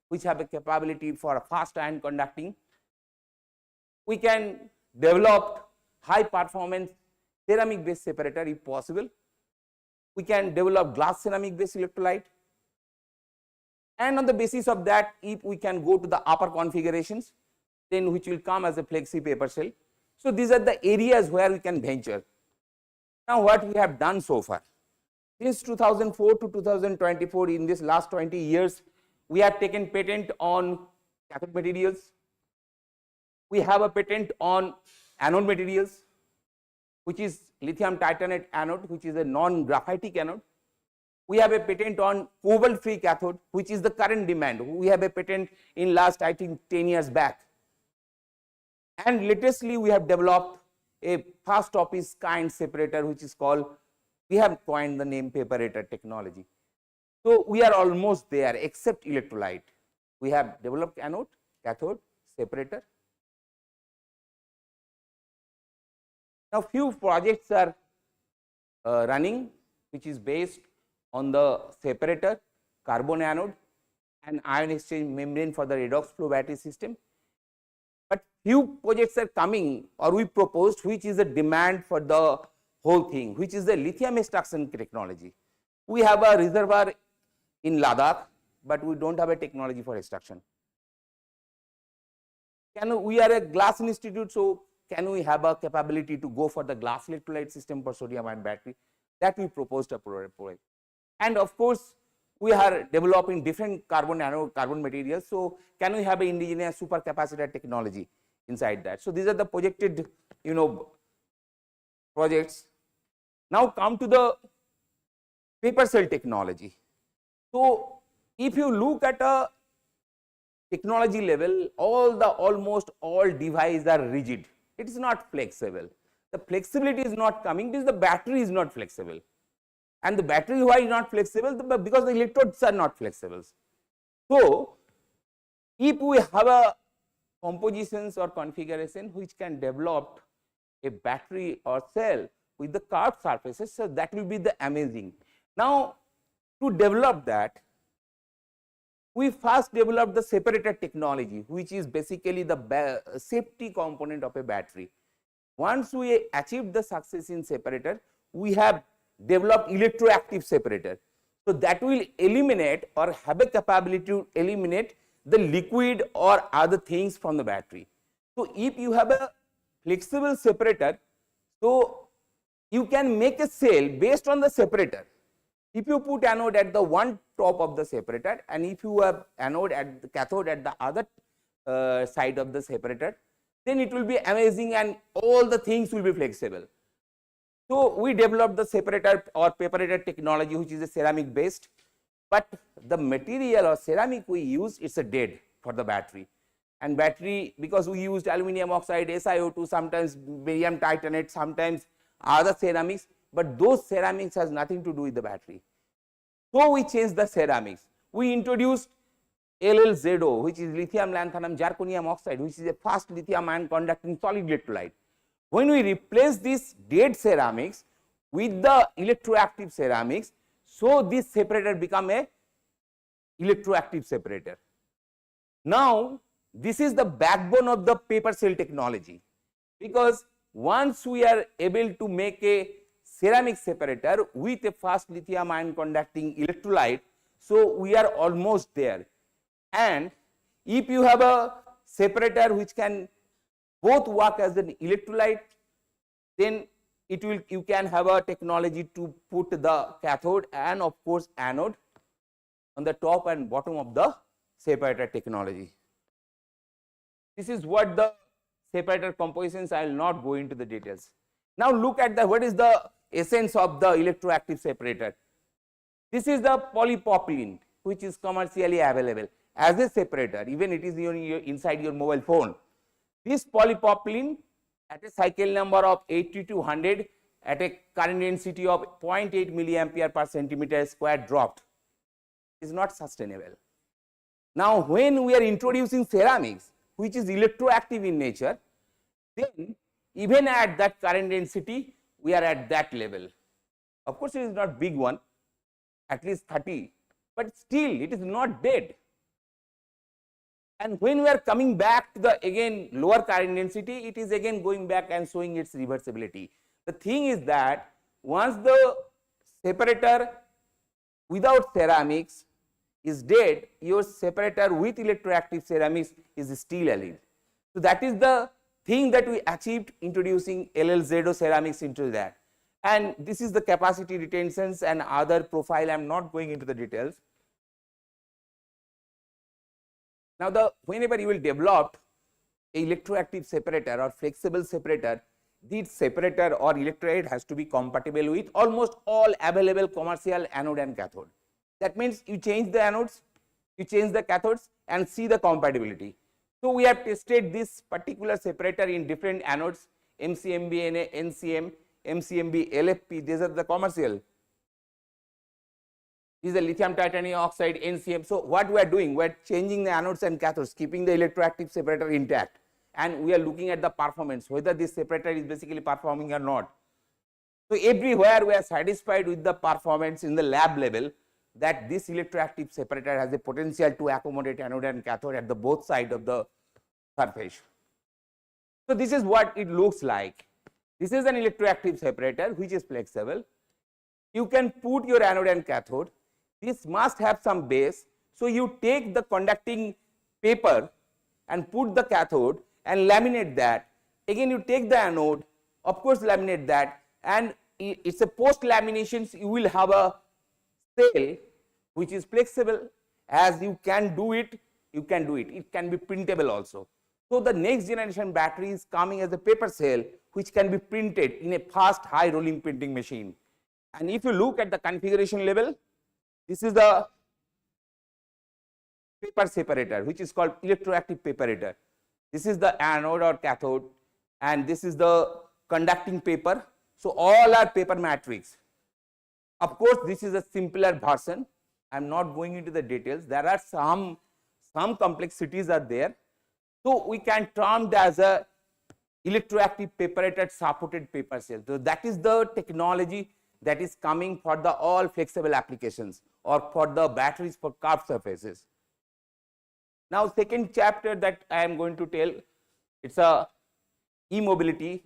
which have a capability for fast ion conducting. We can develop high performance ceramic based separator if possible. We can develop glass ceramic based electrolyte, and on the basis of that, if we can go to the upper configurations, then which will come as a flexi paper cell. So these are the areas where we can venture. Now what we have done so far, since 2004 to 2024, in this last 20 years, we have taken patent on cathode materials. We have a patent on anode materials, which is lithium titanate anode, which is a non-graphitic anode. We have a patent on cobalt free cathode, which is the current demand. We have a patent in last, I think, 10 years back. And latestly we have developed a first of its kind separator, which is called, we have coined the name paperator technology. So we are almost there except electrolyte. We have developed anode, cathode, separator. Now few projects are running, which is based on the separator, carbon anode, and ion exchange membrane for the redox flow battery system. But few projects are coming, or we proposed, which is a demand for the whole thing, which is the lithium extraction technology. We have a reservoir in Ladakh, but we don't have a technology for extraction. We are a glass institute, so can we have a capability to go for the glass electrolyte system for sodium ion battery? That we proposed a project. And of course, we are developing different carbon anode, carbon materials. So can we have an indigenous supercapacitor technology inside that? So these are the projected, projects. Now come to the paper cell technology. So if you look at a technology level, almost all devices are rigid. It is not flexible. The flexibility is not coming because the battery is not flexible. And the battery, why is not flexible? Because the electrodes are not flexible. So if we have a compositions or configuration which can develop a battery or cell with the curved surfaces, so that will be the amazing. Now to develop that, we first developed the separator technology, which is basically the safety component of a battery. Once we achieved the success in separator, we have developed electroactive separator. So that will eliminate or have a capability to eliminate the liquid or other things from the battery. So if you have a flexible separator, so you can make a cell based on the separator. If you put anode at the one top of the separator, and if you have anode at the cathode at the other side of the separator, then it will be amazing and all the things will be flexible. So we developed the separator or preparator technology, which is a ceramic based, but the material or ceramic we use, it's a dead for the battery. And battery, because we used aluminum oxide, SiO2, sometimes barium titanate, sometimes other ceramics, but those ceramics has nothing to do with the battery. So we changed the ceramics. We introduced LLZO, which is lithium lanthanum zirconium oxide, which is a fast lithium ion conducting solid electrolyte. When we replace these dead ceramics with the electroactive ceramics, so this separator become a electroactive separator. Now this is the backbone of the paper cell technology, because once we are able to make a ceramic separator with a fast lithium ion conducting electrolyte, so we are almost there. And if you have a separator which can both work as an electrolyte, then you can have a technology to put the cathode and of course anode on the top and bottom of the separator technology. This is what the separator compositions, I will not go into the details. Now look at the what is the essence of the electroactive separator. This is the polypropylene, which is commercially available as a separator, even it is inside your mobile phone. This polypropylene at a cycle number of 80 to 100 at a current density of 0.8 milliampere per centimeter square dropped is not sustainable. Now when we are introducing ceramics, which is electroactive in nature, then even at that current density we are at that level. Of course it is not big one, at least 30, but still it is not dead. And when we are coming back to the again lower current density, it is again going back and showing its reversibility. The thing is that once the separator without ceramics is dead, your separator with electroactive ceramics is still alive. So that is the thing that we achieved introducing LLZO ceramics into that. And this is the capacity retentions and other profile. I am not going into the details. Now whenever you will develop a electroactive separator or flexible separator, this separator or electrolyte has to be compatible with almost all available commercial anode and cathode. That means you change the anodes, you change the cathodes and see the compatibility. So we have tested this particular separator in different anodes, MCMB, NCM, MCMB, LFP, these are the commercial. This is the lithium titanium oxide, NCM. So what we are doing, we are changing the anodes and cathodes, keeping the electroactive separator intact, and we are looking at the performance, whether this separator is basically performing or not. So everywhere we are satisfied with the performance in the lab level, that this electroactive separator has a potential to accommodate anode and cathode at the both sides of the surface. So this is what it looks like. This is an electroactive separator which is flexible. You can put your anode and cathode. This must have some base. So you take the conducting paper and put the cathode and laminate that. Again you take the anode, of course laminate that, and it's a post laminations you will have a cell which is flexible. As you can do it, it can be printable also. So the next generation battery is coming as a paper cell which can be printed in a fast high rolling printing machine. And if you look at the configuration level, this is the paper separator which is called electroactive separator. This is the anode or cathode and this is the conducting paper. So all are paper matrix. Of course this is a simpler version. I am not going into the details. There are some complexities are there. So we can term it as a electroactive separated supported paper cell. So that is the technology that is coming for the all flexible applications or for the batteries for curved surfaces. Now second chapter that I am going to tell, it's a e-mobility.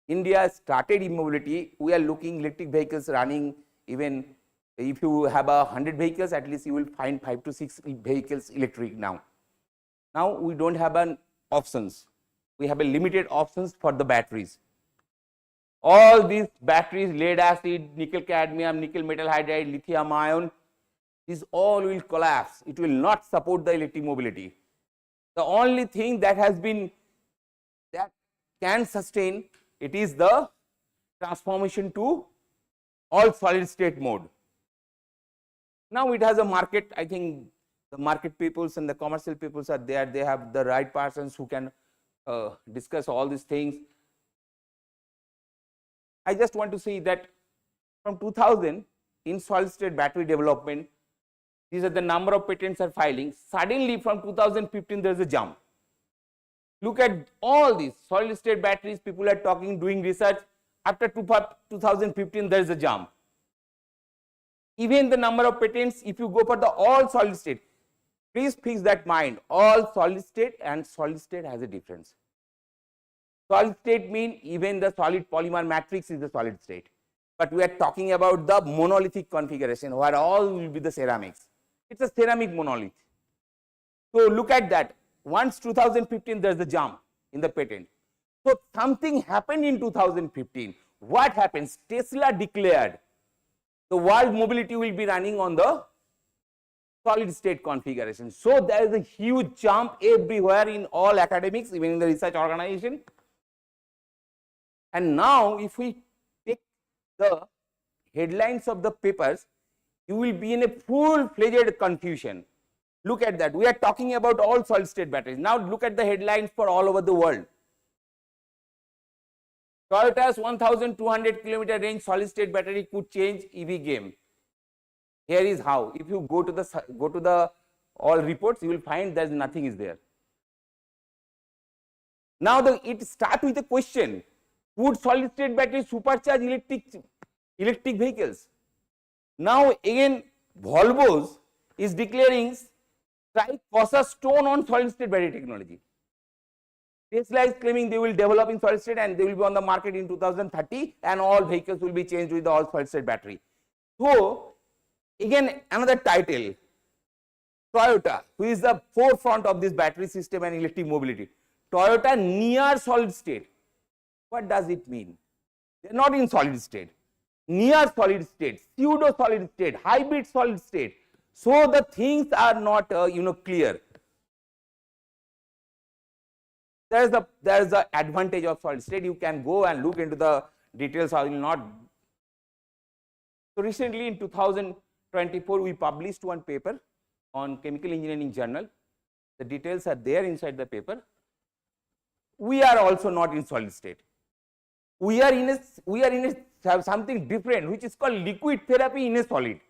India started e-mobility. We are looking electric vehicles running. Even if you have 100 vehicles, at least you will find 5 to 6 vehicles electric now. Now we don't have an options. We have a limited options for the batteries. All these batteries, lead acid, nickel cadmium, nickel metal hydride, lithium ion, these all will collapse. It will not support the electric mobility. The only thing that has been can sustain, it is the transformation to all solid state mode. Now it has a market. I think the market peoples and the commercial peoples are there. They have the right persons who can discuss all these things. I just want to say that from 2000 in solid state battery development, these are the number of patents are filing. Suddenly from 2015 there is a jump. Look at all these solid state batteries, people are talking, doing research. After 2015 there is a jump. Even the number of patents, if you go for the all solid state, please fix that mind, all solid state and solid state has a difference. Solid state mean even the solid polymer matrix is the solid state, but we are talking about the monolithic configuration where all will be the ceramics. It's a ceramic monolith. So look at that. Once 2015 there is a jump in the patent. So something happened in 2015. What happens? Tesla declared the world mobility will be running on the solid state configuration. So there is a huge jump everywhere in all academics, even in the research organization. And now if we take the headlines of the papers, you will be in a full-fledged confusion. Look at that. We are talking about all solid state batteries. Now look at the headlines for all over the world. Toyota's 1200 kilometer range solid state battery could change EV game. Here is how. If you go to the all reports, you will find there is nothing is there. Now it starts with a question: would solid state battery supercharge electric vehicles? Now again, Volvo's is declaring strike cautious tone on solid state battery technology. Tesla is claiming they will develop in solid state and they will be on the market in 2030 and all vehicles will be changed with the all solid state battery. So again another title, Toyota, who is the forefront of this battery system and electric mobility. Toyota near solid state. What does it mean? They are not in solid state. Near solid state, pseudo solid state, hybrid solid state. So the things are not clear. There is the advantage of solid state. You can go and look into the details. I will not. So recently in 2024 we published one paper on Chemical Engineering Journal. The details are there inside the paper. We are also not in solid state. We are in a something different which is called liquid therapy in a solid.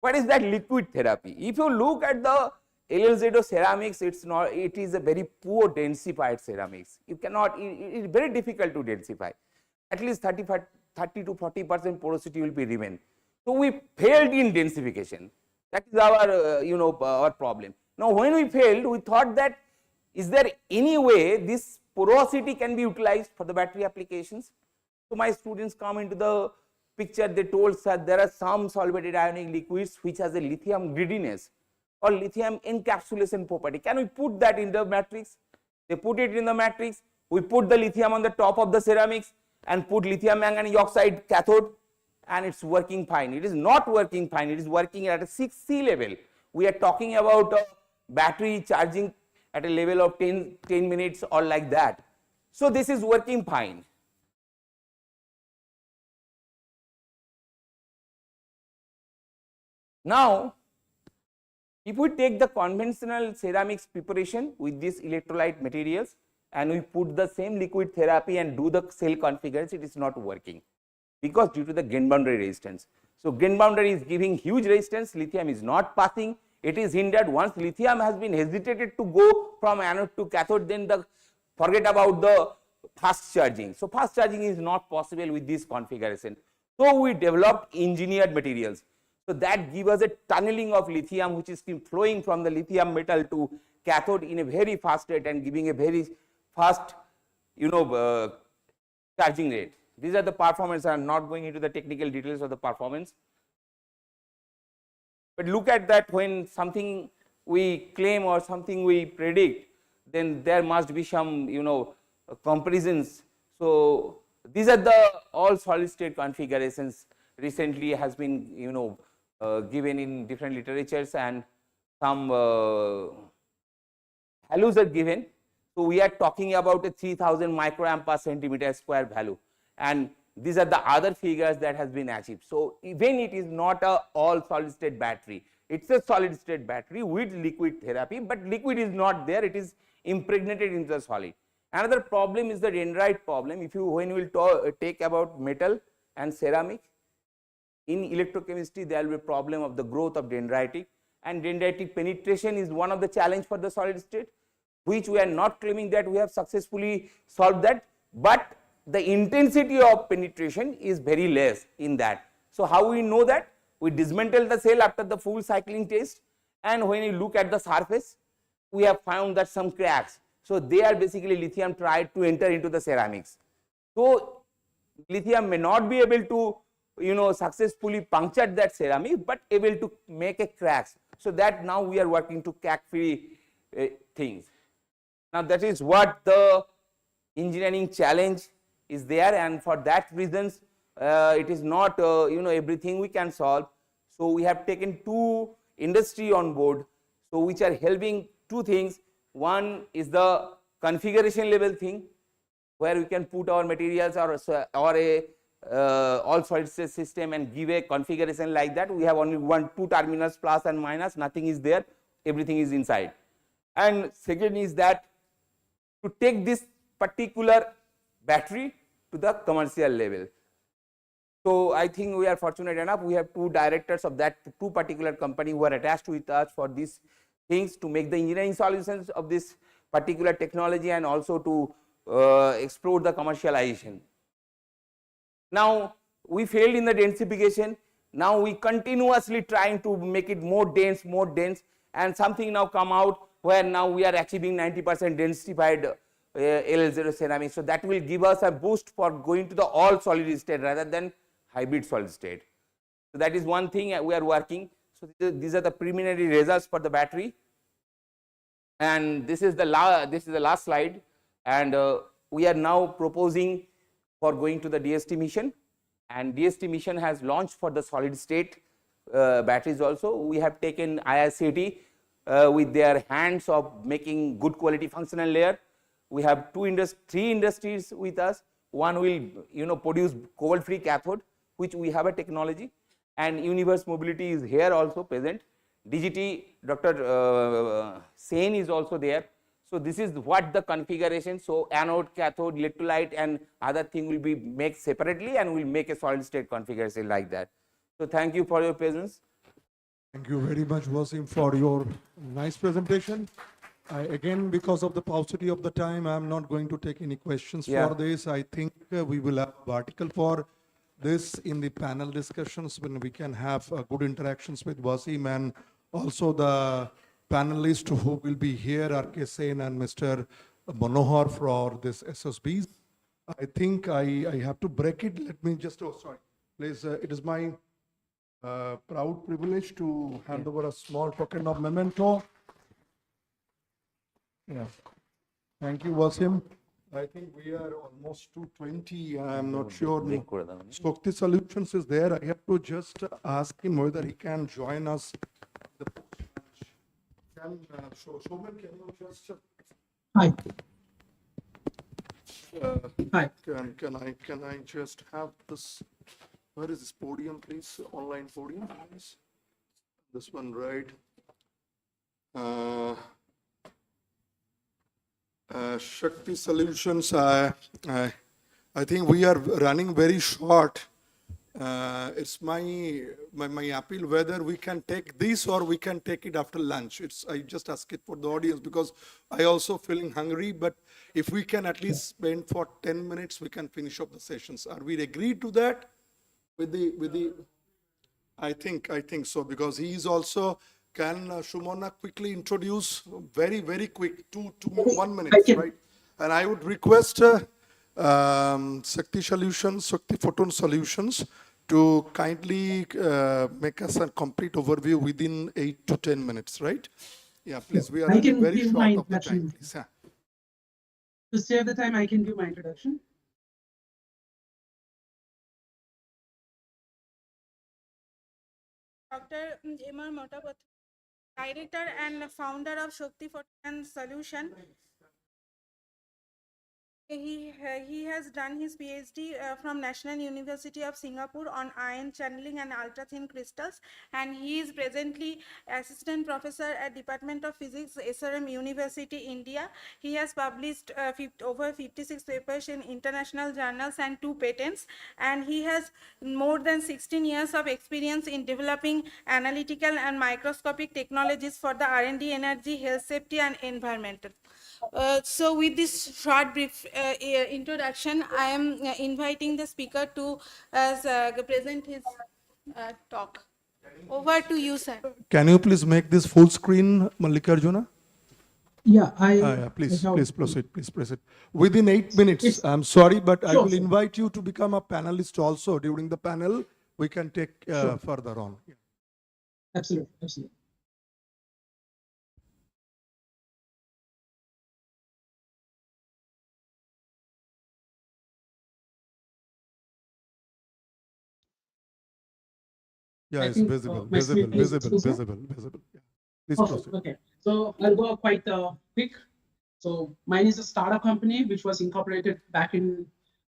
What is that liquid therapy? If you look at the LLZO ceramics, it is a very poor densified ceramics. You cannot, it is very difficult to densify. At least 30 to 40% porosity will be remain. So we failed in densification. That is our our problem. Now when we failed, we thought that is there any way this porosity can be utilized for the battery applications? So my students come into the picture, they told that there are some solvated ionic liquids which has a lithium greediness or lithium encapsulation property. Can we put that in the matrix? They put it in the matrix. We put the lithium on the top of the ceramics and put lithium manganese oxide cathode and it's working fine. It is not working fine. It is working at a 6C level. We are talking about a battery charging at a level of 10 minutes or like that. So this is working fine. Now, if we take the conventional ceramics preparation with these electrolyte materials and we put the same liquid therapy and do the cell configuration, it is not working because due to the grain boundary resistance. So grain boundary is giving huge resistance, lithium is not passing, it is hindered. Once lithium has been hesitated to go from anode to cathode, then forget about the fast charging. So fast charging is not possible with this configuration. So we developed engineered materials. So that gives us a tunneling of lithium which is flowing from the lithium metal to cathode in a very fast rate and giving a very fast charging rate. These are the performance. I am not going into the technical details of the performance. But look at that, when something we claim or something we predict, then there must be some comparisons. So these are the all solid state configurations recently has been given in different literatures and some values are given. So we are talking about a 3000 microamp per centimeter square value, and these are the other figures that has been achieved. So even it is not a all solid state battery, it's a solid state battery with liquid therapy, but liquid is not there, it is impregnated into the solid. Another problem is the dendrite problem. If you, when you will take about metal and ceramic, in electrochemistry there will be a problem of the growth of dendritic, and dendritic penetration is one of the challenge for the solid state, which we are not claiming that we have successfully solved that, but the intensity of penetration is very less in that. So how we know that? We dismantle the cell after the full cycling test, and when you look at the surface, we have found that some cracks. So they are basically lithium tried to enter into the ceramics. So lithium may not be able to successfully puncture that ceramic, but able to make a cracks. So that now we are working to crack free things. Now that is what the engineering challenge is there, and for that reasons it is not everything we can solve. So we have taken two industry on board, so which are helping two things. One is the configuration level thing, where we can put our materials or a all solid state system and give a configuration like that. We have only two terminals, plus and minus, nothing is there, everything is inside. And second is that to take this particular battery to the commercial level. So I think we are fortunate enough, we have two directors of that two particular company who are attached with us for these things, to make the engineering solutions of this particular technology and also to explore the commercialization. Now we failed in the densification, now we continuously trying to make it more dense, and something now come out where now we are achieving 90% densified LL0 ceramic. So that will give us a boost for going to the all solid state rather than hybrid solid state. So that is one thing we are working. So these are the preliminary results for the battery, and this is the last slide, and we are now proposing for going to the DST mission, and DST mission has launched for the solid state batteries also. We have taken IICT with their hands of making good quality functional layer. We have three industries with us. One will produce cobalt free cathode, which we have a technology, and Universe Mobility is here also present. DGT, Dr. Sen is also there. So this is what the configuration. So anode, cathode, electrolyte and other thing will be made separately, and we will make a solid state configuration like that. So thank you for your presence. Thank you very much, Wasim, for your nice presentation. Again, because of the paucity of the time, I'm not going to take any questions for this. I think we will have an article for this in the panel discussions, when we can have good interactions with Wasim, and also the panelists who will be here, RK Sen and Mr. Manohar, for this SSBs. I think I have to break it. Let me just, please, it is my proud privilege to hand over a small token of memento. Yeah. Thank you, Wasim. I think we are almost 2:20. I'm not sure. Shakti Solutions is there. I have to just ask him whether he can join us. Shobhan, can you just? Hi. Hi. Can I just have this? Where is this podium, please? Online podium, please. This one, right? Shakti Solutions, I think we are running very short. It's my appeal whether we can take this or we can take it after lunch. I just ask it for the audience because I also feeling hungry, but if we can at least spend for 10 minutes, we can finish up the sessions. Are we agreed to that? With the I think so, because he is also. Can Shumona quickly introduce very quick, 1 minute, right? And I would request Shakti Solutions, Shakti Photon Solutions to kindly make us a complete overview within 8 to 10 minutes, right? Yeah, please, we are very short of the time. Please. Yeah. To save the time, I can give my introduction. Dr. M.R. Motapath, Director and Founder of Shakti Photon Solution. He has done his PhD from National University of Singapore on ion channeling and ultra thin crystals, and he is presently assistant professor at Department of Physics, SRM University, India. He has published over 56 papers in international journals and 2 patents, and he has more than 16 years of experience in developing analytical and microscopic technologies for the R&D, energy, health, safety, and environmental. So with this short brief introduction, I am inviting the speaker to present his talk. Over to you, sir. Can you please make this full screen, Mallikarjuna? Yeah, Please proceed. Within 8 minutes, I'm sorry, but I Sure, will sir. invite you to become a panelist also. During the panel, we can take Sure. further on. Absolutely. Yeah, I it's think, visible. my screen is visible, sir? Yeah. Please Perfect. proceed. Okay, so I'll go quite quick. So mine is a startup company which was incorporated back in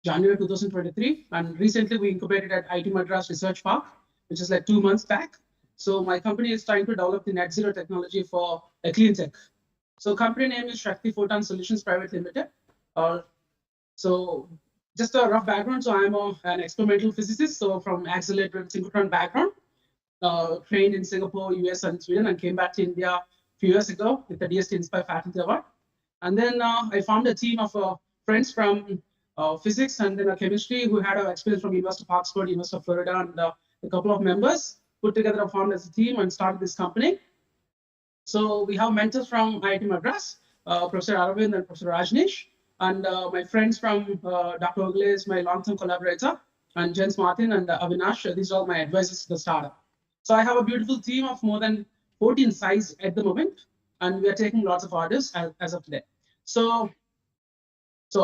January 2023, and recently we incubated at IT Madras Research Park, which is like 2 months back. So my company is trying to develop the net zero technology for a clean tech. So company name is Shakti Photon Solutions Private Limited. So just a rough background. So I'm an experimental physicist, so from accelerator synchrotron background. Trained in Singapore, US, and Sweden, and came back to India a few years ago with the DST Inspire Faculty Award. And then I formed a team of friends from physics and then chemistry who had experience from University of Oxford, University of Florida, and a couple of members put together a formed as a team and started this company. So we have mentors from IIT Madras, Professor Aravind and Professor Rajneesh, and my friends from Dr. Ogle is my long-term collaborator, and Jens Martin and Avinash. These are all my advisors to the startup. So I have a beautiful team of more than 14 sites at the moment, and we are taking lots of orders as of today. So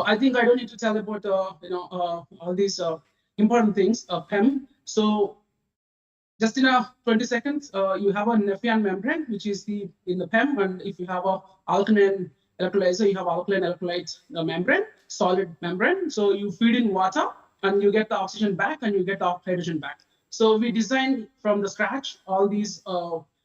I think I don't need to tell about all these important things. PEM. So just in 20 seconds, you have a Nepean membrane, which is in the PEM, and if you have a alkaline electrolyzer, you have alkaline electrolyte membrane, solid membrane. So you feed in water, and you get the oxygen back, and you get the hydrogen back. So we designed from the scratch all these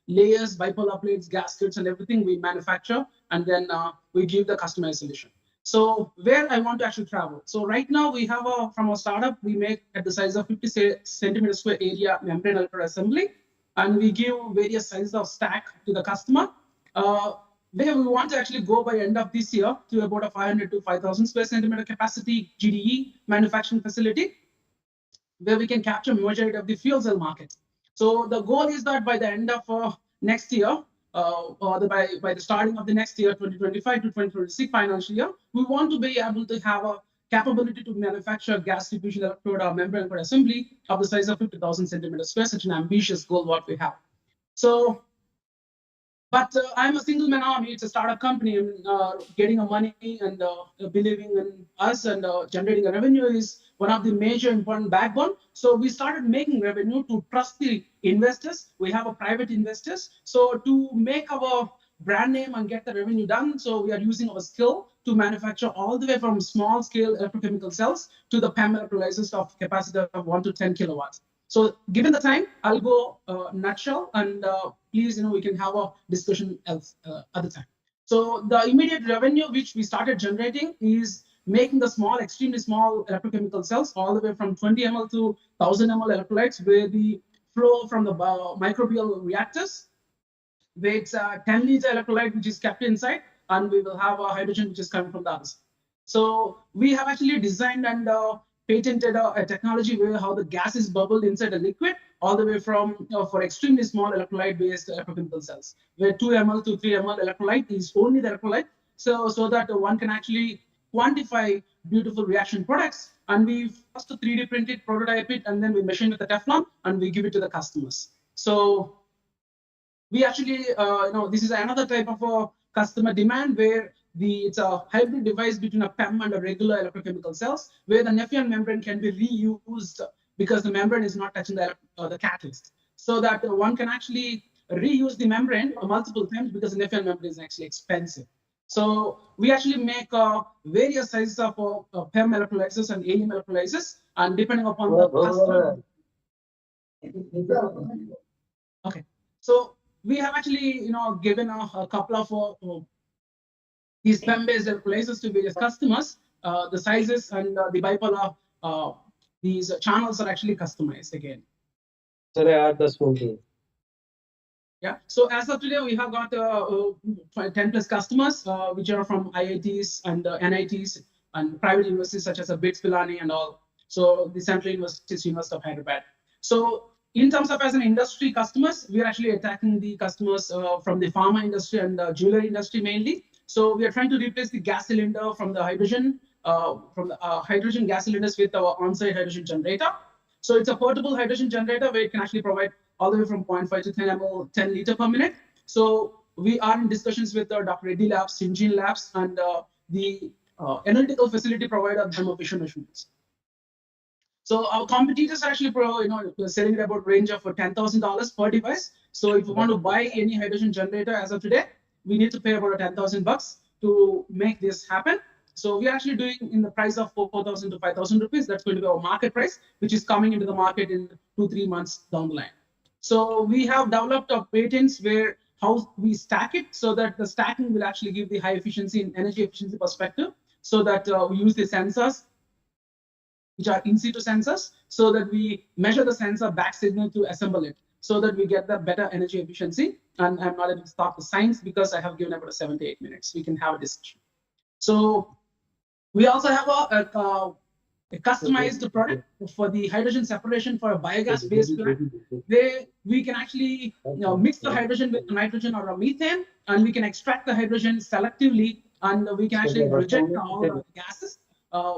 layers, bipolar plates, gaskets, and everything we manufacture, and then we give the customized solution. So where I want to actually travel. So right now we have from a startup, we make at the size of 50 centimeter square area membrane electrode assembly, and we give various sizes of stack to the customer. Where we want to actually go by end of this year to about a 500 to 5,000 square centimeter capacity GDE manufacturing facility, where we can capture majority of the fuel cell market. So the goal is that by the end of next year, or by the starting of the next year, 2025 to 2026 financial year, we want to be able to have a capability to manufacture gas diffusion electrode or membrane electrode assembly of the size of 50,000 centimeters square, such an ambitious goal what we have. So, but I'm a single man army. It's a startup company, and getting a money and believing in us and generating a revenue is one of the major important backbone. So we started making revenue to trust the investors. We have a private investors. So to make our brand name and get the revenue done, so we are using our skill to manufacture all the way from small scale electrochemical cells to the PEM electrolyzers of capacity of 1 to 10 kilowatts. So given the time, I'll go nutshell, and please, we can have a discussion else other time. So the immediate revenue which we started generating is making the small, extremely small electrochemical cells all the way from 20 ml to 1000 ml electrolytes, where the flow from the microbial reactors, where it's a 10 liter electrolyte which is kept inside, and we will have a hydrogen which is coming from the other side. So we have actually designed and patented a technology where how the gas is bubbled inside a liquid, all the way from for extremely small electrolyte based electrochemical cells, where 2 ml to 3 ml electrolyte is only the electrolyte, so that one can actually quantify beautiful reaction products. And we first 3D print it, prototype it, and then we machine with the Teflon, and we give it to the customers. So we actually, this is another type of a customer demand where it's a hybrid device between a PEM and a regular electrochemical cells, where the Nepean membrane can be reused because the membrane is not touching the catalyst. So that one can actually reuse the membrane multiple times because the Nepean membrane is actually expensive. So we actually make various sizes of PEM electrolyzers and AEM electrolyzers, and depending upon the customer. Okay, so we have actually, given a couple of these PEM-based electrolyzers to various customers. The sizes and the bipolar, these channels are actually customized again. Yeah. So as of today, we have got 10 plus customers, which are from IITs and NITs and private universities such as BITS Pilani and all. So the Central University of Hyderabad. So in terms of as an industry customers, we are actually attacking the customers from the pharma industry and jewelry industry mainly. So we are trying to replace the gas cylinder from the hydrogen gas cylinders with our on-site hydrogen generator. So it's a portable hydrogen generator where it can actually provide all the way from 0.5 to 10 ml, 10 liter per minute. So we are in discussions with Dr. Reddy Labs, Syngene Labs, and the analytical facility provider Thermovision Measurements. So our competitors are actually selling at about range of $10,000 per device. So if you want to buy any hydrogen generator as of today, we need to pay about $10,000 to make this happen. So we're actually doing in the price of 4,000 to 5,000 rupees. That's going to be our market price, which is coming into the market in 2-3 months down the line. So we have developed patents where how we stack it so that the stacking will actually give the high efficiency and energy efficiency perspective. So that we use the sensors, which are in situ sensors, so that we measure the sensor back signal to assemble it, so that we get the better energy efficiency. And I'm not able to stop the science because I have given about 7 to 8 minutes. We can have a discussion. So we also have a customized product for the hydrogen separation for a biogas-based plant, where we can actually mix the hydrogen with nitrogen or a methane, and we can extract the hydrogen selectively, and we can actually reject all the gases.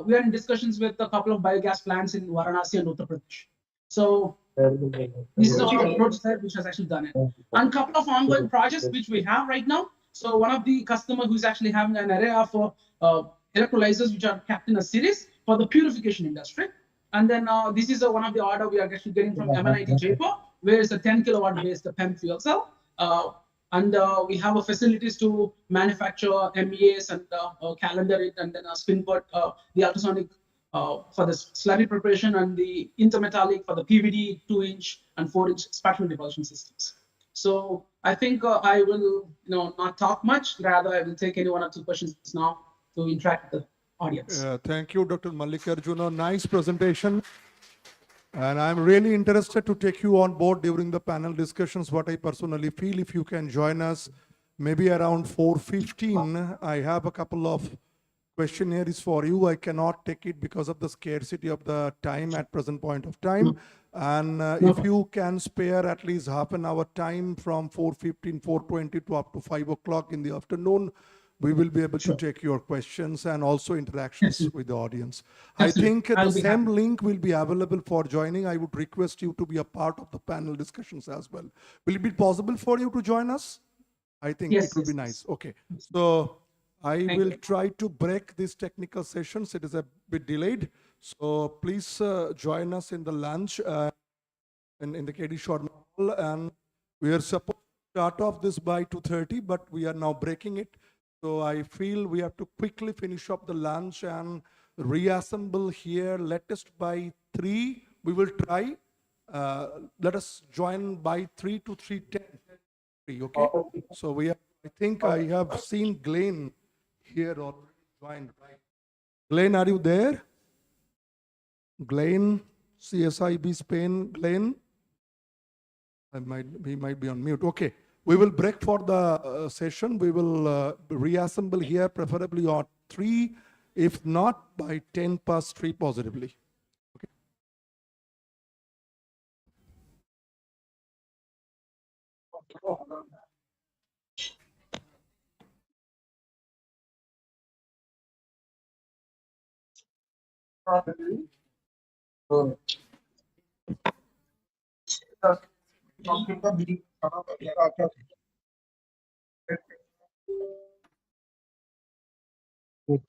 We are in discussions with a couple of biogas plants in Varanasi and Uttar Pradesh. So this is our prototype which has actually done it. And a couple of ongoing projects which we have right now. So one of the customer who's actually having an array of electrolyzers which are kept in a series for the purification industry. And then this is one of the order we are actually getting from MNIT Jaipur, where it's a 10 kilowatt based PEM fuel cell. And we have facilities to manufacture MEAs and calendar it, and then spin put the ultrasonic for the slurry preparation, and the intermetallic for the PVD 2-inch and 4-inch spectral depulsion systems. So I think I will not talk much, rather I will take any 1 or 2 questions now to interact with the audience. Thank you, Dr. Mallikarjuna. Nice presentation. And I'm really interested to take you on board during the panel discussions. What I personally feel, if you can join us maybe around 4:15, I have a couple of questionnaires for you. I cannot take it because of the scarcity of the time at present point of time. And if you can spare at least half an hour time from 4:15, 4:20 to up to 5 o'clock in the afternoon, we will be able to take your questions and also interactions with the audience. I think the same link will be available for joining. I would request you to be a part of the panel discussions as well. Will it be possible for you to join us? I think it would be nice. Okay. So I will try to break these technical sessions. It is a bit delayed. So please join us in the lunch in the KD Short Hall. And we are supposed to start off this by 2:30, but we are now breaking it. So I feel we have to quickly finish up the lunch and reassemble here latest by 3. We will try. Let us join by 3 to 3:10. Okay. So we have, I think I have seen Glenn here already joined. Right? Glenn, are you there? Glenn, CSIB Spain. Glenn, he might be on mute. Okay. We will break for the session. We will reassemble here, preferably at 3, if not by 10 past 3 positively. Okay.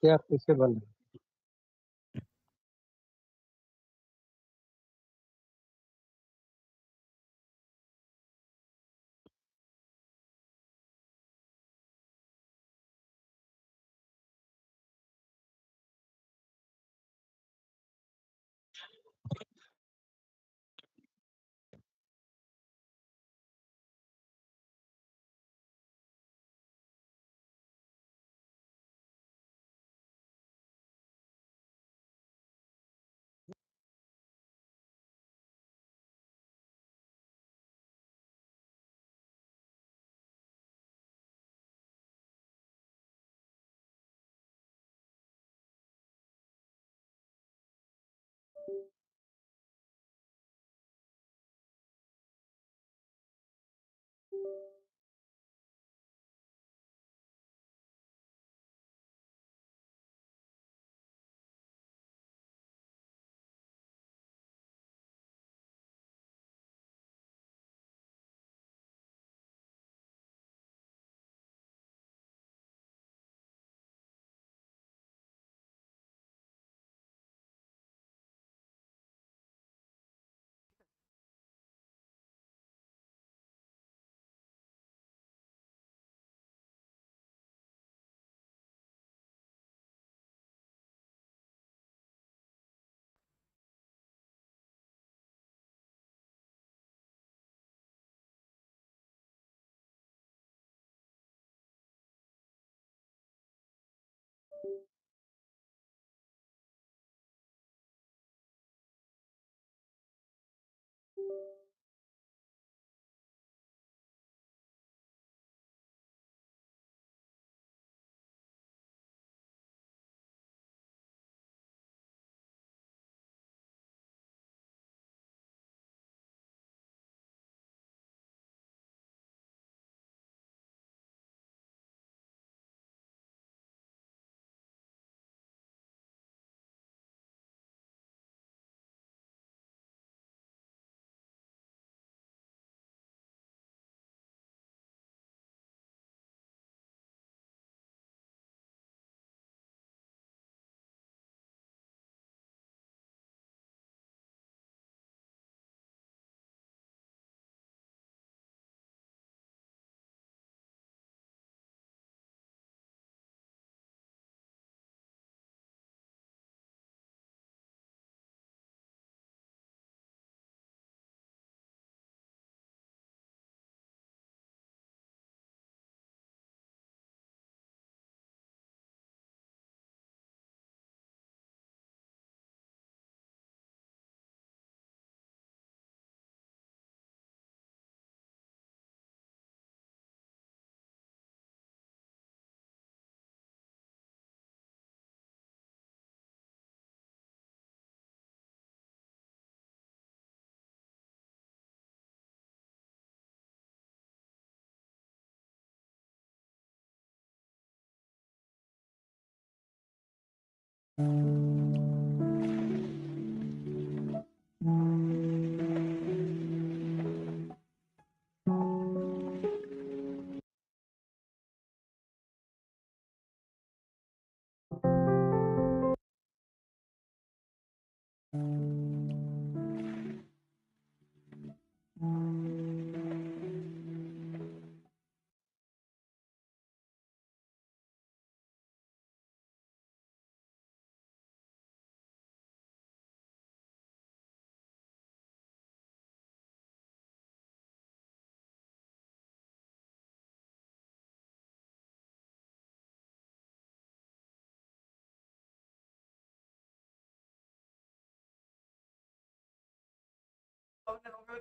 क्या कैसे बन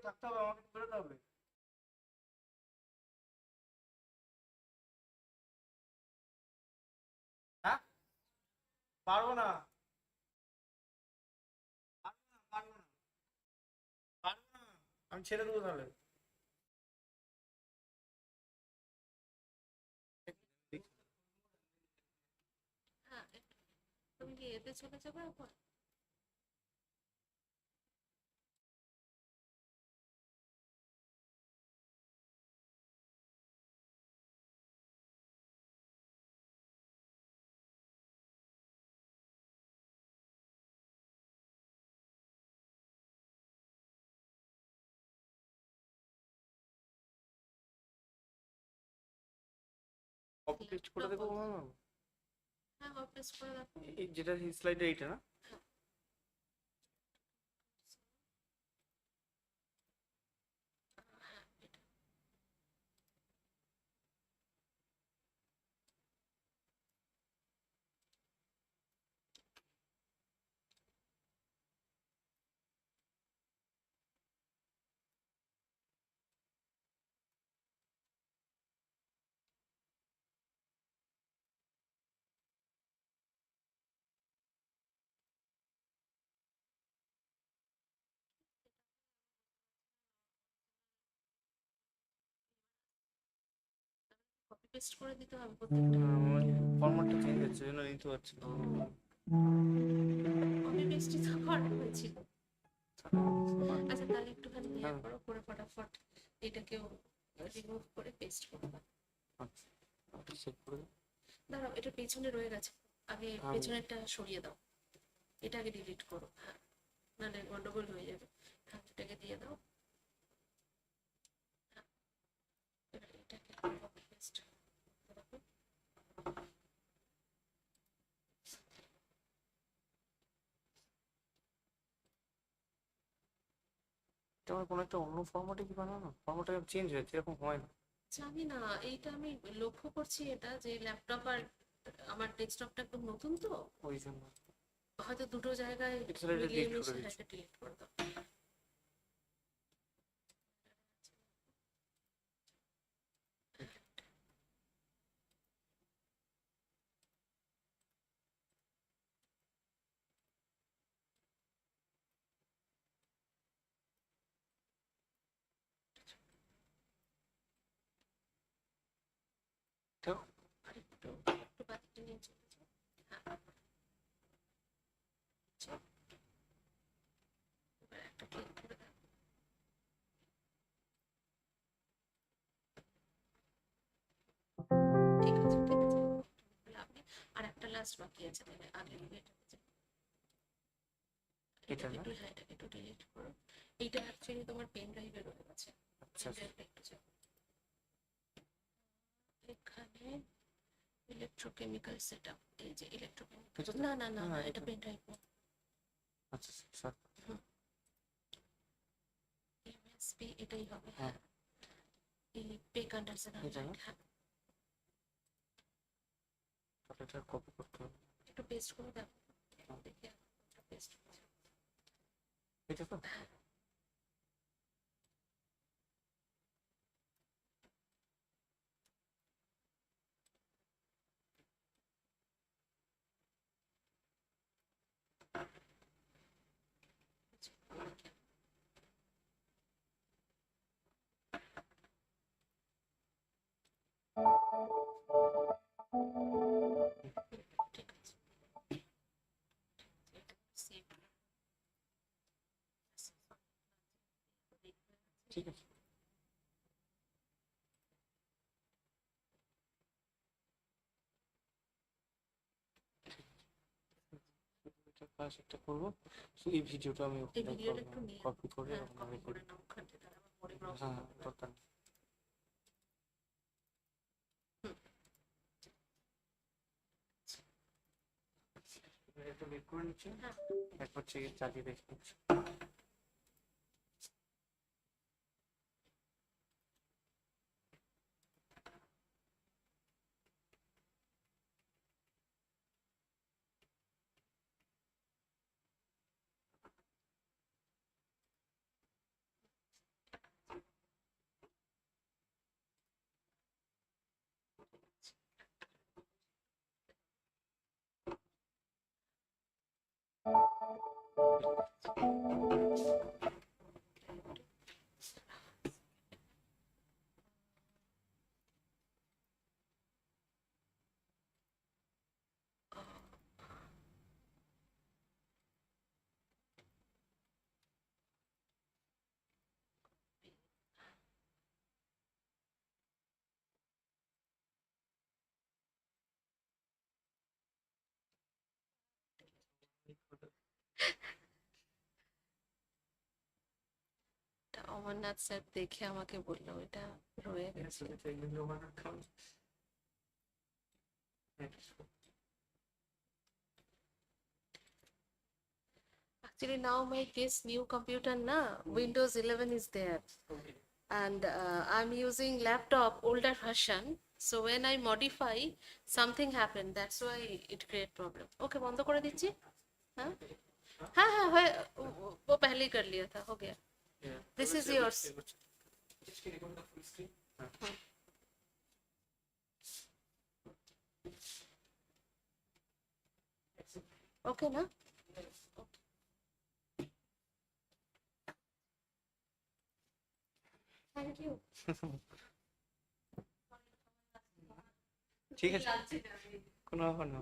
থাকতে হবে, আমাকে বেরোতে হবে। হ্যাঁ, পারবো না, পারবো না, পারবো না, আমি ছেড়ে দেবো তাহলে। তুমি কি এতে চলে যাবে এখন? কপি পেস্ট করে দেবো ম্যাম। হ্যাঁ, কপি পেস্ট করে দেখো। এই যেটা স্লাইডে এইটা না? কপি পেস্ট করে দিতে হবে প্রত্যেকটা। ফরম্যাটটা চেঞ্জ হচ্ছে, জন্য নিতে পারছি না। কপি পেস্টই তো করা হয়েছিল। আচ্ছা, তাহলে একটুখানি ইয়ে করো, করে ফটাফট এটাকেও রিমুভ করে পেস্ট করে দাও। আচ্ছা, সেভ করে দাও। দাঁড়াও, এটা পেছনে রয়ে গেছে, আগে পেছনেরটা সরিয়ে দাও। এটা আগে ডিলিট করো, হ্যাঁ, নাহলে গন্ডগোল হয়ে যাবে। হ্যাঁ, এটাকে দিয়ে দাও। এবার এটাকে কপি পেস্ট দেখো। তোমার কোনো একটা অন্য ফরম্যাটে কি বানানো, ফরম্যাটটা চেঞ্জ হয়েছে, এরকম হয় না। জানি না, এইটা আমি লক্ষ্য করছি, এটা যে ল্যাপটপ আর আমার ডেস্কটপটা একদম নতুন তো, ওই জন্য হয়তো দুটো জায়গায় মিলিয়ে মিশে এটা ডিলিট করে দাও। একটু বাকিটা নিয়ে চলে যাও। হ্যাঁ, এবার একটা ক্লিক করে দাও। ঠিক আছে, ঠিক আছে, আপনি আর একটা লাস্ট বাকি আছে, তাহলে আগে এটাকে একটু ডিলিট করো। এইটা অ্যাকচুয়ালি তোমার পেন ড্রাইভে রয়ে গেছে। আচ্ছা, এখানে ইলেকট্রোকেমিক্যাল সেটআপ, এই যে ইলেকট্রোকেমিক্যাল, না না না, এটা পেন ড্রাইভ না। আচ্ছা স্যার, এমএসপি এটাই হবে। হ্যাঁ, এই পেক আন্ডারসন, হ্যাঁ, তাহলে এটা কপি করতে হবে। একটু পেস্ট করে দেখো, দেখি এটা পেস্ট করছে। এটা তো ঠিক আছে। ঠিক আছে। কাজ একটা করবো, এই ভিডিওটা আমি এই ভিডিওটা একটু নিয়ে কপি করে হ্যাঁ কপি করে নাও ওখান থেকে, তাহলে আমার পরে ব্রাউজ হ্যাঁ করতে দরকার নেই। একটু বের করে নিচ্ছি, একবার চালিয়ে দেখে নিচ্ছি। অমরনাথ স্যার দেখে আমাকে বললো এটা রয়ে গেছে। Actually, now my this new computer na Windows 11 is there, and I'm using laptop older version. So when I modify, something happened. That's why it create problem. Okay, बंद कर दीजिए. हाँ हाँ हाँ वो पहले ही कर लिया था, हो गया. This is yours. Okay ना? Thank you. ঠিক আছে, কোনো ব্যাপার না।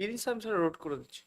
ইরিস আমি স্যার রোড করে দিচ্ছি।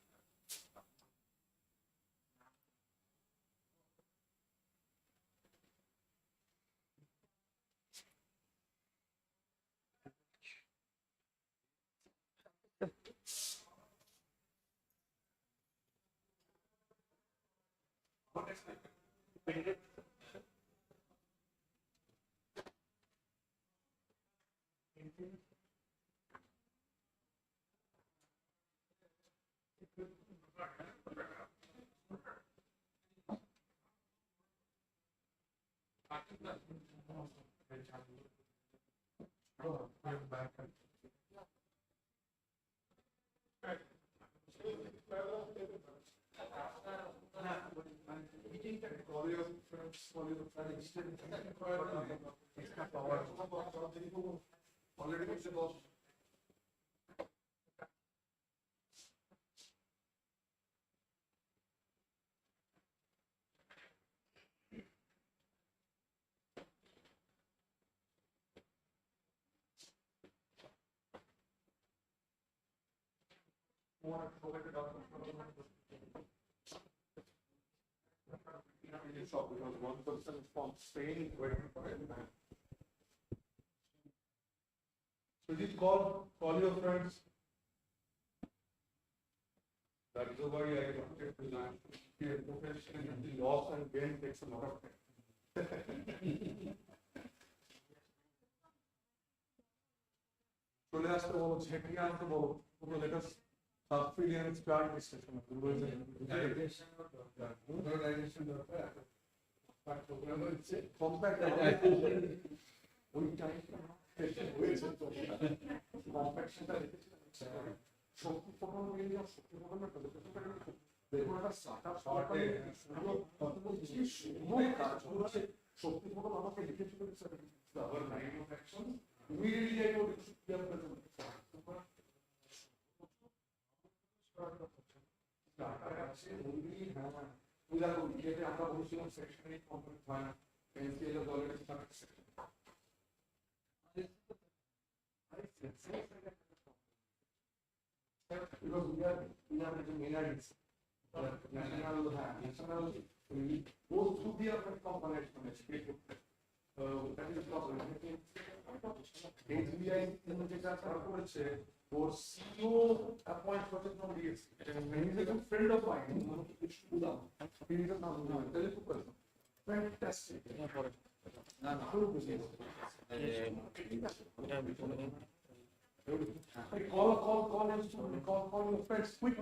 Because one person from Spain waiting for it. So just call your friends. That is why I wanted to learn here professionally. The loss and gain takes a lot of time. চলে আসতে বলো, ঝেঁটিয়ে আনতে বলো, let us fill in and start this session. Compact ওই টাইমটা হয়েছে তো কম্প্যাকশনটা শক্তি photon মিলিয়ে শক্তি ফোটনের প্রদর্শনটা দেখুন একটা স্টার্টআপ শক্তি ফোটন আমাকে লিখেছিল our line of action immediately I told you to present আমরা বলছিলাম সেকশন 8 কমপ্লিট হয় না পেন্সিল এর already start section because we are making minorities national we go through the other components from that is problem HBI যেটা তারা করেছে ওর CEO appoint করতে from DSC he is a good friend of mine he is a Telugu person fantastic না না খুব বুঝি call your friends quick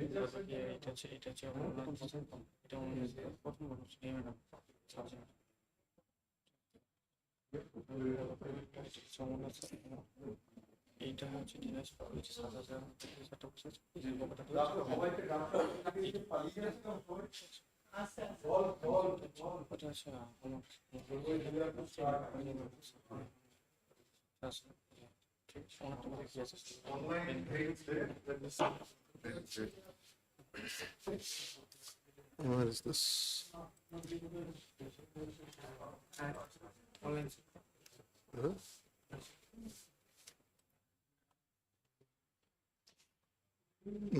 এটা হচ্ছে এটা প্রথম মানুষ নেমে না এইটা হচ্ছে দিনাজপুর হচ্ছে 7,000 Where is this?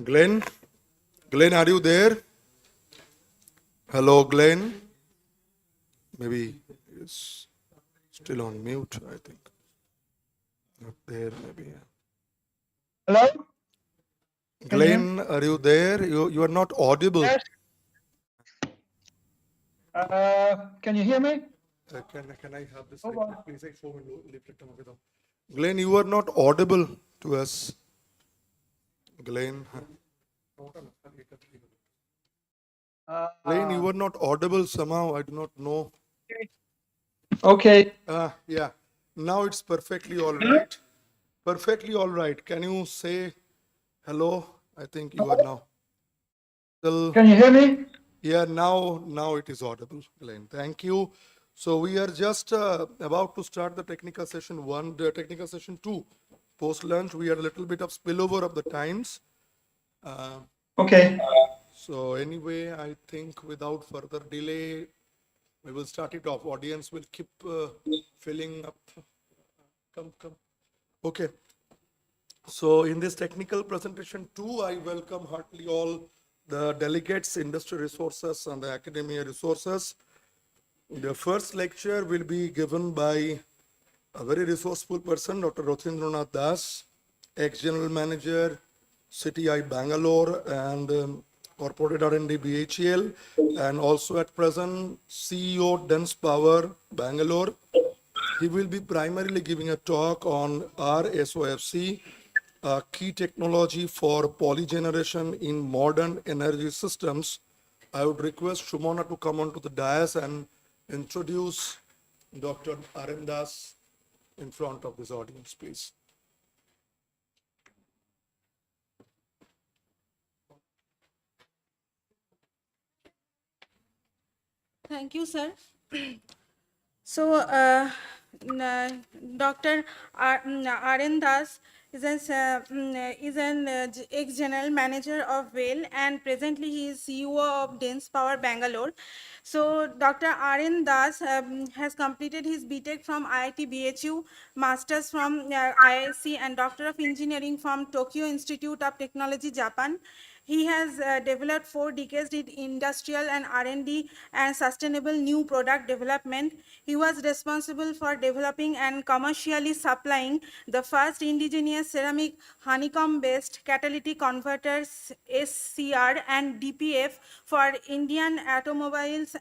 Glenn, are you there? Hello, Glenn. Maybe it's still on mute, I think. Not there, maybe. Hello? Glenn, are you there? You are not audible. Yes. Can you hear me? Can I have this? Please, I phone Glenn, you are not audible to us. Glenn. Glenn, you are not audible somehow. I do not know. Okay. Yeah. Now it's perfectly all right. Perfectly all right. Can you say hello? I think you are now. Can you hear me? Yeah, now it is audible, Glenn. Thank you. So we are just about to start the technical session 1, the technical session 2. Post lunch, we had a little bit of spillover of the times. Okay. So anyway, I think without further delay, we will start it off. Audience will keep filling up. Come. Okay. So in this technical presentation too, I welcome heartily all the delegates, industry resources and the academia resources. The first lecture will be given by a very resourceful person, Dr. Rothindranath Das, ex-general manager, CTI Bangalore and corporate R&D BHEL, and also at present CEO Dense Power Bangalore. He will be primarily giving a talk on RSOFC, a key technology for poly generation in modern energy systems. I would request Shumona to come onto the dais and introduce Dr. Arendas in front of this audience, please. Thank you, sir. So, Dr. Arendas is an ex-general manager of WELL, and presently he is CEO of Dense Power Bangalore. So, Dr. Arendas has completed his BTech from IIT BHU, Masters from IISc, and Doctor of Engineering from Tokyo Institute of Technology, Japan. He has developed 4 decades in industrial and R&D and sustainable new product development. He was responsible for developing and commercially supplying the first indigenous ceramic honeycomb-based catalytic converters SCR and DPF for Indian automobiles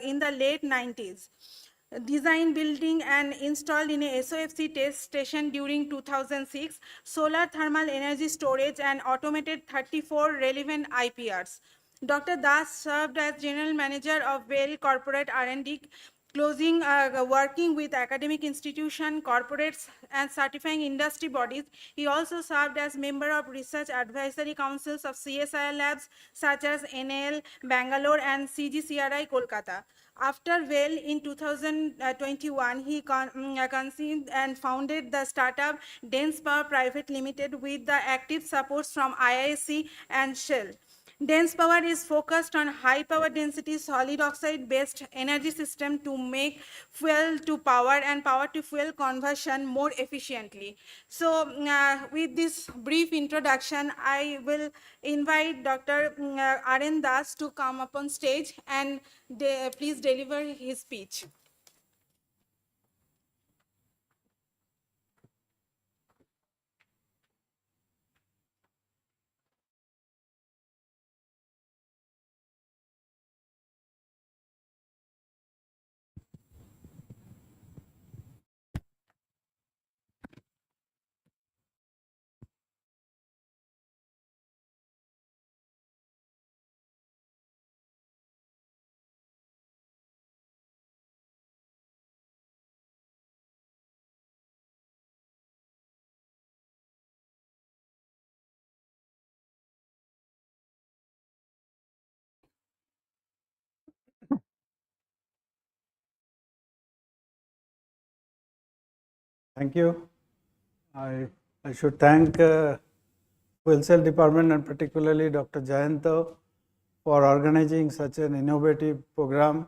in the late 90s. Designed, building and installed in a SOFC test station during 2006, solar thermal energy storage and automated 34 relevant IPRs. Dr. Das served as General Manager of WELL Corporate R&D, working with academic institutions, corporates and certifying industry bodies. He also served as member of research advisory councils of CSIR labs such as NAL, Bangalore and CGCRI, Kolkata. After WELL in 2021, he conceived and founded the startup Dense Power Private Limited with the active supports from IISc and Shell. Dense Power is focused on high power density solid oxide based energy system to make fuel to power and power to fuel conversion more efficiently. So with this brief introduction, I will invite Dr. Arendas to come up on stage and please deliver his speech. Thank you. I should thank Fuel Cell Department and particularly Dr. Jayanto for organizing such an innovative program,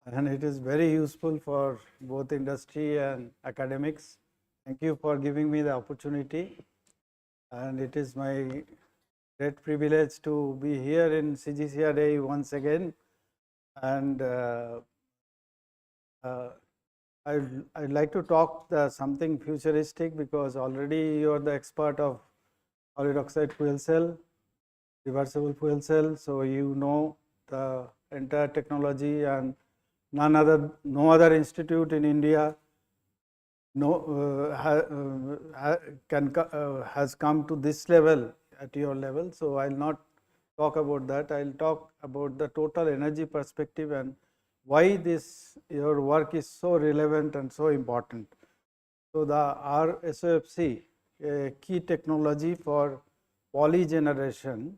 and it is very useful for both industry and academics. Thank you for giving me the opportunity, and it is my great privilege to be here in CGCRA once again, and I'd like to talk something futuristic, because already you are the expert of solid oxide fuel cell, reversible fuel cell, so you know the entire technology, and no other institute in India has come to this level at your level. So I'll not talk about that. I'll talk about the total energy perspective and why your work is so relevant and so important. So the RSOFC, a key technology for poly generation.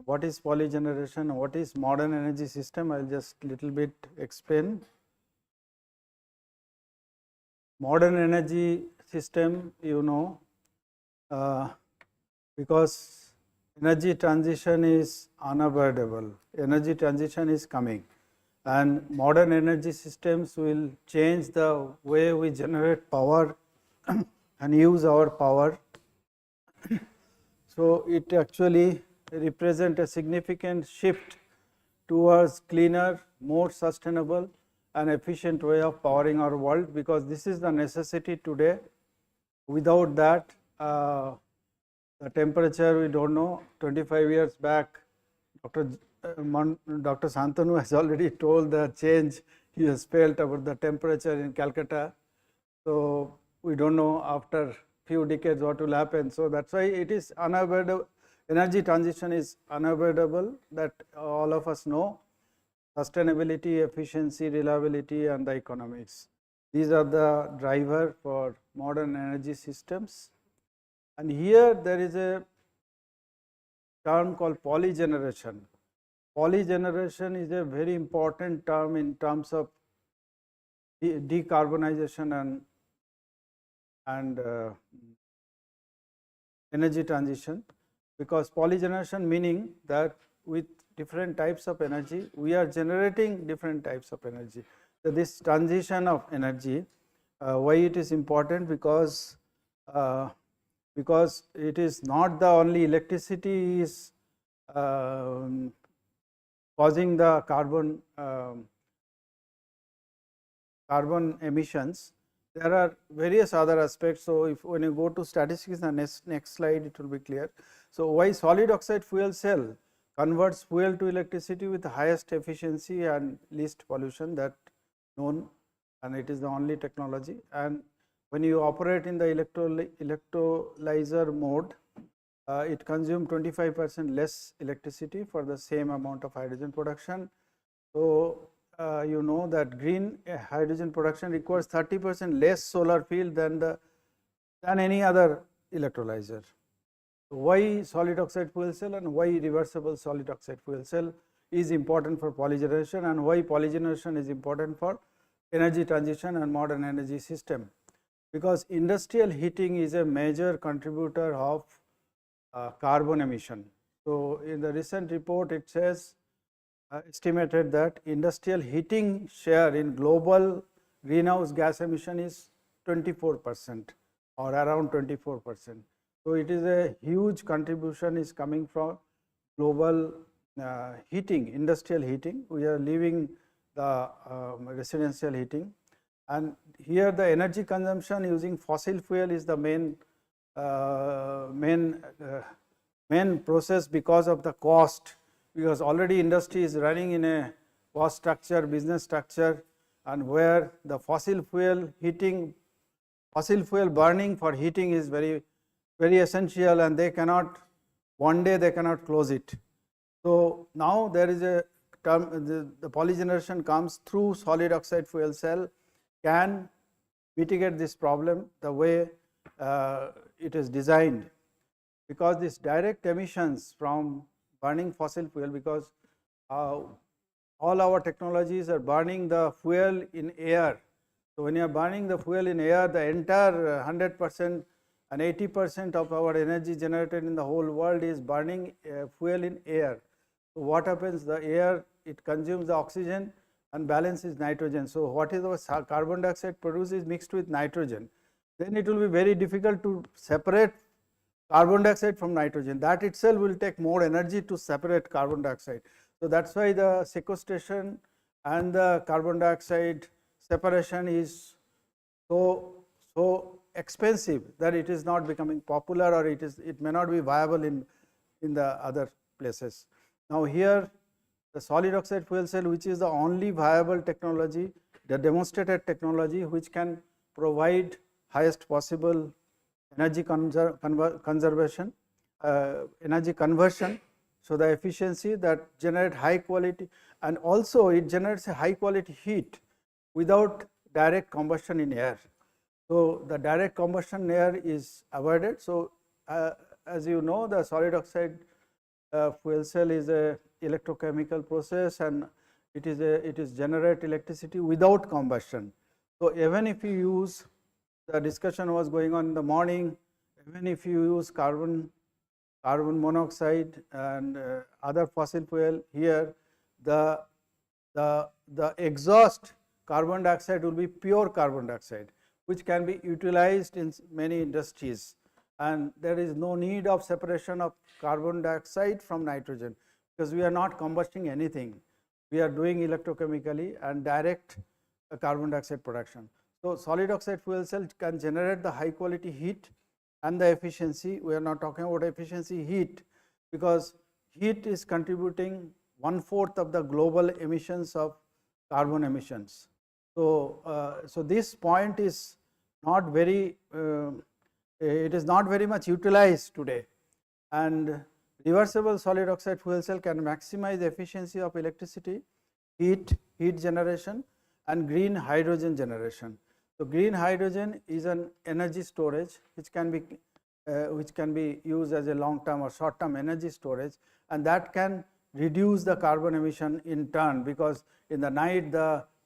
What is poly generation? What is modern energy system? I'll just little bit explain. Modern energy system, you know, because energy transition is unavoidable. Energy transition is coming, and modern energy systems will change the way we generate power and use our power. So it actually represents a significant shift towards cleaner, more sustainable and efficient way of powering our world, because this is the necessity today. Without that, the temperature we don't know. 25 years back, Dr. Santanu has already told the change he has felt about the temperature in Calcutta. So we don't know after few decades what will happen. So that's why it is unavoidable. Energy transition is unavoidable, that all of us know. Sustainability, efficiency, reliability and the economics. These are the driver for modern energy systems. And here there is a term called polygeneration. Polygeneration is a very important term in terms of decarbonization and energy transition, because polygeneration meaning that with different types of energy we are generating different types of energy. So this transition of energy, why it is important, because it is not the only electricity is causing the carbon emissions. There are various other aspects. So if when you go to statistics, the next slide it will be clear. So why solid oxide fuel cell converts fuel to electricity with the highest efficiency and least pollution that known, and it is the only technology. And when you operate in the electrolyzer mode, it consumes 25% less electricity for the same amount of hydrogen production. So you know that green hydrogen production requires 30% less solar field than any other electrolyzer. So why solid oxide fuel cell and why reversible solid oxide fuel cell is important for polygeneration, and why polygeneration is important for energy transition and modern energy system. Because industrial heating is a major contributor of carbon emission. So in the recent report it says estimated that industrial heating share in global greenhouse gas emission is 24% or around 24%. So it is a huge contribution is coming from global heating, industrial heating. We are leaving the residential heating, and here the energy consumption using fossil fuel is the main process because of the cost, because already industry is running in a cost structure, business structure, and where the fossil fuel burning for heating is very essential, and they cannot, one day they cannot close it. So now there is a term, the polygeneration comes through solid oxide fuel cell can mitigate this problem the way it is designed, because this direct emissions from burning fossil fuel, because all our technologies are burning the fuel in air. So when you are burning the fuel in air, the entire 100% and 80% of our energy generated in the whole world is burning fuel in air. So what happens, the air, it consumes the oxygen and balances nitrogen. So what is our carbon dioxide produced is mixed with nitrogen. Then it will be very difficult to separate carbon dioxide from nitrogen. That itself will take more energy to separate carbon dioxide. So that's why the sequestration and the carbon dioxide separation is so expensive that it is not becoming popular, or it may not be viable in the other places. Now here the solid oxide fuel cell, which is the only viable technology, the demonstrated technology which can provide highest possible energy conservation, energy conversion. So the efficiency that generate high quality, and also it generates a high quality heat without direct combustion in air. So the direct combustion in air is avoided. So as you know, the solid oxide fuel cell is a electrochemical process, and it is generate electricity without combustion. So even if you use, the discussion was going on in the morning, even if you use carbon monoxide and other fossil fuel, here the exhaust carbon dioxide will be pure carbon dioxide, which can be utilized in many industries, and there is no need of separation of carbon dioxide from nitrogen, because we are not combusting anything, we are doing electrochemically and direct carbon dioxide production. So, solid oxide fuel cell can generate the high quality heat and the efficiency. We are not talking about efficiency, heat, because heat is contributing 1/4 of the global emissions of carbon emissions. So, so this point is not very, it is not very much utilized today, and reversible solid oxide fuel cell can maximize the efficiency of electricity, heat generation and green hydrogen generation. So, green hydrogen is an energy storage which can be used as a long term or short term energy storage, and that can reduce the carbon emission in turn, because in the night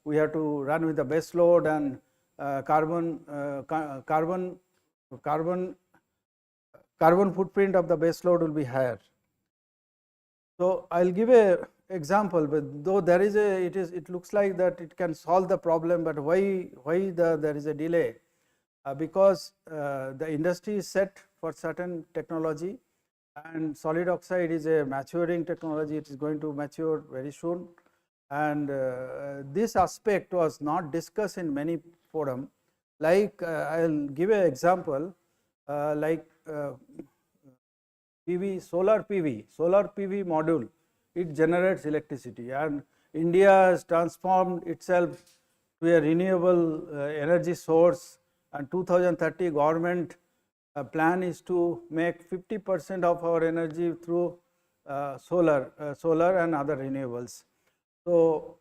we have to run with the base load, and carbon footprint of the base load will be higher. So, I will give a example, but though there is it looks like that it can solve the problem, but why there is a delay? Because the industry is set for certain technology, and solid oxide is a maturing technology, it is going to mature very soon, and this aspect was not discussed in many forum. Like I will give an example, like solar PV module, it generates electricity, and India has transformed itself to a renewable energy source, and 2030 government plan is to make 50% of our energy through solar and other renewables. So,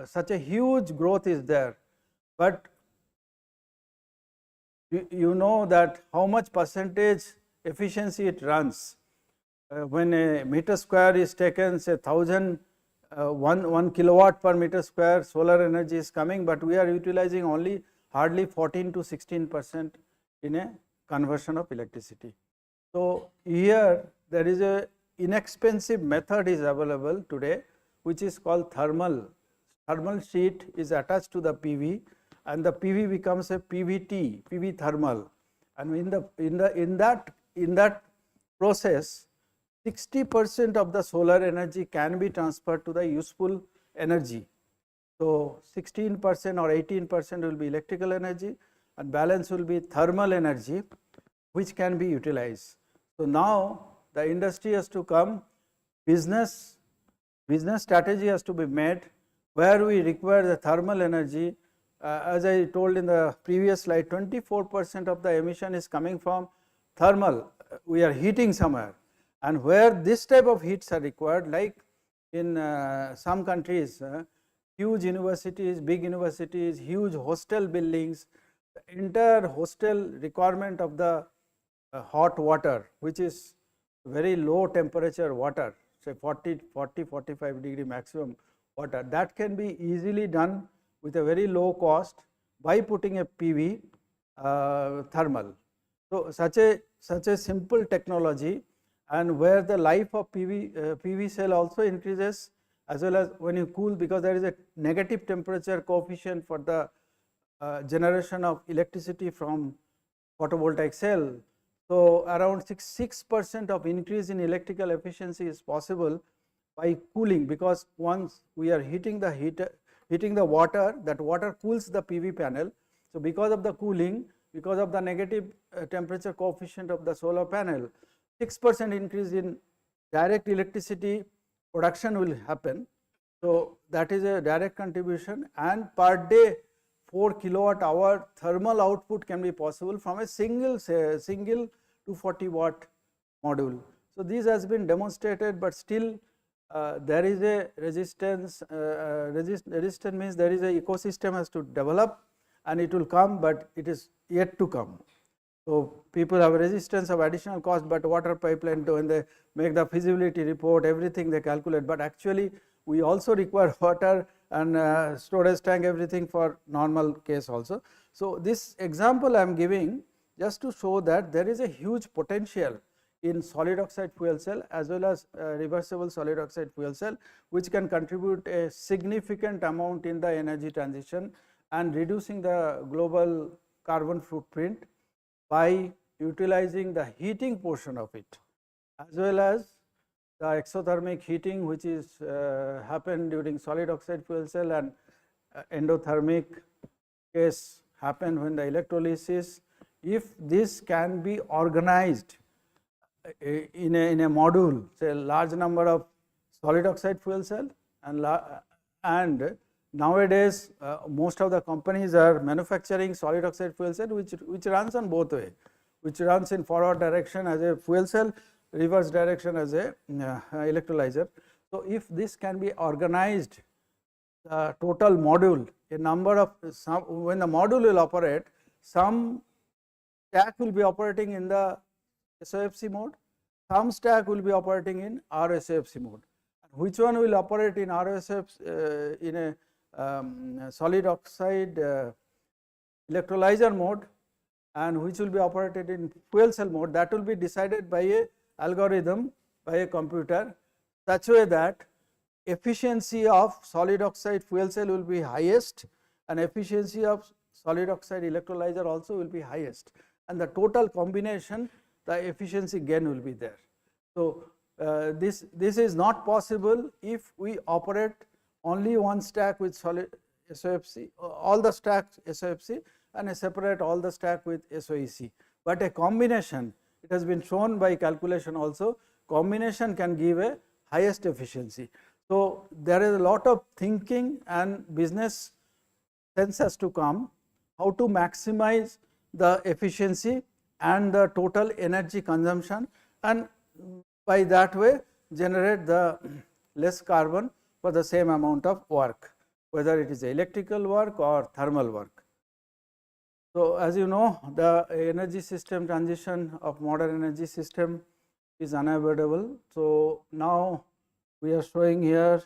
such a huge growth is there, but you know that how much percentage efficiency it runs. When a meter square is taken, say 1 kilowatt per meter square solar energy is coming, but we are utilizing only hardly 14 to 16% in a conversion of electricity. So, here there is a inexpensive method is available today, which is called thermal sheet is attached to the PV, and the PV becomes a PV thermal, and in that process 60% of the solar energy can be transferred to the useful energy. So, 16% or 18% will be electrical energy, and balance will be thermal energy, which can be utilized. So, now the industry has to come, business strategy has to be made, where we require the thermal energy. As I told in the previous slide, 24% of the emission is coming from thermal, we are heating somewhere, and where this type of heats are required, like in some countries, huge universities, big universities, huge hostel buildings, the entire hostel requirement of the hot water, which is very low temperature water, say 45 degree maximum water, that can be easily done with a very low cost by putting a PV thermal. So, such a simple technology, and where the life of PV cell also increases, as well as when you cool, because there is a negative temperature coefficient for the generation of electricity from photovoltaic cell. So, around 6% of increase in electrical efficiency is possible by cooling, because once we are heating the water, that water cools the PV panel. So, because of the cooling, because of the negative temperature coefficient of the solar panel, 6% increase in direct electricity production will happen. So, that is a direct contribution, and per day 4 kilowatt hour thermal output can be possible from a single 240 watt module. So, this has been demonstrated, but still there is a resistance. Resistance means there is a ecosystem has to develop, and it will come, but it is yet to come. So, people have a resistance of additional cost, but water pipeline, when they make the feasibility report, everything they calculate, but actually we also require water and storage tank, everything for normal case also. So, this example I am giving just to show that there is a huge potential in solid oxide fuel cell as well as reversible solid oxide fuel cell, which can contribute a significant amount in the energy transition and reducing the global carbon footprint by utilizing the heating portion of it, as well as the exothermic heating which is happened during solid oxide fuel cell, and endothermic case happen when the electrolysis. If this can be organized in a module, say large number of solid oxide fuel cell, and nowadays most of the companies are manufacturing solid oxide fuel cell which runs on both way, which runs in forward direction as a fuel cell, reverse direction as a electrolyzer. So if this can be organized, the total module, a number of when the module will operate, some stack will be operating in the SOFC mode, some stack will be operating in RSOFC mode. Which one will operate in RSOFC in a solid oxide electrolyzer mode, and which will be operated in fuel cell mode, that will be decided by a algorithm, by a computer, such way that efficiency of solid oxide fuel cell will be highest and efficiency of solid oxide electrolyzer also will be highest, and the total combination, the efficiency gain will be there. So this is not possible if we operate only one stack with solid SOFC, all the stacks SOFC, and separate all the stack with SOEC, but a combination, it has been shown by calculation also, combination can give a highest efficiency. So there is a lot of thinking and business sense has to come, how to maximize the efficiency and the total energy consumption, and by that way generate the less carbon for the same amount of work, whether it is electrical work or thermal work. So as you know, the energy system transition of modern energy system is unavoidable. So now we are showing here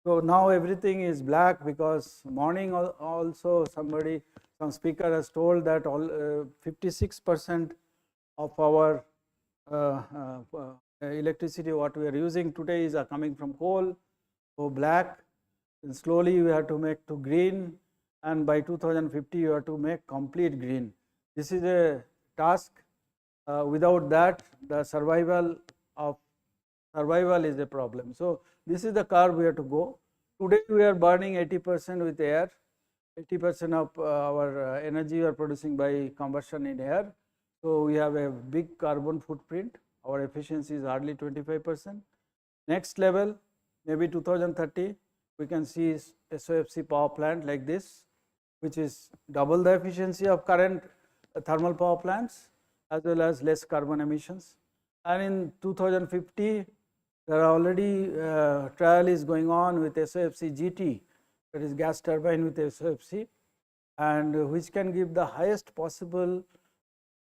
so now everything is black, because morning also some speaker has told that all 56% of our electricity what we are using today is coming from coal. So black, and slowly we have to make to green, and by 2050 you have to make complete green. This is a task. Without that, the survival is a problem. So this is the curve we have to go. Today we are burning 80% with air, 80% of our energy we are producing by combustion in air. So we have a big carbon footprint. Our efficiency is hardly 25%. Next level, maybe 2030, we can see SOFC power plant like this, which is double the efficiency of current thermal power plants, as well as less carbon emissions. And in 2050, there are already trial is going on with SOFC GT, that is gas turbine with SOFC, and which can give the highest possible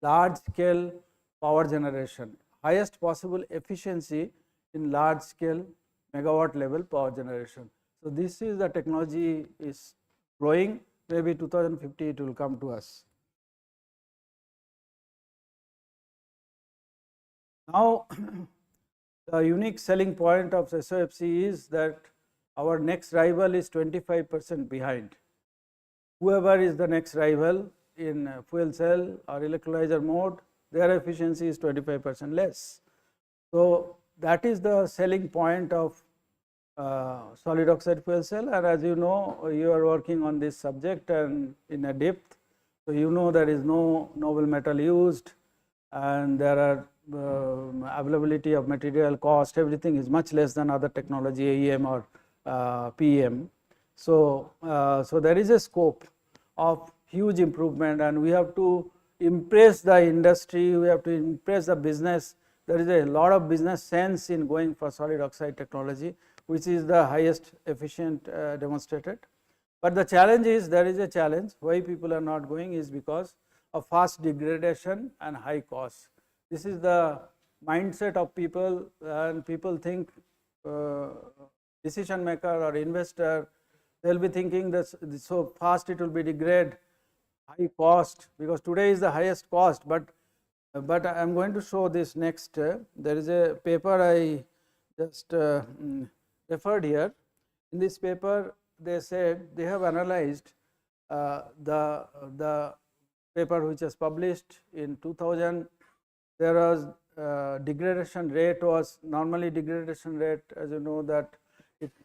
large scale power generation, highest possible efficiency in large scale megawatt level power generation. So this is the technology is growing, maybe 2050 it will come to us. Now the unique selling point of SOFC is that our next rival is 25% behind. Whoever is the next rival in fuel cell or electrolyzer mode, their efficiency is 25% less. So that is the selling point of solid oxide fuel cell, and as you know, you are working on this subject and in a depth. So you know there is no noble metal used, and there are availability of material, cost, everything is much less than other technology, AEM or PEM. So there is a scope of huge improvement, and we have to impress the industry, we have to impress the business. There is a lot of business sense in going for solid oxide technology, which is the highest efficient demonstrated. But the challenge is, there is a challenge why people are not going is because of fast degradation and high cost. This is the mindset of people, and people think decision maker or investor, they will be thinking that so fast it will be degrade, high cost, because today is the highest cost. But I am going to show this next. There is a paper I just referred here. In this paper they said they have analyzed the paper which was published in 2000, there was degradation rate was normally degradation rate, as you know, that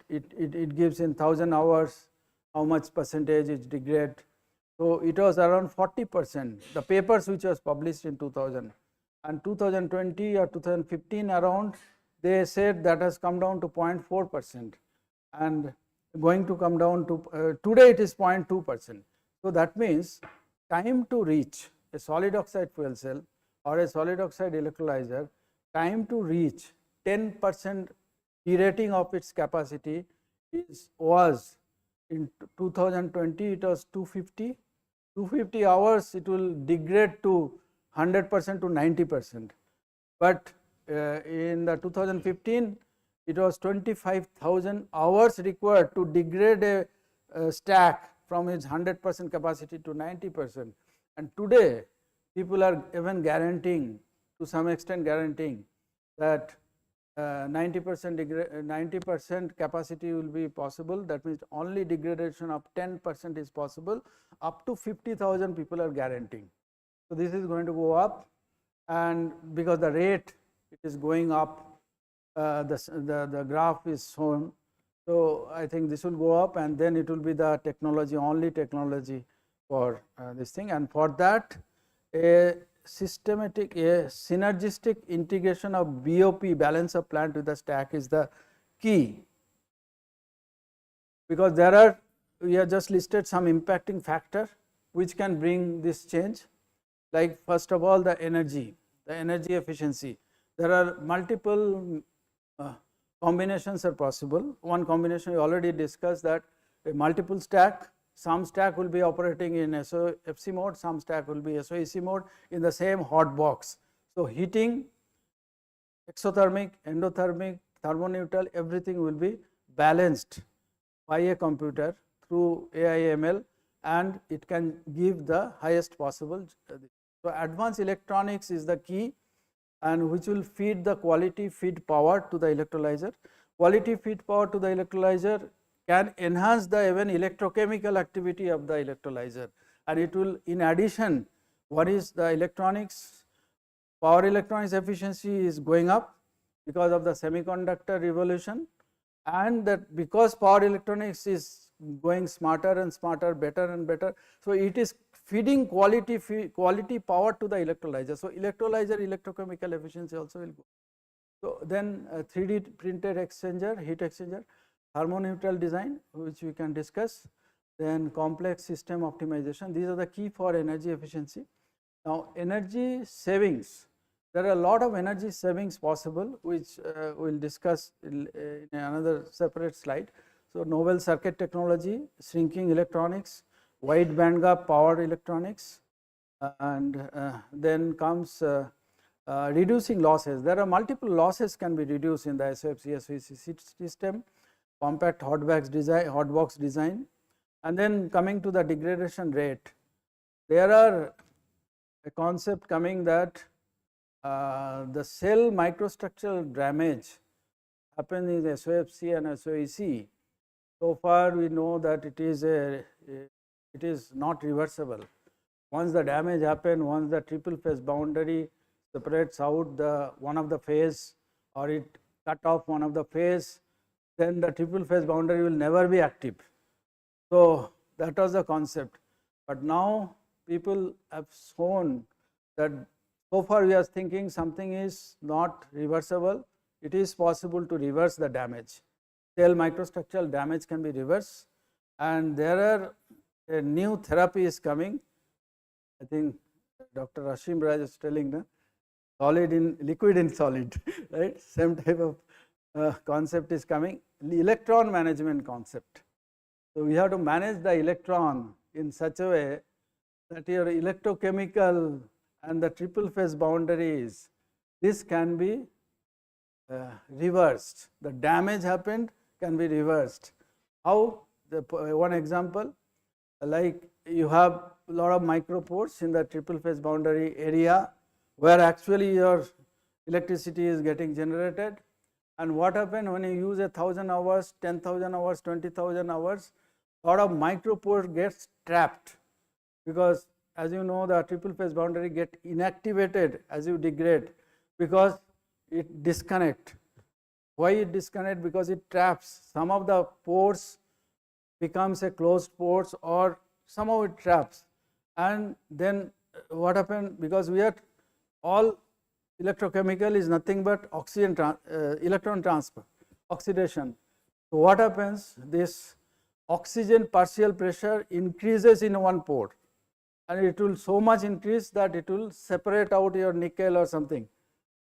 it gives in 1000 hours how much percentage it degrade. So, it was around 40%, the papers which was published in 2000, and 2020 or 2015 around, they said that has come down to 0.4% and going to come down to today it is 0.2%. So, that means time to reach a solid oxide fuel cell or a solid oxide electrolyzer, time to reach 10% derating of its capacity was in 2020 it was 250 hours, it will degrade to 100% to 90%, but in the 2015 it was 25,000 hours required to degrade a stack from its 100% capacity to 90%, and today people are even guaranteeing, to some extent guaranteeing, that 90% capacity will be possible. That means only degradation of 10% is possible, up to 50,000 people are guaranteeing. So, this is going to go up, and because the rate it is going up, the graph is shown. So, I think this will go up, and then it will be the technology, only technology for this thing, and for that a systematic, a synergistic integration of BOP, balance of plant, with the stack is the key, because there are, we have just listed some impacting factor which can bring this change, like first of all the energy efficiency. There are multiple combinations are possible. One combination we already discussed, that a multiple stack, some stack will be operating in SOFC mode, some stack will be SOEC mode in the same hot box. So, heating, exothermic, endothermic, thermoneutral, everything will be balanced by a computer through AI/ML, and it can give the highest possible. So, advanced electronics is the key, and which will feed the quality feed power to the electrolyzer. Quality feed power to the electrolyzer can enhance the even electrochemical activity of the electrolyzer, and it will, in addition, what is the electronics, power electronics efficiency is going up because of the semiconductor revolution, and that because power electronics is going smarter and smarter, better and better. So, it is feeding quality power to the electrolyzer. So, electrolyzer electrochemical efficiency also will go. So, then 3D printed exchanger, heat exchanger, thermoneutral design, which we can discuss, then complex system optimization. These are the key for energy efficiency. Now, energy savings, there are a lot of energy savings possible, which we will discuss in another separate slide. So, novel circuit technology, shrinking electronics, wide bandgap power electronics, and then comes reducing losses. There are multiple losses can be reduced in the SOFC SOEC system, compact hot box design, and then coming to the degradation rate. There are a concept coming that the cell microstructural damage happens in SOFC and SOEC. So far we know that it is not reversible. Once the damage happens, once the triple phase boundary separates out the one of the phase, or it cut off one of the phase, then the triple phase boundary will never be active. So, that was the concept, but now people have shown that so far we are thinking something is not reversible, it is possible to reverse the damage. Cell microstructural damage can be reversed, and there are a new therapy is coming. I think Dr. Ashim Raj is telling the solid in liquid in solid, right? Same type of concept is coming, the electron management concept. So, we have to manage the electron in such a way that your electrochemical and the triple phase boundaries, this can be reversed. The damage happened can be reversed. How? One example, like you have a lot of micropores in the triple phase boundary area, where actually your electricity is getting generated, and what happens when you use 1000 hours, 10,000 hours, 20,000 hours, lot of micropore gets trapped, because as you know the triple phase boundary get inactivated as you degrade, because it disconnect. Why it disconnect? Because it traps some of the pores, becomes a closed pores, or somehow it traps. And then what happened, because we are all electrochemical is nothing but oxygen electron transfer, oxidation. So what happens, this oxygen partial pressure increases in one pore, and it will so much increase that it will separate out your nickel or something.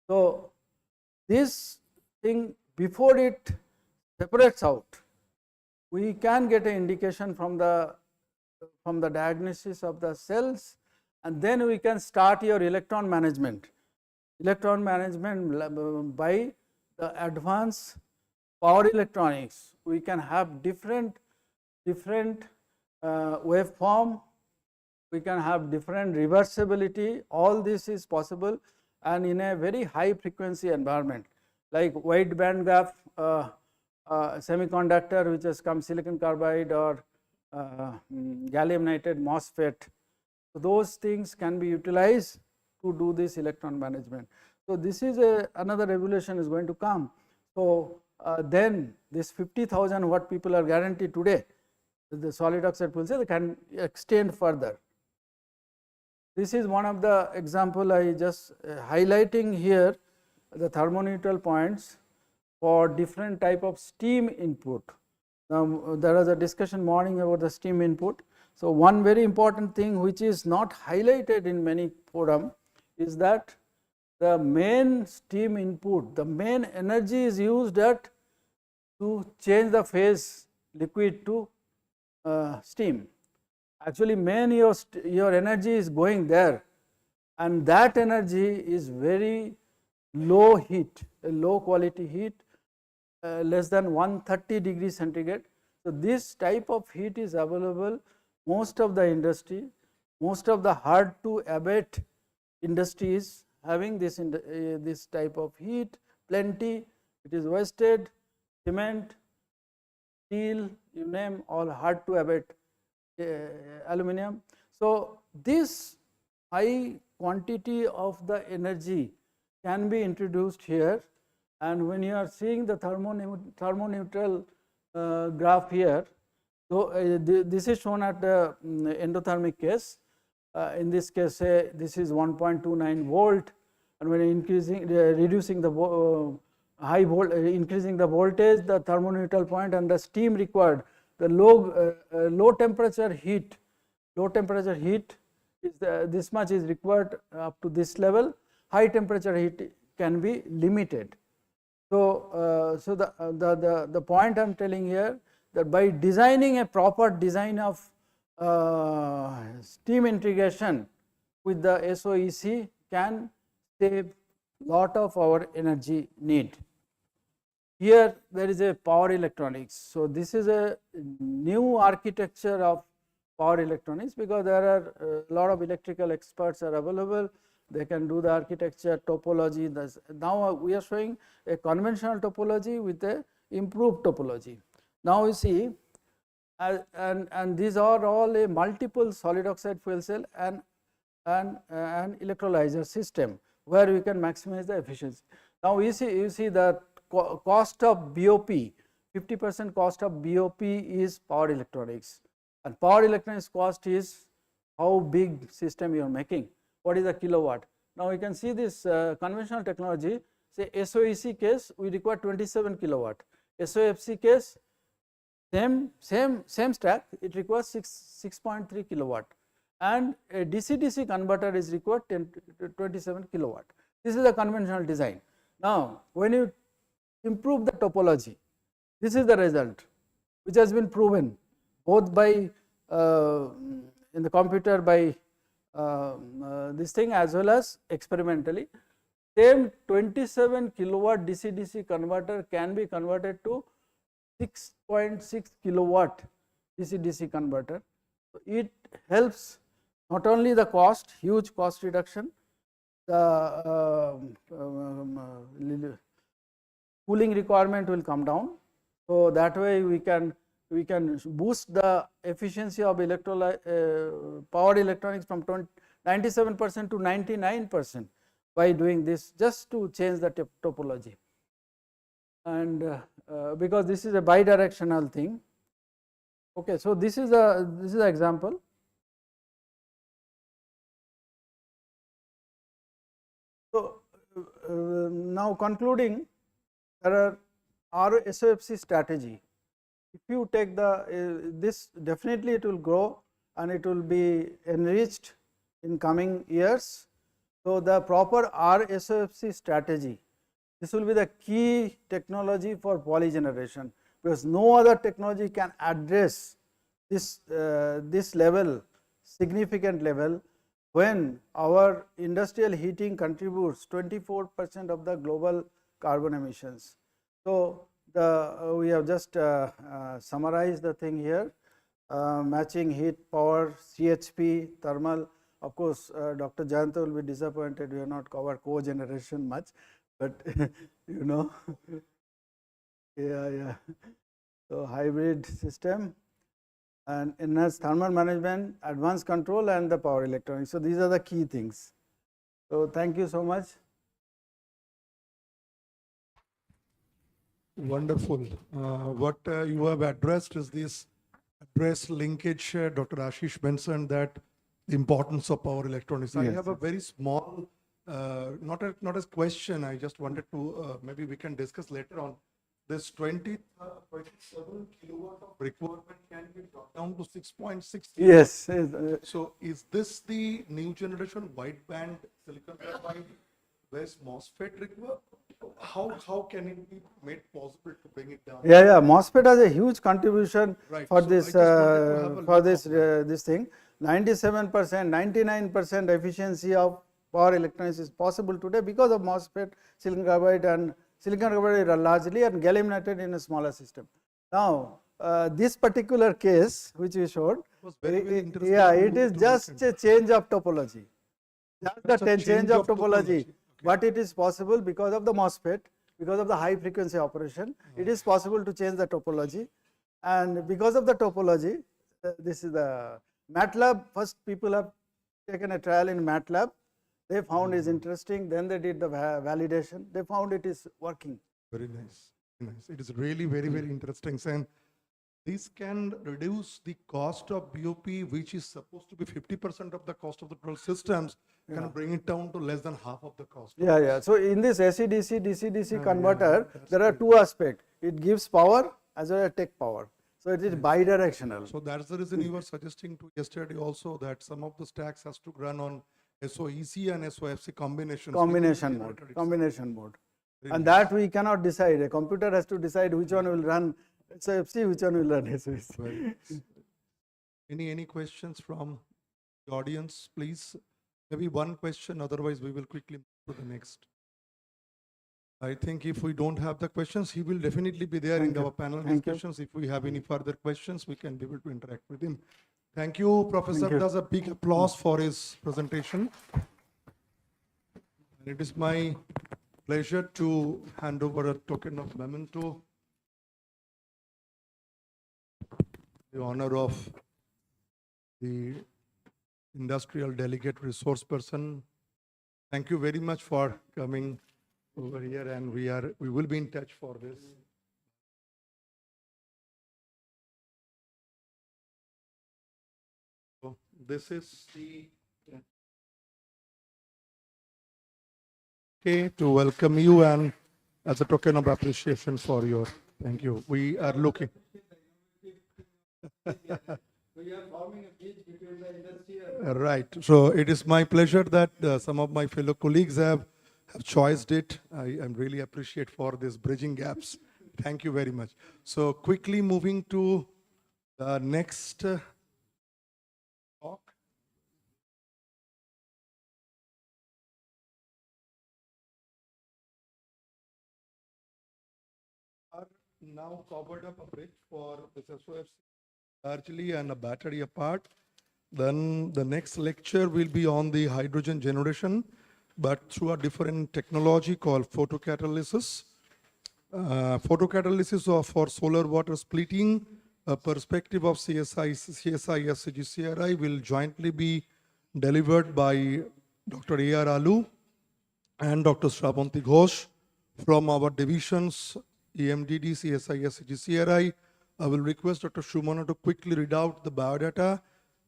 So this thing, before it separates out, we can get an indication from the diagnosis of the cells, and then we can start your electron management. Electron management by the advanced power electronics. We can have different waveform, we can have different reversibility, all this is possible, and in a very high frequency environment like wide band gap semiconductor, which has come silicon carbide or gallium nitride MOSFET. So those things can be utilized to do this electron management. So this is another revolution is going to come. So then this 50,000 what people are guaranteed today, the solid oxide fuel cell, they can extend further. This is one of the example I just highlighting here, the thermoneutral points for different type of steam input. Now there was a discussion morning about the steam input. So one very important thing which is not highlighted in many forum is that the main steam input, the main energy is used at to change the phase liquid to steam. Actually main your energy is going there, and that energy is very low heat, a low quality heat, less than 130 degrees centigrade. So this type of heat is available most of the industry, most of the hard to abate industries having this this type of heat, plenty, it is wasted, cement, steel, you name, all hard to abate, aluminum. So this high quantity of the energy can be introduced here, and when you are seeing the thermoneutral graph here, so this is shown at the endothermic case. In this case, say this is 1.29 volt, and when increasing reducing the increasing the voltage, the thermoneutral point and the steam required, the low temperature heat is this much is required up to this level. High temperature heat can be limited. So so the point I am telling here, that by designing a proper design of steam integration with the SOEC can save lot of our energy need. Here there is a power electronics. So this is a new architecture of power electronics, because there are a lot of electrical experts are available. They can do the architecture topology. Now we are showing a conventional topology with a improved topology. Now you see, and these are all a multiple solid oxide fuel cell and an electrolyzer system where we can maximize the efficiency. Now you see that cost of BOP, 50% cost of BOP is power electronics, and power electronics cost is how big system you are making, what is the kilowatt. Now you can see this conventional technology, say SOEC case we require 27 kilowatt, SOFC case same stack, it requires 6.3 kilowatt, and a DC-DC converter is required 27 kilowatt. This is the conventional design. Now when you improve the topology, this is the result which has been proven both by in the computer by this thing as well as experimentally. Same 27 kilowatt DC-DC converter can be converted to 6.6 kilowatt DC-DC converter. So it helps not only the cost, huge cost reduction, the cooling requirement will come down. So that way we can we can boost the efficiency of power electronics from 97% to 99% by doing this, just to change the topology. And because this is a bidirectional thing. Okay, so this is an example. So now concluding, there are RSOFC strategy. If you take this, definitely it will grow and it will be enriched in coming years. So the proper RSOFC strategy, this will be the key technology for poly generation, because no other technology can address this level, significant level, when our industrial heating contributes 24% of the global carbon emissions. So we have just summarized the thing here, matching heat, power, CHP, thermal. Of course, Dr. Jayanta will be disappointed we have not covered cogeneration much, but you know, yeah. So hybrid system and enhanced thermal management, advanced control, and the power electronics. So these are the key things. So thank you so much. Wonderful. What you have addressed is this address linkage. Dr. Ashish mentioned that the importance of power electronics. Yes, I have a very small, not a question. I just wanted to maybe we can discuss later on. This 27 kilowatt of requirement can be brought down to 6.6. Yes. So is this the new generation wideband silicon carbide based MOSFET require? How can it be made possible to bring it down? Yeah. MOSFET has a huge contribution for So this this thing. 97%, 99% efficiency of power electronics is possible today because of MOSFET, silicon carbide, and silicon carbide largely, and gallium nitride in a smaller system. Now, this particular case which we showed, it is just a change of topology. Just the change of topology. But it is possible because of the MOSFET, because of the high frequency operation, it is possible to change the topology. And because of the topology, this is the MATLAB. First, people have taken a trial in MATLAB. They found it interesting. Then they did the validation. They found it is working. Very nice. It is really very interesting. And this can reduce the cost of BOP, which is supposed to be 50% of the cost of the total systems, can bring it down to less than half of the cost. Yeah. So in this AC/DC, DC/DC converter, there are two aspects. It gives power as well as take power. So it is bidirectional. So that's the reason you were suggesting to yesterday also that some of the stacks has to run on SOEC and SOFC combination. Combination mode. And that we cannot decide. A computer has to decide which one will run SOFC, which one will run SOEC. Any questions from the audience, please? Maybe one question, otherwise we will quickly move to the next. I think if we don't have the questions, he will definitely be there in our panel discussions. If we have any further questions, we can be able to interact with him. Thank you, Professor. Does a big applause for his presentation. And it is my pleasure to hand over a token of memento. The honor of the industrial delegate resource person. Thank you very much for coming over here, and we will be in touch for this. So this is the to welcome you and as a token of appreciation for your, thank you. We are looking. We are forming a bridge between the industry and Right. So it is my pleasure that some of my fellow colleagues have choiced it. I really appreciate for this bridging gaps. Thank you very much. So quickly moving to the next talk. Are now covered up a bit for this SOFC largely and a battery apart. Then the next lecture will be on the hydrogen generation, but through a different technology called photocatalysis. Photocatalysis for solar water splitting a perspective of CSIS CGCRI will jointly be delivered by Dr. A.R. Alu and Dr. Shravanti Ghosh from our divisions EMDD, CSIS, CGCRI. I will request Dr. Shumana to quickly read out the biodata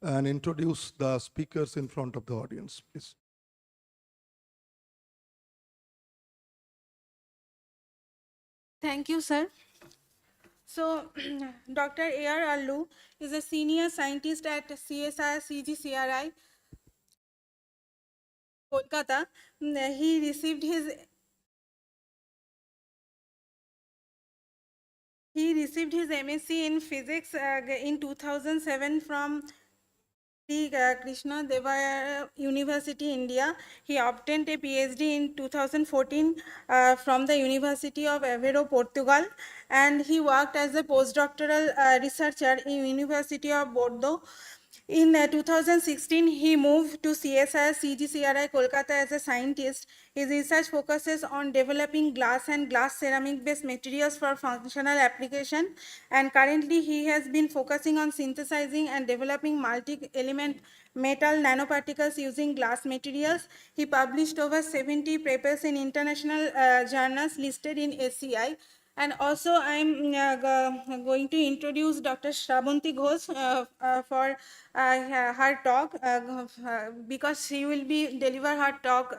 and introduce the speakers in front of the audience, please. Thank you, sir. So, Dr. A.R. Allu is a senior scientist at CSI CGCRI, Kolkata. He received his MSc in physics in 2007 from Krishna Deva University, India. He obtained a PhD in 2014 from the University of Aveiro, Portugal, and he worked as a postdoctoral researcher in University of Bordeaux. In 2016, he moved to CSI CGCRI Kolkata as a scientist. His research focuses on developing glass and glass ceramic based materials for functional application, and currently he has been focusing on synthesizing and developing multi-element metal nanoparticles using glass materials. He published over 70 papers in international journals listed in ACI. And also, I'm going to introduce Dr. Shravanti Ghosh for her talk because she will be deliver her talk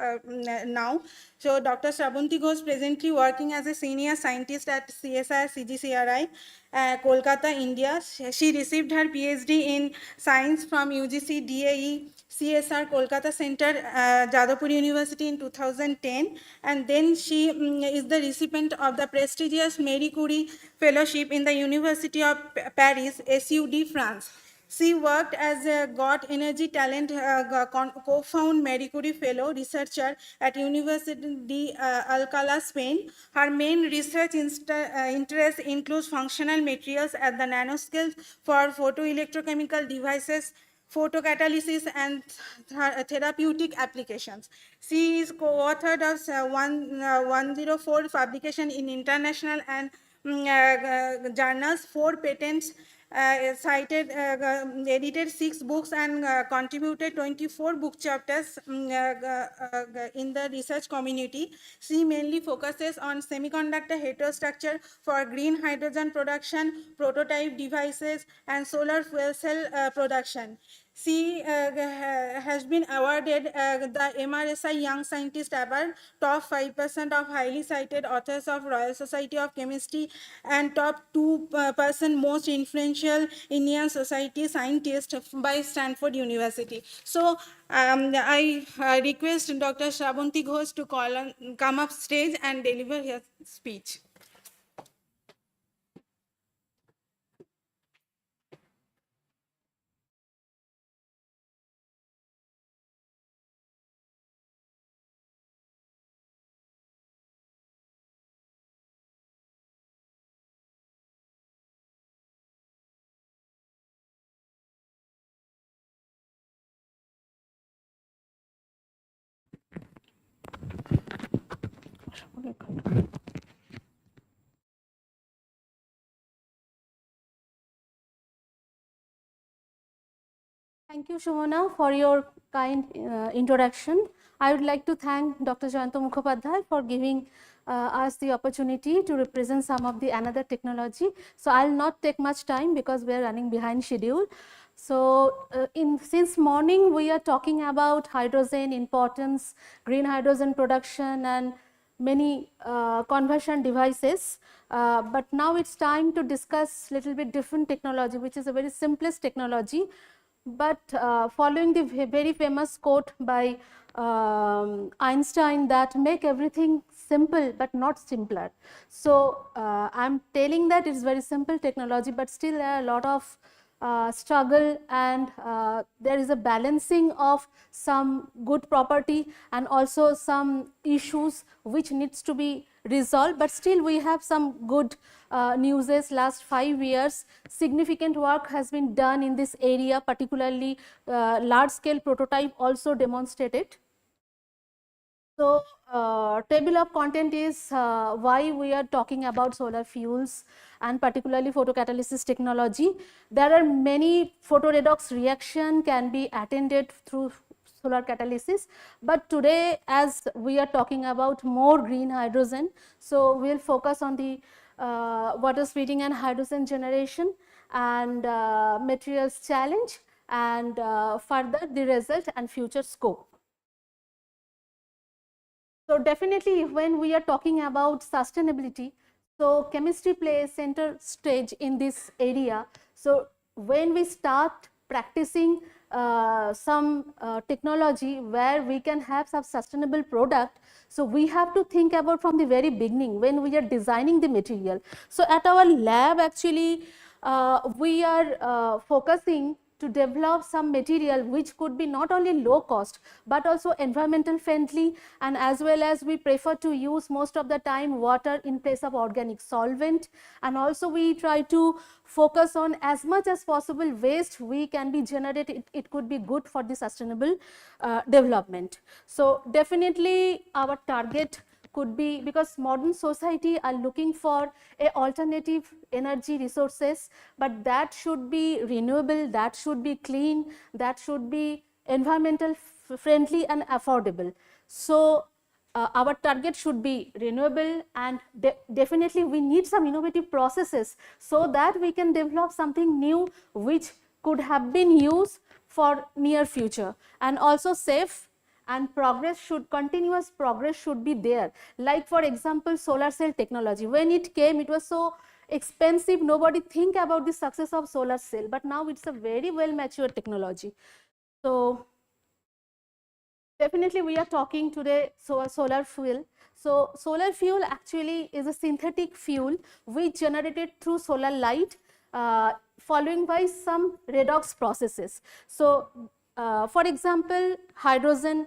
now. So, Dr. Shravanti Ghosh presently working as a senior scientist at CSI CGCRI, Kolkata, India. She received her PhD in science from UGC DAE CSR Kolkata Center, Jadavpur University in 2010, and then she is the recipient of the prestigious Marie Curie Fellowship in the University of Paris, SUD, France. She worked as a God Energy Talent co-found Marie Curie Fellow researcher at University de Alcalá, Spain. Her main research interest includes functional materials at the nanoscale for photoelectrochemical devices, photocatalysis, and therapeutic applications. She is co-authored of 104 publication in international and journals, 4 patents, cited, edited 6 books, and contributed 24 book chapters in the research community. She mainly focuses on semiconductor heterostructure for green hydrogen production, prototype devices, and solar fuel cell production. She has been awarded the MRSI Young Scientist Award, top 5% of highly cited authors of Royal Society of Chemistry, and top 2% most influential Indian society scientist by Stanford University. So I request Dr. Shravanti Ghosh to come up stage and deliver her speech. Thank you, Shumana, for your kind introduction. I would like to thank Dr. Jayanta Mukhopadhyay for giving us the opportunity to represent some of the another technology. So I'll not take much time because we are running behind schedule. So since morning we are talking about hydrogen importance, green hydrogen production, and many conversion devices, but now it's time to discuss little bit different technology, which is a very simplest technology, but following the very famous quote by Einstein, that make everything simple but not simpler. So I'm telling that it's very simple technology, but still there are a lot of struggle, and there is a balancing of some good property and also some issues which needs to be resolved, but still we have some good news. Last 5 years significant work has been done in this area, particularly large scale prototype also demonstrated. So, table of content is why we are talking about solar fuels and particularly photocatalysis technology. There are many photoredox reaction can be attended through solar catalysis, but today as we are talking about more green hydrogen, so we will focus on the water splitting and hydrogen generation and materials challenge and further the result and future scope. So, definitely when we are talking about sustainability, so chemistry plays center stage in this area. So, when we start practicing some technology where we can have some sustainable product, so we have to think about from the very beginning when we are designing the material. So, at our lab actually we are focusing to develop some material which could be not only low cost, but also environmental friendly, and as well as we prefer to use most of the time water in place of organic solvent, and also we try to focus on as much as possible waste we can be generated, it could be good for the sustainable development. So, definitely our target could be, because modern society are looking for a alternative energy resources, but that should be renewable, that should be clean, that should be environmental friendly and affordable. So, our target should be renewable, and definitely we need some innovative processes so that we can develop something new which could have been used for near future, and also safe, and continuous progress should be there. Like for example, solar cell technology, when it came it was so expensive, nobody think about the success of solar cell, but now it's a very well matured technology. So, definitely we are talking today solar fuel. So, solar fuel actually is a synthetic fuel which generated through solar light following by some redox processes. So, for example, hydrogen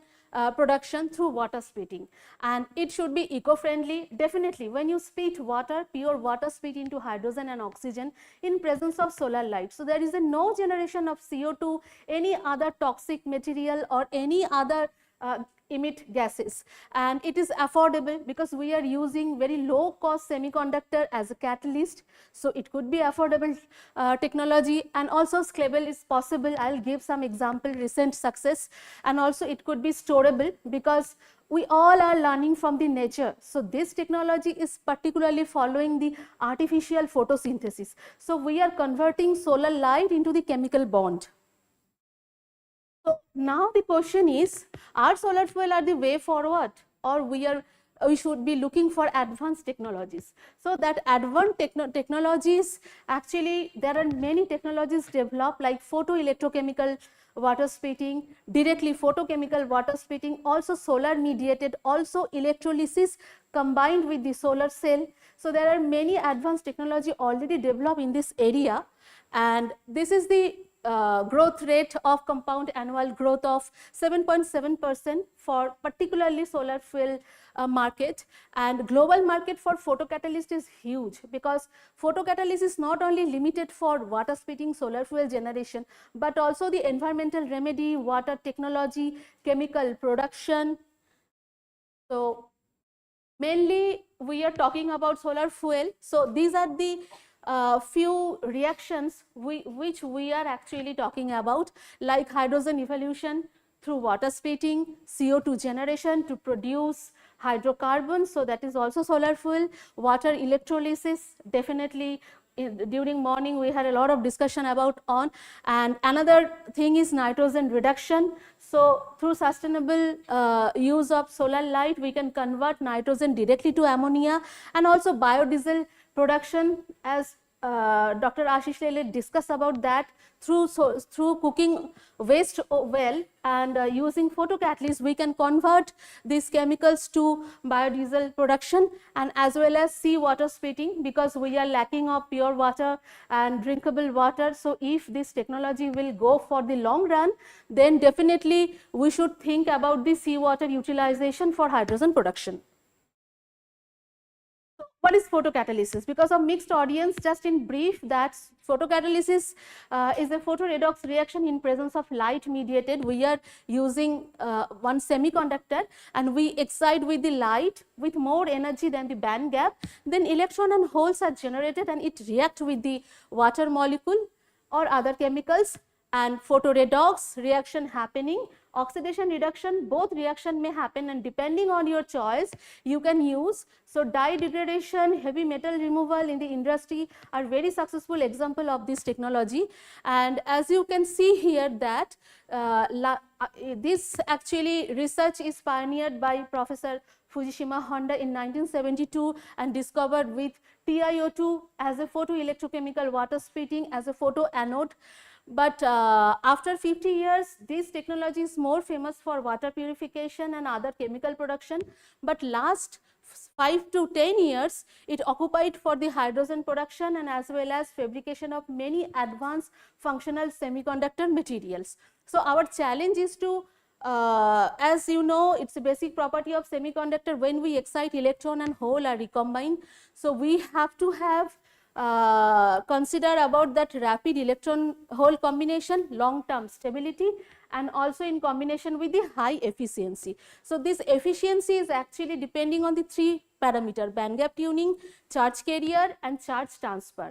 production through water splitting, and it should be eco-friendly. Definitely when you split water, pure water split into hydrogen and oxygen in presence of solar light, so there is no generation of CO2, any other toxic material or any other emit gases, and it is affordable because we are using very low cost semiconductor as a catalyst. So, it could be affordable technology, and also scalable is possible. I will give some example recent success, and also it could be storable because we all are learning from the nature. So, this technology is particularly following the artificial photosynthesis. So, we are converting solar light into the chemical bond. So, now the question is, are solar fuel are the way forward, or we should be looking for advanced technologies? So, that advanced technologies, actually there are many technologies developed like photoelectrochemical water splitting, directly photochemical water splitting, also solar mediated, also electrolysis combined with the solar cell. So, there are many advanced technology already developed in this area, and this is the growth rate of compound annual growth of 7.7% for particularly solar fuel market, and global market for photocatalyst is huge, because photocatalyst is not only limited for water splitting solar fuel generation, but also the environmental remedy, water technology, chemical production. So, mainly we are talking about solar fuel. So, these are the few reactions which we are actually talking about, like hydrogen evolution through water splitting, CO2 generation to produce hydrocarbons, so that is also solar fuel, water electrolysis, definitely during morning we had a lot of discussion about on, and another thing is nitrogen reduction. So, through sustainable use of solar light, we can convert nitrogen directly to ammonia, and also biodiesel production, as Dr. Ashish Lele discussed about that, through cooking waste well and using photocatalyst, we can convert these chemicals to biodiesel production, and as well as seawater splitting, because we are lacking of pure water and drinkable water. So, if this technology will go for the long run, then definitely we should think about the seawater utilization for hydrogen production. What is photocatalysis? Because of mixed audience, just in brief, that photocatalysis is a photoredox reaction in presence of light mediated. We are using one semiconductor and we excite with the light with more energy than the band gap. Then electron and holes are generated and it react with the water molecule or other chemicals, and photoredox reaction happening, oxidation reduction, both reaction may happen, and depending on your choice you can use. So dye degradation, heavy metal removal in the industry are very successful example of this technology. And as you can see here that this actually research is pioneered by Professor Fujishima Honda in 1972 and discovered with TiO2 as a photoelectrochemical water splitting as a photoanode. But after 50 years, this technology is more famous for water purification and other chemical production. But last 5 to 10 years, it occupied for the hydrogen production and as well as fabrication of many advanced functional semiconductor materials. So our challenge is to, as you know, it's a basic property of semiconductor, when we excite electron and hole are recombined. So we have to have consider about that rapid electron hole combination, long term stability, and also in combination with the high efficiency. So this efficiency is actually depending on the 3 parameter: band gap tuning, charge carrier, and charge transfer.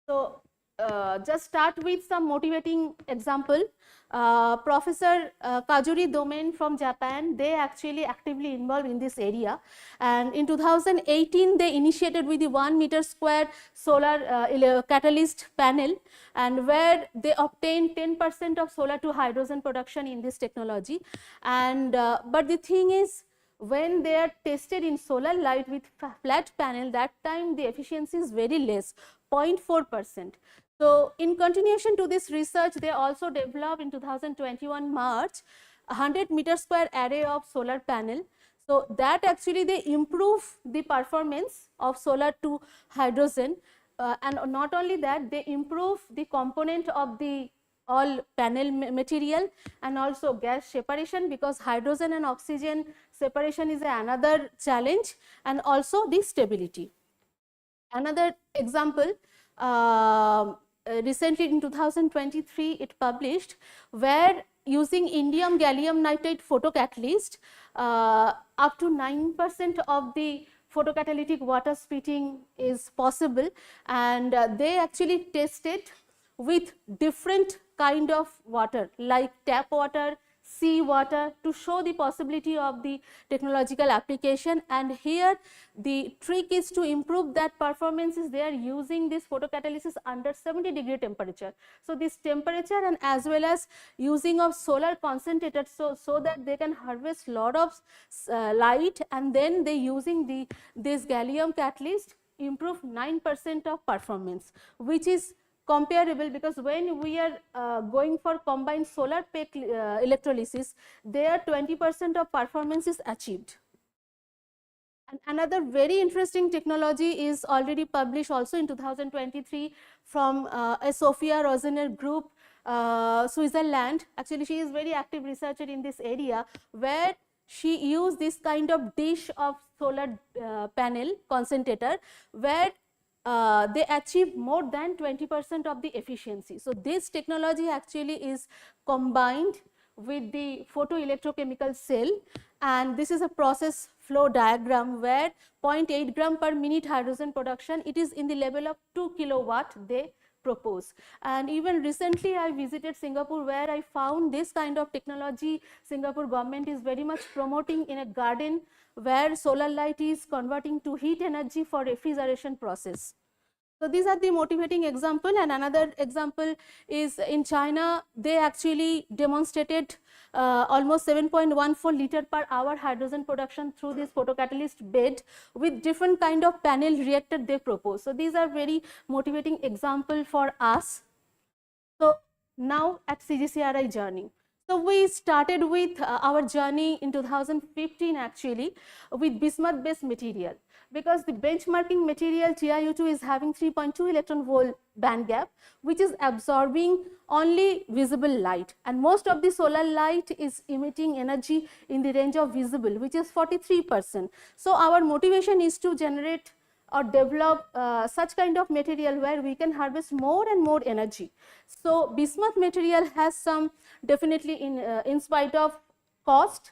So just start with some motivating example. Professor Kazuri Domain from Japan, they actually actively involved in this area, and in 2018 they initiated with the 1 meter square solar catalyst panel, and where they obtained 10% of solar to hydrogen production in this technology. And but the thing is, when they are tested in solar light with flat panel, that time the efficiency is very less, 0.4%. So in continuation to this research, they also developed in 2021 March 100 meter square array of solar panel. So that actually they improve the performance of solar to hydrogen, and not only that, they improve the component of the all panel material and also gas separation, because hydrogen and oxygen separation is another challenge, and also the stability. Another example, recently in 2023 it published, where using indium gallium nitride photocatalyst, up to 9% of the photocatalytic water splitting is possible, and they actually tested with different kind of water like tap water, sea water, to show the possibility of the technological application. And here the trick is to improve that performance is they are using this photocatalysis under 70-degree temperature. So this temperature and as well as using of solar concentrators, so that they can harvest lot of light, and then they using this gallium catalyst improve 9% of performance, which is comparable, because when we are going for combined solar pack electrolysis, there 20% of performance is achieved. And another very interesting technology is already published also in 2023 from a Sophia Rosener group, Switzerland. Actually, she is very active researcher in this area, where she used this kind of dish of solar panel concentrator, where they achieve more than 20% of the efficiency. So this technology actually is combined with the photoelectrochemical cell, and this is a process flow diagram where 0.8 gram per minute hydrogen production, it is in the level of 2 kilowatt they propose. And even recently I visited Singapore, where I found this kind of technology Singapore government is very much promoting in a garden, where solar light is converting to heat energy for refrigeration process. So these are the motivating example. And another example is in China, they actually demonstrated almost 7.14 liter per hour hydrogen production through this photocatalyst bed with different kind of panel reactor they propose. So these are very motivating example for us. So now at CGCRI journey. So we started with our journey in 2015 actually with bismuth based material, because the benchmarking material TiO2 is having 3.2 electron volt band gap, which is absorbing only visible light, and most of the solar light is emitting energy in the range of visible, which is 43%. So our motivation is to generate or develop such kind of material where we can harvest more and more energy. So bismuth material has some, definitely in spite of cost,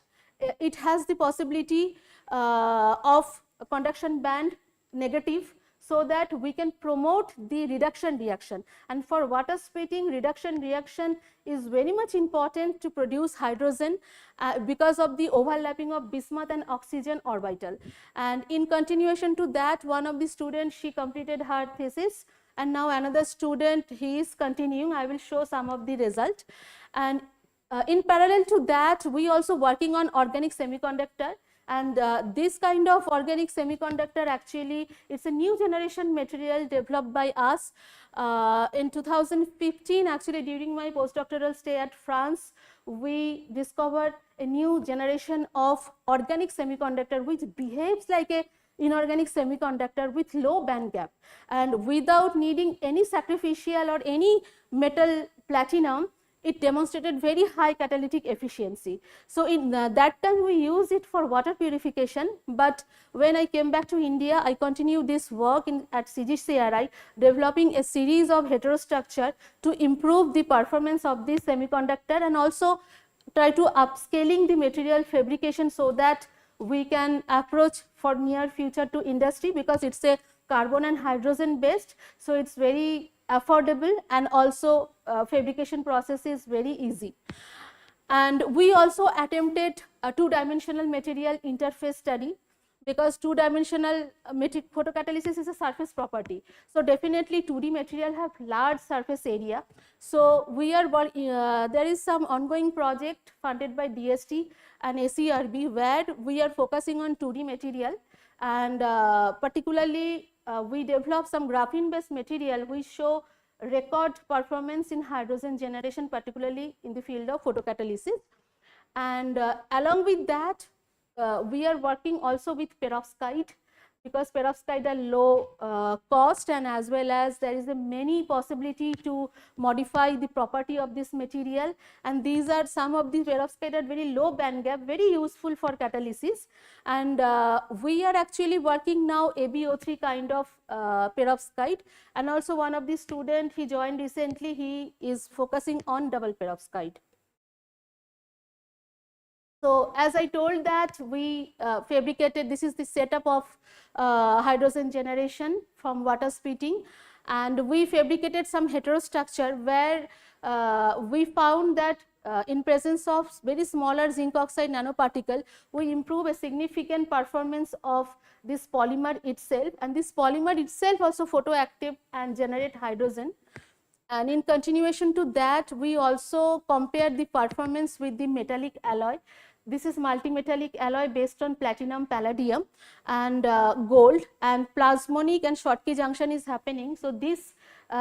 it has the possibility of conduction band negative, so that we can promote the reduction reaction. And for water splitting, reduction reaction is very much important to produce hydrogen because of the overlapping of bismuth and oxygen orbital. And in continuation to that, one of the students, she completed her thesis, and now another student, he is continuing. I will show some of the result. And in parallel to that, we also working on organic semiconductor. And this kind of organic semiconductor, actually it's a new generation material developed by us in 2015. Actually, during my postdoctoral stay at France, we discovered a new generation of organic semiconductor which behaves like a inorganic semiconductor with low band gap, and without needing any sacrificial or any metal platinum, it demonstrated very high catalytic efficiency. So in that time we used it for water purification, but when I came back to India, I continued this work at CGCRI, developing a series of heterostructure to improve the performance of this semiconductor, and also try to upscaling the material fabrication so that we can approach for near future to industry, because it's a carbon and hydrogen based, so it's very affordable, and also fabrication process is very easy. And we also attempted a two-dimensional material interface study, because two-dimensional photocatalysis is a surface property. So definitely 2D material have large surface area. So we are there is some ongoing project funded by DST and ACRB where we are focusing on 2D material, and particularly we develop some graphene based material which show record performance in hydrogen generation, particularly in the field of photocatalysis. And along with that, we are working also with perovskite, because perovskite are low cost, and as well as there is a many possibility to modify the property of this material, and these are some of the perovskite are very low band gap, very useful for catalysis. And we are actually working now AbO3 kind of perovskite, and also one of the student, he joined recently, he is focusing on double perovskite. So as I told that we fabricated, this is the setup of hydrogen generation from water splitting, and we fabricated some heterostructure where we found that in presence of very smaller zinc oxide nanoparticle, we improve a significant performance of this polymer itself, and this polymer itself also photoactive and generate hydrogen. And in continuation to that, we also compared the performance with the metallic alloy. This is multi-metallic alloy based on platinum, palladium and gold, and plasmonic and Schottky junction is happening. So this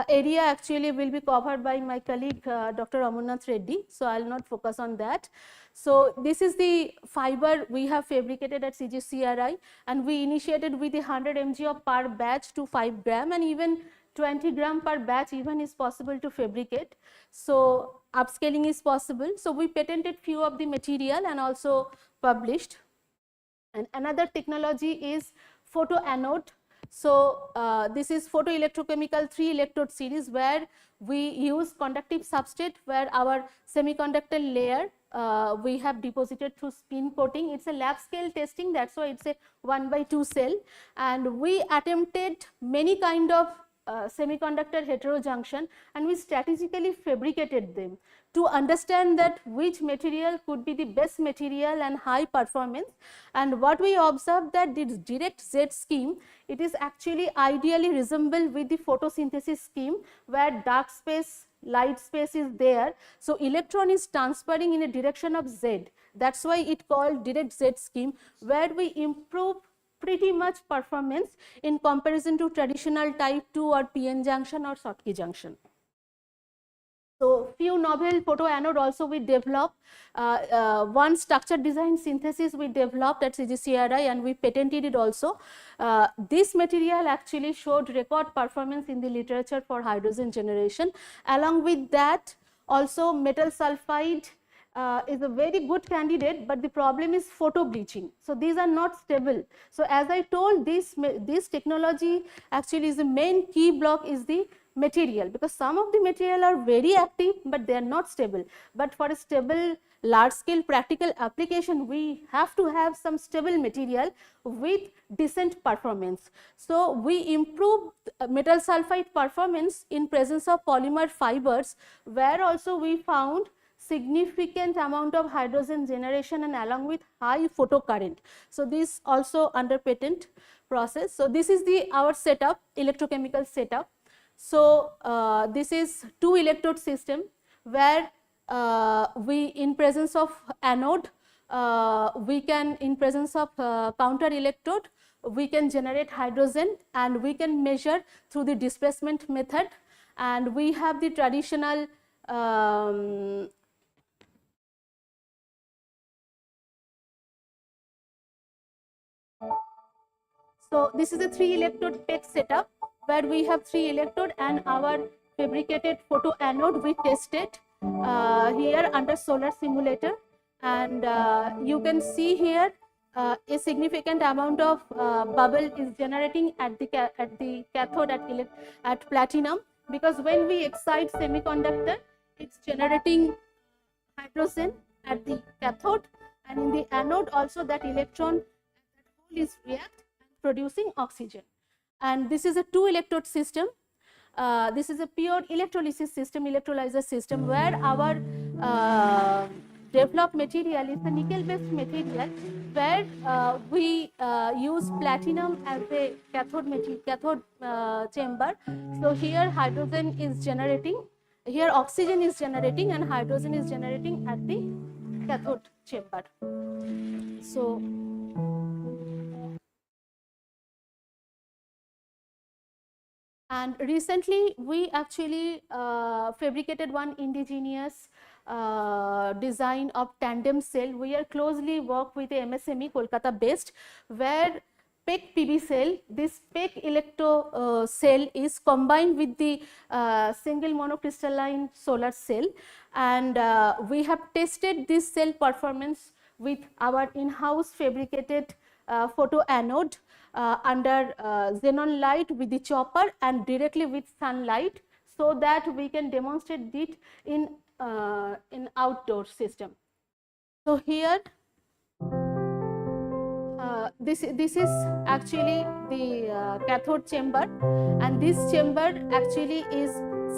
area actually will be covered by my colleague Dr. Amarnath Reddy, so I will not focus on that. So this is the fiber we have fabricated at CGCRI, and we initiated with the 100 mg of per batch to 5 gram, and even 20 gram per batch even is possible to fabricate. So upscaling is possible. So we patented few of the material and also published. And another technology is photoanode. So this is photoelectrochemical 3 electrode series, where we use conductive substrate, where our semiconductor layer we have deposited through spin coating. It's a lab scale testing, that's why it's a 1/2 cell, and we attempted many kind of semiconductor heterojunction, and we strategically fabricated them to understand that which material could be the best material and high performance. And what we observed that this direct Z scheme, it is actually ideally resemble with the photosynthesis scheme, where dark space, light space is there. So electron is transferring in a direction of Z. That's why it called direct Z scheme, where we improve pretty much performance in comparison to traditional type 2 or PN junction or Schottky junction. So few novel photoanode also we developed. One structure design synthesis we developed at CGCRI and we patented it also. This material actually showed record performance in the literature for hydrogen generation. Along with that, also metal sulfide is a very good candidate, but the problem is photo bleaching. So these are not stable. So as I told, this technology actually is the main key block is the material, because some of the material are very active but they are not stable. But for a stable large scale practical application, we have to have some stable material with decent performance. So we improved metal sulfide performance in presence of polymer fibers, where also we found significant amount of hydrogen generation and along with high photocurrent. So this also under patent process. So this is our setup, electrochemical setup. So this is 2 electrode system where we in presence of anode, we can in presence of counter electrode, we can generate hydrogen and we can measure through the displacement method, and we have the traditional so this is a 3 electrode PEC setup where we have 3 electrode and our fabricated photoanode we tested here under solar simulator, and you can see here a significant amount of bubble is generating at the cathode at platinum, because when we excite semiconductor, it's generating hydrogen at the cathode, and in the anode also that electron is react producing oxygen. And this is a 2 electrode system. This is a pure electrolysis system, electrolyzer system, where our developed material is the nickel based material, where we use platinum as a cathode chamber. So here hydrogen is generating, here oxygen is generating and hydrogen is generating at the cathode chamber. So and recently we actually fabricated one indigenous design of tandem cell. We are closely work with a MSME Kolkata based, where PEC PV cell, this PEC electro cell is combined with the single monocrystalline solar cell, and we have tested this cell performance with our in-house fabricated photoanode under xenon light with the chopper and directly with sunlight, so that we can demonstrate it in outdoor system. So here this is actually the cathode chamber, and this chamber actually is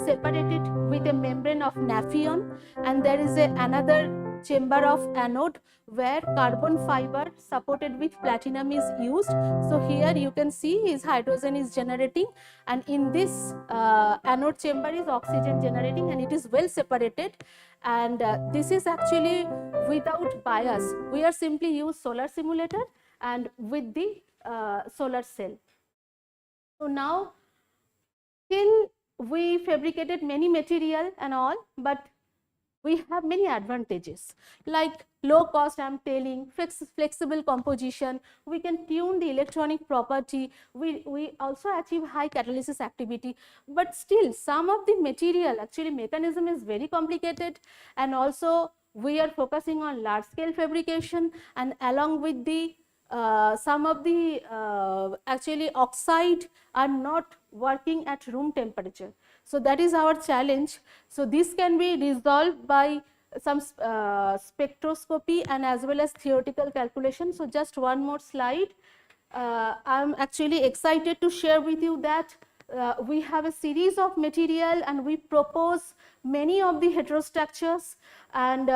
separated with a membrane of naphion, and there is another chamber of anode where carbon fiber supported with platinum is used. So here you can see his hydrogen is generating, and in this anode chamber is oxygen generating, and it is well separated, and this is actually without bias. We are simply use solar simulator and with the solar cell. So now till we fabricated many material and all, but we have many advantages like low cost, I am telling, flexible composition, we can tune the electronic property, we also achieve high catalysis activity, but still some of the material actually mechanism is very complicated, and also we are focusing on large scale fabrication, and along with the some of the actually oxide are not working at room temperature. So that is our challenge. So this can be resolved by some spectroscopy and as well as theoretical calculation. So just one more slide. I am actually excited to share with you that we have a series of material and we propose many of the heterostructures, and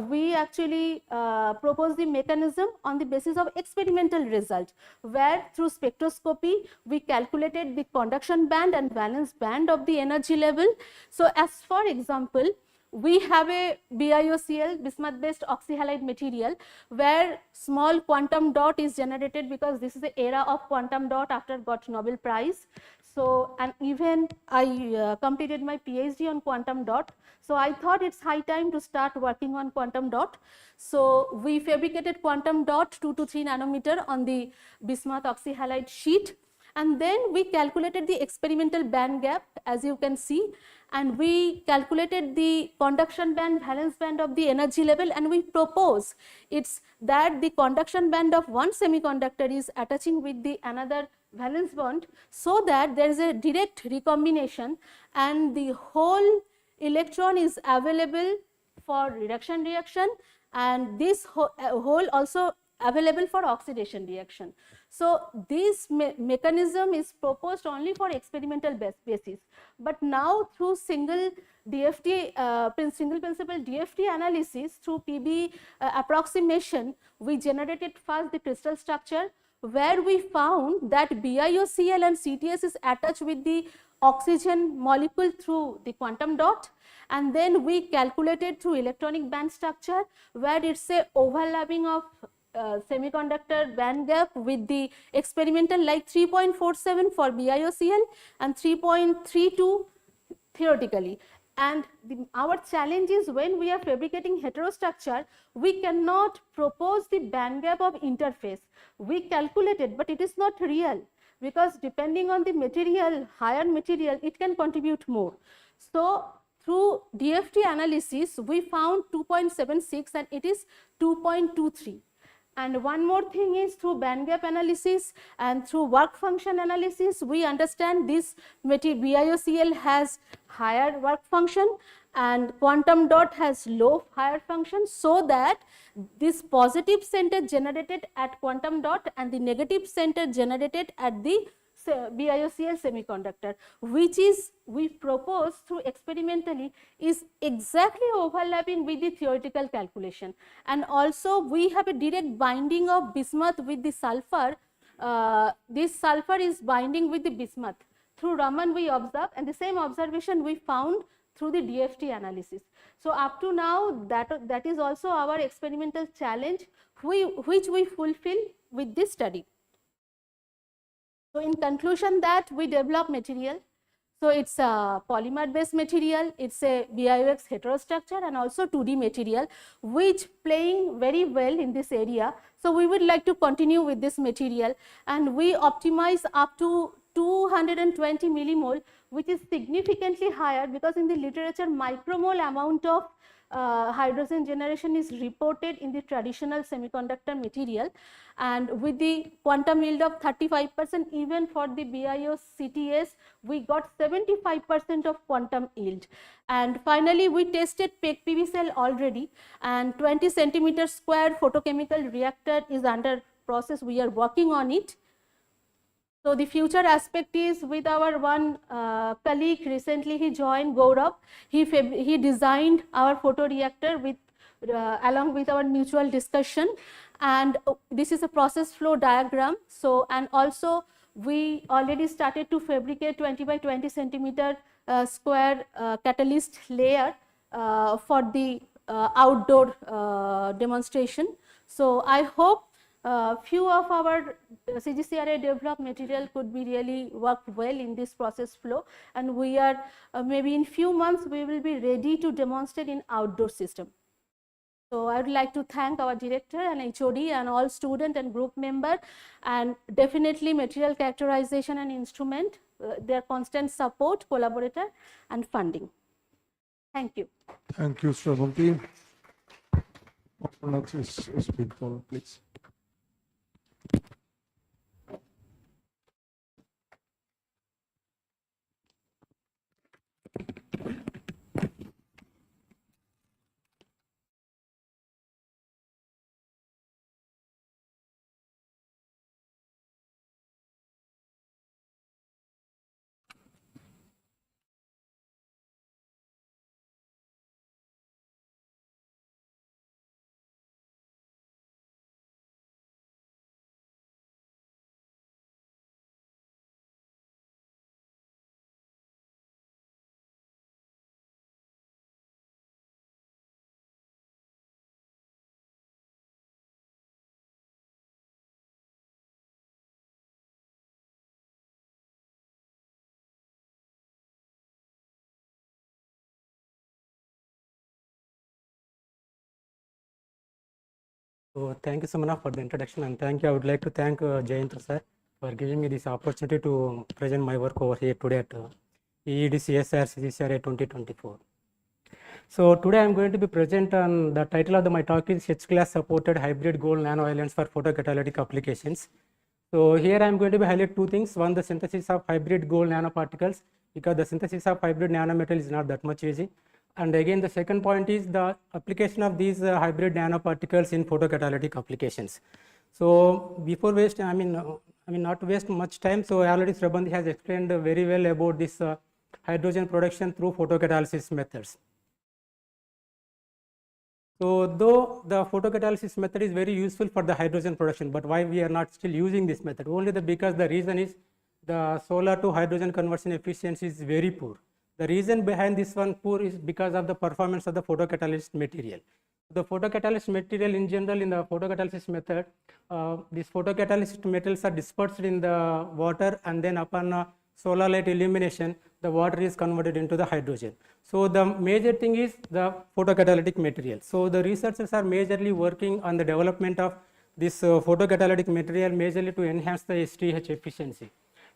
we actually propose the mechanism on the basis of experimental result, where through spectroscopy we calculated the conduction band and valence band of the energy level. So as for example, we have a BiOCl, bismuth based oxyhalide material, where small quantum dot is generated, because this is the era of quantum dot after got Nobel Prize. So, and even I completed my PhD on quantum dot. So, I thought it's high time to start working on quantum dot. So, we fabricated quantum dot 2 to 3 nanometer on the bismuth oxyhalide sheet, and then we calculated the experimental band gap, as you can see, and we calculated the conduction band, valence band of the energy level, and we propose it's that the conduction band of one semiconductor is attaching with the another valence bond, so that there is a direct recombination and the whole electron is available for reduction reaction, and this whole also available for oxidation reaction. So, this mechanism is proposed only for experimental basis, but now through single DFT, single principle DFT analysis through PB approximation, we generated first the crystal structure, where we found that BiOCl and CTS is attached with the oxygen molecule through the quantum dot, and then we calculated through electronic band structure, where it's a overlapping of semiconductor band gap with the experimental like 3.47 for BiOCl and 3.32 theoretically. And our challenge is when we are fabricating heterostructure, we cannot propose the band gap of interface. We calculated, but it is not real, because depending on the material, higher material, it can contribute more. So, through DFT analysis, we found 2.76 and it is 2.23. And one more thing is through band gap analysis and through work function analysis, we understand this BiOCl has higher work function and quantum dot has low higher function, so that this positive center generated at quantum dot and the negative center generated at the BiOCl semiconductor, which is we propose through experimentally is exactly overlapping with the theoretical calculation. And also we have a direct binding of bismuth with the sulfur. This sulfur is binding with the bismuth. Through Raman we observe, and the same observation we found through the DFT analysis. So, up to now that is also our experimental challenge which we fulfill with this study. So, in conclusion that we develop material. So, it is a polymer based material, it is a BIOX heterostructure and also 2D material which playing very well in this area. So, we would like to continue with this material, and we optimize up to 220 millimole, which is significantly higher, because in the literature micromole amount of hydrogen generation is reported in the traditional semiconductor material, and with the quantum yield of 35%, even for the BIO CTS we got 75% of quantum yield. And finally we tested PEG PV cell already, and 20 centimeter square photochemical reactor is under process, we are working on it. So, the future aspect is with our one colleague, recently he joined, Gaurav, he designed our photoreactor with along with our mutual discussion, and this is a process flow diagram. So, and also we already started to fabricate 20 by 20 centimeter square catalyst layer for the outdoor demonstration. So, I hope few of our CGCRA developed material could be really work well in this process flow, and we are maybe in few months we will be ready to demonstrate in outdoor system. So, I would like to thank our director and HOD and all student and group member, and definitely material characterization and instrument, their constant support, collaborator and funding. Thank you. Thank you, Shravanti. Is please. So thank you, Samana, for the introduction, and thank you. I would like to thank Jayant sir for giving me this opportunity to present my work over here today at EED CSR CCRA 2024. So today I am going to be present on the title of my talk is H-class supported hybrid gold nano islands for photocatalytic applications. So here I am going to be highlight two things. One, the synthesis of hybrid gold nanoparticles, because the synthesis of hybrid nanometal is not that much easy. And again, the second point is the application of these hybrid nanoparticles in photocatalytic applications. So before waste, not to waste much time. So already Srabandhi has explained very well about this hydrogen production through photocatalysis methods. So though the photocatalysis method is very useful for the hydrogen production, but why we are not still using this method? Only because the reason is the solar to hydrogen conversion efficiency is very poor. The reason behind this one poor is because of the performance of the photocatalyst material. The photocatalyst material in general in the photocatalysis method, these photocatalyst metals are dispersed in the water, and then upon solar light illumination, the water is converted into the hydrogen. So the major thing is the photocatalytic material. So the researchers are majorly working on the development of this photocatalytic material majorly to enhance the STH efficiency.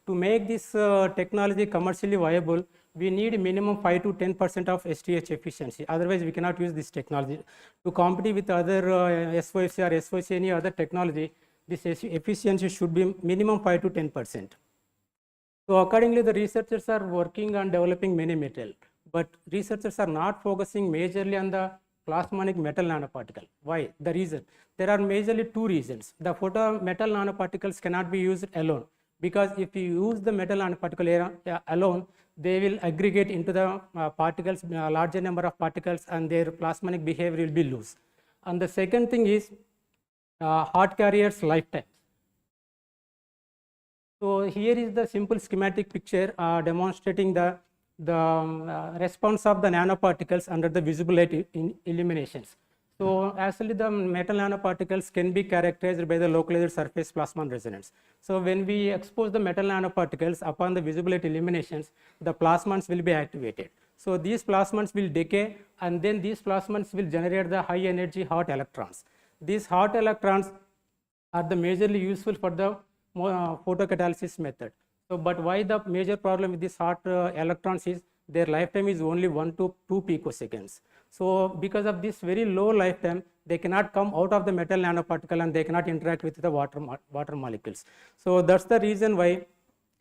To make this technology commercially viable, we need minimum 5 to 10% of STH efficiency. Otherwise, we cannot use this technology. To compete with other SOFC or SOC, any other technology, this efficiency should be minimum 5 to 10%. So accordingly, the researchers are working on developing many metal, but researchers are not focusing majorly on the plasmonic metal nanoparticle. Why? The reason. There are majorly two reasons. The metal nanoparticles cannot be used alone, because if you use the metal nanoparticle alone, they will aggregate into the particles, larger number of particles, and their plasmonic behavior will be loose. And the second thing is hot carrier's lifetime. So here is the simple schematic picture demonstrating the response of the nanoparticles under the visible light illuminations. So actually the metal nanoparticles can be characterized by the localized surface plasmon resonance. So when we expose the metal nanoparticles upon the visible light illuminations, the plasmons will be activated. So these plasmons will decay, and then these plasmons will generate the high energy hot electrons. These hot electrons are the majorly useful for the photocatalysis method. So, but why the major problem with these hot electrons is their lifetime is only 1 to 2 picoseconds. So, because of this very low lifetime, they cannot come out of the metal nanoparticle and they cannot interact with the water molecules. So, that's the reason why.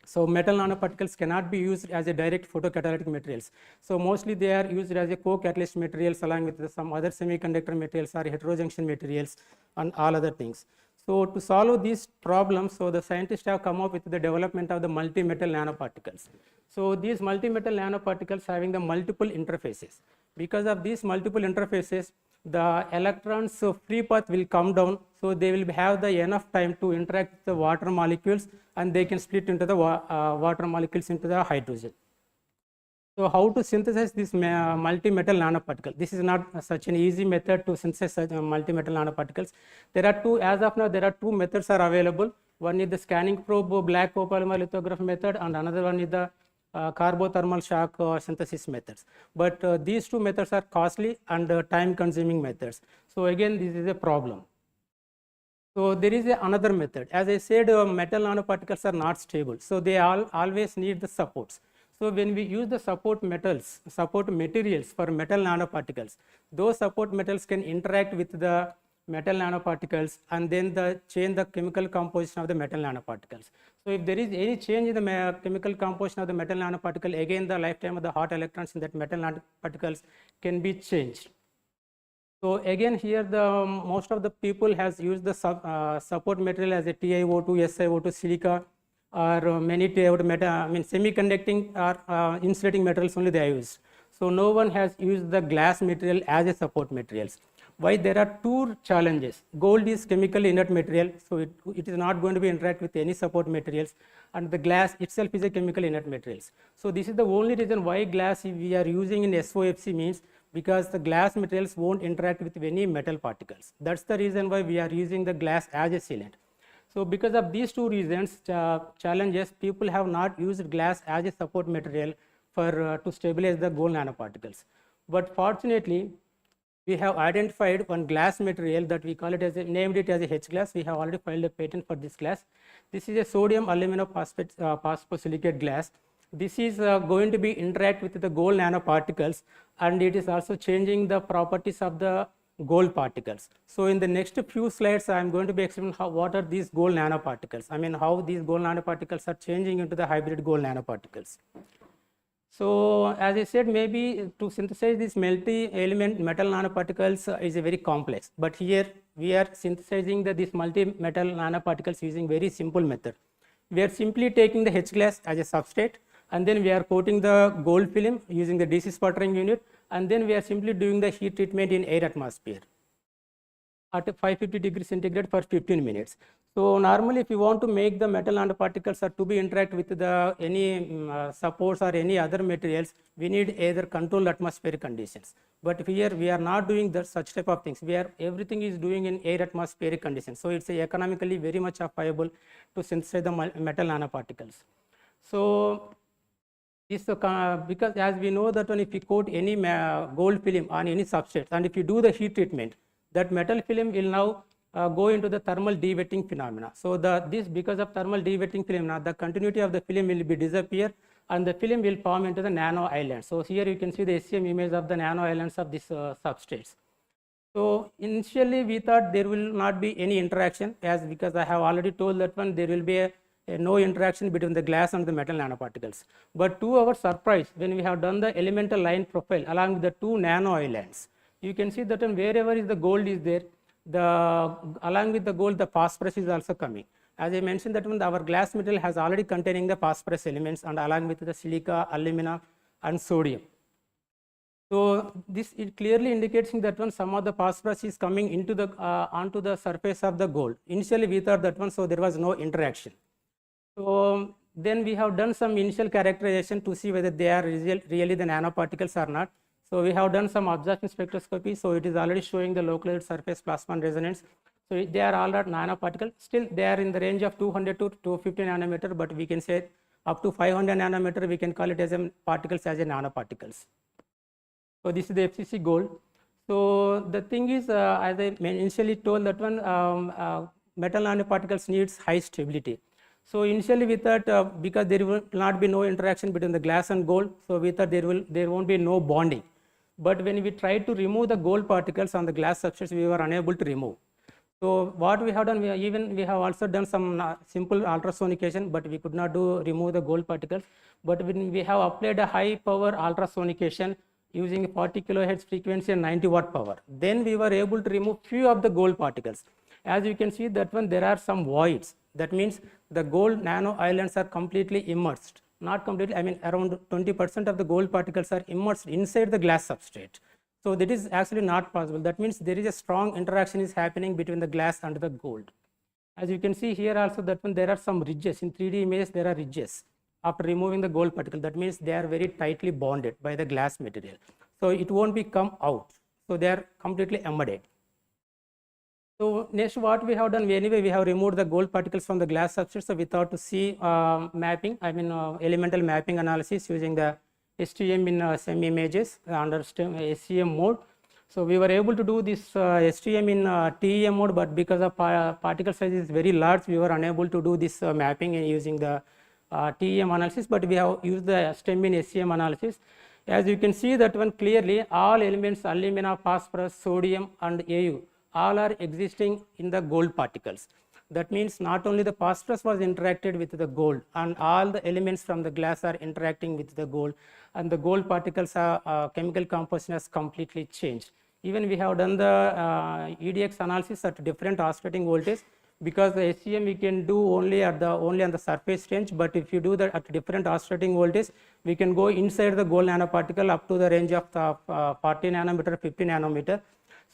So, metal nanoparticles cannot be used as a direct photocatalytic materials. So, mostly they are used as a co-catalyst materials along with some other semiconductor materials or heterojunction materials and all other things. So, to solve these problems, so the scientists have come up with the development of the multi-metal nanoparticles. So, these multi-metal nanoparticles having the multiple interfaces. Because of these multiple interfaces, the electrons free path will come down, so they will have the enough time to interact with the water molecules, and they can split into the water molecules into the hydrogen. So how to synthesize this multi-metal nanoparticle? This is not such an easy method to synthesize such multi-metal nanoparticles. There are two, as of now, there are two methods are available. One is the scanning probe black copolymer lithography method, and another one is the carbothermal shock synthesis methods. But these two methods are costly and time-consuming methods. So again, this is a problem. So there is another method. As I said, metal nanoparticles are not stable. So they always need the supports. So when we use the support materials for metal nanoparticles, those support metals can interact with the metal nanoparticles and then change the chemical composition of the metal nanoparticles. So if there is any change in the chemical composition of the metal nanoparticle, again the lifetime of the hot electrons in that metal nanoparticles can be changed. So again here most of the people has used the support material as a TiO2, SiO2, silica, or many semiconducting or insulating materials only they are used. So no one has used the glass material as a support materials. Why? There are two challenges. Gold is chemically inert material, so it is not going to be interact with any support materials, and the glass itself is a chemically inert materials. So this is the only reason why glass we are using in SOFC means because the glass materials won't interact with any metal particles. That's the reason why we are using the glass as a sealant. So because of these two reasons, challenges, people have not used glass as a support material for to stabilize the gold nanoparticles. But fortunately, we have identified one glass material that we call it as named it as a H glass. We have already filed a patent for this glass. This is a sodium aluminophosphate phosphosilicate glass. This is going to be interact with the gold nanoparticles, and it is also changing the properties of the gold particles. So in the next few slides, I am going to be explaining what are these gold nanoparticles. I mean, how these gold nanoparticles are changing into the hybrid gold nanoparticles. So as I said, maybe to synthesize these multi-element metal nanoparticles is a very complex. But here we are synthesizing these multi-metal nanoparticles using very simple method. We are simply taking the H glass as a substrate, and then we are coating the gold film using the DC sputtering unit, and then we are simply doing the heat treatment in air atmosphere at 550 degrees centigrade for 15 minutes. So normally if you want to make the metal nanoparticles or to be interact with the any supports or any other materials, we need either controlled atmospheric conditions. But here we are not doing such type of things. Everything is doing in air atmospheric conditions. So it's economically very much viable to synthesize the metal nanoparticles. So this because as we know that when if you coat any gold film on any substrate, and if you do the heat treatment, that metal film will now go into the thermal de-wetting phenomena. So this because of thermal de-wetting phenomena, the continuity of the film will be disappear, and the film will form into the nano islands. So here you can see the SEM image of the nano islands of these substrates. So initially we thought there will not be any interaction, because I have already told that one there will be no interaction between the glass and the metal nanoparticles. But to our surprise, when we have done the elemental line profile along with the two nano islands, you can see that wherever the gold is there, along with the gold, the phosphorus is also coming. As I mentioned that our glass material has already containing the phosphorus elements, and along with the silica, alumina, and sodium. So this it clearly indicates that some of the phosphorus is coming into the onto the surface of the gold. Initially we thought that so there was no interaction. So then we have done some initial characterization to see whether they are really the nanoparticles or not. So we have done some absorption spectroscopy. So it is already showing the localized surface plasma resonance. So they are all nanoparticles. Still they are in the range of 200 to 250 nanometer, but we can say up to 500 nanometer we can call it as particles as nanoparticles. So this is the FCC gold. So the thing is, as I initially told that metal nanoparticles needs high stability. So initially we thought because there will not be no interaction between the glass and gold, so we thought there won't be no bonding. But when we tried to remove the gold particles on the glass substrates, we were unable to remove. So what we have done, we have also done some simple ultrasonication, but we could not remove the gold particles. But when we have applied a high power ultrasonication using 40 kilohertz frequency and 90 watt power, then we were able to remove few of the gold particles. As you can see that there are some voids. That means the gold nano islands are completely immersed. Not completely, I mean around 20% of the gold particles are immersed inside the glass substrate. So that is actually not possible. That means there is a strong interaction is happening between the glass and the gold. As you can see here also that there are some ridges. In 3D images there are ridges after removing the gold particle. That means they are very tightly bonded by the glass material. So it won't be come out. So they are completely embedded. So next what we have done, anyway we have removed the gold particles from the glass substrate. So we thought to see mapping, elemental mapping analysis using the STM in SEM images under SEM mode. So we were able to do this STM in TEM mode, but because of particle size is very large, we were unable to do this mapping using the TEM analysis, but we have used the STEM in SEM analysis. As you can see that clearly all elements alumina, phosphorus, sodium and Au all are existing in the gold particles. That means not only the phosphorus was interacted with the gold, and all the elements from the glass are interacting with the gold, and the gold particles are chemical composition has completely changed. Even we have done the EDX analysis at different oscillating voltage, because the SEM we can do only on the surface range, but if you do that at different oscillating voltage, we can go inside the gold nanoparticle up to the range of 40 nanometer, 50 nanometer.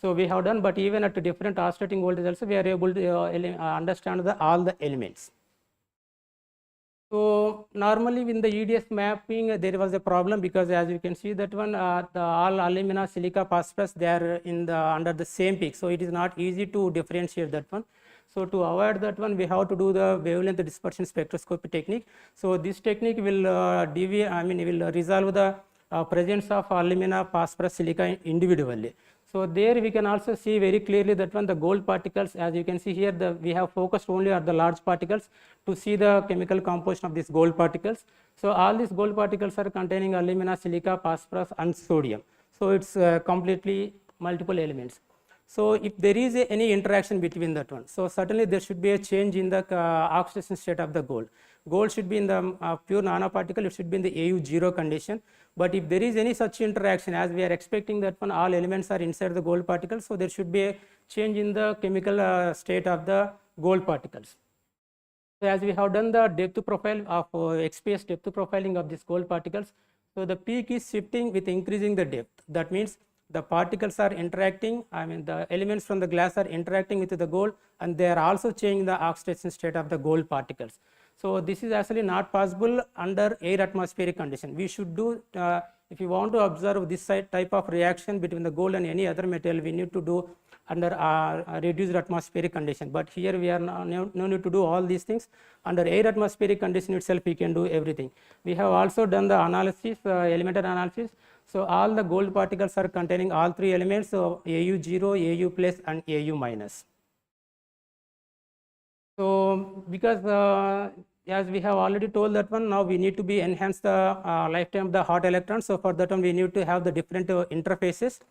So we have done, but even at different oscillating voltage also we are able to understand all the elements. So normally in the EDS mapping there was a problem, because as you can see that all alumina, silica, phosphorus they are under the same peak. So it is not easy to differentiate that one. So to avoid that one, we have to do the wavelength dispersion spectroscopy technique. So this technique will will resolve the presence of alumina, phosphorus, silica individually. So there we can also see very clearly that when the gold particles, as you can see here, we have focused only on the large particles to see the chemical composition of these gold particles. So all these gold particles are containing alumina, silica, phosphorus and sodium. So it's completely multiple elements. So if there is any interaction between that one, so certainly there should be a change in the oxidation state of the gold. Gold should be in the pure nanoparticle, it should be in the AU0 condition. But if there is any such interaction, as we are expecting that one all elements are inside the gold particles, so there should be a change in the chemical state of the gold particles. So as we have done the depth profile of XPS depth profiling of these gold particles, so the peak is shifting with increasing the depth. That means the particles are interacting, the elements from the glass are interacting with the gold, and they are also changing the oxidation state of the gold particles. So this is actually not possible under air atmospheric condition. We should do, if you want to observe this type of reaction between the gold and any other material, we need to do under reduced atmospheric condition. But here we are no need to do all these things. Under air atmospheric condition itself, we can do everything. We have also done the analysis, elemental analysis. So all the gold particles are containing all three elements, so AU0, AU plus and AU minus. So because as we have already told that one, now we need to enhance the lifetime of the hot electrons. So for that one, we need to have the different interfaces.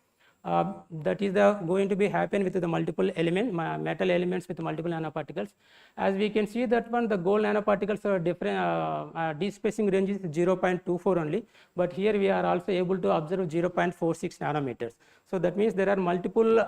That is going to be happen with the multiple metal elements with multiple nanoparticles. As we can see that one, the gold nanoparticles are different, d-spacing range is 0.24 only, but here we are also able to observe 0.46 nanometers. So that means there are multiple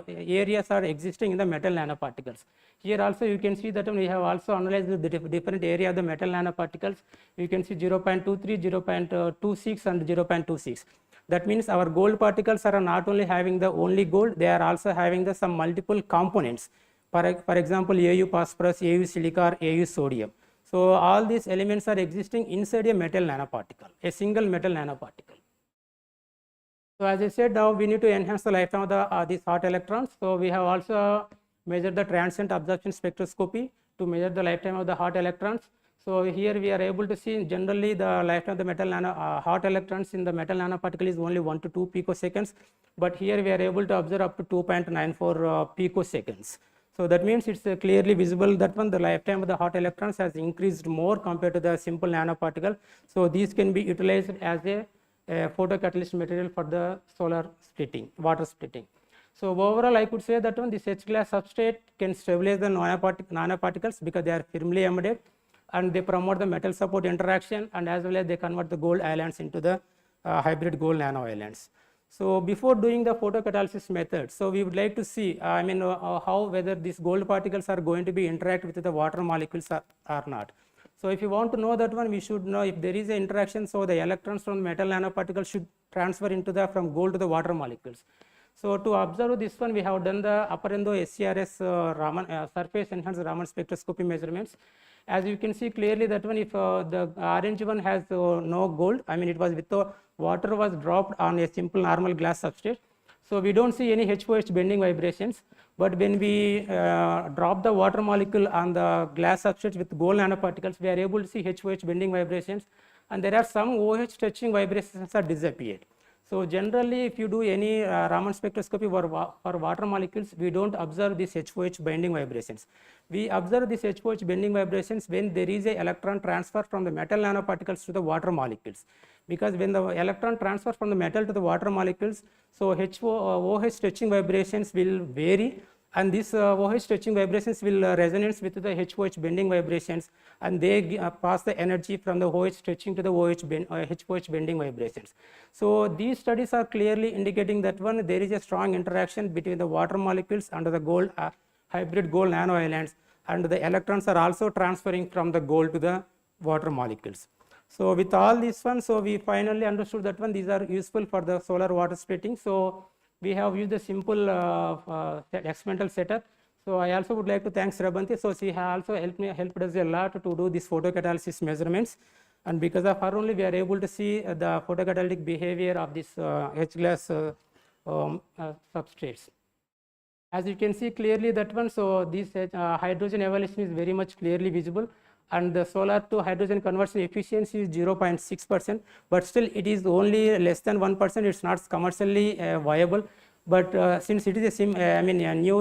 areas are existing in the metal nanoparticles. Here also you can see that we have also analyzed the different area of the metal nanoparticles. You can see 0.23, 0.26 and 0.26. That means our gold particles are not only having the only gold, they are also having the some multiple components. For example, AU phosphorus, AU silica, AU sodium. So all these elements are existing inside a metal nanoparticle, a single metal nanoparticle. So as I said, now we need to enhance the lifetime of these hot electrons. So we have also measured the transient absorption spectroscopy to measure the lifetime of the hot electrons. So here we are able to see generally the lifetime of the metal hot electrons in the metal nanoparticle is only 1 to 2 picoseconds, but here we are able to observe up to 2.94 picoseconds. So that means it's clearly visible that one the lifetime of the hot electrons has increased more compared to the simple nanoparticle. So these can be utilized as a photocatalyst material for the solar splitting, water splitting. So overall, I could say that one this H-glass substrate can stabilize the nanoparticles because they are firmly embedded, and they promote the metal support interaction, and as well as they convert the gold ions into the hybrid gold nano ions. So before doing the photocatalysis method, so we would like to see, how whether these gold particles are going to be interact with the water molecules or not. So if you want to know that one, we should know if there is an interaction, so the electrons from metal nanoparticles should transfer into the from gold to the water molecules. So to observe this one, we have done the upper endo SCRS surface enhanced Raman spectroscopy measurements. As you can see clearly that one, if the orange one has no gold, it was with the water was dropped on a simple normal glass substrate. So we don't see any HOH bending vibrations, but when we drop the water molecule on the glass substrate with gold nanoparticles, we are able to see HOH bending vibrations, and there are some OH touching vibrations that disappeared. So generally, if you do any Raman spectroscopy for water molecules, we don't observe these HOH binding vibrations. We observe these HOH bending vibrations when there is an electron transfer from the metal nanoparticles to the water molecules. Because when the electron transfer from the metal to the water molecules, so OH touching vibrations will vary, and these OH touching vibrations will resonance with the HOH bending vibrations, and they pass the energy from the OH touching to the HOH bending vibrations. So these studies are clearly indicating that one, there is a strong interaction between the water molecules and the gold hybrid gold nano islands, and the electrons are also transferring from the gold to the water molecules. So with all these ones, so we finally understood that one, these are useful for the solar water splitting. So we have used a simple experimental setup. So I also would like to thank Srabanti. So she has also helped us a lot to do this photocatalysis measurements, and because of her only we are able to see the photocatalytic behavior of this H-glass substrates. As you can see clearly that one, so this hydrogen evolution is very much clearly visible, and the solar to hydrogen conversion efficiency is 0.6%, but still it is only less than 1%. It's not commercially viable, But since it is a new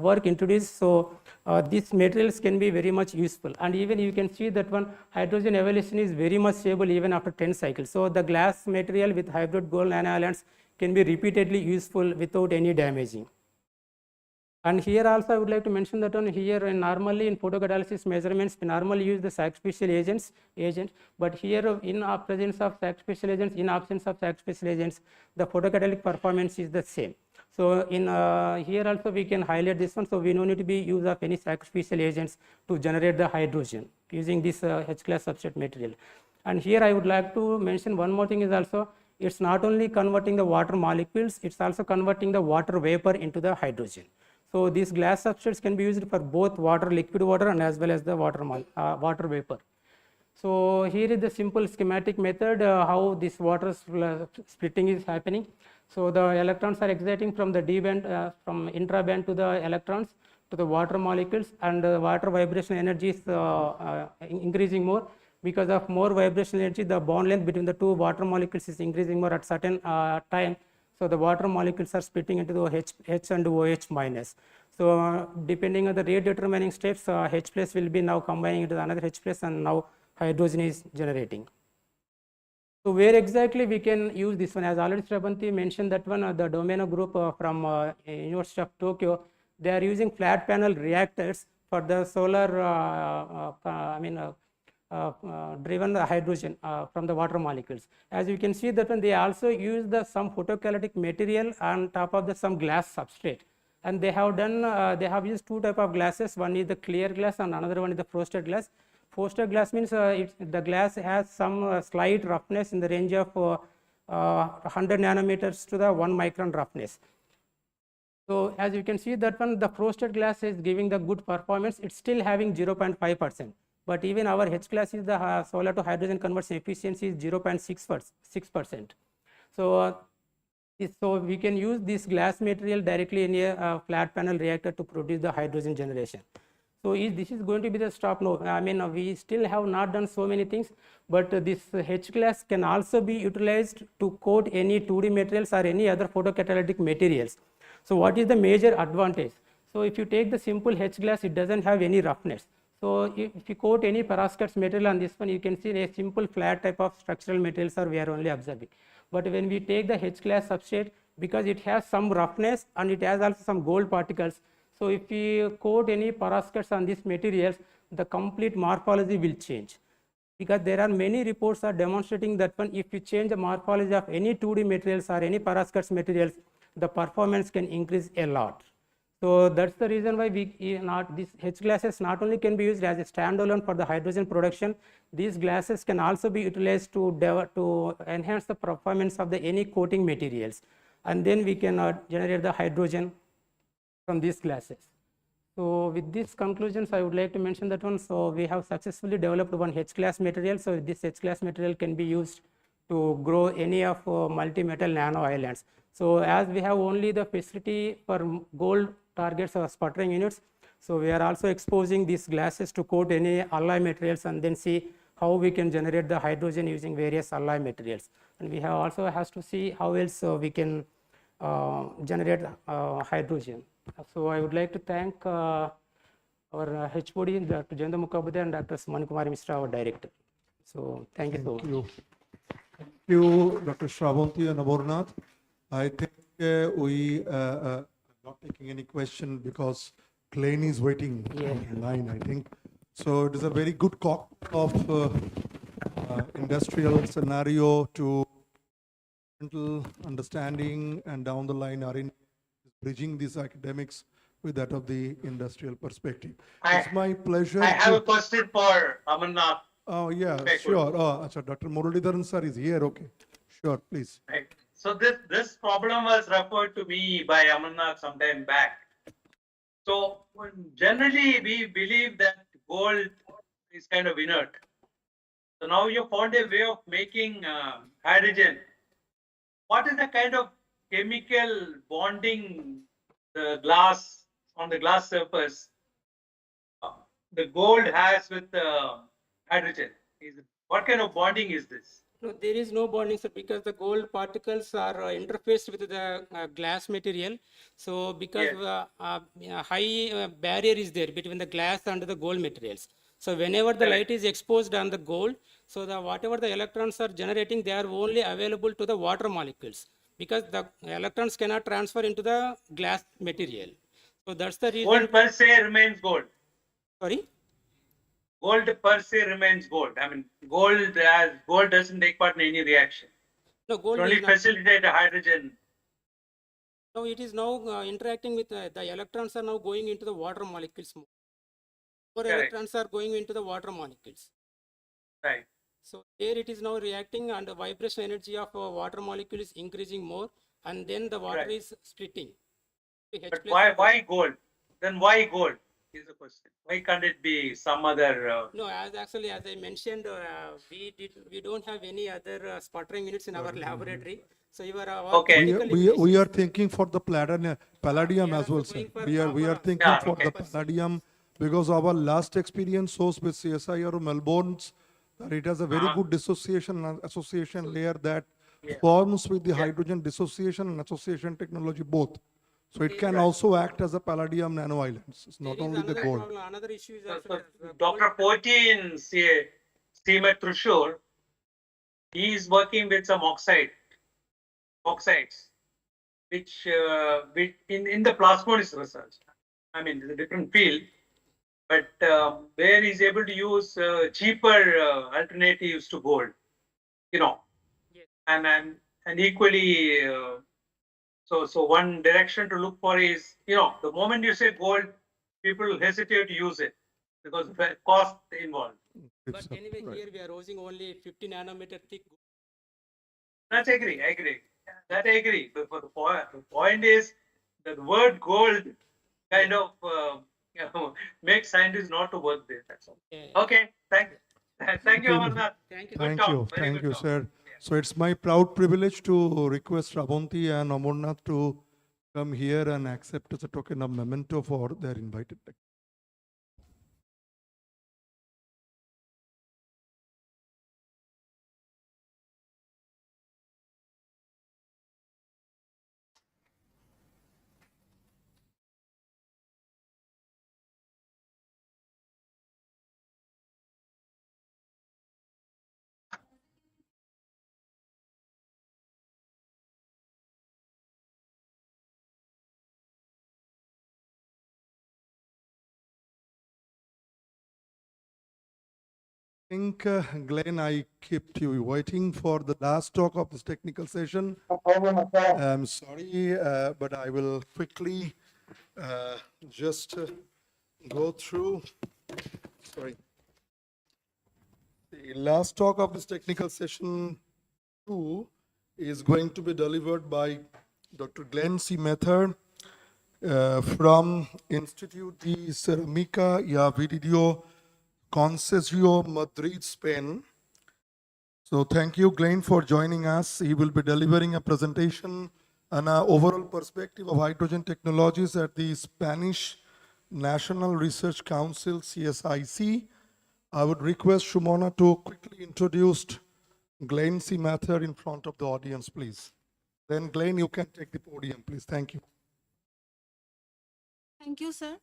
work introduced, so these materials can be very much useful. And even you can see that one hydrogen evolution is very much stable even after 10 cycles. So the glass material with hybrid gold nanoions can be repeatedly useful without any damaging. And here also I would like to mention that on here normally in photocatalysis measurements we normally use the sacrificial agents, but here in presence of sacrificial agents, in absence of sacrificial agents, the photocatalytic performance is the same. So in here also we can highlight this one, so we no need to be use of any sacrificial agents to generate the hydrogen using this H-class substrate material. And here I would like to mention one more thing is also, it's not only converting the water molecules, it's also converting the water vapor into the hydrogen. So these glass substrates can be used for both water, liquid water, and as well as the water vapor. So here is the simple schematic method how this water splitting is happening. So the electrons are exciting from the d band, from intra band to the electrons to the water molecules, and the water vibration energy is increasing more. Because of more vibration energy, the bond length between the two water molecules is increasing more at certain time. So the water molecules are splitting into the H and OH minus. So depending on the rate determining steps, H plus will be now combining into another H plus, and now hydrogen is generating. So where exactly we can use this one? As already Shravanti mentioned that one, the Domeno group from University of Tokyo, they are using flat panel reactors for the solar driven hydrogen from the water molecules. As you can see that one, they also use some photocatalytic material on top of some glass substrate, and they have done they have used two type of glasses. One is the clear glass and another one is the frosted glass. Frosted glass means the glass has some slight roughness in the range of 100 nanometers to the 1 micron roughness. So as you can see that one, the frosted glass is giving the good performance. It's still having 0.5%. But even our H class is the solar to hydrogen conversion efficiency is 0.6%. So, so we can use this glass material directly in a flat panel reactor to produce the hydrogen generation. So this is going to be the stop. No, I mean we still have not done so many things, but this H glass can also be utilized to coat any 2D materials or any other photocatalytic materials. So what is the major advantage? So if you take the simple H glass, it doesn't have any roughness. So if you coat any perovskite material on this one, you can see a simple flat type of structural materials are we are only observing. But when we take the H class substrate, because it has some roughness and it has also some gold particles, so if we coat any perovskites on these materials, the complete morphology will change. Because there are many reports are demonstrating that one, if you change the morphology of any 2D materials or any perovskite materials, the performance can increase a lot. So that's the reason why these H glasses not only can be used as a standalone for the hydrogen production, these glasses can also be utilized to enhance the performance of the any coating materials, and then we can generate the hydrogen from these glasses. So with these conclusions, I would like to mention that one. So we have successfully developed one H class material. So this H class material can be used to grow any of multi-metal nano islands. So as we have only the facility for gold targets or sputtering units, so we are also exposing these glasses to coat any alloy materials and then see how we can generate the hydrogen using various alloy materials. And we have also has to see how else we can generate hydrogen. So I would like to thank our HOD, Dr. Jayanta Mukhabade, and Dr. Suman Kumar Mishra, our director. So thank you so much. Thank you, Dr. Shravanti and Amarnath. I think we are not taking any question because Klein is waiting in line, I think. So it is a very good cop of industrial scenario to mental understanding, and down the line are in bridging these academics with that of the industrial perspective. It's my pleasure. I have a question for Amarnath. Oh yeah, sure. Oh, Dr. Muralidharan sir is here. Okay, sure, please. Right. So this problem was referred to me by Amarnath some time back. So generally we believe that gold is kind of inert. So now you found a way of making hydrogen. What is the kind of chemical bonding the glass on the glass surface the gold has with hydrogen? What kind of bonding is this? No, there is no bonding, sir, because the gold particles are interfaced with the glass material. So because high barrier is there between the glass and the gold materials. So whenever the light is exposed on the gold, so the whatever the electrons are generating, they are only available to the water molecules because the electrons cannot transfer into the glass material. So that's the reason. Gold per se remains gold. Sorry? Gold per se remains gold. I mean, gold doesn't take part in any reaction. No, gold It only is not. facilitate a hydrogen. Now it is now interacting with the electrons are now going into the water molecules more. More electrons are going into the water molecules. Right. So here it is now reacting and the vibration energy of water molecule is increasing more and then the water is splitting. But why gold? Then why gold is the question. Why can't it be some other? No, as I mentioned, we don't have any other sputtering units in our laboratory. So you are We are thinking for the palladium as well, sir. We are thinking for the palladium because our last experience shows with CSIR Melbourne's that it has a very good dissociation and association layer that forms with the hydrogen dissociation and association technology both. So it can also act as a palladium nanoislands. It's not only the gold. Another issue is Dr. Poti in CMET Thrissur, he is working with some oxides, which in the plasmonics research. I mean, it's a different field, but where he's able to use cheaper alternatives to gold, and equally. So one direction to look for is, the moment you say gold, people hesitate to use it because of the cost involved. But anyway, here we are using only 50 nanometer thick. That's agree. That I agree. But the point is that the word gold kind of makes scientists not to work there. That's all. Okay. Thank you, Amarnath. Thank you, sir. So it's my proud privilege to request Shravanti and Amarnath to come here and accept as a token of memento for their invited lecture. I think, Glenn, I kept you waiting for the last talk of this technical session. I'm sorry, but I will quickly just go through. Sorry. The last talk of this technical session 2 is going to be delivered by Dr. Glenn C. Mather from Instituto de Cerámica y Vidrio Concejo, Madrid, Spain. So thank you, Glenn, for joining us. He will be delivering a presentation on an overall perspective of hydrogen technologies at the Spanish National Research Council, CSIC. I would request Shumona to quickly introduce Glenn C. Mather in front of the audience, please. Then Glenn, you can take the podium, please. Thank you. Thank you, sir.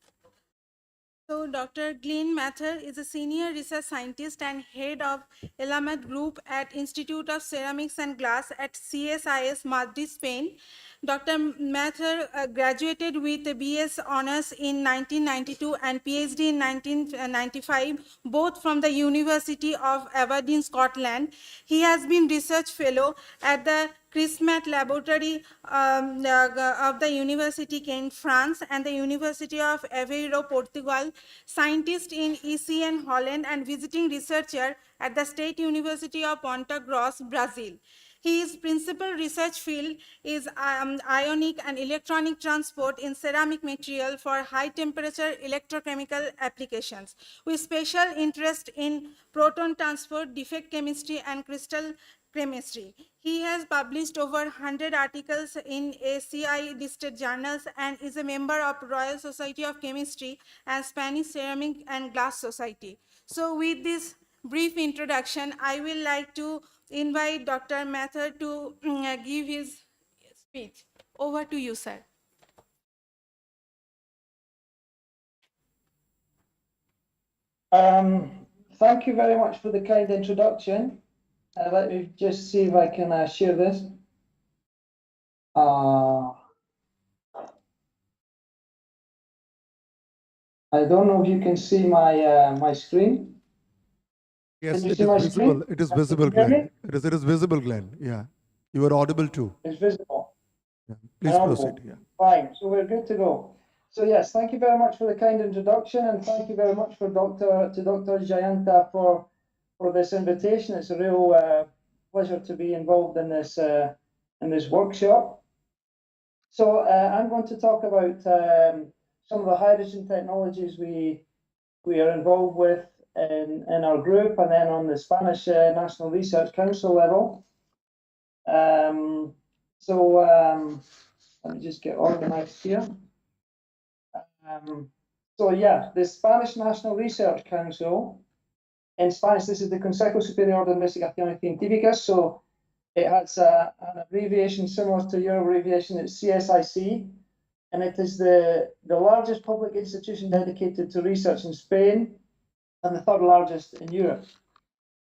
So Dr. Glenn Mather is a senior research scientist and head of Elamed Group at Institute of Ceramics and Glass at CSIS Madrid, Spain. Dr. Mather graduated with a BS honors in 1992 and PhD in 1995, both from the University of Aberdeen, Scotland. He has been research fellow at the CRISMAT laboratory of the University Caen, France, and the University of Aveiro, Portugal, scientist in ECN, Holland, and visiting researcher at the State University of Ponta Grossa, Brazil. His principal research field is ionic and electronic transport in ceramic material for high temperature electrochemical applications, with special interest in proton transport, defect chemistry, and crystal chemistry. He has published over 100 articles in ACI listed journals and is a member of Royal Society of Chemistry and Spanish Ceramic and Glass Society. So with this brief introduction, I will like to invite Dr. Mathur to give his speech. Over to you, sir. Thank you very much for the kind introduction. Let me just see if I can share this. I don't know if you can see my my screen. Yes, Can you it see is my visible. screen? It is Can you visible, hear Glenn. me? It is visible, Glenn. Yeah, you are audible too. It's visible. Yeah. Please Inaudible. proceed. Yeah. Fine, so we're good to go. So yes, thank you very much for the kind introduction, and thank you very much for Dr. Jayanta for this invitation. It's a real pleasure to be involved in this workshop. So I'm going to talk about some of the hydrogen technologies we are involved with in our group, and then on the Spanish National Research Council level. Let me just get organized here. So yeah, the Spanish National Research Council, in Spanish this is the Consejo Superior de Investigaciones Científicas, so it has an abbreviation similar to your abbreviation, it's CSIC, and it is the largest public institution dedicated to research in Spain and the third largest in Europe.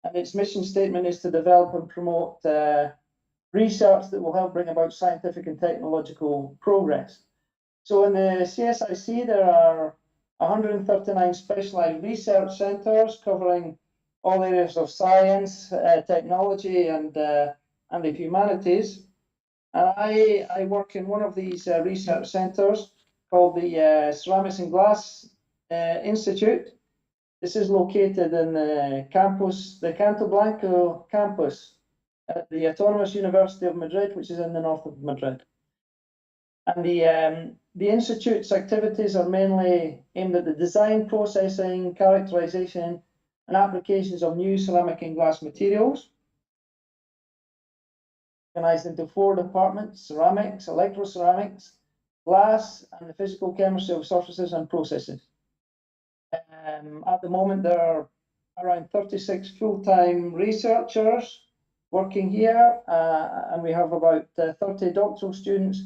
And its mission statement is to develop and promote research that will help bring about scientific and technological progress. So in the CSIC, there are 139 specialized research centers covering all areas of science, technology, and the humanities. And I work in one of these research centers called the Ceramics and Glass Institute. This is located in the Canto Blanco campus at the Autonomous University of Madrid, which is in the north of Madrid. And the Institute's activities are mainly aimed at the design, processing, characterization, and applications of new ceramic and glass materials. Organized into 4 departments: ceramics, electroceramics, glass, and the physical chemistry of surfaces and processes. At the moment, there are around 36 full-time researchers working here, and we have about 30 doctoral students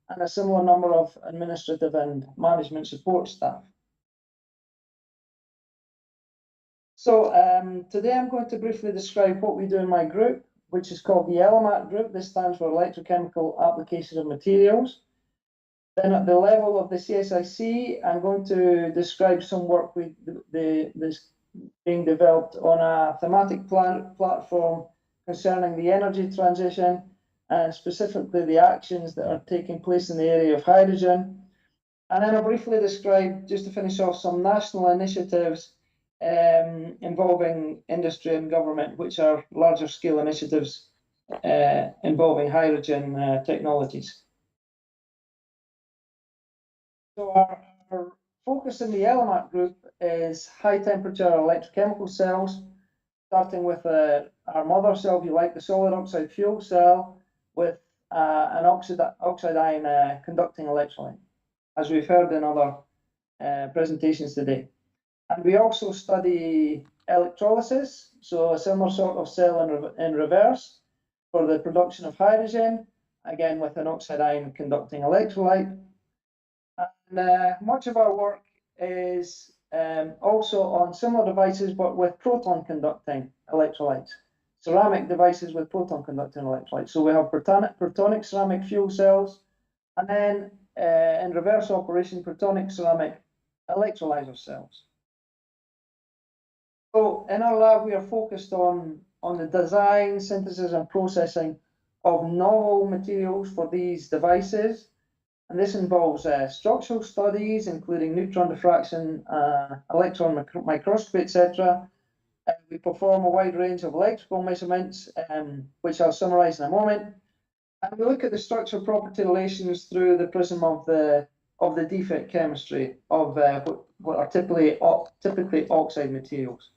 and a similar number of administrative and management support staff. So today I'm going to briefly describe what we do in my group, which is called the ELEMAT group. This stands for Electrochemical Applications of Materials. Then at the level of the CSIC, I'm going to describe some work that's being developed on a thematic platform concerning the energy transition, and specifically the actions that are taking place in the area of hydrogen. And then I'll briefly describe, just to finish off, some national initiatives involving industry and government, which are larger scale initiatives involving hydrogen technologies. So our focus in the ELEMAT group is high temperature electrochemical cells, starting with our mother cell, if you like, the solid oxide fuel cell, with an oxide ion conducting electrolyte, as we've heard in other presentations today. And we also study electrolysis, so a similar sort of cell in reverse for the production of hydrogen, again with an oxide ion conducting electrolyte. And much of our work is also on similar devices, but with proton conducting electrolytes, ceramic devices with proton conducting electrolytes. So we have protonic ceramic fuel cells, and then in reverse operation, protonic ceramic electrolyzer cells. So in our lab, we are focused on the design, synthesis, and processing of novel materials for these devices. And this involves structural studies, including neutron diffraction, electron microscopy, etc. We perform a wide range of electrical measurements, which I'll summarize in a moment. And we look at the structural property relations through the prism of the defect chemistry of what are typically oxide materials.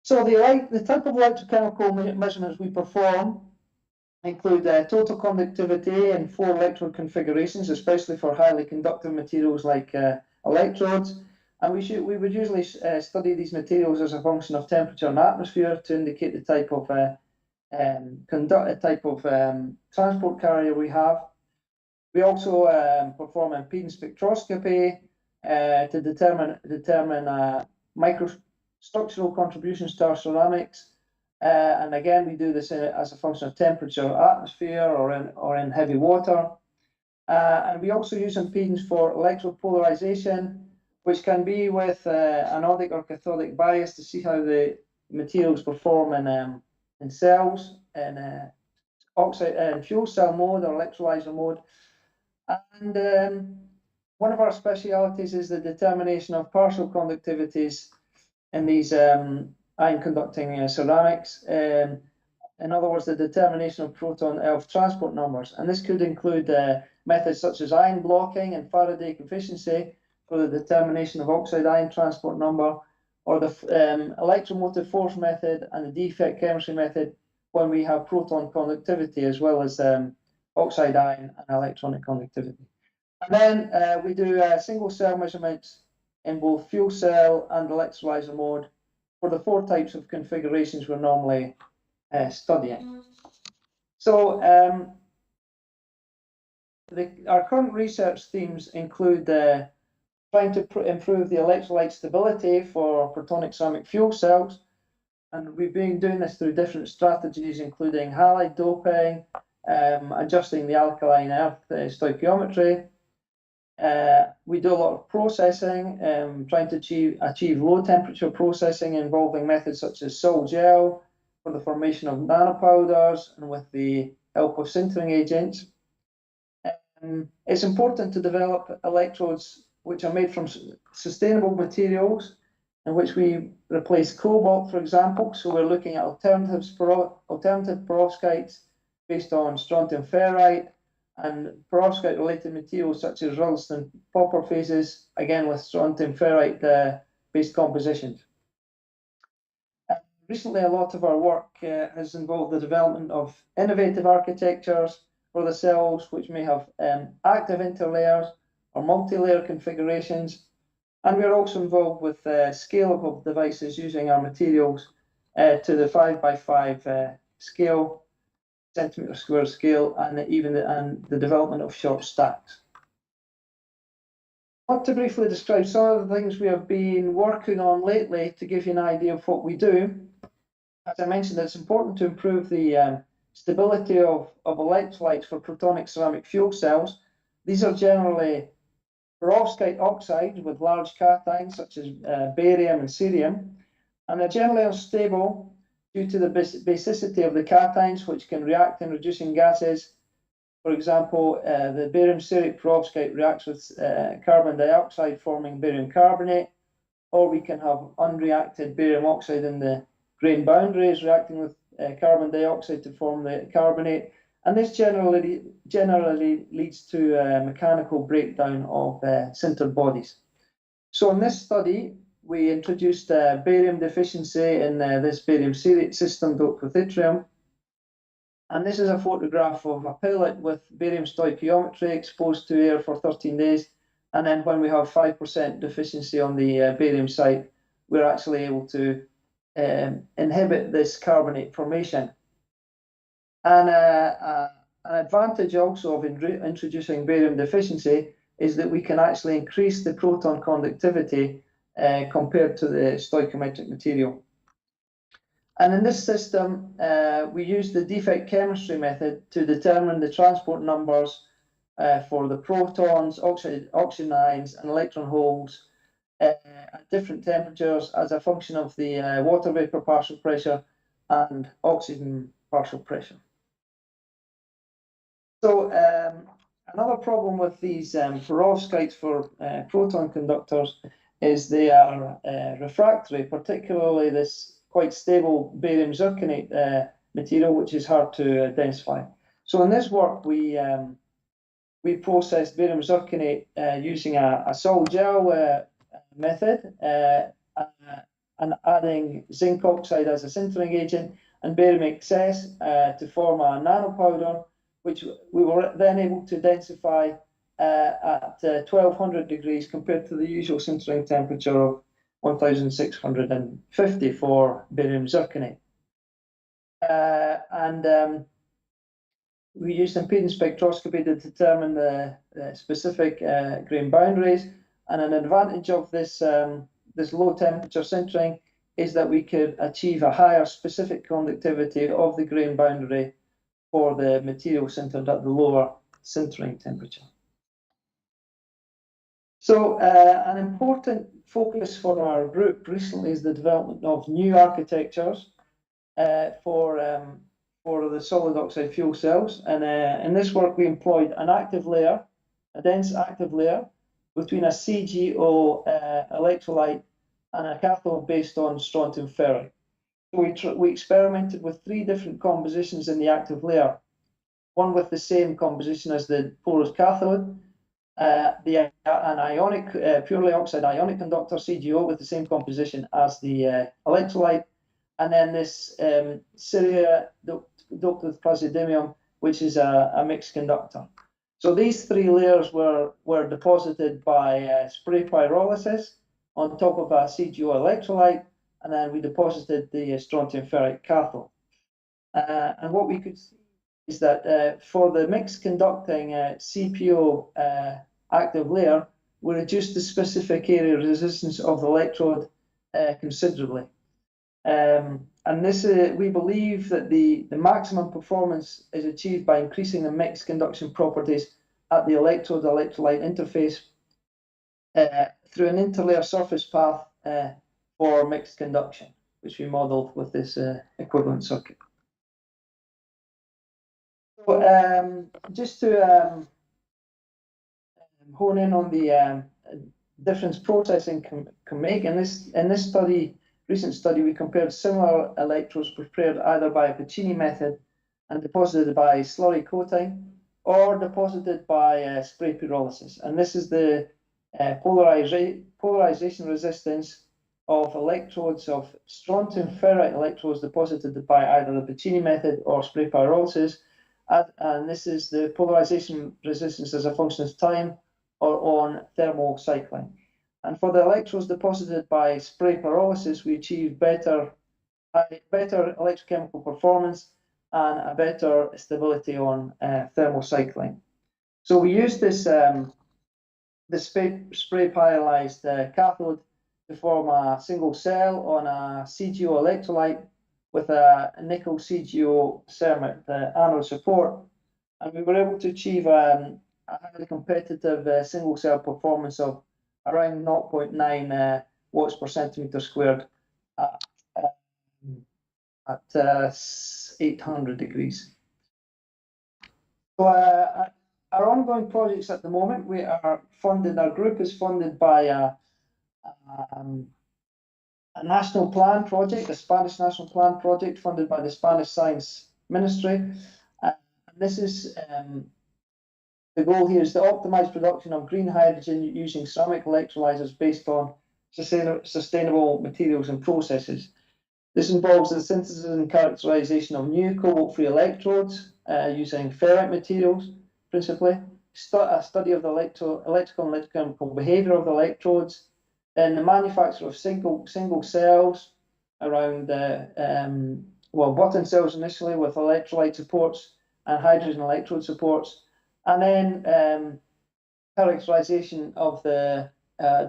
So the type of electrochemical measurements we perform include total conductivity in 4 electrode configurations, especially for highly conductive materials like electrodes. And we would usually study these materials as a function of temperature and atmosphere to indicate the type of transport carrier we have. We also perform impedance spectroscopy to determine microstructural contributions to our ceramics. And again, we do this as a function of temperature, atmosphere, or in heavy water. And we also use impedance for electropolarization, which can be with anodic or cathodic bias to see how the materials perform in cells, in oxide and fuel cell mode or electrolyzer mode. And one of our specialities is the determination of partial conductivities in these ion conducting ceramics. In other words, the determination of proton transport numbers. And this could include methods such as ion blocking and Faraday efficiency for the determination of oxide ion transport number, or the electromotive force method and the defect chemistry method when we have proton conductivity, as well as oxide ion and electronic conductivity. And then we do single cell measurements in both fuel cell and electrolyzer mode for the 4 types of configurations we're normally studying. So our current research themes include trying to improve the electrolyte stability for protonic ceramic fuel cells. And we've been doing this through different strategies, including halide doping, adjusting the alkaline earth stoichiometry. We do a lot of processing, trying to achieve low temperature processing involving methods such as sol gel for the formation of nanopowders and with the help of sintering agents. It's important to develop electrodes which are made from sustainable materials, in which we replace cobalt, for example. So we're looking at alternative perovskites based on strontium ferrite and perovskite-related materials such as Ralston copper phases, again with strontium ferrite based compositions. Recently, a lot of our work has involved the development of innovative architectures for the cells, which may have active interlayers or multi-layer configurations. And we're also involved with scalable devices using our materials to the 5x5 scale, centimeter square scale, and even the development of short stacks. I want to briefly describe some of the things we have been working on lately to give you an idea of what we do. As I mentioned, it's important to improve the stability of electrolytes for protonic ceramic fuel cells. These are generally perovskite oxides with large cations such as barium and cerium, and they're generally unstable due to the basicity of the cations, which can react in reducing gases. For example, the barium cerate perovskite reacts with carbon dioxide, forming barium carbonate, or we can have unreacted barium oxide in the grain boundaries reacting with carbon dioxide to form the carbonate. And this generally leads to mechanical breakdown of sintered bodies. So in this study, we introduced barium deficiency in this barium cerate system doped with yttrium. And this is a photograph of a pellet with barium stoichiometry exposed to air for 13 days. And then when we have 5% deficiency on the barium site, we're actually able to inhibit this carbonate formation. And an advantage also of introducing barium deficiency is that we can actually increase the proton conductivity compared to the stoichiometric material. And in this system, we use the defect chemistry method to determine the transport numbers for the protons, oxygen ions, and electron holes at different temperatures as a function of the water vapor partial pressure and oxygen partial pressure. So another problem with these perovskites for proton conductors is they are refractory, particularly this quite stable barium zirconate material, which is hard to densify. So in this work, we processed barium zirconate using a sol gel method and adding zinc oxide as a sintering agent and barium excess to form a nanopowder, which we were then able to densify at 1200 degrees compared to the usual sintering temperature of 1650 for barium zirconate. We used impedance spectroscopy to determine the specific grain boundaries, and an advantage of this, this low temperature sintering is that we could achieve a higher specific conductivity of the grain boundary for the material sintered at the lower sintering temperature. So an important focus for our group recently is the development of new architectures for the solid oxide fuel cells. And in this work, we employed an active layer, a dense active layer, between a CGO electrolyte and a cathode based on strontium ferrite. So we experimented with 3 different compositions in the active layer, one with the same composition as the porous cathode, an ionic, purely oxide ionic conductor, CGO, with the same composition as the electrolyte, and then this Syria doped with praseodymium, which is a mixed conductor. So these 3 layers were deposited by spray pyrolysis on top of a CGO electrolyte, and then we deposited the strontium ferrite cathode. And what we could see is that for the mixed conducting CPO active layer, we reduced the specific area resistance of the electrode considerably. And this, we believe that the maximum performance is achieved by increasing the mixed conduction properties at the electrode-electrolyte interface through an interlayer surface path for mixed conduction, which we modeled with this equivalent circuit. So just to hone in on the difference processing can make, in this study, recent study, we compared similar electrodes prepared either by a Piccini method and deposited by slurry coating, or deposited by spray pyrolysis. And this is the polarization resistance of electrodes of strontium ferrite electrodes deposited by either the Piccini method or spray pyrolysis. And this is the polarization resistance as a function of time or on thermal cycling. And for the electrodes deposited by spray pyrolysis, we achieve better electrochemical performance and a better stability on thermal cycling. So we use this spray pyrolyzed cathode to form a single cell on a CGO electrolyte with a nickel CGO ceramic anode support, and we were able to achieve a highly competitive single cell performance of around 0.9 watts per centimeter squared at 800 degrees. So our ongoing projects at the moment, we are funded, our group is funded by a national plan project, a Spanish national plan project funded by the Spanish Science Ministry. And this is the goal here is to optimize production of green hydrogen using ceramic electrolyzers based on sustainable materials and processes. This involves the synthesis and characterization of new cobalt-free electrodes using ferrite materials, principally, a study of the electrical and electrochemical behavior of the electrodes, and the manufacture of single cells around button cells initially with electrolyte supports and hydrogen electrode supports, and then characterization of the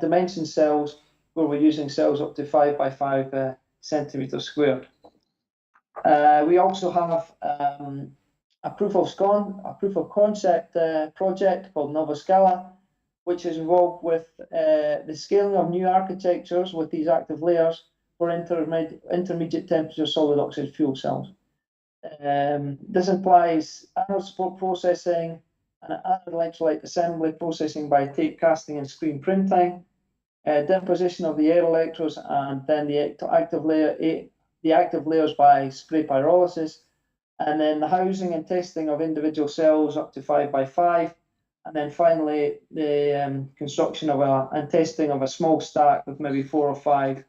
dimension cells where we're using cells up to 5 by 5 centimeters squared. We also have a proof of concept project called Nova Scala, which is involved with the scaling of new architectures with these active layers for intermediate temperature solid oxide fuel cells. This implies anode support processing and anode electrolyte assembly processing by tape casting and screen printing, deposition of the air electrodes, and then the active layers by spray pyrolysis, and then the housing and testing of individual cells up to 5 by 5, and then finally the construction of and testing of a small stack with maybe 4 or 5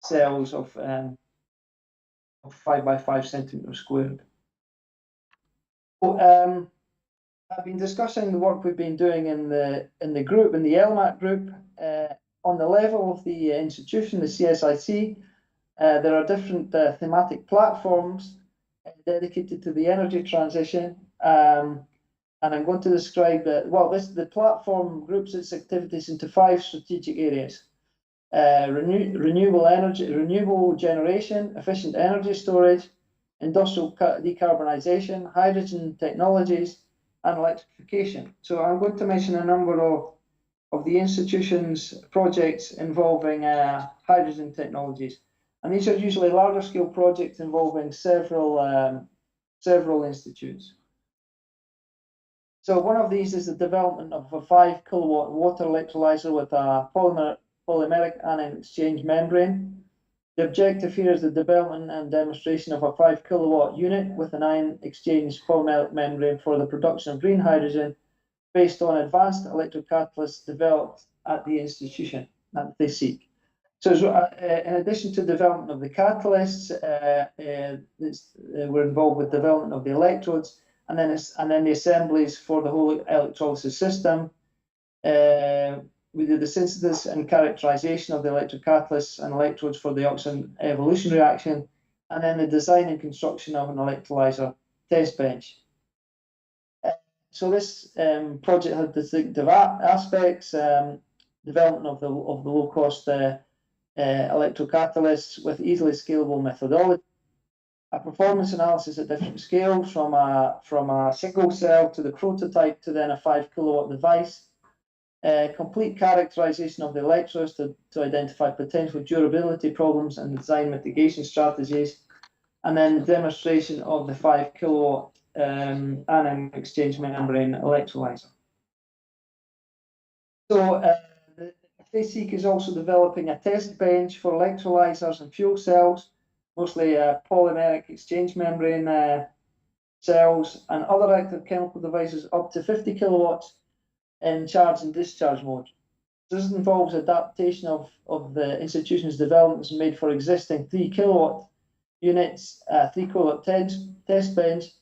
cells of 5 by 5 centimeters squared. So, I've been discussing the work we've been doing in the group, in the LMAC group, on the level of the institution, the CSIC. There are different thematic platforms dedicated to the energy transition, and I'm going to describe the platform groups its activities into 5 strategic areas: renewable energy, renewable generation, efficient energy storage, industrial decarbonisation, hydrogen technologies, and electrification. So I'm going to mention a number of the institution's projects involving hydrogen technologies. And these are usually larger scale projects involving several institutes. So one of these is the development of a 5 kilowatt water electrolyzer with a polymeric anion exchange membrane. The objective here is the development and demonstration of a 5 kilowatt unit with an ion exchange polymeric membrane for the production of green hydrogen based on advanced electrocatalysts developed at the institution that they seek. So in addition to development of the catalysts, we're involved with development of the electrodes and then the assemblies for the whole electrolysis system. We do the synthesis and characterization of the electrocatalysts and electrodes for the oxide evolution reaction, and then the design and construction of an electrolyzer test bench. So this project has distinctive aspects: development of the low-cost electrocatalysts with easily scalable methodology, a performance analysis at different scales from a single cell to the prototype to then a 5 kilowatt device. Complete characterization of the electrodes to identify potential durability problems and design mitigation strategies, and then demonstration of the 5 kilowatt anion exchange membrane electrolyzer. So FASEEK is also developing a test bench for electrolyzers and fuel cells, mostly polymeric exchange membrane cells and other active chemical devices up to 50 kilowatts in charge and discharge mode. This involves adaptation of the institution's developments made for existing 3 kilowatt units, 3 kilowatt test bench,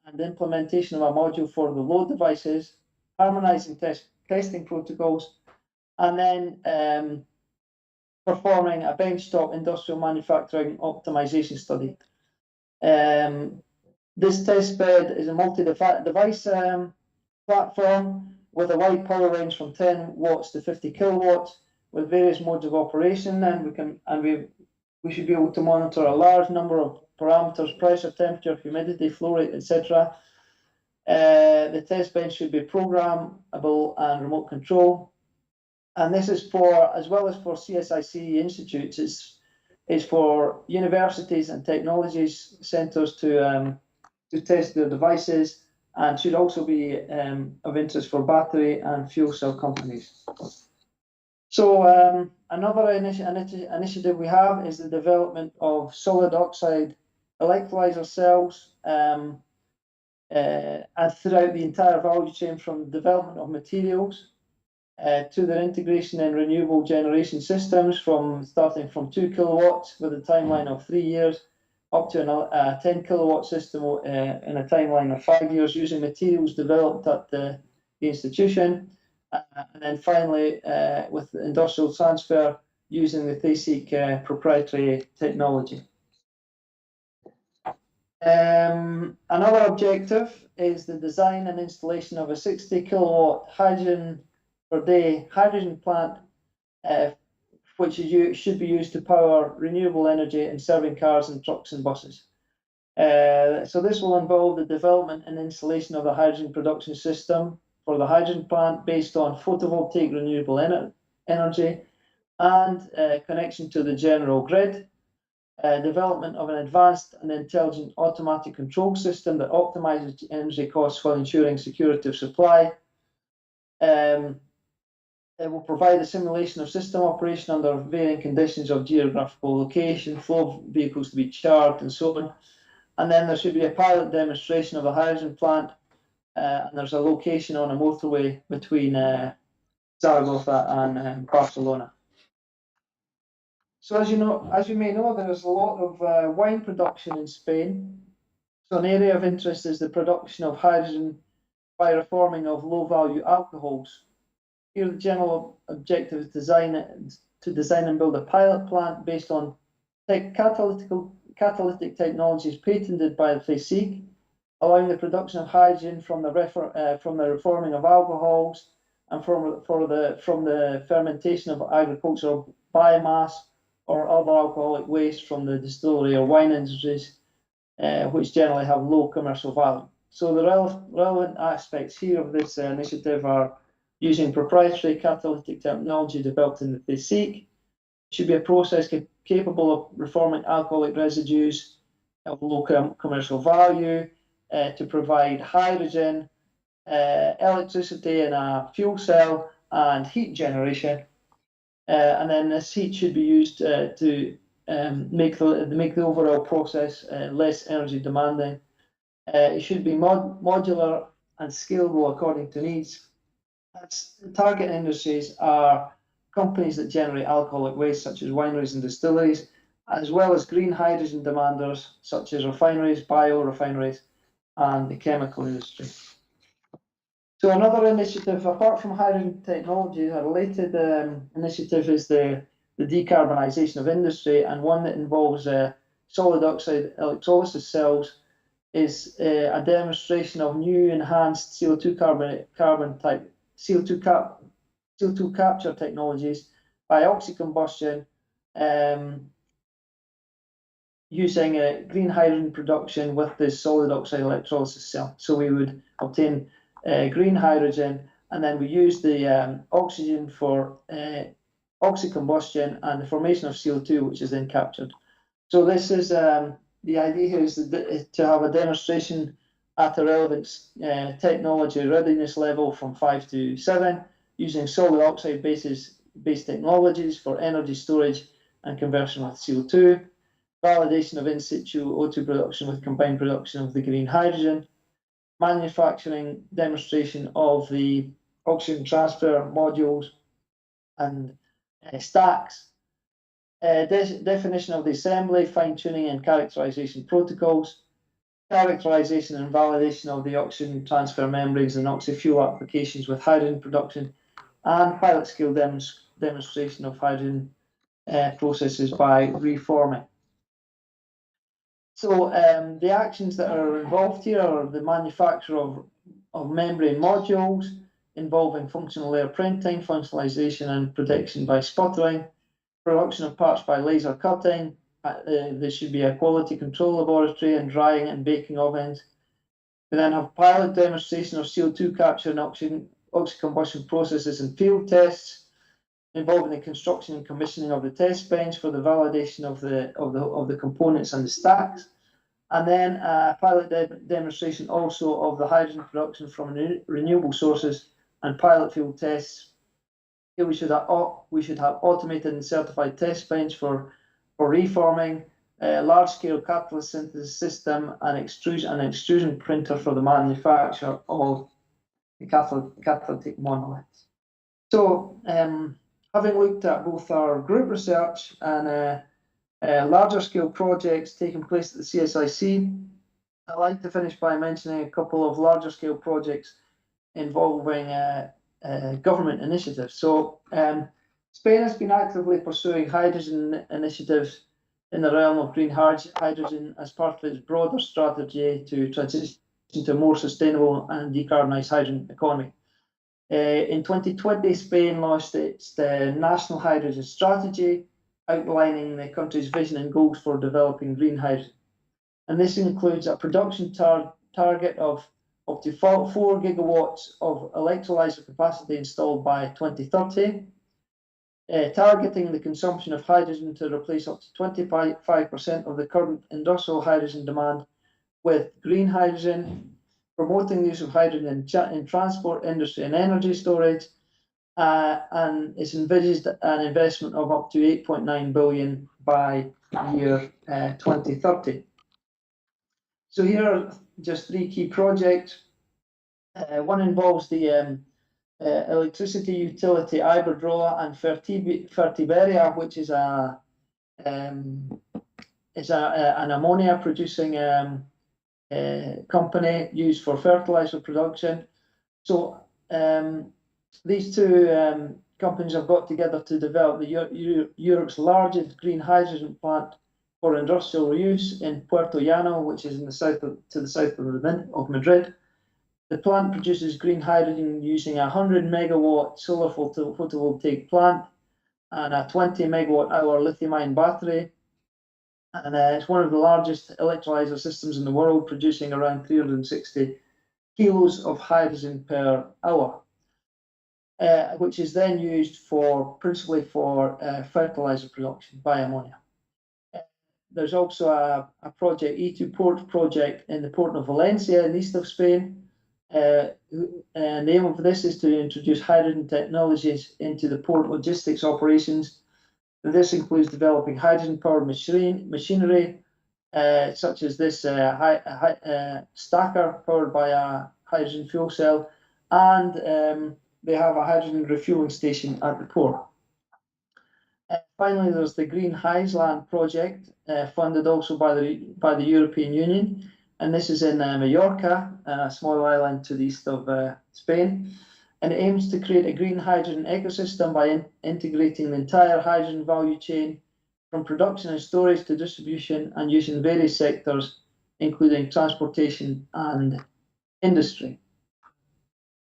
and implementation of a module for the load devices, harmonizing testing protocols, and then performing a benchtop industrial manufacturing optimization study. This test bed is a multi-device platform with a wide power range from 10 watts to 50 kilowatts with various modes of operation, and we should be able to monitor a large number of parameters: pressure, temperature, humidity, flow rate, etc. The test bench should be programmable and remote control. And this is for, as well as for CSIC institutes, it's for universities and technologies centres to test their devices, and should also be of interest for battery and fuel cell companies. So another initiative we have is the development of solid oxide electrolyzer cells and throughout the entire value chain, from the development of materials to their integration in renewable generation systems, starting from 2 kilowatts with a timeline of 3 years up to a 10 kilowatt system in a timeline of 5 years using materials developed at the institution. And then finally, with industrial transfer using the FASEEK proprietary technology. Another objective is the design and installation of a 60 kilowatt hydrogen per day hydrogen plant, which should be used to power renewable energy in serving cars and trucks and buses. So this will involve the development and installation of a hydrogen production system for the hydrogen plant based on photovoltaic renewable energy and connection to the general grid. Development of an advanced and intelligent automatic control system that optimizes energy costs while ensuring security of supply. It will provide a simulation of system operation under varying conditions of geographical location, flow of vehicles to be charged, and so on. And then there should be a pilot demonstration of a hydrogen plant, and there's a location on a motorway between Zaragoza and Barcelona. So as you may know, there's a lot of wine production in Spain. So an area of interest is the production of hydrogen by reforming of low-value alcohols. Here, the general objective is to design and build a pilot plant based on catalytic technologies patented by the FESIC, allowing the production of hydrogen from the reforming of alcohols and from the fermentation of agricultural biomass or other alcoholic waste from the distillery or wine industries, which generally have low commercial value. So the relevant aspects here of this initiative are using proprietary catalytic technology developed in the FESIC. Should be a process capable of reforming alcoholic residues of low commercial value to provide hydrogen, electricity in a fuel cell, and heat generation. And then this heat should be used to make the overall process less energy demanding. It should be modular and scalable according to needs. Target industries are companies that generate alcoholic waste, such as wineries and distilleries, as well as green hydrogen demanders, such as refineries, biorefineries, and the chemical industry. So another initiative, apart from hydrogen technology, a related initiative is the decarbonisation of industry, and one that involves solid oxide electrolysis cells is a demonstration of new enhanced CO2 capture technologies by oxycombustion using green hydrogen production with this solid oxide electrolysis cell. So we would obtain green hydrogen, and then we use the oxygen for oxycombustion and the formation of CO2, which is then captured. So this is the idea here is to have a demonstration at a relevant technology readiness level from 5 to 7, using solid oxide based technologies for energy storage and conversion with CO2, validation of in situ O2 production with combined production of the green hydrogen, manufacturing demonstration of the oxygen transfer modules and stacks, definition of the assembly, fine-tuning and characterization protocols, characterization and validation of the oxygen transfer membranes and oxy-fuel applications with hydrogen production, and pilot scale demonstration of hydrogen processes by reforming. So the actions that are involved here are the manufacture of membrane modules involving functional layer printing, functionalization and protection by sputtering, production of parts by laser cutting. There should be a quality control laboratory and drying and baking ovens. We then have pilot demonstration of CO2 capture and oxycombustion processes and field tests involving the construction and commissioning of the test bench for the validation of the components and the stacks. And then a pilot demonstration also of the hydrogen production from renewable sources and pilot field tests. Here we should have automated and certified test bench for reforming, large-scale catalyst synthesis system, and extrusion printer for the manufacture of the catalytic monoliths. So, having looked at both our group research and larger-scale projects taking place at the CSIC, I'd like to finish by mentioning a couple of larger-scale projects involving government initiatives. So Spain has been actively pursuing hydrogen initiatives in the realm of green hydrogen as part of its broader strategy to transition to a more sustainable and decarbonised hydrogen economy. In 2020, Spain launched its national hydrogen strategy, outlining the country's vision and goals for developing green hydrogen. And this includes a production target of up to 4 gigawatts of electrolyzer capacity installed by 2030, targeting the consumption of hydrogen to replace up to 25% of the current industrial hydrogen demand with green hydrogen, promoting the use of hydrogen in transport, industry and energy storage, and it's envisaged an investment of up to 8.9 billion by year 2030. So here are just 3 key projects. One involves the electricity utility Iberdrola and Fertiberia, which is an ammonia producing company used for fertilizer production. So these two companies have got together to develop Europe's largest green hydrogen plant for industrial use in Puerto Llano, which is in the south to the south of Madrid. The plant produces green hydrogen using a 100 megawatt solar photovoltaic plant and a 20 megawatt hour lithium-ion battery. And it's one of the largest electrolyzer systems in the world, producing around 360 kilos of hydrogen per hour, which is then used principally for fertilizer production by ammonia. There's also a project, E2 Port project in the port of Valencia in the east of Spain. And the aim of this is to introduce hydrogen technologies into the port logistics operations. And this includes developing hydrogen-powered machinery, such as this stacker powered by a hydrogen fuel cell, and they have a hydrogen refueling station at the port. Finally, there's the Green Highland project, funded also by the European Union, and this is in Mallorca, a small island to the east of Spain, and it aims to create a green hydrogen ecosystem by integrating the entire hydrogen value chain from production and storage to distribution and use in various sectors, including transportation and industry.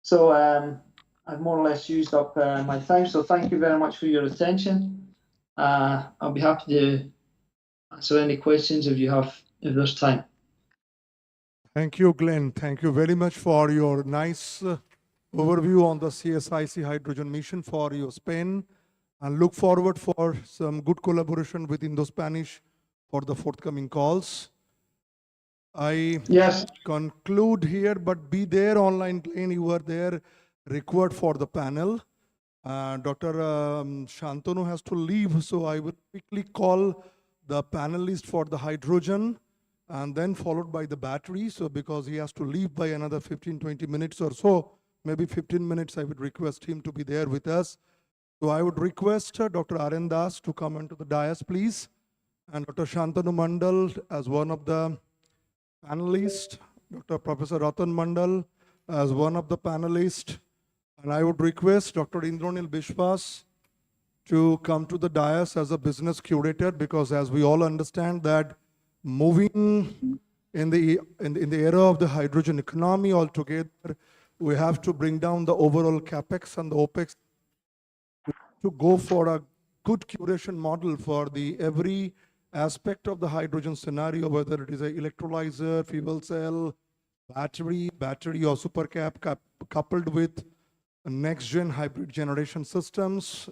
So I've more or less used up my time, so thank you very much for your attention. I'll be happy to answer any questions if there's time. Thank you, Glenn. Thank you very much for your nice overview on the CSIC hydrogen mission for your Spain, and look forward for some good collaboration with Indo-Spanish for the forthcoming calls. I conclude here, but be there online, Glenn, you were there, required for the panel. Dr. Shantanu has to leave, so I will quickly call the panelist for the hydrogen and then followed by the battery. So because he has to leave by another 15-20 minutes or so, maybe 15 minutes, I would request him to be there with us. So I would request Dr. Arendas to come onto the dais, please. And Dr. Shantanu Mandal as one of the panelists, Dr. Professor Ratan Mandal as one of the panelists. And I would request Dr. Indranil Bishwas to come to the dais as a business curator, because as we all understand that moving in the era of the hydrogen economy altogether, we have to bring down the overall capex and the opex to go for a good curation model for the every aspect of the hydrogen scenario, whether it is an electrolyzer, fuel cell, battery or supercap coupled with next-gen hybrid generation systems,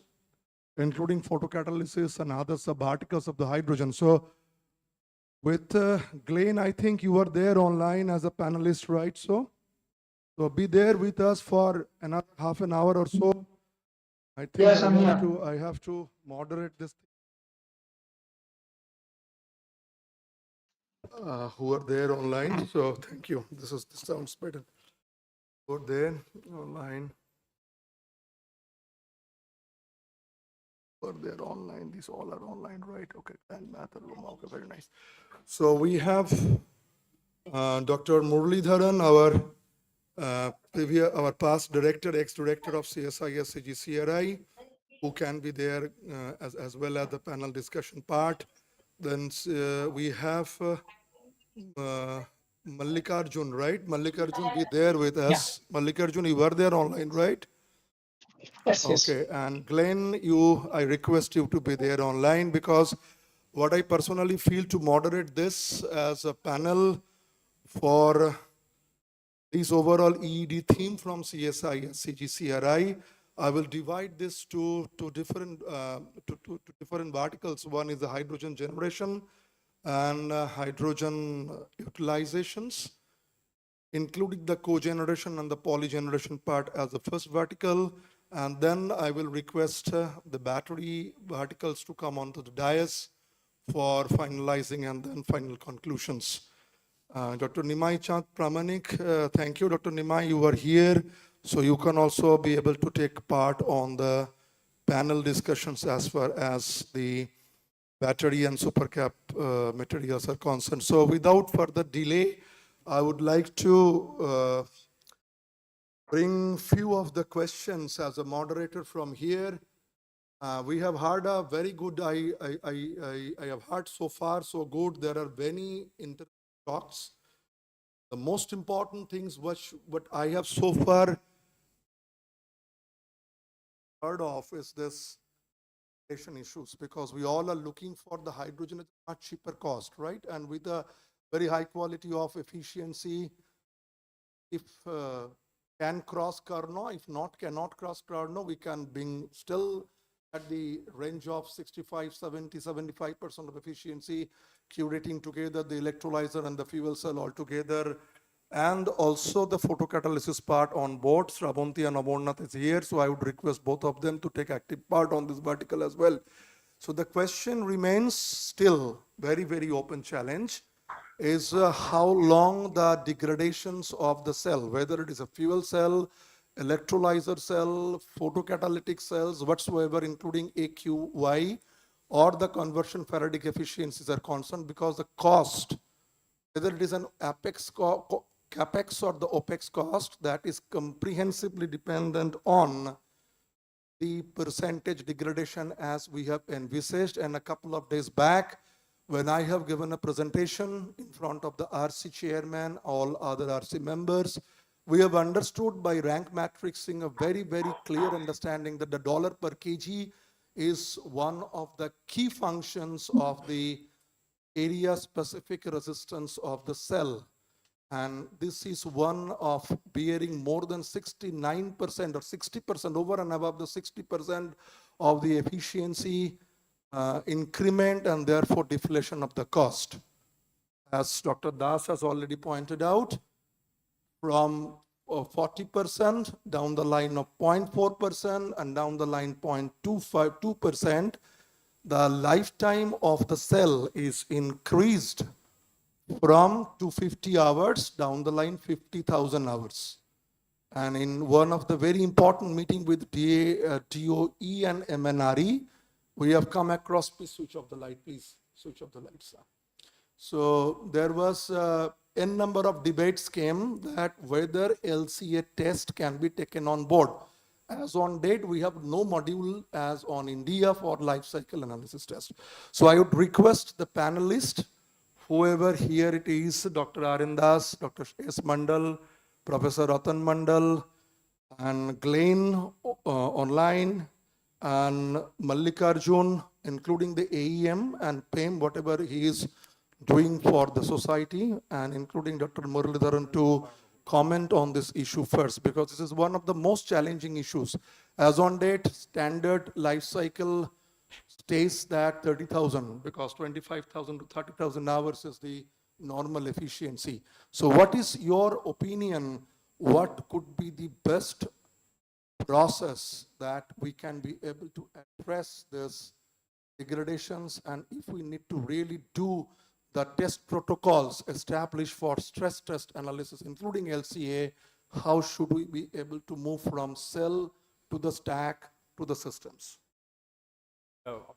including photocatalysis and other sub-particles of the hydrogen. So with Glenn, I think you were there online as a panelist, right? So be there with us for another half an hour or so. I think yes, I have to moderate this. Who are there online? So thank you. This sounds better. Who are there online? They're online. These all are online, right? Okay, and math, okay, very nice. So we have Dr. Muralidharan, our past director, ex-director of CSIS CGCRI, who can be there as well as the panel discussion part. Then we have Mallikarjun, right? Mallikarjun be there with us. Yeah. Mallikarjun, you were there online, right? Yes, okay, yes. And Glenn, I request you to be there online, because what I personally feel to moderate this as a panel for this overall EED theme from CSI and CGCRI, I will divide this to different verticals. One is the hydrogen generation and hydrogen utilizations, including the cogeneration and the polygeneration part as the first vertical. And then I will request the battery verticals to come onto the dais for finalizing and then final conclusions. Dr. Nimai Chand Pramanik, thank you, Dr. Nimai, you are here. So you can also be able to take part on the panel discussions as far as the battery and supercap materials are concerned. So without further delay, I would like to bring few of the questions as a moderator from here. We have heard a very good, I have heard so far so good. There are many talks. The most important things what I have so far heard of is this issues, because we all are looking for the hydrogen at a much cheaper cost, right? And with a very high quality of efficiency, if can cross Carnot, if not cannot cross Carnot, we can bring still at the range of 65, 70, 75% of efficiency, curating together the electrolyzer and the fuel cell all together, and also the photocatalysis part on board. Shravanti and Amarnath is here, so I would request both of them to take active part on this vertical as well. So the question remains still very, very open challenge is how long the degradations of the cell, whether it is a fuel cell, electrolyzer cell, photocatalytic cells, whatsoever, including AQY, or the conversion Faradic efficiencies are concerned, because the cost, whether it is an CapEx or the OPEX cost, that is comprehensively dependent on the percentage degradation as we have envisaged. And a couple of days back, when I have given a presentation in front of the RC chairman, all other RC members, we have understood by rank matrixing a very, very clear understanding that the dollar per kg is one of the key functions of the area specific resistance of the cell. And this is one of bearing more than 69% or 60%, over and above the 60% of the efficiency increment, and therefore deflation of the cost. As Dr. Das has already pointed out, from 40% down the line of 0.4% and down the line 0.252%, the lifetime of the cell is increased from 250 hours down the line 50,000 hours. And in one of the very important meeting with DOE and MNRE, we have come across, please switch off the light, please switch off the lights. So there was n number of debates came that whether LCA test can be taken on board. As on date, we have no module as on India for life cycle analysis test. So I would request the panelists, whoever here it is, Dr. Arindas, Dr. S. Mandal, Professor Ratan Mandal, and Glenn online, and Mallikarjun, including the AEM and PEM, whatever he is doing for the society, and including Dr. Muralidharan to comment on this issue first, because this is one of the most challenging issues. As on date, standard life cycle stays that 30,000, because 25,000 to 30,000 hours is the normal efficiency. So what is your opinion? What could be the best process that we can be able to address this degradations, and if we need to really do the test protocols established for stress test analysis, including LCA, how should we be able to move from cell to the stack to the systems? Well,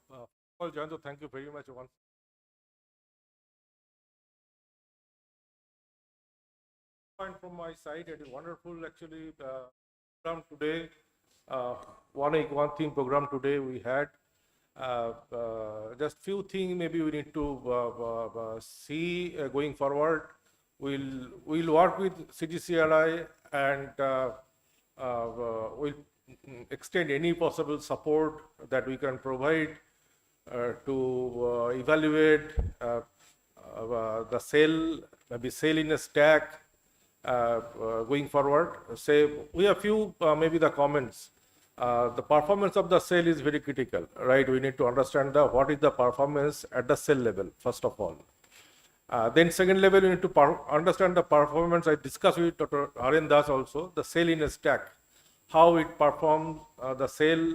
Jayanto, thank you very much once. Point from my side, it is wonderful actually program today, one theme program today we had. Just few things maybe we need to see going forward. We'll work with CGCRI and we'll extend any possible support that we can provide to evaluate the cell, maybe cell in a stack going forward. Say we have few maybe the comments. The performance of the cell is very critical, right? We need to understand what is the performance at the cell level, first of all. Then second level, we need to understand the performance. I discussed with Dr. Arindas also, the cell in a stack, how it performs the cell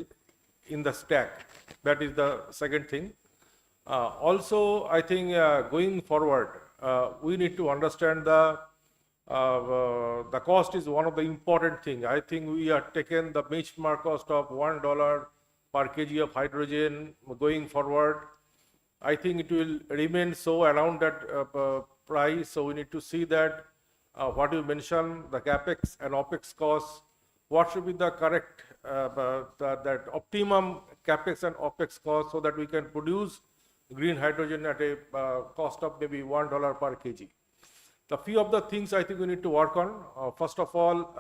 in the stack. That is the second thing. Also, I think going forward, we need to understand the cost is one of the important things. I think we have taken the benchmark cost of $1 per kg of hydrogen going forward. I think it will remain so around that price. So we need to see that what you mentioned, the capex and opex costs what should be the correct, that optimum capex and opex cost so that we can produce green hydrogen at a cost of maybe $1 per kg. The few of the things I think we need to work on. First of all,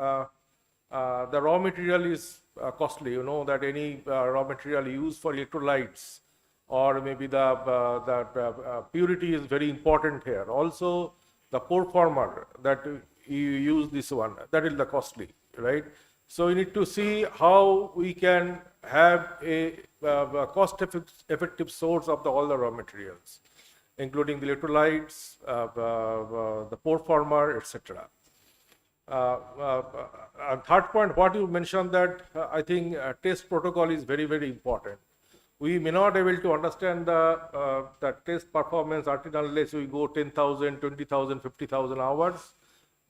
the raw material is costly. You know that any raw material used for electrolytes or maybe the purity is very important here. Also, the pore former that you use this one, that is the costly, right? So we need to see how we can have a cost-effective source of all the raw materials, including the electrolytes, the pore former, etc. Third point, what you mentioned that I think test protocol is very, very important. We may not be able to understand the test performance unless we go 10,000, 20,000, 50,000 hours,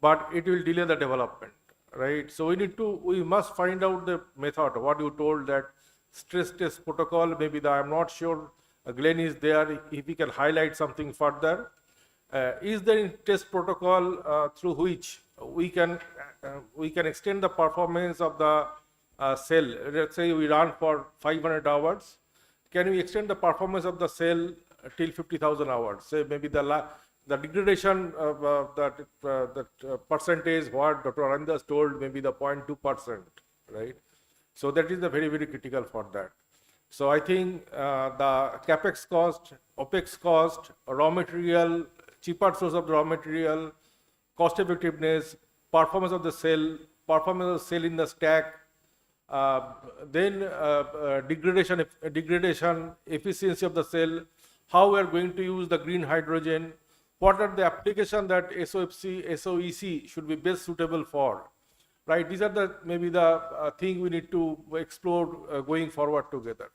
but it will delay the development, right? So we must find out the method. What you told that stress test protocol, maybe I'm not sure Glenn is there, if he can highlight something further. Is there a test protocol through which we can extend the performance of the cell? Let's say we run for 500 hours. Can we extend the performance of the cell till 50,000 hours? Say maybe the degradation of that percentage what Dr. Arandas told, maybe the 0.2%, right? So that is the very, very critical for that. So I think the capex cost, opex cost, raw material, cheaper source of raw material, cost effectiveness, performance of the cell in the stack, then degradation, efficiency of the cell, how we are going to use the green hydrogen, what are the applications that SOFC, SOEC should be best suitable for, right? These are maybe the thing we need to explore going forward together.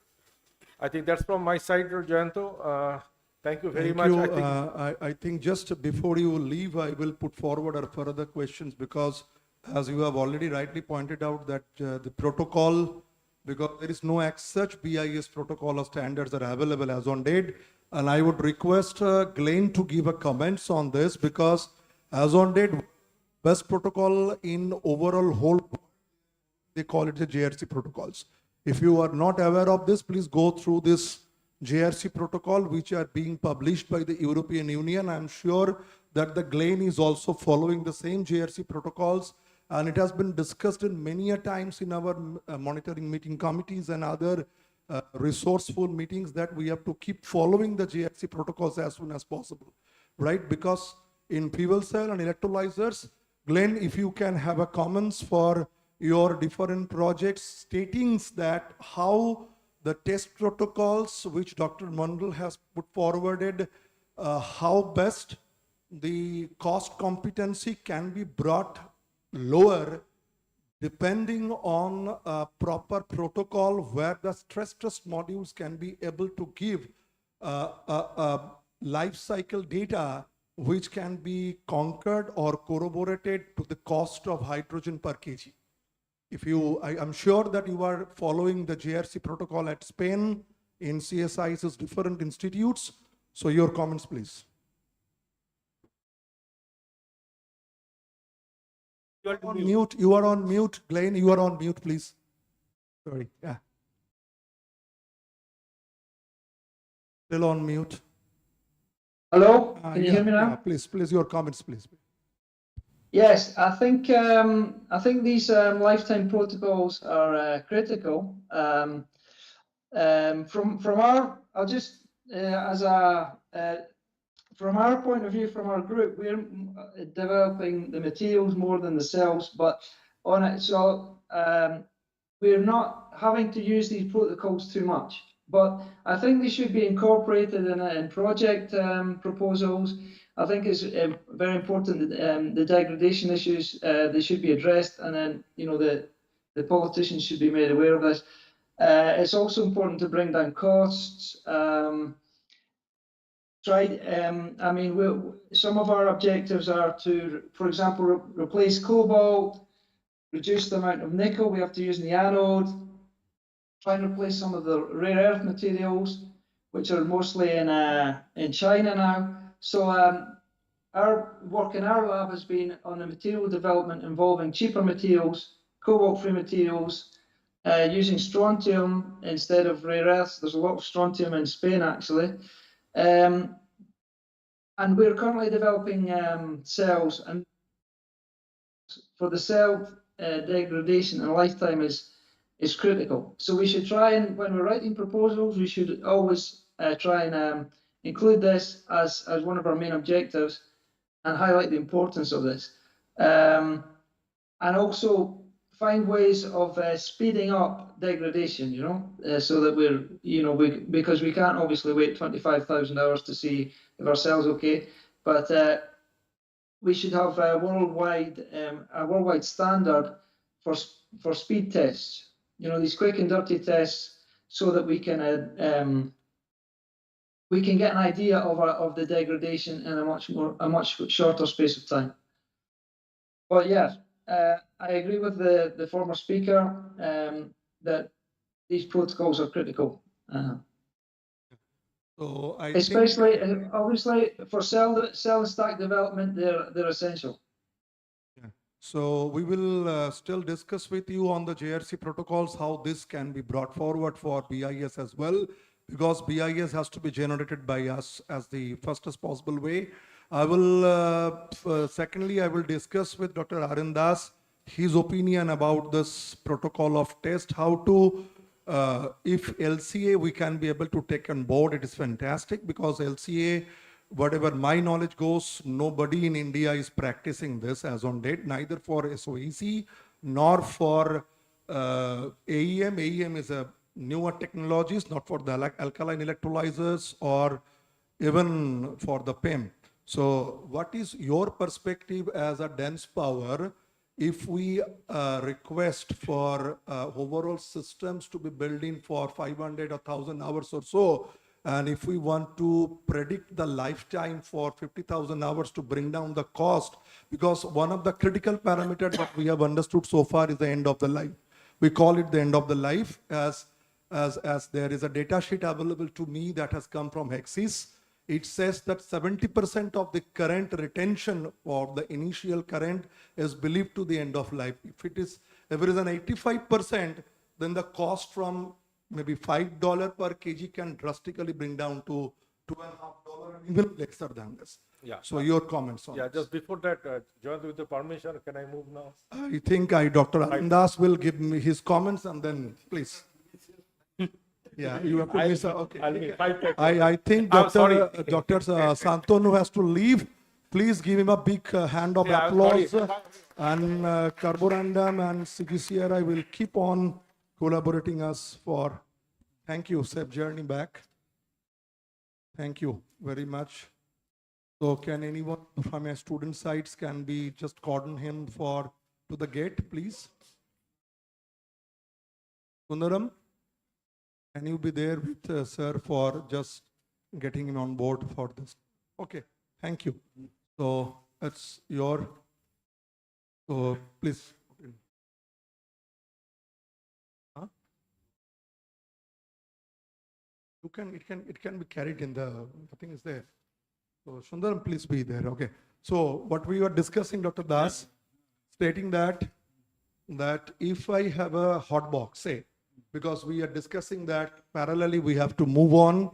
I think that's from my side, Jayanto. Thank you very much. I think just before you leave, I will put forward our further questions because as you have already rightly pointed out that the protocol, because there is no such BIS protocol or standards that are available as on date. And I would request Glenn to give a comments on this because as on date, best protocol in overall whole, they call it the JRC protocols. If you are not aware of this, please go through this JRC protocol, which are being published by the European Union. I'm sure that the Glenn is also following the same JRC protocols, and it has been discussed in many a times in our monitoring meeting committees and other resourceful meetings that we have to keep following the JRC protocols as soon as possible, right? Because in fuel cell and electrolyzers, Glenn, if you can have a comments for your different projects stating that how the test protocols which Dr. Mandal has put forwarded, how best the cost competency can be brought lower depending on a proper protocol where the stress test modules can be able to give life cycle data which can be conquered or corroborated to the cost of hydrogen per kg. If you, I'm sure that you are following the JRC protocol at Spain in CSI's different institutes. So your comments, please. You are on mute. You are on mute, Glenn. You are on mute, please. Sorry. Yeah. Still on mute. Hello. Can you hear me now? Yeah, please. Your comments, please. Yes, I think these lifetime protocols are critical. From our, I'll just from our point of view, from our group, we're developing the materials more than the cells, but on it, so we're not having to use these protocols too much. But I think they should be incorporated in project proposals. I think it's very important that the degradation issues they should be addressed, and then the politicians should be made aware of this. It's also important to bring down costs. I mean, some of our objectives are to, for example, replace cobalt, reduce the amount of nickel we have to use in the anode, try and replace some of the rare earth materials, which are mostly in China now. So our work in our lab has been on the material development involving cheaper materials cobalt-free materials, using strontium instead of rare earths. There's a lot of strontium in Spain, actually. And we're currently developing cells, and for the cell degradation and lifetime is critical. So we should try and, when we're writing proposals, we should always try and include this as one of our main objectives and highlight the importance of this. And also find ways of speeding up degradation, so that we're, because we can't obviously wait 25,000 hours to see if our cell's okay, but we should have a worldwide standard for speed tests. These quick and dirty tests, so that we can get an idea of the degradation in a much shorter space of time. But yeah, I agree with the former speaker that these protocols are critical. So especially, obviously, for cell and stack development, they're essential. So we will still discuss with you on the JRC protocols, how this can be brought forward for BIS as well, because BIS has to be generated by us as the fastest possible way. I will, secondly, I will discuss with Dr. Arindas his opinion about this protocol of test, how to, if LCA we can be able to take on board, it is fantastic, because LCA, whatever my knowledge goes, nobody in India is practicing this as on date, neither for SOEC nor for AEM. AEM is a newer technologies, not for the alkaline electrolyzers or even for the PEM. So what is your perspective as a dense power if we request for overall systems to be built in for 500 or 1,000 hours or so, and if we want to predict the lifetime for 50,000 hours to bring down the cost, because one of the critical parameters that we have understood so far is the end of the life. We call it the end of the life, as there is a data sheet available to me that has come from Hexis. It says that 70% of the current retention or the initial current is believed to the end of life. If it is an 85%, then the cost from maybe $5 per kg can drastically bring down to $2.50, even lesser than this. Yeah. So your comments on Yeah, this. just before that, Jayant, with the permission, can I move now? I think Dr. Arindas will give me his comments, and then please. Yeah, you have to miss. Okay. I think Dr. Santonu has to leave. Please give him a big hand of applause. And Carborundum and CGCRI will keep on collaborating us for. Thank you. Safe journey back. Thank you very much. So can anyone from your student sites can be just cordon him to the gate, please? Sundaram, can you be there with sir for just getting him on board for this? Okay, thank you. So it's your, so please. Huh? You can, it can be carried in the thing is there. So Sundaram, please be there. Okay. So what we were discussing, Dr. Das, stating that if I have a hot box, say, because we are discussing that parallelly we have to move on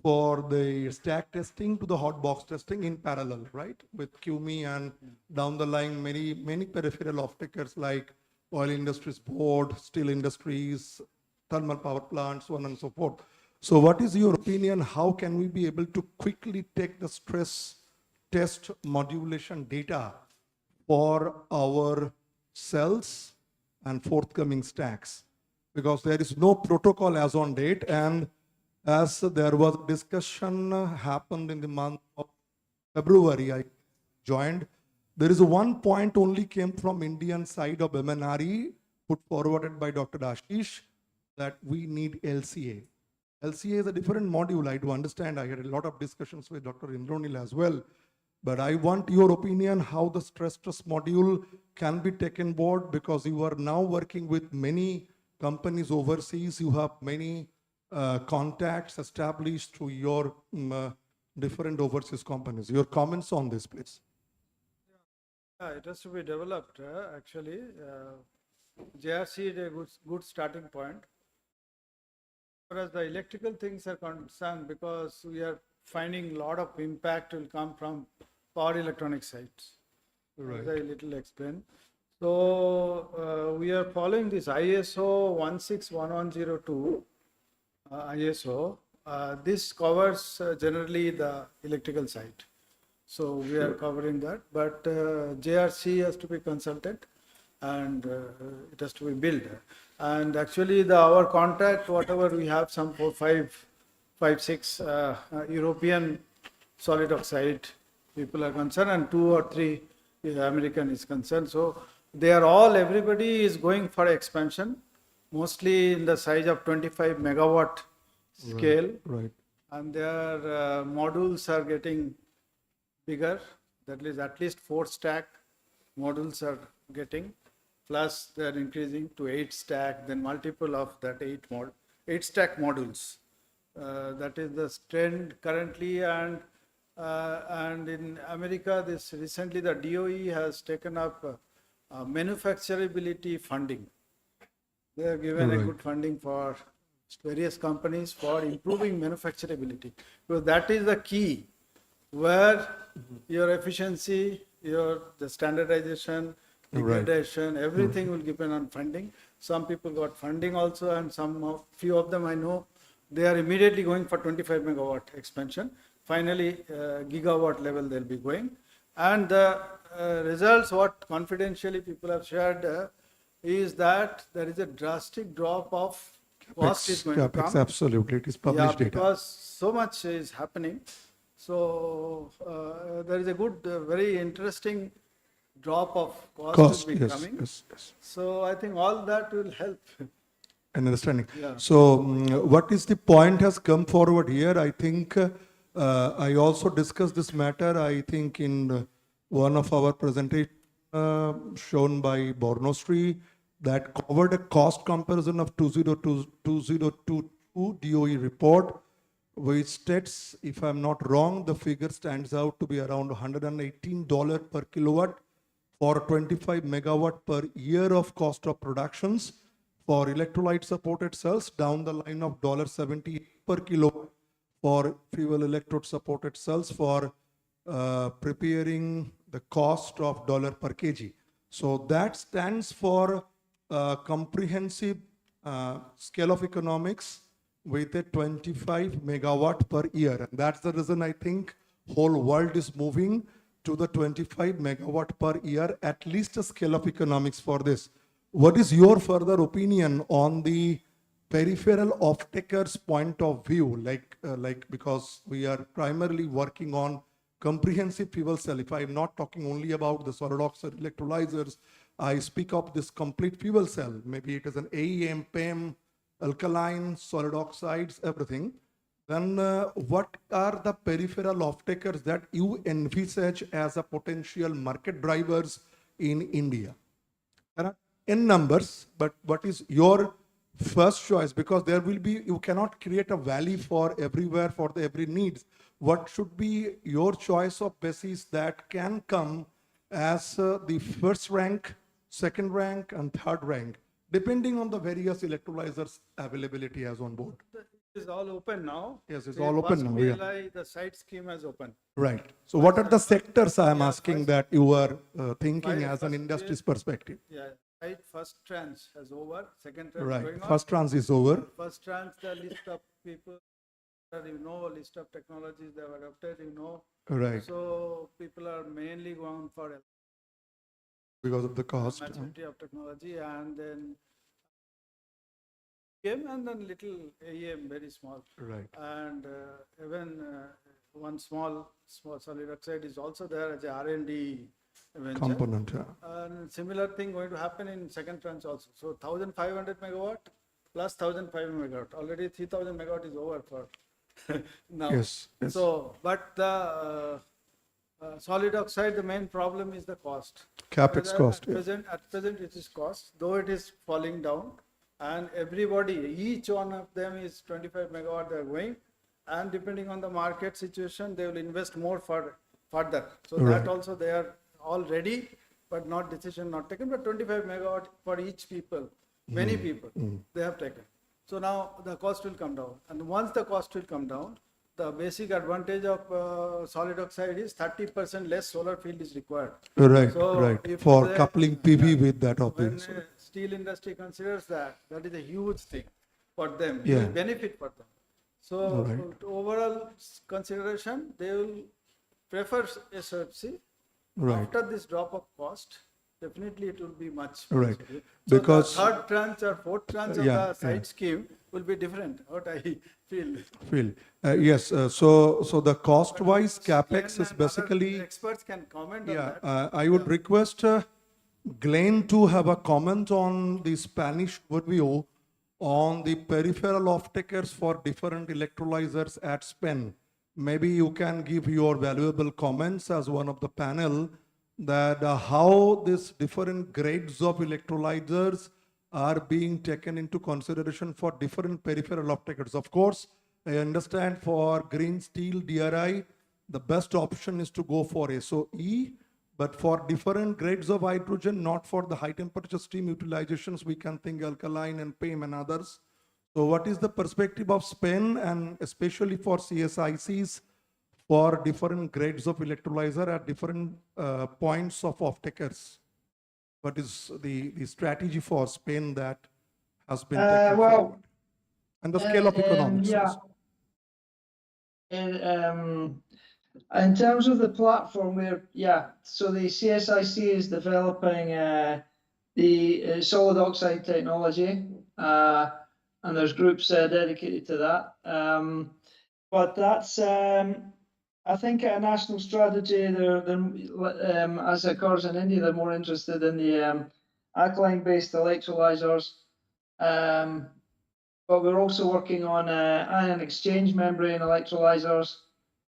for the stack testing to the hot box testing in parallel, right? With QME and down the line, many peripheral off-takers like oil industries board, steel industries, thermal power plants, so on and so forth. So what is your opinion? How can we be able to quickly take the stress test modulation data for our cells and forthcoming stacks? Because there is no protocol as on date, and as there was discussion happened in the month of February, I joined. There is one point only came from Indian side of MNRE, put forwarded by Dr. Ashish, that we need LCA. LCA is a different module. I do understand. I had a lot of discussions with Dr. Indronil as well. But I want your opinion how the stress test module can be taken board, because you are now working with many companies overseas. You have many contacts established through your different overseas companies. Your comments on this, please. Yeah, it has to be developed actually. JRC is a good starting point. As far as the electrical things are concerned, because we are finding a lot of impact will come from power electronic sites. Right. As I little explained. So we are following this ISO 161102 ISO. This covers generally the electrical side. So we are covering that, but JRC has to be consulted and it has to be built. And actually our contract, whatever we have, some 5, 6 European solid oxide people are concerned and 2 or 3 American is concerned. So they are all, everybody is going for expansion, mostly in the size of 25 megawatt scale. Right. And their modules are getting bigger. That is at least 4 stack modules are getting, plus they are increasing to 8 stack, then multiple of that 8 stack modules. That is the trend currently, and in America, this recently the DOE has taken up manufacturability funding. They have given a good funding for various companies for improving manufacturability, because that is the key where your efficiency, the standardization, degradation, everything will depend on funding. Some people got funding also, and few of them I know, they are immediately going for 25 megawatt expansion. Finally, gigawatt level they'll be going. And the results, what confidentially people have shared, is that there is a drastic drop of cost is going to come. Absolutely, it is published data. Because so much is happening. So there is a good, very interesting drop of cost will be coming. Yes. So I think all that will help. An understanding. Yeah. So what is the point has come forward here? I think I also discussed this matter, I think in one of our presentations shown by Bornostri, that covered a cost comparison of 2022 DOE report, which states, if I'm not wrong, the figure stands out to be around $118 per kilowatt for 25 megawatt per year of cost of productions for electrolyte supported cells, down the line of $70 per kilowatt for fuel electrode supported cells for preparing the cost of $1 per kg. So that stands for comprehensive scale of economics with a 25 megawatt per year. And that's the reason I think whole world is moving to the 25 megawatt per year, at least a scale of economics for this. What is your further opinion on the peripheral off-takers point of view, like because we are primarily working on comprehensive fuel cell. If I'm not talking only about the solid oxide electrolyzers, I speak of this complete fuel cell. Maybe it is an AEM, PEM, alkaline, solid oxides, everything. Then what are the peripheral off-takers that you envisage as a potential market drivers in India? There are n numbers, but what is your first choice? Because there will be, you cannot create a valley for everywhere for the every needs. What should be your choice of basis that can come as the first rank, second rank, and third rank, depending on the various electrolyzers availability as on board? It is all open now. Yes, it's all open now. PLI, the site scheme has opened. Right. So what are the sectors I am asking that you are thinking as an industry's perspective? Yeah, right. First tranche has over. Second tranche Right. going on. First tranche is over. First tranche, the list of people, list of technologies they have adopted, Right. So people are mainly going for Because of the cost. maturity of technology, and then and then little AEM, very small. Right. And even one small solid oxide is also there as a R&D venture. Component, yeah. And similar thing going to happen in second tranche also. So 1,500 megawatt plus 1,500 megawatt. Already 3,000 megawatt is over for now. Yes. So, but the solid oxide, the main problem is the cost. Capex cost. At present it is cost, though it is falling down. And everybody, each one of them is 25 megawatt they are going, and depending on the market situation, they will invest more further. So Right. that also they are all ready but not decision not taken, but 25 megawatt for each people, many people, they have taken. So now the cost will come down. And once the cost will come down, the basic advantage of solid oxide is 30% less solar field is required. Right, So right. if For they- coupling PV with that, when obviously. steel industry considers that, that is a huge thing for them, Yeah. huge benefit for them. So Right. to overall consideration, they will prefer SOFC. Right. After this drop of cost, definitely it will be much. Right. So Because- the third tranche or fourth tranche of Yeah, the side yeah. scheme will be different, what I feel. Yes, so the cost-wise capex is Other basically, experts can comment on yeah, that. I would request Glenn to have a comment on the Spanish overview on the peripheral off-takers for different electrolyzers at SPEN. Maybe you can give your valuable comments as one of the panel that how these different grades of electrolyzers are being taken into consideration for different peripheral off-takers. Of course, I understand for green steel DRI, the best option is to go for SOE, but for different grades of hydrogen, not for the high temperature steam utilizations, we can think alkaline and PEM and others. So what is the perspective of SPEN and especially for CSICs for different grades of electrolyzer at different points of off-takers? What is the strategy for SPEN that has been taken forward? And the scale of economics Yeah. also. In terms of the platform, so the CSIC is developing the solid oxide technology, and there's groups dedicated to that. But that's, I think, a national strategy. As it occurs in India, they're more interested in the alkaline-based electrolyzers. But we're also working on ion exchange membrane electrolyzers,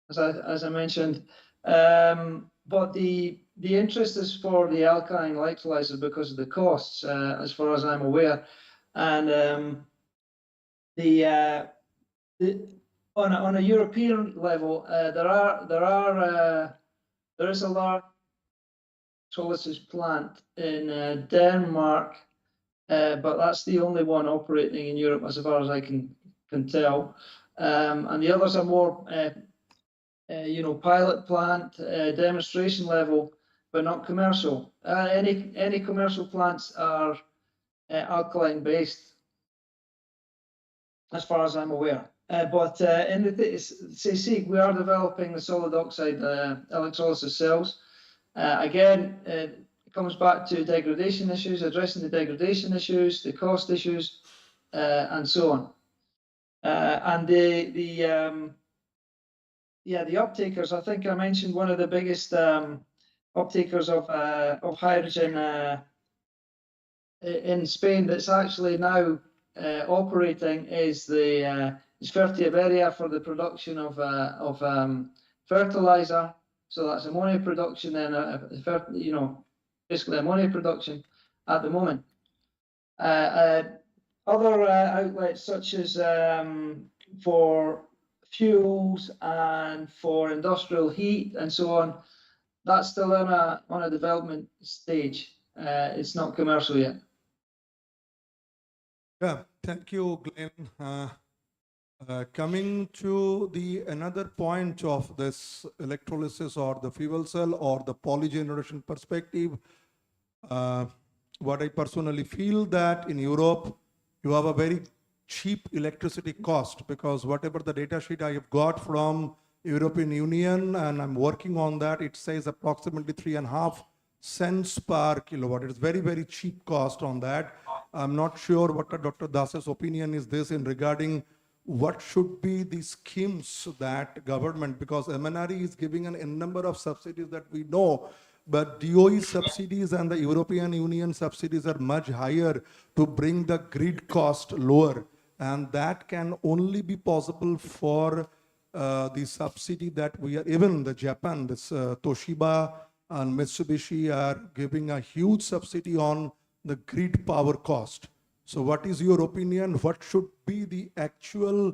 as I mentioned. But the interest is for the alkaline electrolyzer because of the costs, as far as I'm aware. And on a European level, there is a large electrolysis plant in Denmark, but that's the only one operating in Europe, as far as I can tell. And the others are more, pilot plant, demonstration level, but not commercial. Any commercial plants are alkaline based, as far as I'm aware. But in the CC, we are developing the solid oxide electrolysis cells. Again, it comes back to degradation issues, addressing the degradation issues, the cost issues, and so on. And the uptakers, I think I mentioned one of the biggest uptakers of hydrogen in Spain that's actually now operating is the Fertia Iberia for the production of fertilizer. So that's ammonia production and basically ammonia production at the moment. Other outlets such as for fuels and for industrial heat and so on, that's still on a development stage. It's not commercial yet. Yeah, thank you, Glenn. Coming to another point of this electrolysis or the fuel cell or the poly generation perspective, what I personally feel that in Europe, you have a very cheap electricity cost, because whatever the data sheet I have got from European Union, and I'm working on that, it says approximately 3.5 cents per kilowatt. It's very, very cheap cost on that. I'm not sure what Dr. Das's opinion is this in regarding what should be the schemes that government, because MNRE is giving a number of subsidies that we know, but DOE subsidies and the European Union subsidies are much higher to bring the grid cost lower. And that can only be possible for the subsidy that we are, even the Japan, this Toshiba and Mitsubishi are giving a huge subsidy on the grid power cost. So what is your opinion? What should be the actual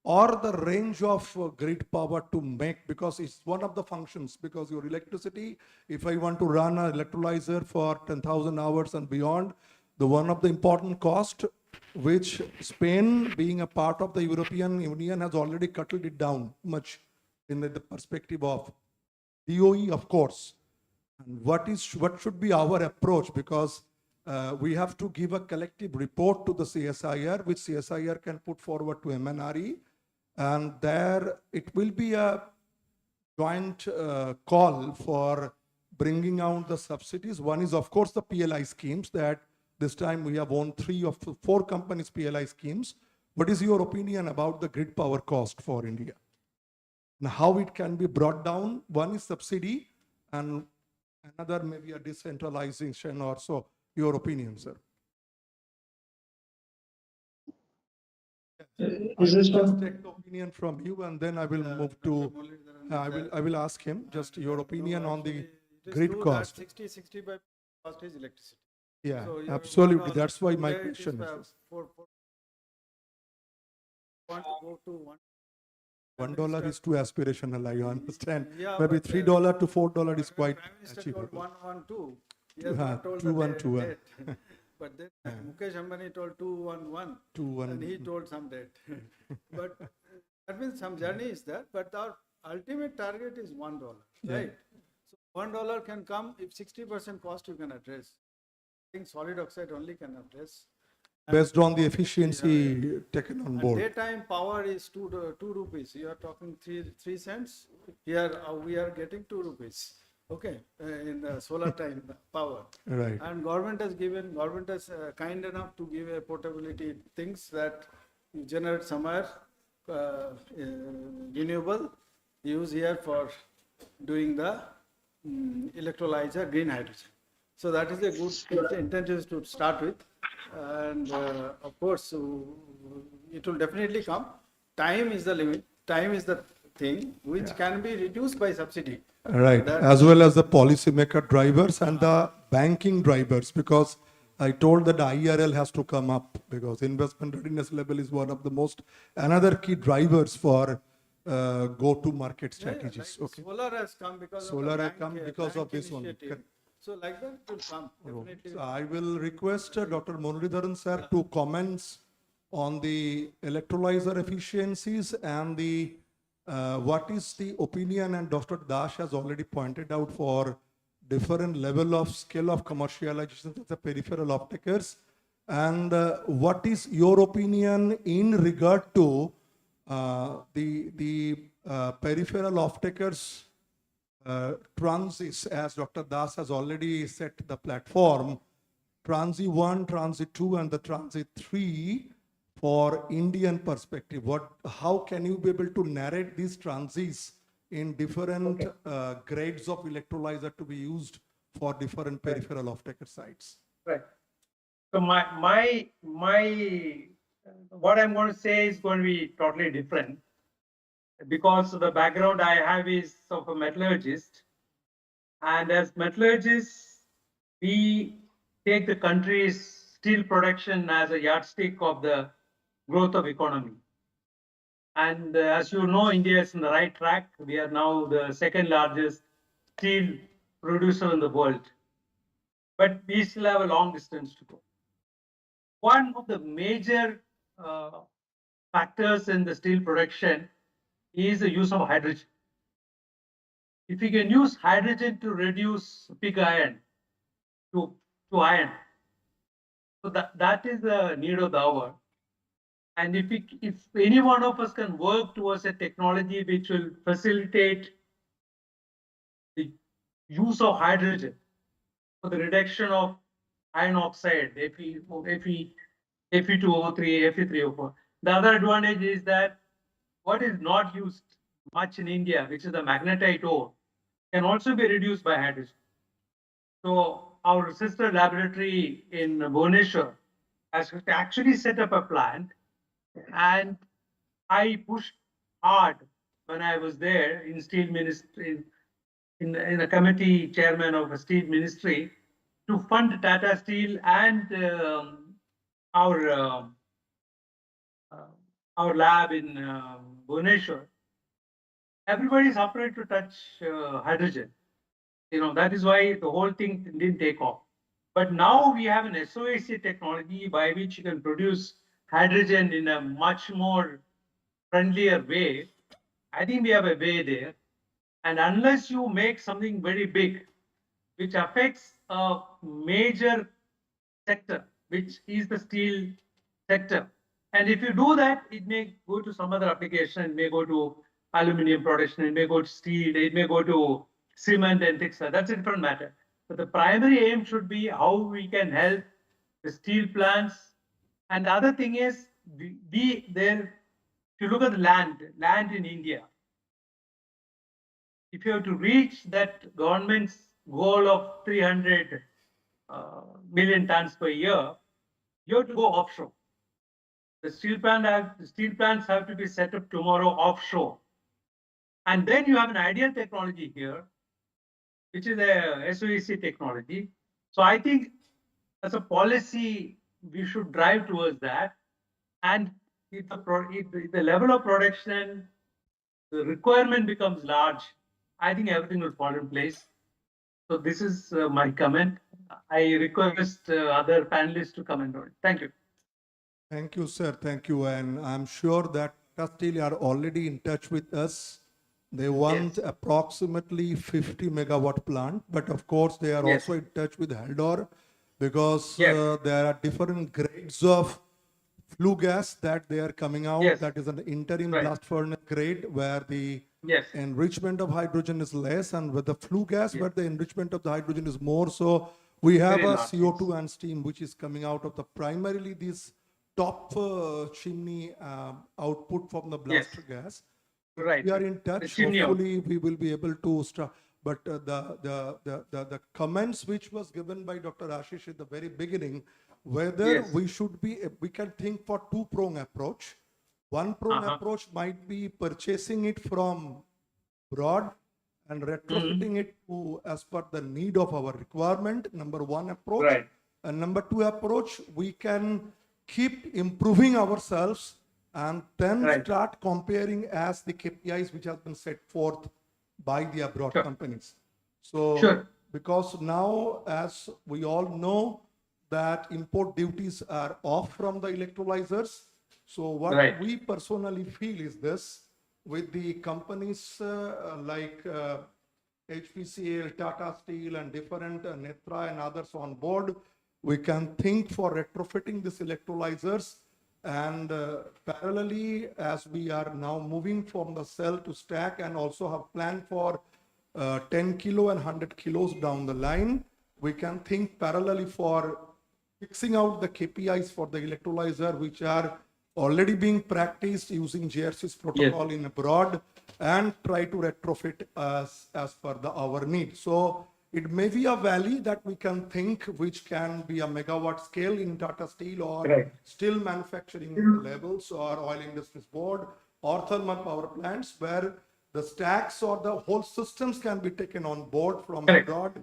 or the range of grid power to make, because it's one of the functions, because your electricity, if I want to run an electrolyzer for 10,000 hours and beyond, the one of the important cost, which Spain, being a part of the European Union, has already cutted it down much in the perspective of DOE, of course. And what should be our approach? Because we have to give a collective report to the CSIR, which CSIR can put forward to MNRE, and there it will be a joint call for bringing out the subsidies. One is, of course, the PLI schemes, that this time we have won 3 of 4 companies' PLI schemes. What is your opinion about the grid power cost for India and how it can be brought down? One is subsidy and another maybe a decentralization or so. Your opinion, sir? I will just take the opinion from you, and then I will move to, I will ask him just your opinion on the grid cost. 60-65 cost is electricity. Yeah, so absolutely. That's why my question is. Want to go to $1 is too aspirational, I understand. Yeah, Maybe but, $3 to $4 is quite Prime Minister achievable. told 112. He has not told 212. the date. But then Mukesh Ambani told 211. 211. And he told some date. But that means some journey is there. But our ultimate target is $1, right? So $1 can come if 60% cost you can address. I think solid oxide only can address. Based on the efficiency taken on board. Daytime power is 2 rupees. You are talking 3 cents. Here we are getting 2 rupees. Okay, in the solar time power. Right. And government has kind enough to give a portability things that you generate somewhere renewable, use here for doing the electrolyzer green hydrogen. So that is a good intention to start with. And of course, it will definitely come. Time is the limit. Time is the thing which can be reduced by subsidy. Right, as well as the policymaker drivers and the banking drivers, because I told that IRL has to come up, because investment readiness level is one of the most, another key drivers for go-to-market strategies. Like okay. Solar has come because Solar of has come because of this one. initiative. So like that it will come. Definitely. So I will request Dr. Muralidharan sir to comment on the electrolyzer efficiencies and the what is the opinion, and Dr. Dash has already pointed out for different level of scale of commercialization of the peripheral off-takers, and what is your opinion in regard to the peripheral off-takers transits, as Dr. Das has already set the platform, transit 1, transit 2 and the transit 3 for Indian perspective. How can you be able to narrate these transits in different grades of electrolyzer to be used for different peripheral off-taker sites? Right. So my what I'm going to say is going to be totally different, because the background I have is of a metallurgist, and as metallurgists we take the country's steel production as a yardstick of the growth of economy. And as you know, India is on the right track. We are now the second largest steel producer in the world, but we still have a long distance to go. One of the major factors in the steel production is the use of hydrogen. If you can use hydrogen to reduce pig iron to iron, so that is the need of the hour. And if any one of us can work towards a technology which will facilitate the use of hydrogen for the reduction of iron oxide, Fe2O3, Fe3O4. The other advantage is that what is not used much in India, which is the magnetite ore, can also be reduced by hydrogen. So our sister laboratory in Bhubaneswar has actually set up a plant, and I pushed hard when I was there in steel ministry, in a committee chairman of a steel ministry, to fund Tata Steel and our our lab in Bhubaneswar, everybody is afraid to touch hydrogen. That is why the whole thing didn't take off. But now we have an SOAC technology by which you can produce hydrogen in a much more friendlier way. I think we have a way there. And unless you make something very big, which affects a major sector, which is the steel sector, and if you do that, it may go to some other application, it may go to aluminum production, it may go to steel, it may go to cement and things like that. That's a different matter. But the primary aim should be how we can help the steel plants. And the other thing is, we there, if you look at the land in India, if you have to reach that government's goal of 300 million tons per year, you have to go offshore. The steel plants have to be set up tomorrow offshore. And then you have an ideal technology here, which is a SOEC technology. So I think as a policy, we should drive towards that. And if the level of production, the requirement becomes large, I think everything will fall in place. So this is my comment. I request other panelists to comment on it. Thank you. Thank you, sir. Thank you. And I'm sure that Tata Steel are already in touch with us. They want approximately 50 megawatt plant, but of course they are also in touch with Haldor because there are different grades of flue gas that they are coming out. That is an interim blast furnace grade where the enrichment of hydrogen is less, and with the flue gas where the enrichment of the hydrogen is more. So we have a CO2 and steam which is coming out of the primarily this top chimney output from the blast gas. Right. We are in touch. Hopefully, we will be able to start. But the comments which was given by Dr. Ashish at the very beginning, whether we should be, we can think for two-prong approach. One prong approach might be purchasing it from abroad and retrofitting it to as per the need of our requirement. Number one approach. And number two approach, we can keep improving ourselves and then start comparing as the KPIs which have been set forth by the abroad companies. So because now, as we all know, that import duties are off from the electrolyzers. So what we personally feel is this, with the companies like HPCL, Tata Steel and different Netra and others on board, we can think for retrofitting these electrolyzers. And parallelly, as we are now moving from the cell to stack and also have planned for 10 kilo and 100 kilos down the line, we can think parallelly for fixing out the KPIs for the electrolyzer, which are already being practiced using JRC's protocol in abroad, and try to retrofit as per our need. So it may be a valley that we can think which can be a megawatt scale in Tata Steel or steel manufacturing levels or oil industries board or thermal power plants, where the stacks or the whole systems can be taken on board from abroad,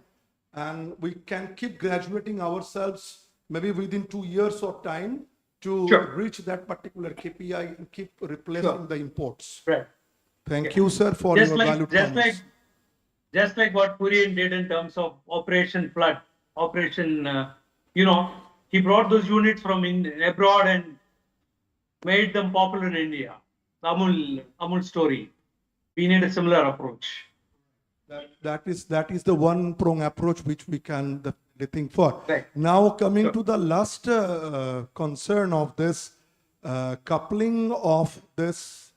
and we can keep graduating ourselves maybe within 2 years of time to reach that particular KPI and keep replacing the imports. Thank you, sir, for your valued comments. Just like what Kurian did in terms of Operation Flood, he brought those units from abroad and made them popular in India. Amul story. We need a similar approach. That is the one prong approach which we can think for. Now coming to the last concern of this coupling of this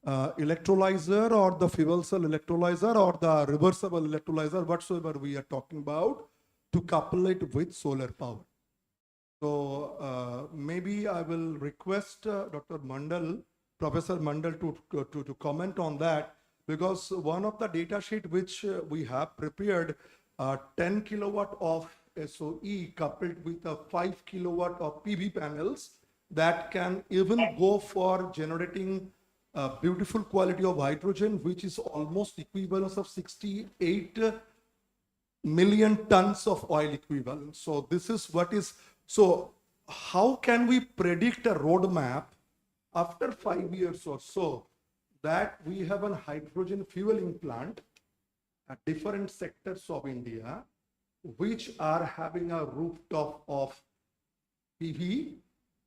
electrolyzer or the fuel cell electrolyzer or the reversible electrolyzer, whatsoever we are talking about, to couple it with solar power. So maybe I will request Dr. Mandal, Professor Mandal to comment on that, because one of the data sheet which we have prepared, 10 kilowatt of SOE coupled with a 5 kilowatt of PV panels that can even go for generating beautiful quality of hydrogen, which is almost equivalent of 68 million tons of oil equivalent. So this is what is, so how can we predict a roadmap after 5 years or so, that we have a hydrogen fueling plant at different sectors of India, which are having a rooftop of PV,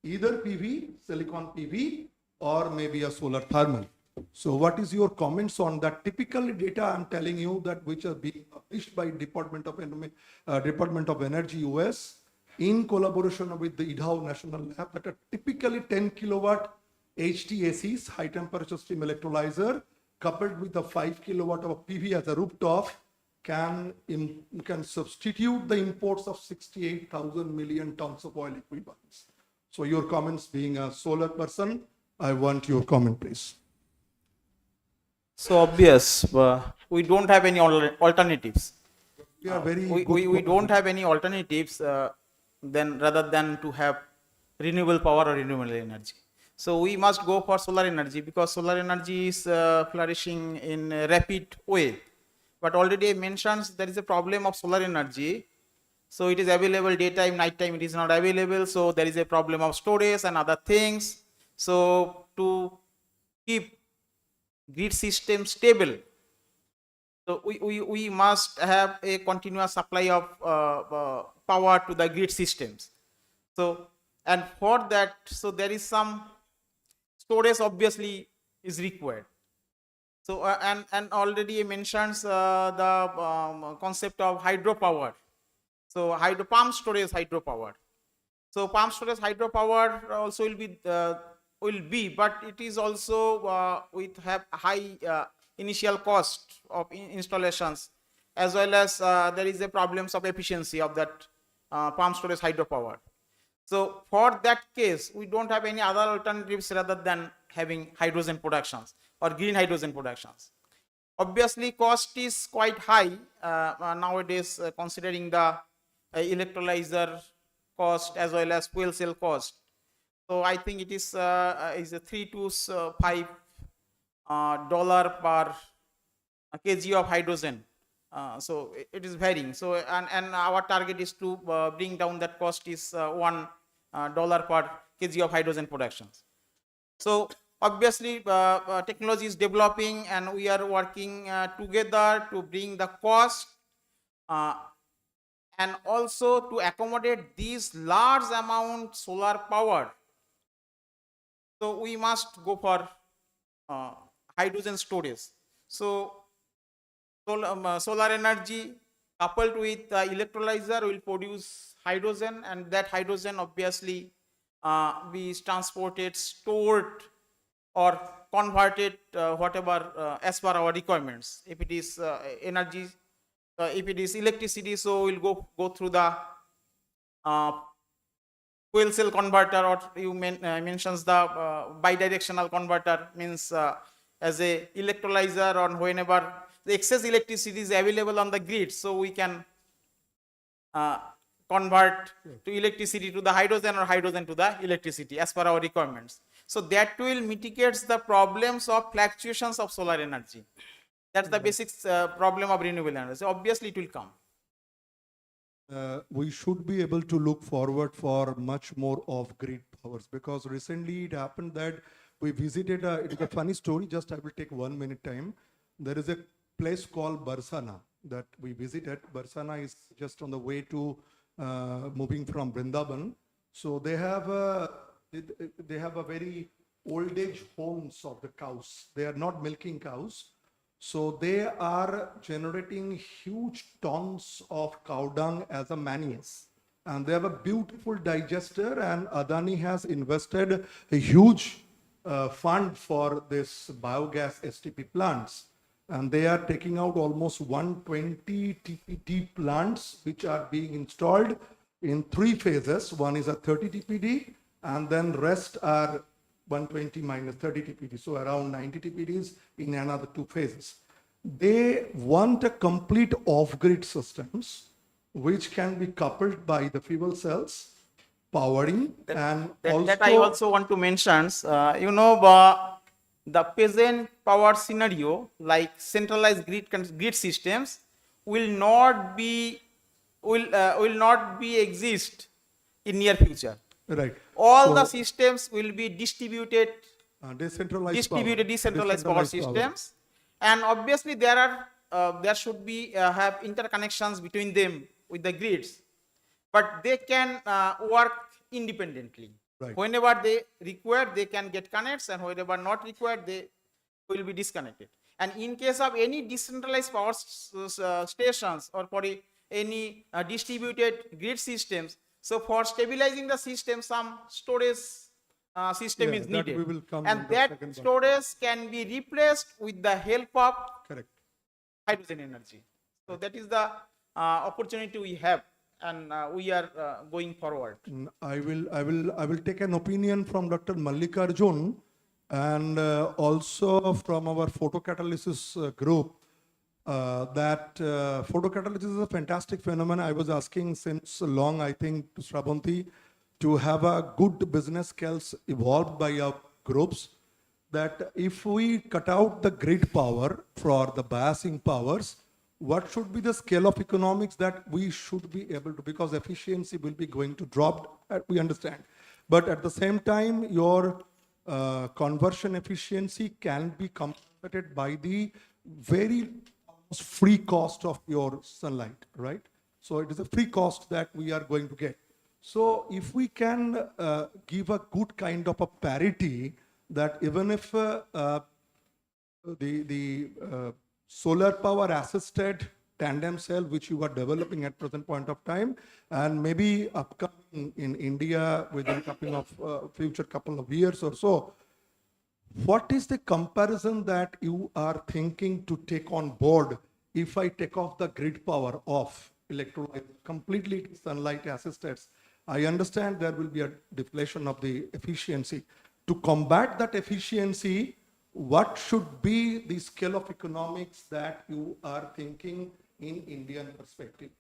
either PV, silicon PV, or maybe a solar thermal. So what is your comments on that? Typically data I'm telling you that which are being published by Department of Energy US in collaboration with the Idaho National Lab, that are typically 10 kilowatt HTACs, high temperature steam electrolyzer, coupled with a 5 kilowatt of PV as a rooftop, can substitute the imports of 68,000 million tons of oil equivalents. So your comments, being a solar person, I want your comment, please. So obvious, we don't have any alternatives. We are very we don't have any alternatives rather than to have renewable power or renewable energy. So we must go for solar energy, because solar energy is flourishing in a rapid way. But already I mentioned there is a problem of solar energy. So it is available daytime, nighttime it is not available. So there is a problem of storage and other things. So to keep grid system stable, so we must have a continuous supply of power to the grid systems. So, and for that, so there is some storage obviously is required. So and already mentions the concept of hydropower. So pump storage hydropower. So pump storage hydropower also will be, but it is also with have high initial cost of installations, as well as there is a problems of efficiency of that pump storage hydropower. So for that case, we don't have any other alternatives rather than having hydrogen productions or green hydrogen productions. Obviously, cost is quite high nowadays, considering the electrolyzer cost as well as fuel cell cost. So I think it is a $3 to $5 per kg of hydrogen. So it is varying. So and our target is to bring down that cost is $1 per kg of hydrogen productions. So obviously technology is developing, and we are working together to bring the cost and also to accommodate these large amount solar power. So we must go for hydrogen storage. So solar energy coupled with electrolyzer will produce hydrogen, and that hydrogen obviously be transported, stored, or converted whatever as per our requirements. If it is energy, if it is electricity, so we'll go through the fuel cell converter, or you mentions the bidirectional converter, means as a electrolyzer, or whenever the excess electricity is available on the grid, so we can convert to electricity to the hydrogen, or hydrogen to the electricity as per our requirements. So that will mitigate the problems of fluctuations of solar energy. That's the basic problem of renewable energy. Obviously it will come. We should be able to look forward for much more off-grid powers, because recently it happened that we visited, it is a funny story, just I will take 1 minute time. There is a place called Barsana that we visited. Barsana is just on the way to moving from Vrindavan. So they have a very old age homes of the cows. They are not milking cows. So they are generating huge tons of cow dung as a manure. And they have a beautiful digester, and Adani has invested a huge fund for this biogas STP plants. And they are taking out almost 120 TPD plants, which are being installed in 3 phases. One is a 30 TPD, and then rest are 120 minus 30 TPD, so around 90 TPDs in another 2 phases. They want a complete off-grid systems, which can be coupled by the fuel cells, powering, and also... That I also want to mention, the present power scenario, like centralized grid systems, will not be exist in near future. Right. All the systems will be distributed Decentralized decentralized power systems, and obviously there should be have interconnections between them with the grids, but they can work independently. Right. Whenever they require, they can get connects, and whenever not required, they will be disconnected. And in case of any decentralized power stations or for any distributed grid systems, so for stabilizing the system, some storage system is that needed, we will come and in the that second part. storage can be replaced with the help of Correct. hydrogen energy. So that is the opportunity we have, and we are going forward. I will take an opinion from Dr. Mallikarjun and also from our photocatalysis group that photocatalysis is a fantastic phenomenon. I was asking since long, I think, to Shravanti to have a good business skills evolved by our groups, that if we cut out the grid power for the biasing powers, what should be the scale of economics that we should be able to, because efficiency will be going to drop, we understand. But at the same time, your conversion efficiency can be compensated by the very free cost of your sunlight, right? So it is a free cost that we are going to get. So if we can give a good kind of a parity, that even if the solar power assisted tandem cell which you are developing at present point of time, and maybe upcoming in India within a couple of future couple of years or so, what is the comparison that you are thinking to take on board if I take off the grid power off, electrolyte completely sunlight assisted? I understand there will be a deflation of the efficiency. To combat that efficiency, what should be the scale of economics that you are thinking in Indian perspective?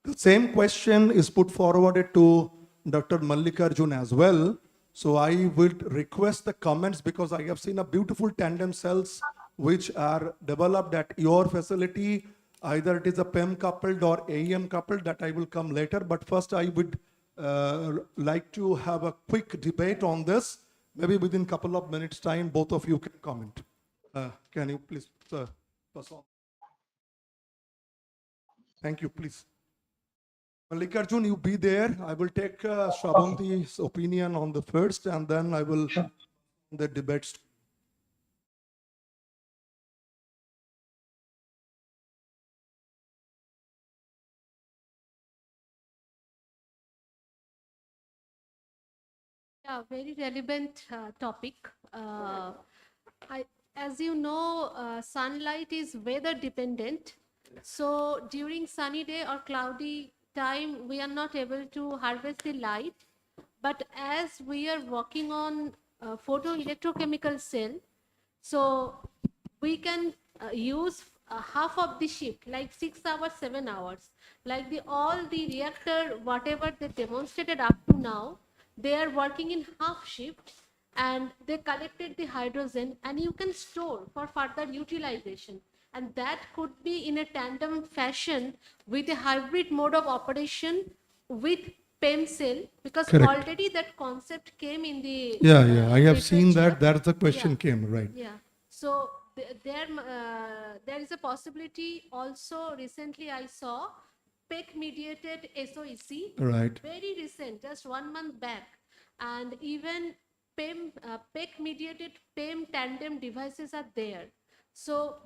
The same question is put forward to Dr. Mallikarjun as well. So I would request the comments, because I have seen a beautiful tandem cells which are developed at your facility. Either it is a PEM coupled or AEM coupled, that I will come later. But first I would like to have a quick debate on this. Maybe within a couple of minutes time, both of you can comment. Can you please pass on? Thank you, please. Mallikarjun, you be there. I will take Shravanti's opinion on the first, and then I will the debates. Yeah, very relevant topic. As you know, sunlight is weather dependent. So during sunny day or cloudy time, we are not able to harvest the light. But as we are working on photoelectrochemical cell, so we can use half of the shift, like 6 hours, 7 hours, like all the reactor, whatever they demonstrated up to now, they are working in half shift, and they collected the hydrogen, and you can store for further utilization. And that could be in a tandem fashion with a hybrid mode of operation with PEM cell, because Correct. already that concept came in the Yeah, I have seen literature. that. That's the question Yeah. came, right? Yeah. So there is a possibility also. Recently I saw PEC mediated SOEC. Right. Very recent, just 1 month back. And even PEC mediated PEM tandem devices are there. So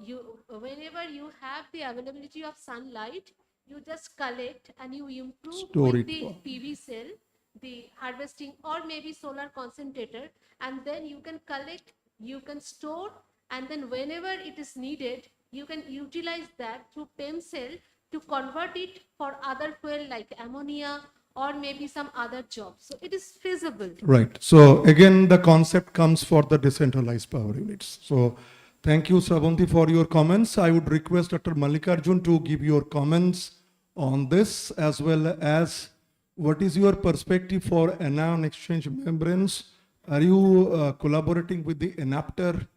whenever you have the availability of sunlight, you just collect and you improve Store with it. the PV cell, the harvesting, or maybe solar concentrator, and then you can collect, you can store, and then whenever it is needed, you can utilize that through PEM cell to convert it for other fuel like ammonia or maybe some other job. So it is feasible. Right. So again, the concept comes for the decentralized power units. So thank you, Shravanti, for your comments. I would request Dr. Mallikarjun to give your comments on this, as well as what is your perspective for anion exchange membranes. Are you collaborating with the enapter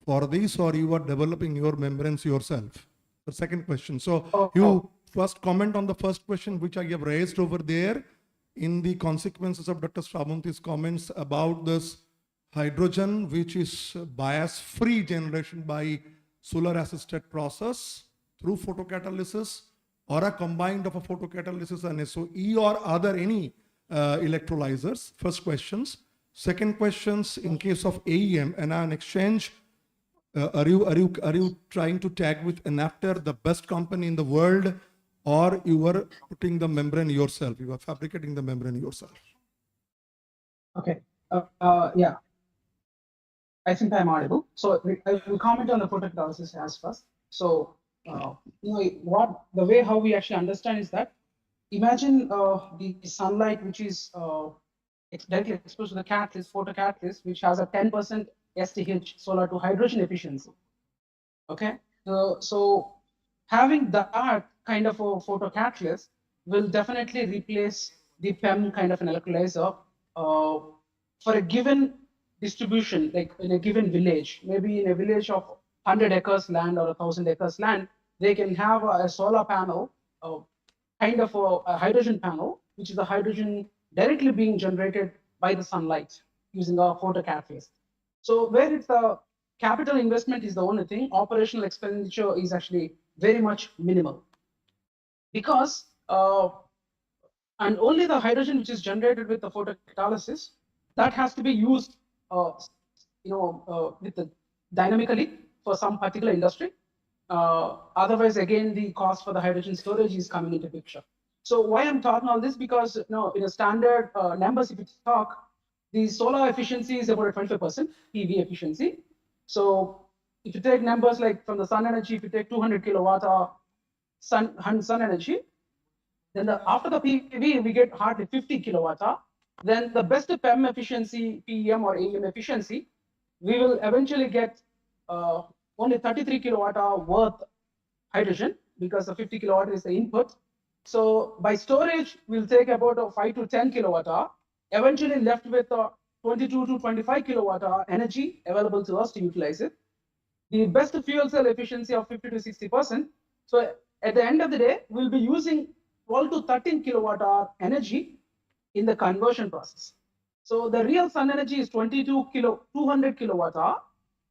for this, or you are developing your membranes yourself? The second question. So you first comment on the first question, which I have raised over there in the consequences of Dr. Shravanti's comments about this hydrogen, which is bias-free generation by solar-assisted process through photocatalysis, or a combined of a photocatalysis and SOE, or are there any electrolyzers? First questions. Second questions, in case of AEM, anion exchange, are you trying to tag with Enapter, the best company in the world, or you are putting the membrane yourself? You are fabricating the membrane yourself. Okay. Yeah. I think I'm audible. So I will comment on the photocatalysis as first. So the way how we actually understand is that imagine the sunlight which is directly exposed to the catalyst, photocatalyst, which has a 10% STH solar to hydrogen efficiency. Okay, so having that kind of a photocatalyst will definitely replace the PEM kind of an electrolyzer for a given distribution, like in a given village. Maybe in a village of 100 acres land or 1,000 acres land, they can have a solar panel, kind of a hydrogen panel, which is the hydrogen directly being generated by the sunlight using a photocatalyst. So where it's the capital investment is the only thing, operational expenditure is actually very much minimal. Because and only the hydrogen which is generated with the photocatalysis, that has to be used with the dynamically for some particular industry. Otherwise, again, the cost for the hydrogen storage is coming into picture. So why I'm talking all this, because in a standard numbers, if you talk, the solar efficiency is about 25% PV efficiency. So if you take numbers like from the sun energy, if you take 200 kilowatt hour sun energy, then after the PV, we get hardly 50 kilowatt hour. Then the best PEM efficiency, PEM or AEM efficiency, we will eventually get only 33 kilowatt hour worth hydrogen, because the 50 kilowatt is the input. So by storage, we'll take about a 5 to 10 kilowatt hour, eventually left with 22 to 25 kilowatt hour energy available to us to utilize it. The best fuel cell efficiency of 50 to 60%. So at the end of the day, we'll be using 12 to 13 kilowatt hour energy in the conversion process. So the real sun energy is 200 kilowatt hour,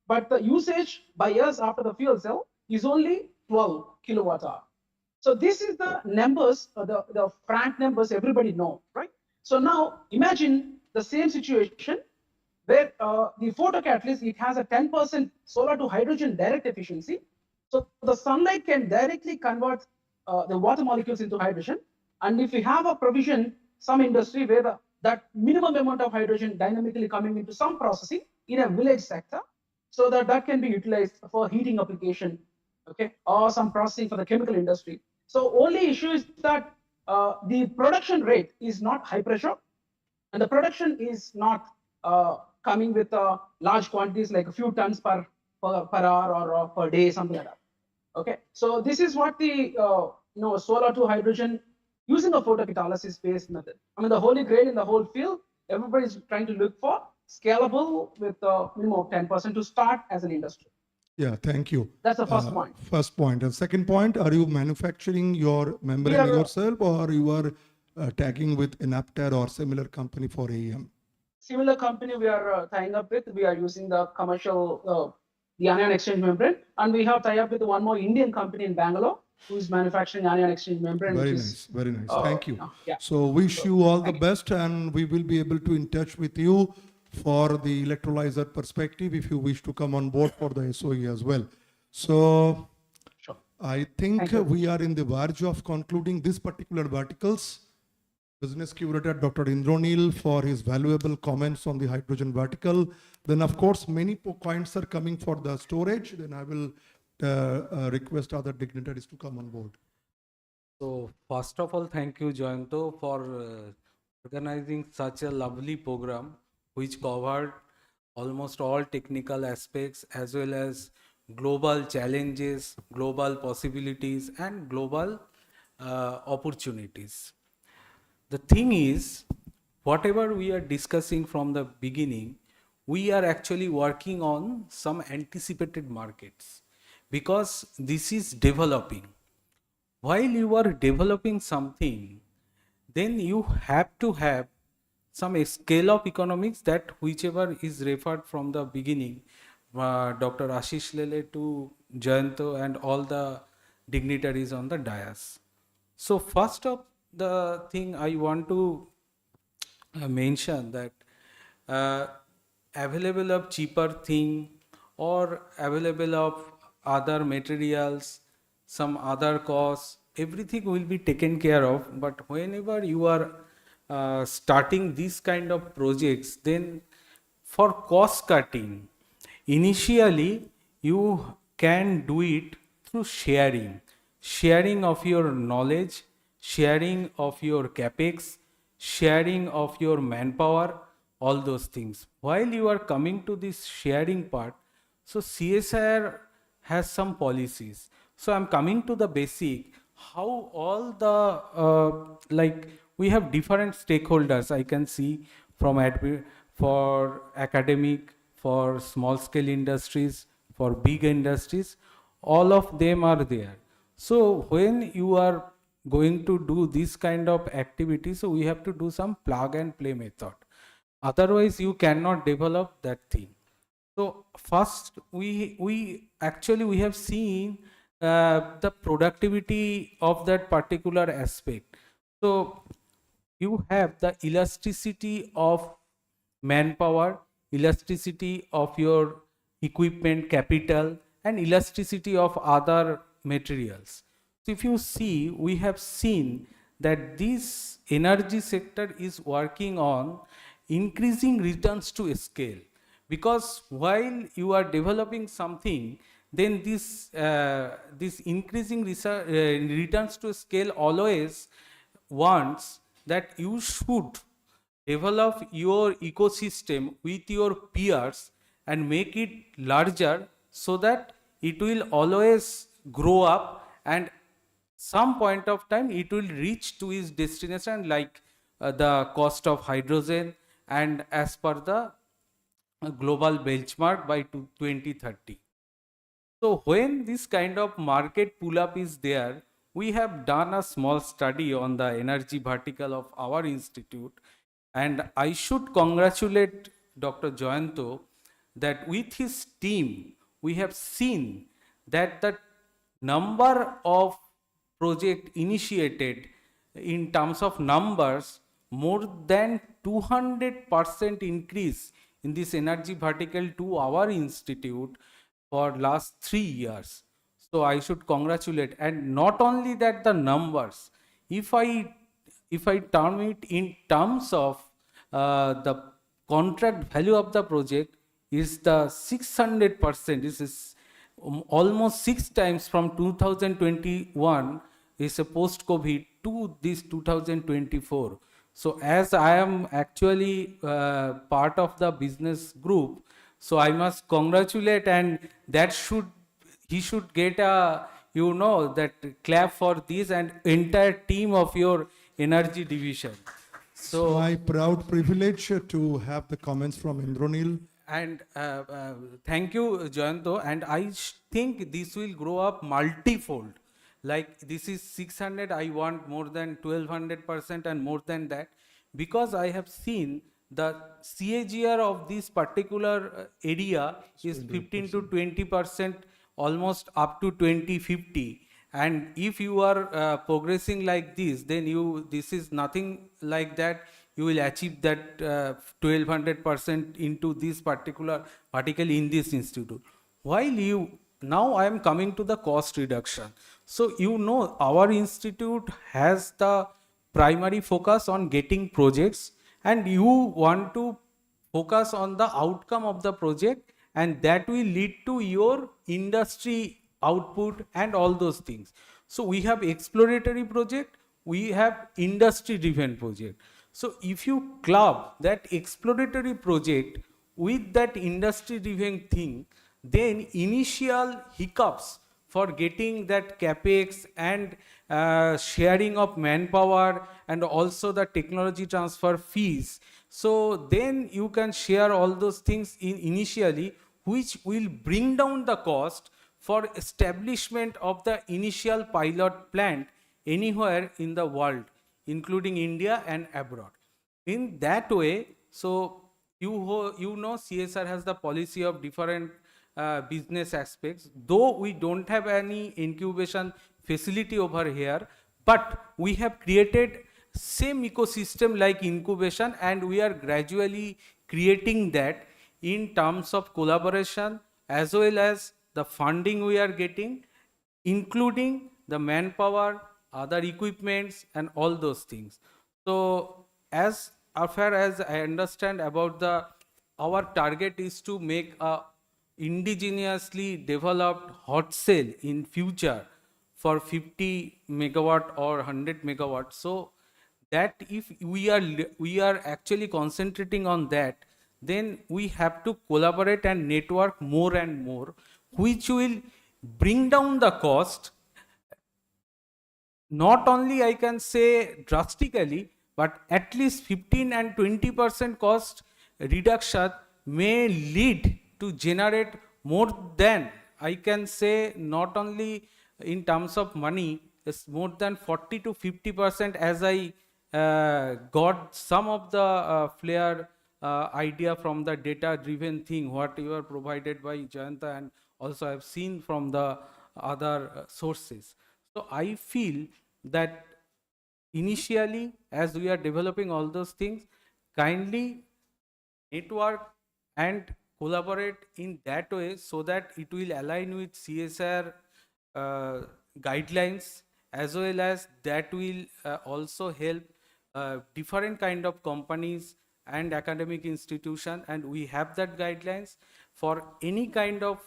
but the usage by us after the fuel cell is only 12 kilowatt hour. So this is the numbers, the frank numbers everybody know, right? So now imagine the same situation where the photocatalyst, it has a 10% solar to hydrogen direct efficiency. So the sunlight can directly convert the water molecules into hydrogen. And if we have a provision, some industry where that minimum amount of hydrogen dynamically coming into some processing in a village sector, so that can be utilized for heating application, okay, or some processing for the chemical industry. So only issue is that the production rate is not high pressure, and the production is not coming with large quantities like a few tons per hour or per day, something like that. Okay, so this is what the solar to hydrogen using a photocatalysis based method. I mean, the holy grail in the whole field, everybody is trying to look for scalable with a minimum of 10% to start as an industry. Yeah, thank you. That's the first point. First point. And second point, are you manufacturing your membrane yourself, or you are tagging with Enapter or similar company for AEM? Similar company we are tying up with. We are using the commercial, the anion exchange membrane, and we have tied up with one more Indian company in Bangalore who is manufacturing anion exchange membrane. Very nice, very nice. Thank you. Yeah. So wish you all the best, and we will be able to in touch with you for the electrolyzer perspective if you wish to come on board for the SOE as well. So sure. I think we are in the verge of concluding this particular verticals. Business curator Dr. Inaugural for his valuable comments on the hydrogen vertical. Then of course many points are coming for the storage. Then I will request other dignitaries to come on board. So first of all, thank you Jayanto for organizing such a lovely program which covered almost all technical aspects as well as global challenges, global possibilities and global opportunities. The thing is, whatever we are discussing from the beginning, we are actually working on some anticipated markets because this is developing. While you are developing something, then you have to have some scale of economics that whichever is referred from the beginning, Dr. Ashish Lele to Jayanto and all the dignitaries on the dais. So first of the thing I want to mention that available of cheaper thing or available of other materials, some other costs, everything will be taken care of. But whenever you are starting this kind of projects, then for cost cutting, initially you can do it through sharing of your knowledge, sharing of your capex, sharing of your manpower, all those things. While you are coming to this sharing part, so CSIR has some policies. So I'm coming to the basic, how all the, like we have different stakeholders I can see from for academic, for small scale industries, for big industries, all of them are there. So when you are going to do this kind of activity, so we have to do some plug and play method. Otherwise, you cannot develop that thing. So first, we actually we have seen the productivity of that particular aspect. So you have the elasticity of manpower, elasticity of your equipment capital, and elasticity of other materials. So if you see, we have seen that this energy sector is working on increasing returns to scale, because while you are developing something, then this increasing returns to scale always wants that you should develop your ecosystem with your peers and make it larger, so that it will always grow up, and some point of time it will reach to its destination, like the cost of hydrogen, and as per the global benchmark by 2030. So when this kind of market pull-up is there, we have done a small study on the energy vertical of our institute, and I should congratulate Dr. Jayanto that with his team, we have seen that the number of project initiated in terms of numbers, more than 200% increase in this energy vertical to our institute for last 3 years. So I should congratulate. And not only that, the numbers, if I term it in terms of the contract value of the project, is the 600%. This is almost 6 times from 2021 is a post-COVID to this 2024. So as I am actually part of the business group, so I must congratulate, and that he should get a, you know, that clap for this and entire team of your energy division. So my proud privilege to have the comments from Indranil. And thank you, Jayanto. And I think this will grow up multifold. Like this is 600, I want more than 1200% and more than that, because I have seen the CAGR of this particular area is 15 to 20%, almost up to 2050. And if you are progressing like this, then this is nothing like that. You will achieve that 1200% into this particular particle in this institute. While now I am coming to the cost reduction. So you know our institute has the primary focus on getting projects, and you want to focus on the outcome of the project, and that will lead to your industry output and all those things. So we have exploratory project, we have industry driven project. So if you club that exploratory project with that industry driven thing, then initial hiccups for getting that capex and sharing of manpower and also the technology transfer fees, so then you can share all those things initially, which will bring down the cost for establishment of the initial pilot plant anywhere in the world, including India and abroad. in that way, so you know CSR has the policy of different business aspects. Though we don't have any incubation facility over here, but we have created same ecosystem like incubation, and we are gradually creating that in terms of collaboration as well as the funding we are getting, including the manpower, other equipments, and all those things. So as far as I understand about our target is to make a indigenously developed hot cell in future for 50 megawatt or 100 megawatt. So that if we are actually concentrating on that, then we have to collaborate and network more and more, which will bring down the cost, not only I can say drastically, but at least 15 and 20% cost reduction may lead to generate more than, I can say, not only in terms of money, it's more than 40 to 50%, as I got some of the flare idea from the data driven thing what you are provided by Jayanta, and also I've seen from the other sources. So I feel that initially, as we are developing all those things, kindly network and collaborate in that way so that it will align with CSR guidelines, as well as that will also help different kind of companies and academic institution, and we have that guidelines. For any kind of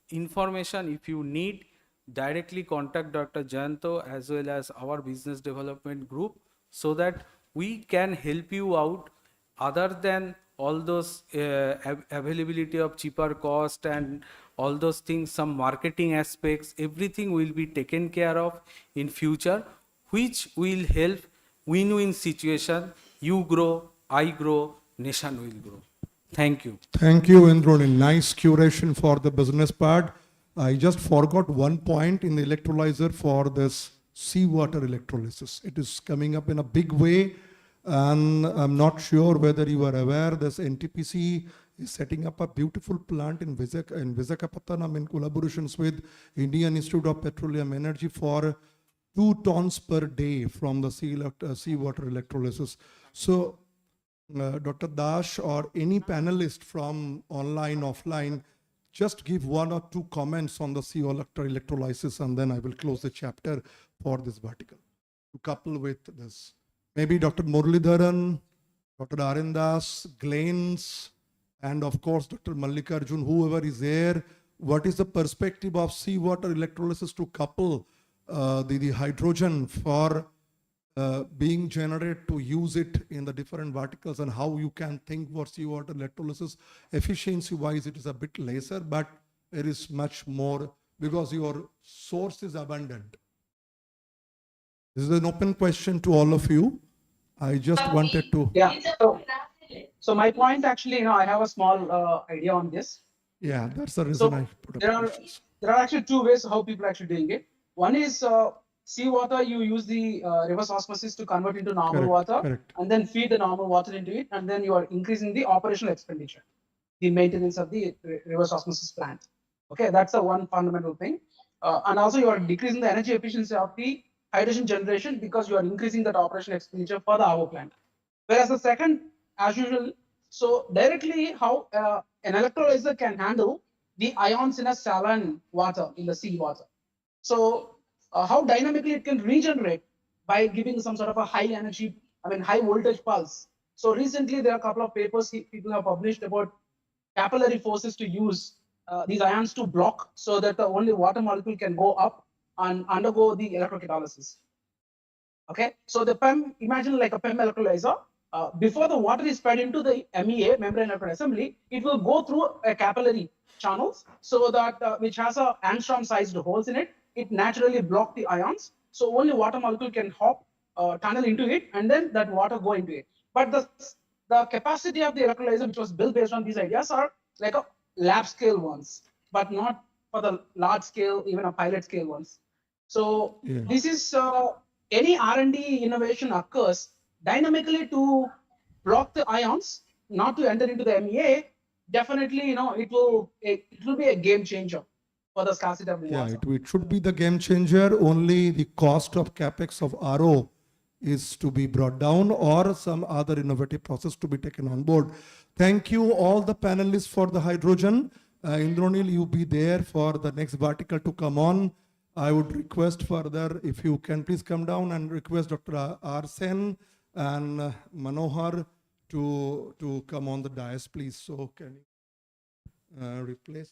information if you need, directly contact Dr. Jayanto as well as our business development group, so that we can help you out. Other than all those availability of cheaper cost and all those things, some marketing aspects, everything will be taken care of in future, which will help win-win situation. You grow, I grow, nation will grow. Thank you. Thank you, Indroni. Nice curation for the business part. I just forgot one point in the electrolyzer for this seawater electrolysis. It is coming up in a big way, and I'm not sure whether you are aware, this NTPC is setting up a beautiful plant in Visakhapatnam in collaborations with Indian Institute of Petroleum Energy for 2 tons per day from the seawater electrolysis. So Dr. Dash or any panelist from online, offline, just give 1 or 2 comments on the seawater electrolysis, and then I will close the chapter for this vertical. To couple with this, maybe Dr. Muralidharan, Dr. Arindas, Glains, and of course Dr. Mallikarjun, whoever is there, what is the perspective of seawater electrolysis to couple the hydrogen for being generated to use it in the different verticals, and how you can think for seawater electrolysis. Efficiency wise it is a bit lesser, but it is much more because your source is abundant. This is an open question to all of you. I just wanted to. Yeah. So my point actually, I have a small idea on this. Yeah, that's the reason I put up. There are actually 2 ways how people are actually doing it. One is seawater, you use the reverse osmosis to convert into normal water, and then feed the normal water into it, and then you are increasing the operational expenditure, the maintenance of the reverse osmosis plant. Okay, that's the one fundamental thing. And also you are decreasing the energy efficiency of the hydrogen generation because you are increasing that operational expenditure for the RO plant. Whereas the second, as usual, so directly how an electrolyzer can handle the ions in a saline water, in the sea water. So how dynamically it can regenerate by giving some sort of a high energy, high voltage pulse. So recently there are a couple of papers people have published about capillary forces to use these ions to block, so that the only water molecule can go up and undergo the electrocatalysis. Okay, so the PEM, imagine like a PEM electrolyzer. Before the water is fed into the MEA, membrane electrode assembly, it will go through a capillary channels, so that which has a angstrom sized holes in it. It naturally block the ions, so only water molecule can hop, tunnel into it, and then that water go into it. But the capacity of the electrolyzer, which was built based on these ideas, are like a lab scale ones, but not for the large scale, even a pilot scale ones. So this is any R&D innovation occurs dynamically to block the ions, not to enter into the MEA, definitely, it will be a game changer for the scarcity of the Yeah, water. it should be the game changer. Only the cost of capex of RO is to be brought down, or some other innovative process to be taken on board. Thank you all the panelists for the hydrogen. Indranil, you be there for the next vertical to come on. I would request further, if you can please come down and request Dr. R. Sen and Manohar to come on the dais, please. So can you replace?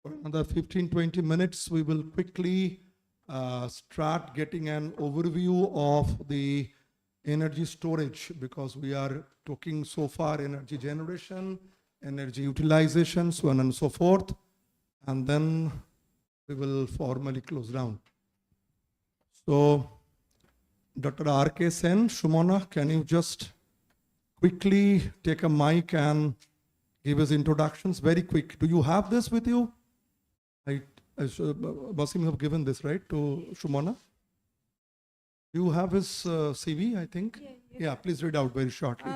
For another 15-20 minutes, we will quickly start getting an overview of the energy storage, because we are talking so far energy generation, energy utilization, so on and so forth. And then we will formally close down. So, Dr. R.K. Sen, Shumona, can you just quickly take a mic and give us introductions? Very quick. Do you have this with you? Basim have given this, right, to Shumona? You have his CV, I think? Yeah, please read out very shortly.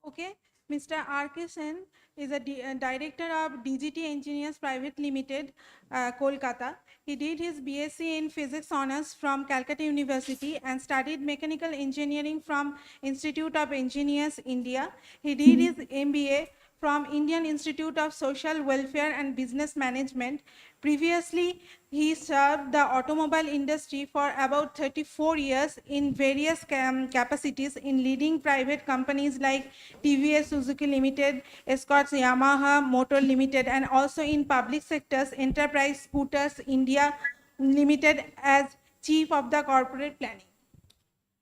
Okay, Mr. R.K. Sen is a director of DGT Engineers Private Limited, Kolkata. He did his BSc in Physics Honours from Calcutta University and studied Mechanical Engineering from Institute of Engineers, India. He did his MBA from Indian Institute of Social Welfare and Business Management. Previously, he served the automobile industry for about 34 years in various capacities in leading private companies like TVS Suzuki Limited, Escorts Yamaha Motor Limited, and also in public sectors, Enterprise Scooters India Limited as Chief of the Corporate Planning.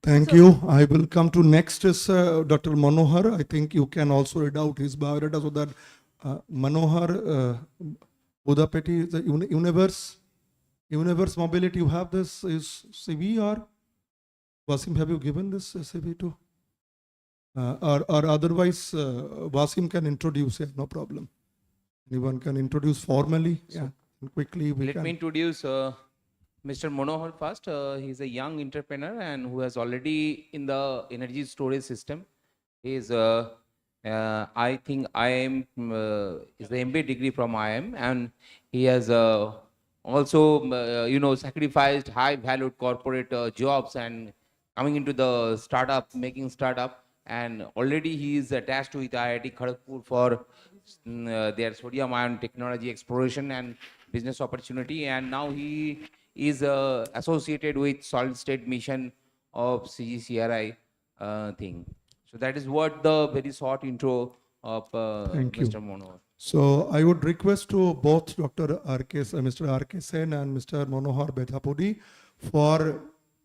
Thank you. I will come to next is Dr. Manohar. I think you can also read out his biodata so that Manohar Budapeti, the Universe Mobility, you have this is CV, or Wasim, have you given this CV to? Or otherwise, Wasim can introduce, yeah, no problem. Anyone can introduce formally, yeah, and quickly we Let can. me introduce Mr. Manohar first. He's a young entrepreneur and who has already in the energy storage system. He is, I think, IIM is the MBA degree from IIM, and he has also, sacrificed high-valued corporate jobs and coming into the startup, making startup, and already he is attached with IIT Kharagpur for their sodium-ion technology exploration and business opportunity, and now he is associated with solid-state mission of CGCRI thing. So that is what the very short intro of Thank you. Mr. Manohar. So I would request to both Mr. R.K. Sen and Mr. Manohar Bethapudi for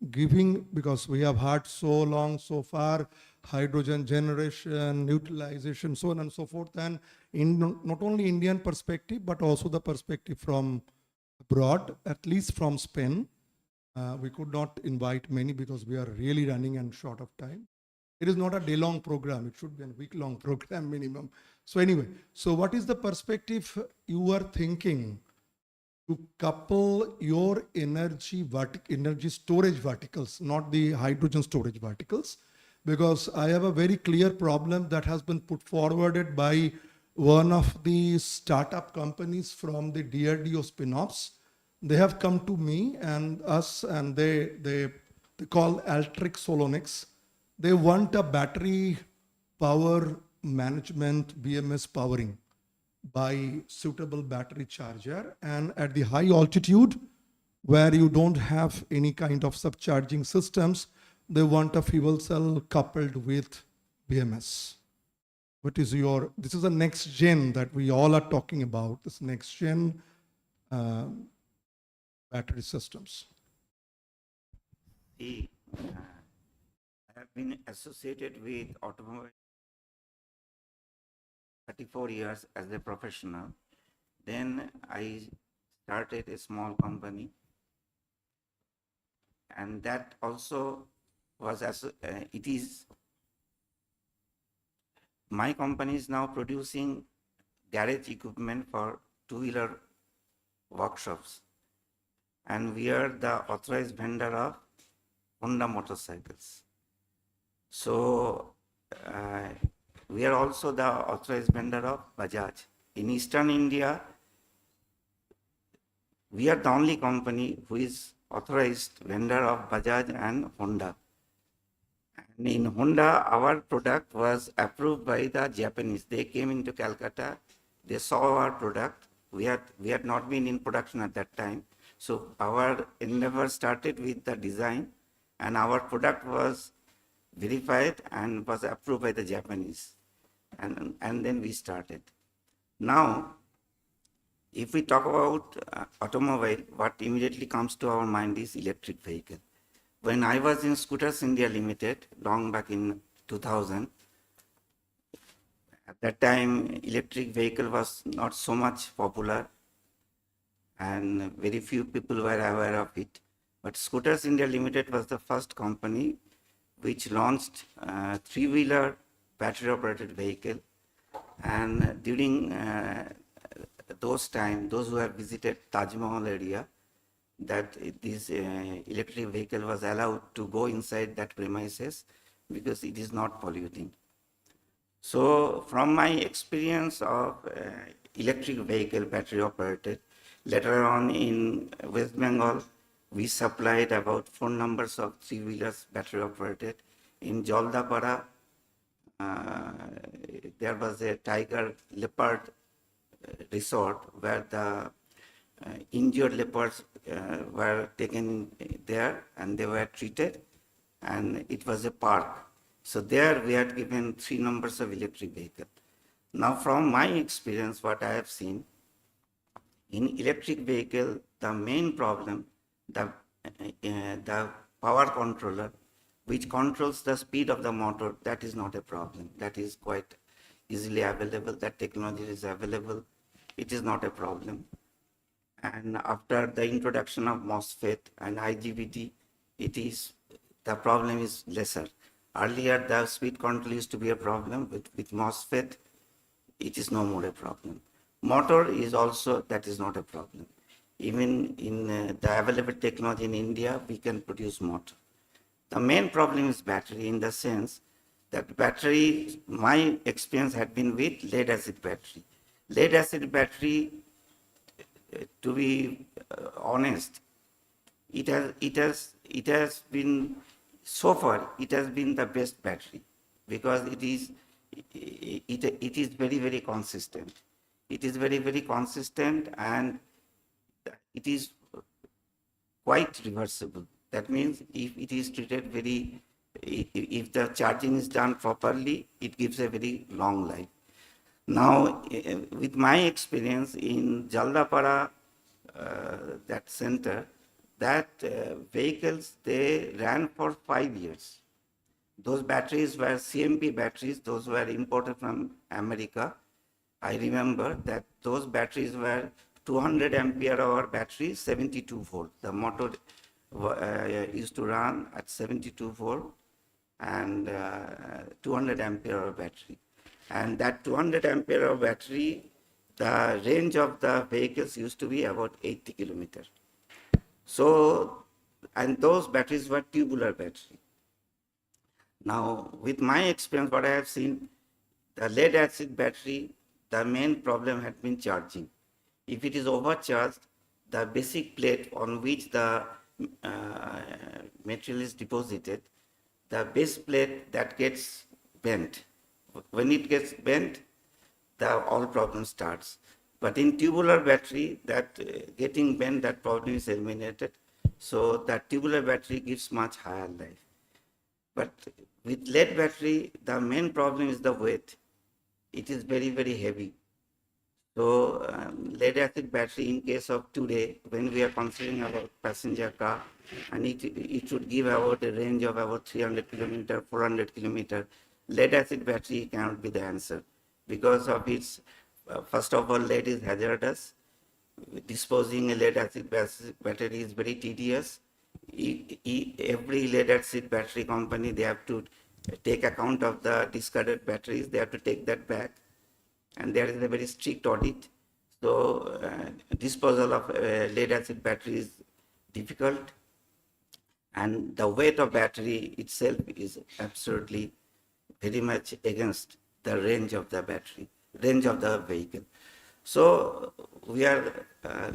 giving, because we have had so long so far, hydrogen generation, utilization, so on and so forth, and in not only Indian perspective, but also the perspective from abroad, at least from Spain. We could not invite many because we are really running and short of time. It is not a day-long program. It should be a week-long program minimum. So anyway, so what is the perspective you are thinking to couple your energy storage verticals, not the hydrogen storage verticals? Because I have a very clear problem that has been put forwarded by one of the startup companies from the DRDO spin-offs. They have come to me and us, and they call Altric Solonics. They want a battery power management BMS powering by suitable battery charger, and at the high altitude where you don't have any kind of subcharging systems, they want a fuel cell coupled with BMS. What is this is the next gen that we all are talking about, this next gen battery systems. I have been associated with automobile 34 years as a professional. Then I started a small company, and that also was my company is now producing garage equipment for two-wheeler workshops, and we are the authorized vendor of Honda motorcycles. So we are also the authorized vendor of Bajaj. In Eastern India, we are the only company who is authorized vendor of Bajaj and Honda. And in Honda, our product was approved by the Japanese. They came into Calcutta, they saw our product. We had not been in production at that time. So our endeavor started with the design, and our product was verified and was approved by the Japanese. And then we started. Now, if we talk about automobile, what immediately comes to our mind is electric vehicle. When I was in Scooters India Limited, long back in 2000, at that time, electric vehicle was not so much popular and very few people were aware of it. But Scooters India Limited was the first company which launched three-wheeler battery-operated vehicle. And during those time, those who have visited Taj Mahal area, that this electric vehicle was allowed to go inside that premises because it is not polluting. So from my experience of electric vehicle battery operated, later on in West Bengal, we supplied about 4 numbers of three-wheelers battery operated. In Jaldapara, there was a tiger leopard resort where the injured leopards were taken there and they were treated, and it was a park. So there we had given 3 numbers of electric vehicle. Now from my experience, what I have seen, in electric vehicle, the main problem, the power controller, which controls the speed of the motor, that is not a problem. That is quite easily available. That technology is available. It is not a problem. And after the introduction of MOSFET and IGBT, the problem is lesser. Earlier, the speed control used to be a problem, but with MOSFET, it is no more a problem. Motor is also, that is not a problem. Even in the available technology in India, we can produce motor. The main problem is battery, in the sense that battery, my experience had been with lead acid battery. Lead acid battery, to be honest, it has been, so far, it has been the best battery because it is very, very consistent. It is very, very consistent and it is quite reversible. That means if it is treated if the charging is done properly, it gives a very long life. Now, with my experience in Jaldapara, that center, that vehicles, they ran for 5 years. Those batteries were CMP batteries, those were imported from America. I remember that those batteries were 200 ampere hour batteries, 72 volt. The motor used to run at 72 volt and 200 ampere hour battery. And that 200 ampere hour battery, the range of the vehicles used to be about 80 kilometers. So, and those batteries were tubular battery. Now, with my experience, what I have seen, the lead acid battery, the main problem had been charging. If it is overcharged, the basic plate on which the material is deposited, the base plate that gets bent. When it gets bent, all problem starts. But in tubular battery, that getting bent, that problem is eliminated. So that tubular battery gives much higher life. But with lead battery, the main problem is the weight. It is very, very heavy. So lead acid battery, in case of today, when we are considering about passenger car, and it should give about a range of about 300 kilometer, 400 kilometer, lead acid battery cannot be the answer because of its, first of all, lead is hazardous. Disposing a lead acid battery is very tedious. Every lead acid battery company, they have to take account of the discarded batteries. They have to take that back. And there is a very strict audit. So disposal of lead acid battery is difficult, and the weight of battery itself is absolutely very much against the range of the battery, range of the vehicle. So we are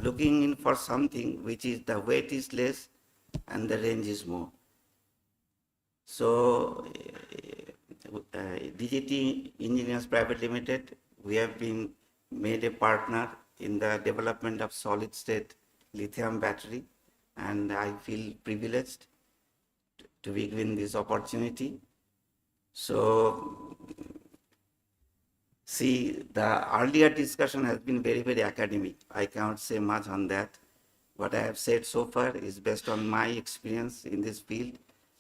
looking in for something which is the weight is less and the range is more. So DGT Engineers Private Limited, we have been made a partner in the development of solid state lithium battery, and I feel privileged to be given this opportunity. So see, the earlier discussion has been very, very academic. I cannot say much on that. What I have said so far is based on my experience in this field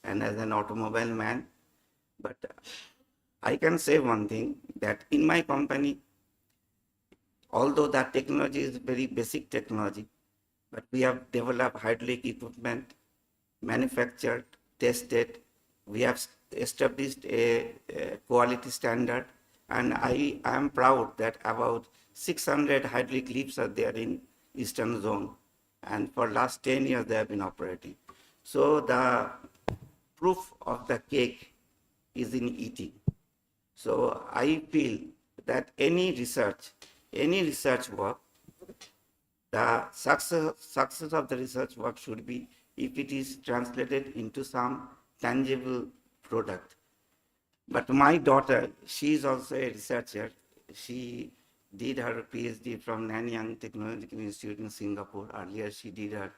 and as an automobile man. But I can say one thing, that in my company, although that technology is very basic technology, but we have developed hydraulic equipment, manufactured, tested. We have established a quality standard, and I am proud that about 600 hydraulic lifts are there in Eastern Zone, and for last 10 years they have been operating. So the proof of the cake is in eating. So I feel that any research work, the success of the research work should be if it is translated into some tangible product. But my daughter, she is also a researcher. She did her PhD from Nanyang Technological Institute in Singapore. Earlier, she did her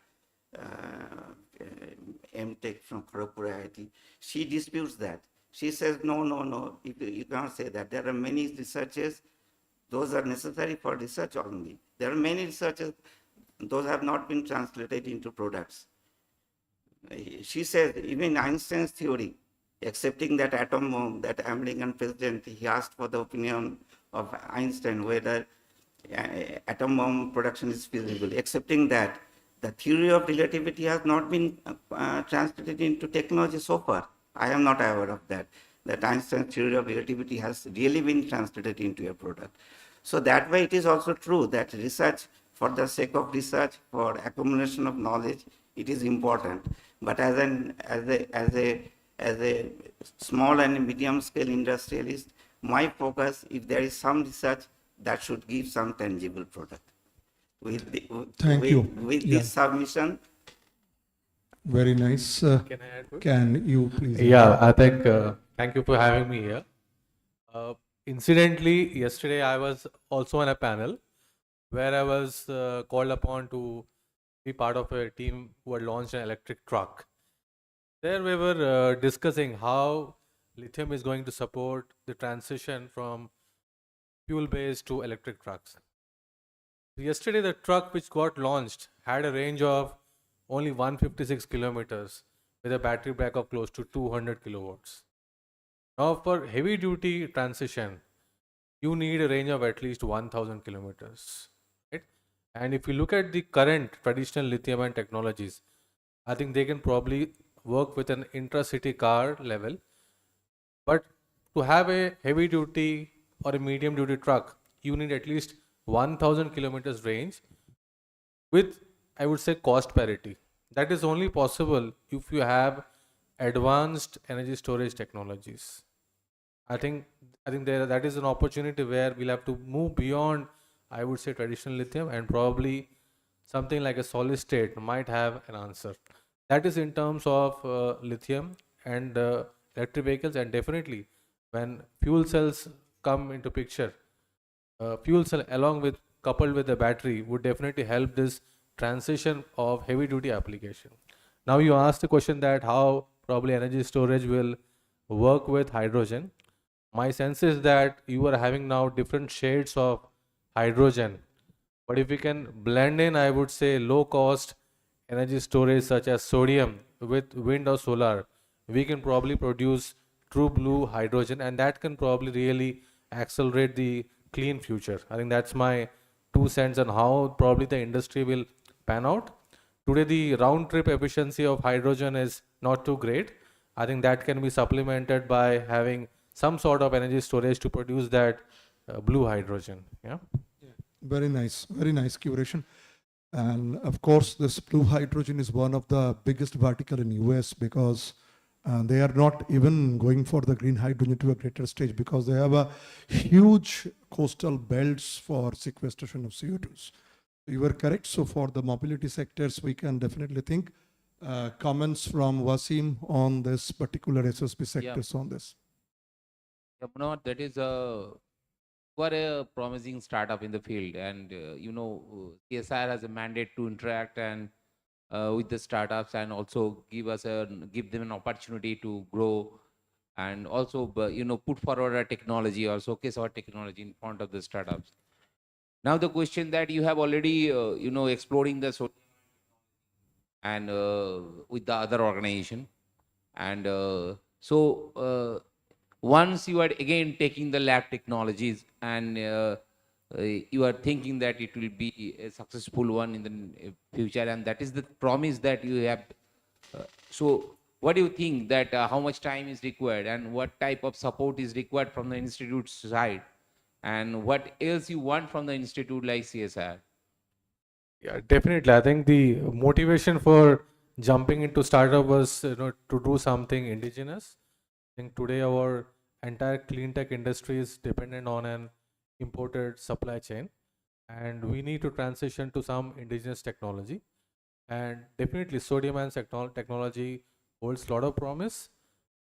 MTech from Kharagpur IIT. She disputes that. She says, no, you cannot say that. There are many researchers, those are necessary for research only. There are many researchers, those have not been translated into products. She says, even Einstein's theory, accepting that atom bomb, that American president, he asked for the opinion of Einstein whether atom bomb production is feasible. Accepting that, the theory of relativity has not been translated into technology so far. I am not aware of that Einstein's theory of relativity has really been translated into a product. So that way it is also true that research, for the sake of research, for accumulation of knowledge, it is important. But as a small and medium scale industrialist, my focus, if there is some research, that should give some tangible product. With this submission. Very nice. Can I add to it? Can you please? Yeah, I think, thank you for having me here. Incidentally, yesterday I was also on a panel where I was called upon to be part of a team who had launched an electric truck. There we were discussing how lithium is going to support the transition from fuel-based to electric trucks. Yesterday, the truck which got launched had a range of only 156 kilometers with a battery pack of close to 200 kilowatts. Now, for heavy-duty transition, you need a range of at least 1,000 kilometers. Right? And if you look at the current traditional lithium-ion technologies, I think they can probably work with an intra-city car level. But to have a heavy-duty or a medium-duty truck, you need at least 1,000 kilometers range with, I would say, cost parity. That is only possible if you have advanced energy storage technologies. I think that is an opportunity where we'll have to move beyond, I would say, traditional lithium, and probably something like a solid state might have an answer. That is in terms of lithium and electric vehicles, and definitely when fuel cells come into picture, fuel cell along with coupled with the battery would definitely help this transition of heavy duty application. Now you asked the question that how probably energy storage will work with hydrogen. My sense is that you are having now different shades of hydrogen, but if we can blend in, I would say, low cost energy storage such as sodium with wind or solar, we can probably produce true blue hydrogen, and that can probably really accelerate the clean future. I think that's my 2 cents on how probably the industry will pan out. Today, the round trip efficiency of hydrogen is not too great. I think that can be supplemented by having some sort of energy storage to produce that blue hydrogen. Yeah. Very nice curation. And of course, this blue hydrogen is one of the biggest vertical in US because they are not even going for the green hydrogen to a greater stage because they have a huge coastal belts for sequestration of CO2s. You were correct. So for the mobility sectors, we can definitely think comments from Wasim on this particular SSP sectors on this. Yeah, Manoj, that is quite a promising startup in the field, and CSR has a mandate to interact and with the startups and also give them an opportunity to grow, and also put forward our technology or showcase our technology in front of the startups. Now the question that you have already exploring the and with the other organization, and once you are again taking the lab technologies and you are thinking that it will be a successful one in the future, and that is the promise that you have. So what do you think that how much time is required and what type of support is required from the institute side, and what else you want from the institute like CSR? Yeah, definitely. I think the motivation for jumping into startup was to do something indigenous. I think today our entire clean tech industry is dependent on an imported supply chain, and we need to transition to some indigenous technology. And definitely sodium ion technology holds a lot of promise,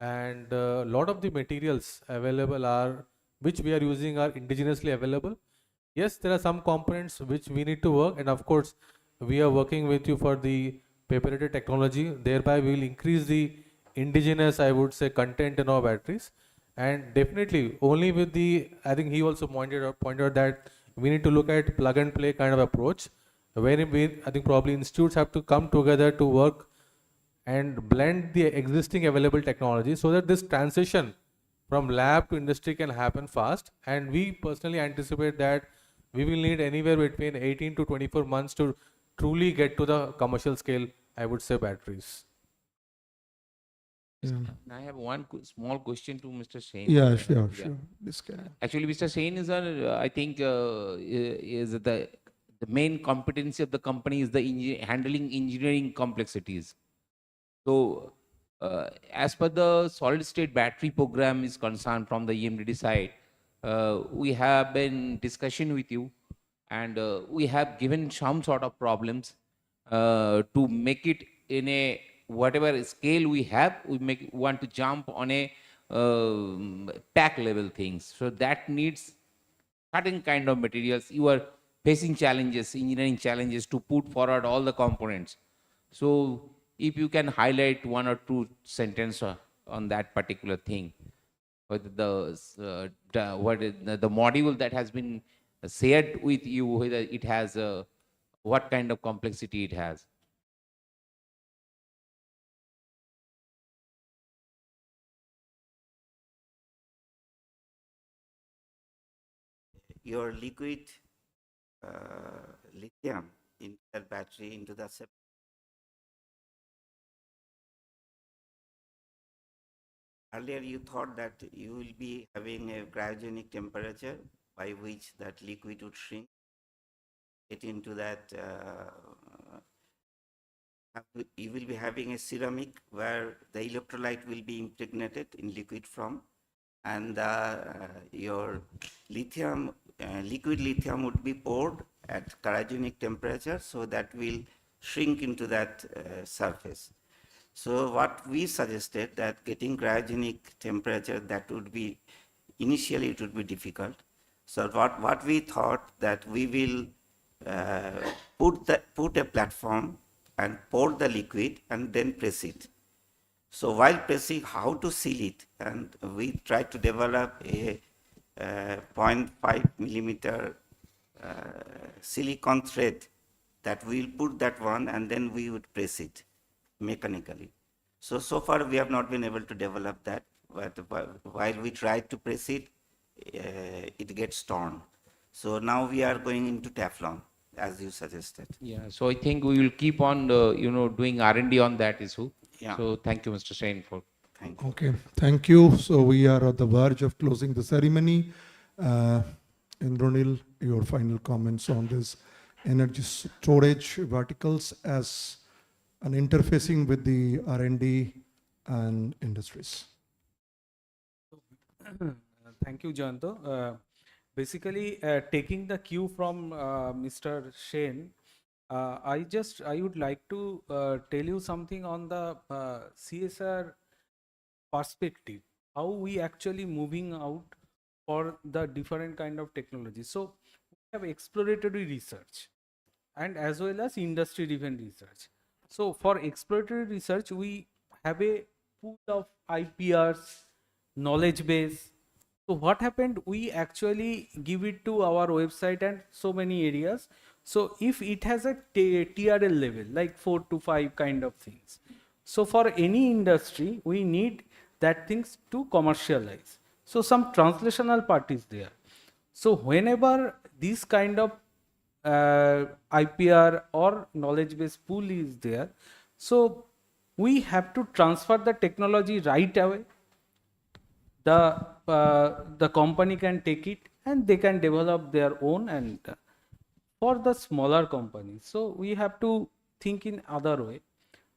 and a lot of the materials available are which we are using are indigenously available. Yes, there are some components which we need to work, and of course we are working with you for the paper-rated technology. Thereby we will increase the indigenous, I would say, content in our batteries. And definitely only with the, I think he also pointed out that we need to look at plug and play kind of approach, wherein I think probably institutes have to come together to work and blend the existing available technology so that this transition from lab to industry can happen fast. And we personally anticipate that we will need anywhere between 18 to 24 months to truly get to the commercial scale, I would say, batteries. Yeah. I have one small question to Mr. Shane. Yeah, sure. This can. Actually, Mr. Shane is, I think, is the main competency of the company is the handling engineering complexities. So, as per the solid state battery program is concerned from the EMDD side, we have been discussion with you, and we have given some sort of problems to make it in a whatever scale we have. We want to jump on a pack level things. So that needs certain kind of materials. You are facing challenges, engineering challenges to put forward all the components. So if you can highlight one or two sentences on that particular thing, whether the module that has been shared with you, whether it has what kind of complexity it has. Your liquid lithium in that battery into the earlier you thought that you will be having a cryogenic temperature by which that liquid would shrink it into that you will be having a ceramic where the electrolyte will be impregnated in liquid form, and your lithium liquid lithium would be poured at cryogenic temperature, so that will shrink into that surface. So what we suggested that getting cryogenic temperature, that would be initially it would be difficult. So what we thought that we will put a platform and pour the liquid and then press it. So while pressing, how to seal it, and we tried to develop a 0.5 millimeter silicon thread that we'll put that one and then we would press it mechanically. So far we have not been able to develop that, but while we tried to press it, it gets torn. So now we are going into Teflon, as you suggested. Yeah, so I think we will keep on, doing R&D on that issue. Yeah. So thank you, Mr. Shane, for. Okay, thank you. So we are at the verge of closing the ceremony. Indranil, your final comments on this energy storage verticals as an interfacing with the R&D and industries. Thank you, Jayanto. Basically, taking the cue from Mr. Shane, I would like to tell you something on the CSR perspective, how we actually moving out for the different kind of technology. So we have exploratory research and as well as industry driven research. So for exploratory research, we have a pool of IPRs, knowledge base. So what happened, we actually give it to our website and so many areas. So if it has a TRL level, like 4 to 5 kind of things. So for any industry, we need that things to commercialize. So some translational part is there. So whenever this kind of IPR or knowledge base pool is there, so we have to transfer the technology right away. The company can take it and they can develop their own, and for the smaller companies, so we have to think in other way.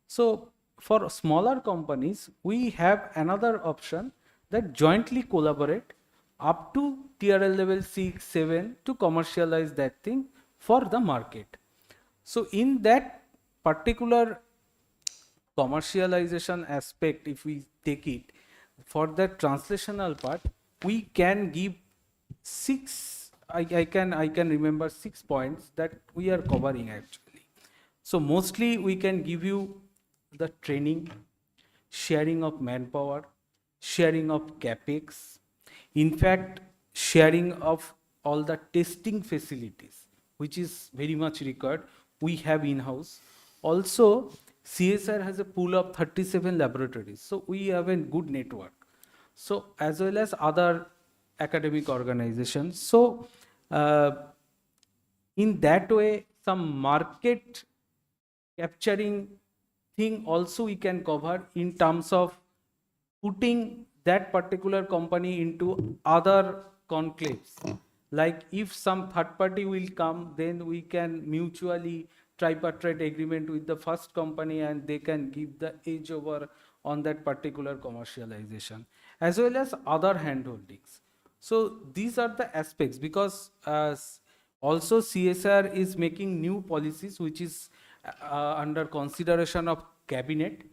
So for smaller companies, we have another option that jointly collaborate up to TRL level 6, 7 to commercialize that thing for the market. So in that particular commercialization aspect, if we take it, for the translational part, we can give 6, I can remember 6 points that we are covering actually. So mostly we can give you the training, sharing of manpower, sharing of capex, in fact sharing of all the testing facilities, which is very much required, we have in-house. Also CSR has a pool of 37 laboratories, so we have a good network, so as well as other academic organizations. So in that way, some market capturing thing also we can cover in terms of putting that particular company into other conclaves. Like if some third party will come, then we can mutually tripartite agreement with the first company and they can give the edge over on that particular commercialization, as well as other handholdings. So these are the aspects, because also CSR is making new policies which is under consideration of cabinet,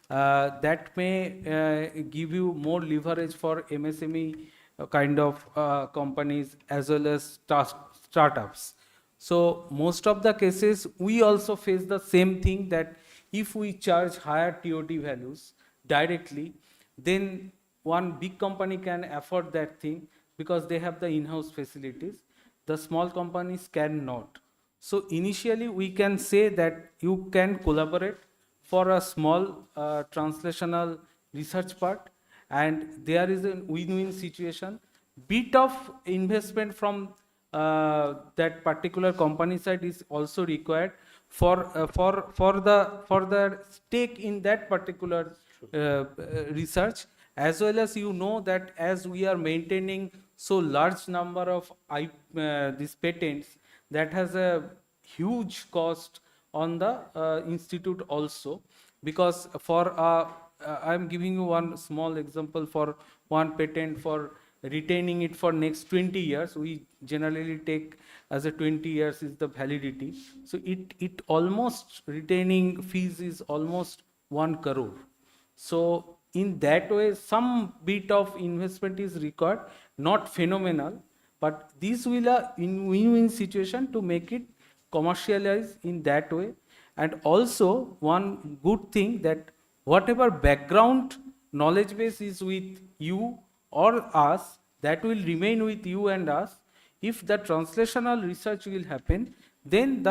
that may give you more leverage for MSME kind of companies as well as startups. So most of the cases we also face the same thing, that if we charge higher TOT values directly, then one big company can afford that thing because they have the in-house facilities. The small companies cannot. So initially we can say that you can collaborate for a small translational research part, and there is a win-win situation. Bit of investment from that particular company side is also required for the stake in that particular research, as well as that as we are maintaining so large number of these patents, that has a huge cost on the institute also, because for I am giving you one small example. For one patent, for retaining it for next 20 years, we generally take as a 20 years is the validity. So it almost retaining fees is almost 1 crore. So in that way, some bit of investment is required, not phenomenal, but this will a win-win situation to make it commercialize in that way. And also one good thing, that whatever background knowledge base is with you or us, that will remain with you and us. If the translational research will happen, then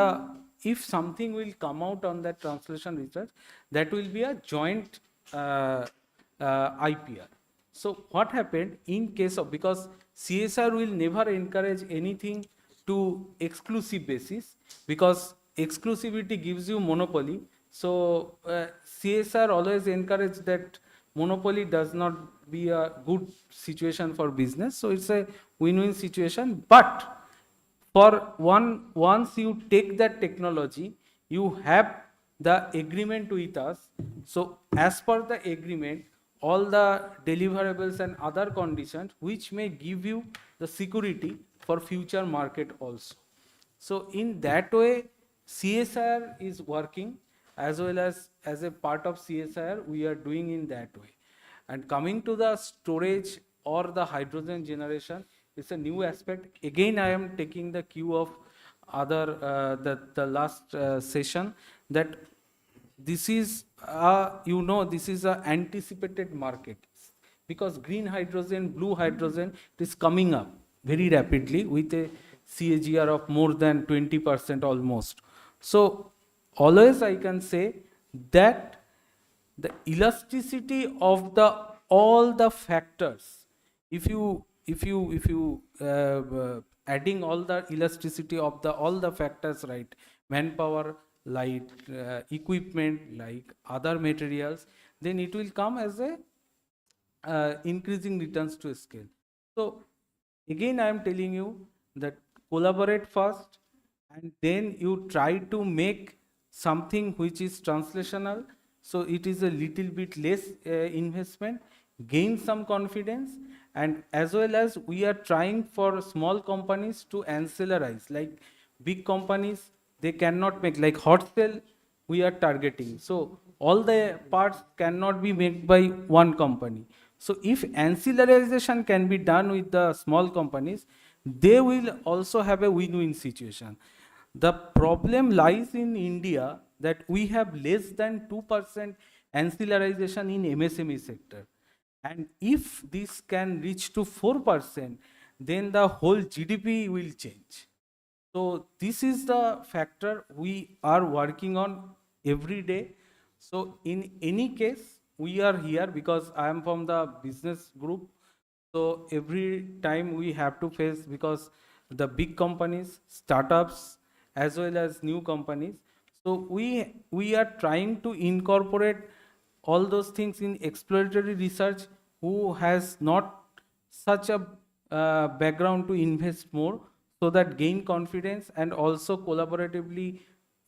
if something will come out on that translation research, that will be a joint IPR. So what happened in case of, because CSR will never encourage anything to exclusive basis, because exclusivity gives you monopoly. So CSR always encourage that monopoly does not be a good situation for business. So it's a win-win situation. But once you take that technology, you have the agreement with us. So as per the agreement, all the deliverables and other conditions which may give you the security for future market also. So in that way, CSIR is working, as well as a part of CSIR, we are doing in that way. And coming to the storage or the hydrogen generation, it's a new aspect. Again, I am taking the cue of the last session, that this is this is a anticipated market, because green hydrogen, blue hydrogen, it is coming up very rapidly with a CAGR of more than 20% almost. So always I can say that the elasticity of all the factors, if you adding all the elasticity of all the factors, right, manpower, like equipment, like other materials, then it will come as a increasing returns to scale. So again, I am telling you that collaborate first, and then you try to make something which is translational. So it is a little bit less investment, gain some confidence, and as well as we are trying for small companies to ancillarize. Like big companies, they cannot make, like hot cell we are targeting. So all the parts cannot be made by one company. So if ancillarization can be done with the small companies, they will also have a win-win situation. The problem lies in India that we have less than 2% ancillarization in MSME sector. And if this can reach to 4%, then the whole GDP will change. So this is the factor we are working on every day. So in any case, we are here because I am from the business group. So every time we have to face, because the big companies, startups, as well as new companies. So we are trying to incorporate all those things in exploratory research, who has not such a background to invest more, so that gain confidence, and also collaboratively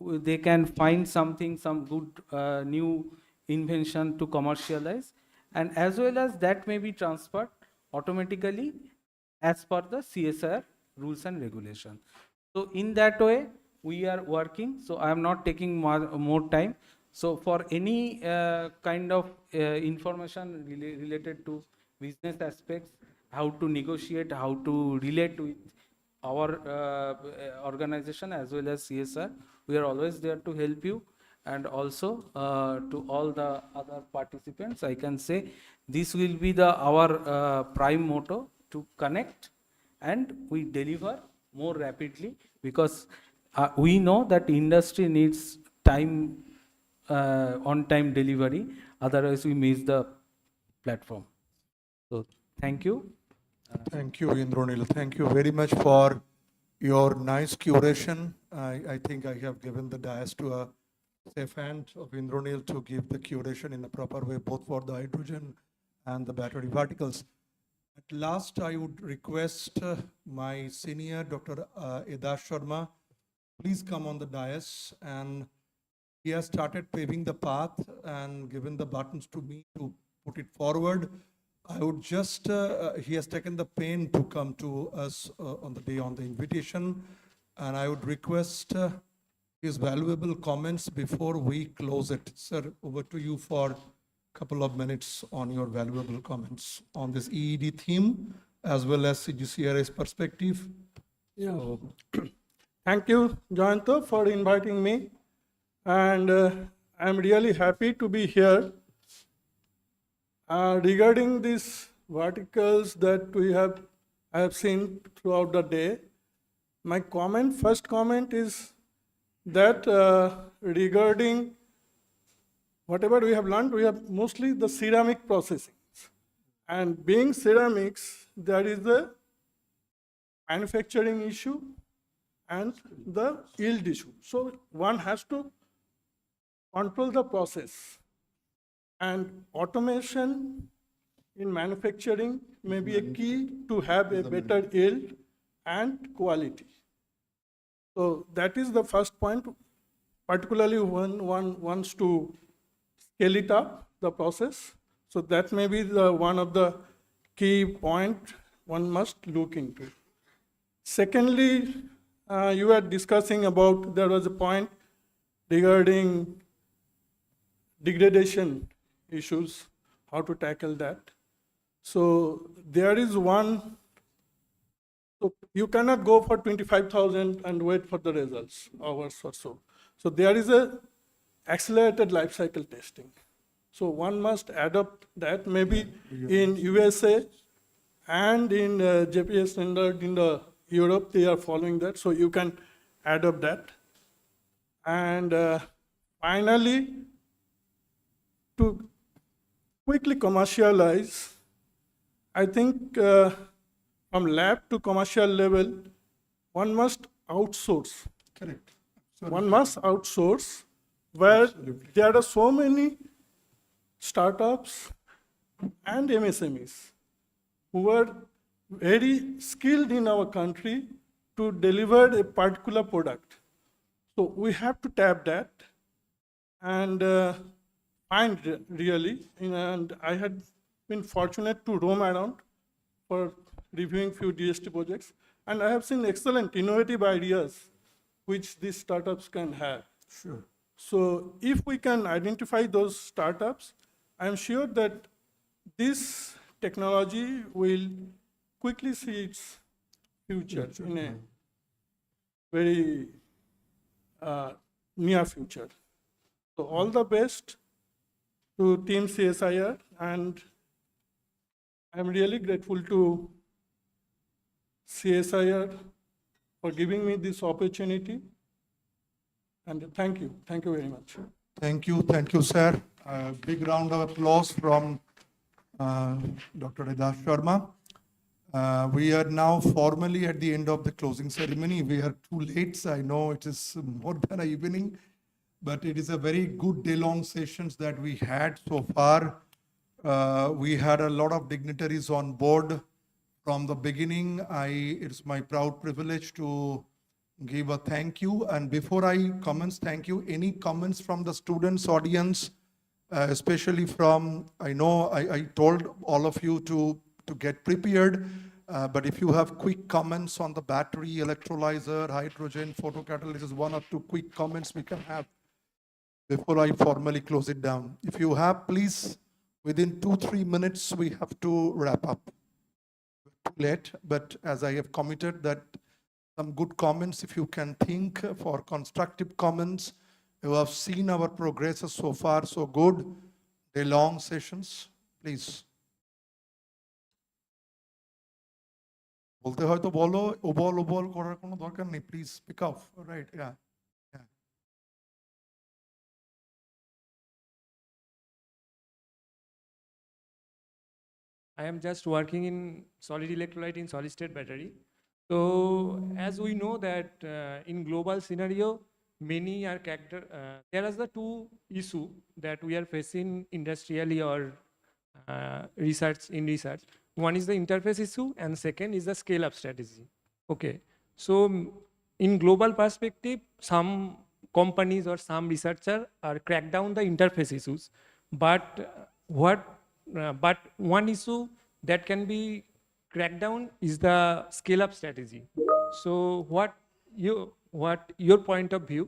they can find something, some good new invention to commercialize, and as well as that may be transferred automatically as per the CSR rules and regulations. So in that way we are working. So I am not taking more time. So for any kind of information related to business aspects, how to negotiate, how to relate with our organization as well as CSR, we are always there to help you. And also to all the other participants, I can say this will be our prime motto, to connect and we deliver more rapidly, because we know that industry needs time, on-time delivery, otherwise we miss the platform. So thank you. Thank you, Indranil. Thank you very much for your nice curation. I think I have given the dais to a safe hand of Indranil to give the curation in a proper way, both for the hydrogen and the battery particles. At last, I would request my senior, Dr. Edas Sharma, please come on the dais. And he has started paving the path and given the buttons to me to put it forward. I would just, he has taken the pain to come to us on the day on the invitation, and I would request his valuable comments before we close it. Sir, over to you for a couple of minutes on your valuable comments on this EED theme, as well as CGCRA's perspective. Yeah. Thank you, Jayanto, for inviting me. And I'm really happy to be here. Regarding these verticals that I have seen throughout the day, my first comment is that regarding whatever we have learned, we have mostly the ceramic processing. And being ceramics, there is a manufacturing issue and the yield issue. So one has to control the process. And automation in manufacturing may be a key to have a better yield and quality. So that is the first point, particularly when one wants to scale it up, the process. So that may be one of the key point one must look into. Secondly, you were discussing about, there was a point regarding degradation issues, how to tackle that. So there is one, so you cannot go for 25,000 and wait for the results, hours or so. So there is a accelerated life cycle testing. So one must adopt that, maybe in USA and in JPS standard in the Europe, they are following that, so you can adopt that. And finally, to quickly commercialize, I think from lab to commercial level, one must outsource. Correct. One must outsource, where there are so many startups and MSMEs who are very skilled in our country to deliver a particular product. So we have to tap that and find really, and I had been fortunate to roam around for reviewing few DST projects, and I have seen excellent innovative ideas which these startups can have. Sure. So if we can identify those startups, I'm sure that this technology will quickly see its future in a very near future. So all the best to Team CSIR, and I'm really grateful to CSIR for giving me this opportunity. And thank you very much. Thank you, sir. A big round of applause from Dr. Ridas Sharma. We are now formally at the end of the closing ceremony. We are too late. I know it is more than an evening, but it is a very good day-long sessions that we had so far. We had a lot of dignitaries on board from the beginning. It's my proud privilege to give a thank you. And before I commence, thank you. Any comments from the students audience, especially from, I know I told all of you to get prepared, but if you have quick comments on the battery, electrolyzer, hydrogen, photocatalysis, one or two quick comments we can have before I formally close it down. If you have, please, within 2-3 minutes, we have to wrap up. Too late, but as I have committed that some good comments, if you can think for constructive comments. You have seen our progress so far, so good. The long sessions, please. বলতে হয়তো বলো, ওবল করার কোনো দরকার নেই, please speak up. Right, yeah. I am just working in solid electrolyte in solid state battery. So as we know that in global scenario, many are there are the two issues that we are facing industrially or research. One is the interface issue and second is the scale up strategy. Okay, so in global perspective, some companies or some researchers are crack down the interface issues, but one issue that can be cracked down is the scale up strategy. So what your point of view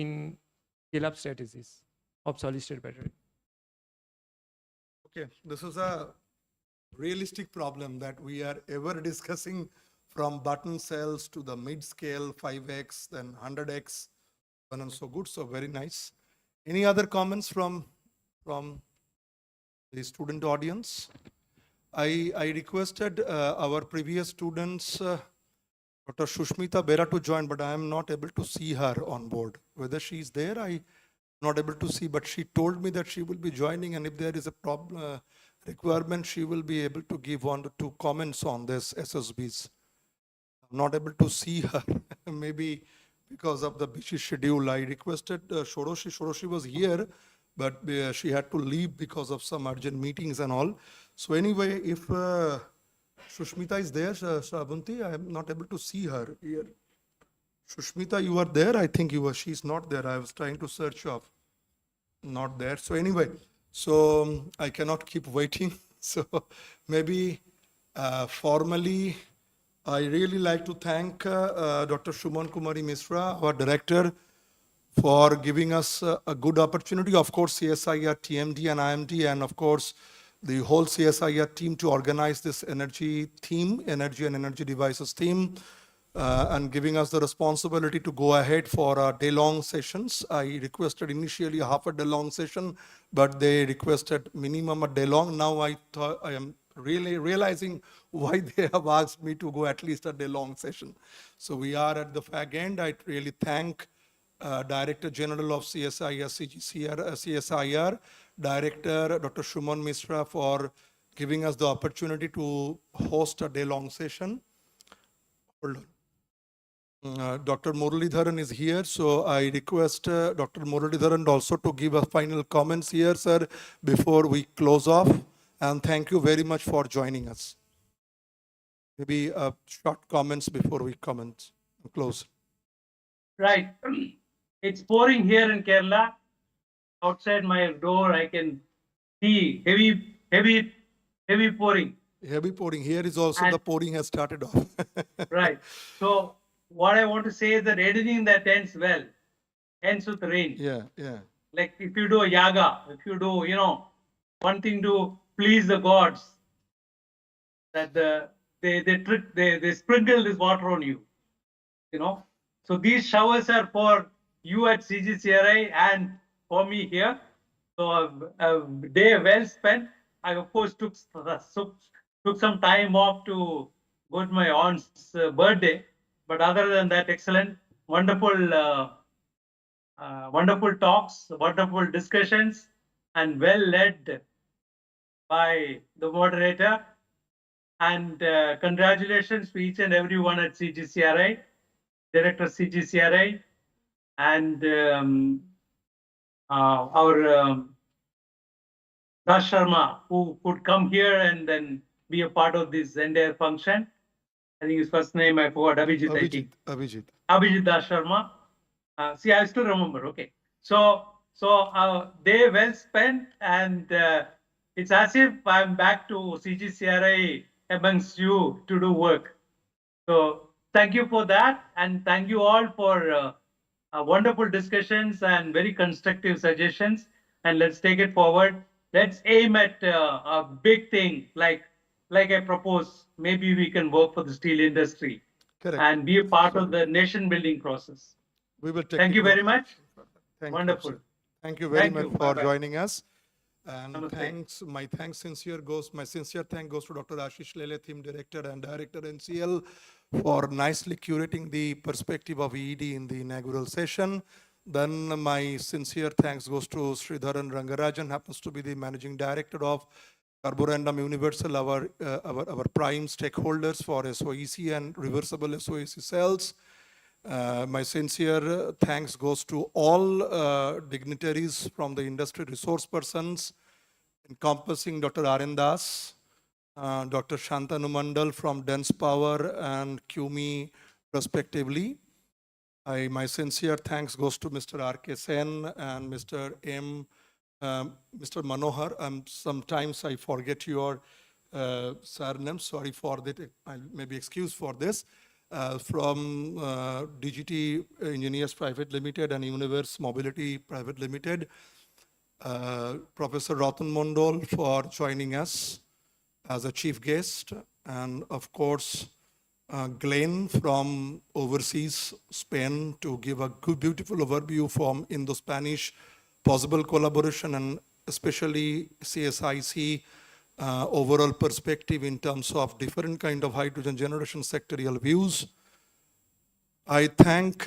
in scale up strategies of solid state battery? Okay, this is a realistic problem that we are ever discussing, from button cells to the mid scale 5x, then 100x, and so good, so very nice. Any other comments from the student audience? I requested our previous students, Dr. Shushmita Bera, to join, but I am not able to see her on board. Whether she is there, I'm not able to see, but she told me that she will be joining, and if there is a problem, requirement, she will be able to give 1 or 2 comments on this SSBs. I'm not able to see her, maybe because of the busy schedule. I requested Shoroshi was here, but she had to leave because of some urgent meetings and all. So anyway, if Sushmita is there, Shravanti, I am not able to see her here. Sushmita, you are there? I think you were. She's not there. I was trying to search of. Not there. So anyway, so I cannot keep waiting. So maybe formally, I really like to thank Dr. Shuman Kumari Misra, our director, for giving us a good opportunity. Of course, CSIR, TMD and IMD, and of course, the whole CSIR team to organize this energy theme, energy and energy devices theme, and giving us the responsibility to go ahead for day-long sessions. I requested initially half a day-long session, but they requested minimum a day-long. Now I am really realizing why they have asked me to go at least a day-long session. So we are at the fag end. I really thank Director General of CSIR, CSIR, Director Dr. Shuman Misra for giving us the opportunity to host a day-long session. Hold on. Dr. Muralidharan is here, so I request Dr. Muralidharan also to give a final comments here, sir, before we close off. And thank you very much for joining us. Maybe short comments before we comment and close. Right. It's pouring here in Kerala. Outside my door, I can see heavy pouring. Heavy pouring. Here is also And the pouring has started off. right. So what I want to say is that anything that ends well ends with rain. Yeah, yeah. Like if you do a yaga, if you do, one thing to please the gods, that they sprinkle this water on you, So these showers are for you at CGCRI and for me here. So a day well spent. I of course took some time off to go to my aunt's birthday, but other than that, excellent, wonderful, wonderful talks, wonderful discussions, and well led by the moderator. And congratulations to each and everyone at CGCRI, Director CGCRI, and our Das Sharma, who could come here and then be a part of this entire function. I think his first name I forgot, Abhijit. Abhijit Das Sharma. See, I still remember. Okay. So day well spent, and it's as if I'm back to CGCRI amongst you to do work. So thank you for that, and thank you all for wonderful discussions and very constructive suggestions. And let's take it forward. Let's aim at a big thing, like I propose. Maybe we can work for the steel industry. Correct. And be a part of the nation building process. We will take Thank you very much. Thank Wonderful. You, thank you very much for Bye-bye. joining us. And Namaste. my sincere thank goes to Dr. Ashish Lele, Theme Director and Director NCL, for nicely curating the perspective of EED in the inaugural session. Then my sincere thanks goes to Sridharan Rangarajan, happens to be the Managing Director of Carborundum Universal, our prime stakeholders for SOEC and reversible SOEC cells. My sincere thanks goes to all dignitaries from the industry resource persons, encompassing Dr. Arendas, Dr. Shantanu Mandal from Dense Power and QME respectively. My sincere thanks goes to Mr. R.K. Sen and Mr. Mr. Manohar. Sometimes I forget your surname. Sorry for that. I may be excused for this. From DGT Engineers Private Limited and Universe Mobility Private Limited. Professor Ratan Mondol for joining us as a chief guest. And of course, Glenn from overseas Spain to give a good, beautiful overview from Indo-Spanish possible collaboration and especially CSIC overall perspective in terms of different kind of hydrogen generation sectorial views. I thank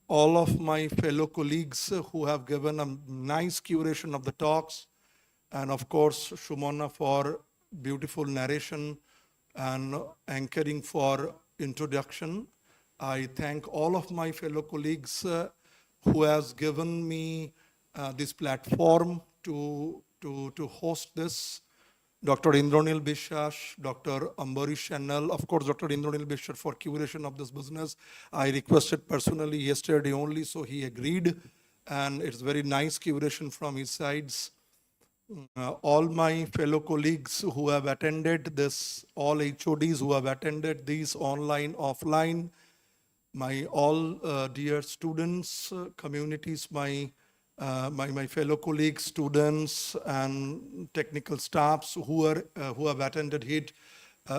all of my fellow colleagues who have given a nice curation of the talks, and of course, Shumana for beautiful narration and anchoring for introduction. I thank all of my fellow colleagues who has given me this platform to host this. Dr. Indranil Biswas, Dr. Ambarish Channel, of course, Dr. Indranil Biswas for curation of this business. I requested personally yesterday only, so he agreed. And it's very nice curation from his sides. All my fellow colleagues who have attended this, all HODs who have attended these online, offline, my all dear students, communities, my fellow colleagues, students, and technical staffs who have attended it,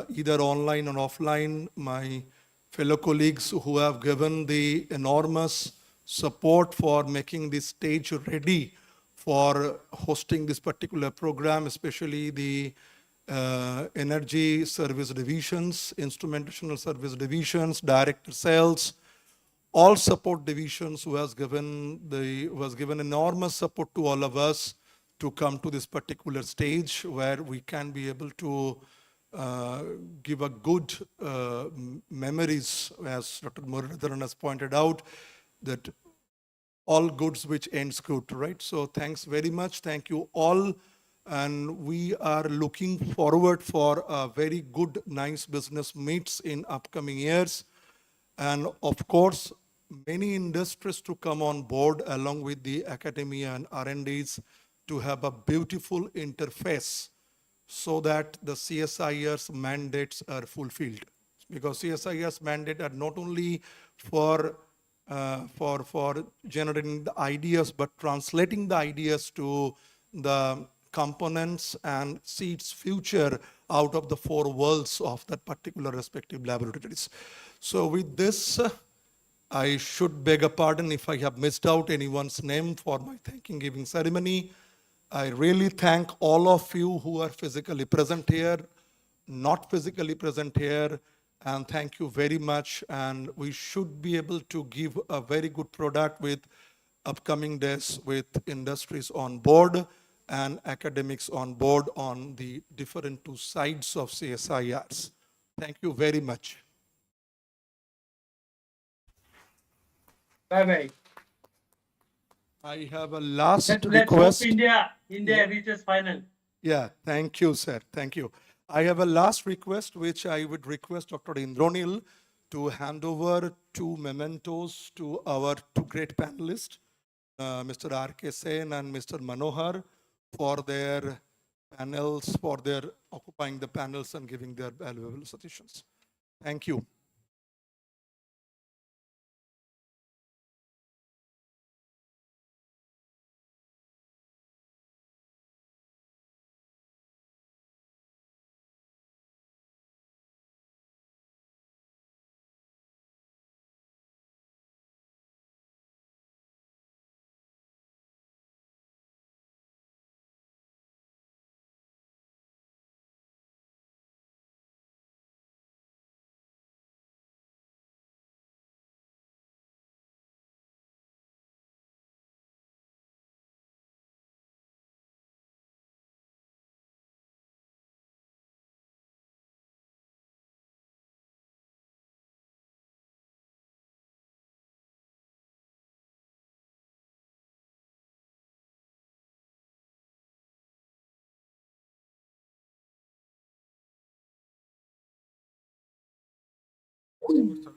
either online or offline. My fellow colleagues who have given the enormous support for making this stage ready for hosting this particular program, especially the energy service divisions, instrumentational service divisions, director sales, all support divisions who has given enormous support to all of us to come to this particular stage where we can be able to give a good memories, as Dr. Muralidharan has pointed out, that all goods which ends good, right? So thanks very much. Thank you all. And we are looking forward for a very good, nice business meets in upcoming years. And of course, many industries to come on board along with the academia and R&Ds to have a beautiful interface so that the CSIR's mandates are fulfilled. Because CSIR's mandate are not only for generating the ideas, but translating the ideas to the components and see its future out of the four worlds of that particular respective laboratories. So with this, I should beg a pardon if I have missed out anyone's name for my thanking giving ceremony. I really thank all of you who are physically present here, not physically present here, and thank you very much. And we should be able to give a very good product with upcoming days with industries on board and academics on board on the different two sides of CSIRs. Thank you very much. Bye-bye. I have a last Let's request. hope India reaches final. Yeah, thank you, sir. Thank you. I have a last request, which I would request Dr. Indranil to hand over two mementos to our two great panelists, Mr. R.K. Sen and Mr. Manohar, for their panels, for their occupying the panels and giving their valuable suggestions. Thank you.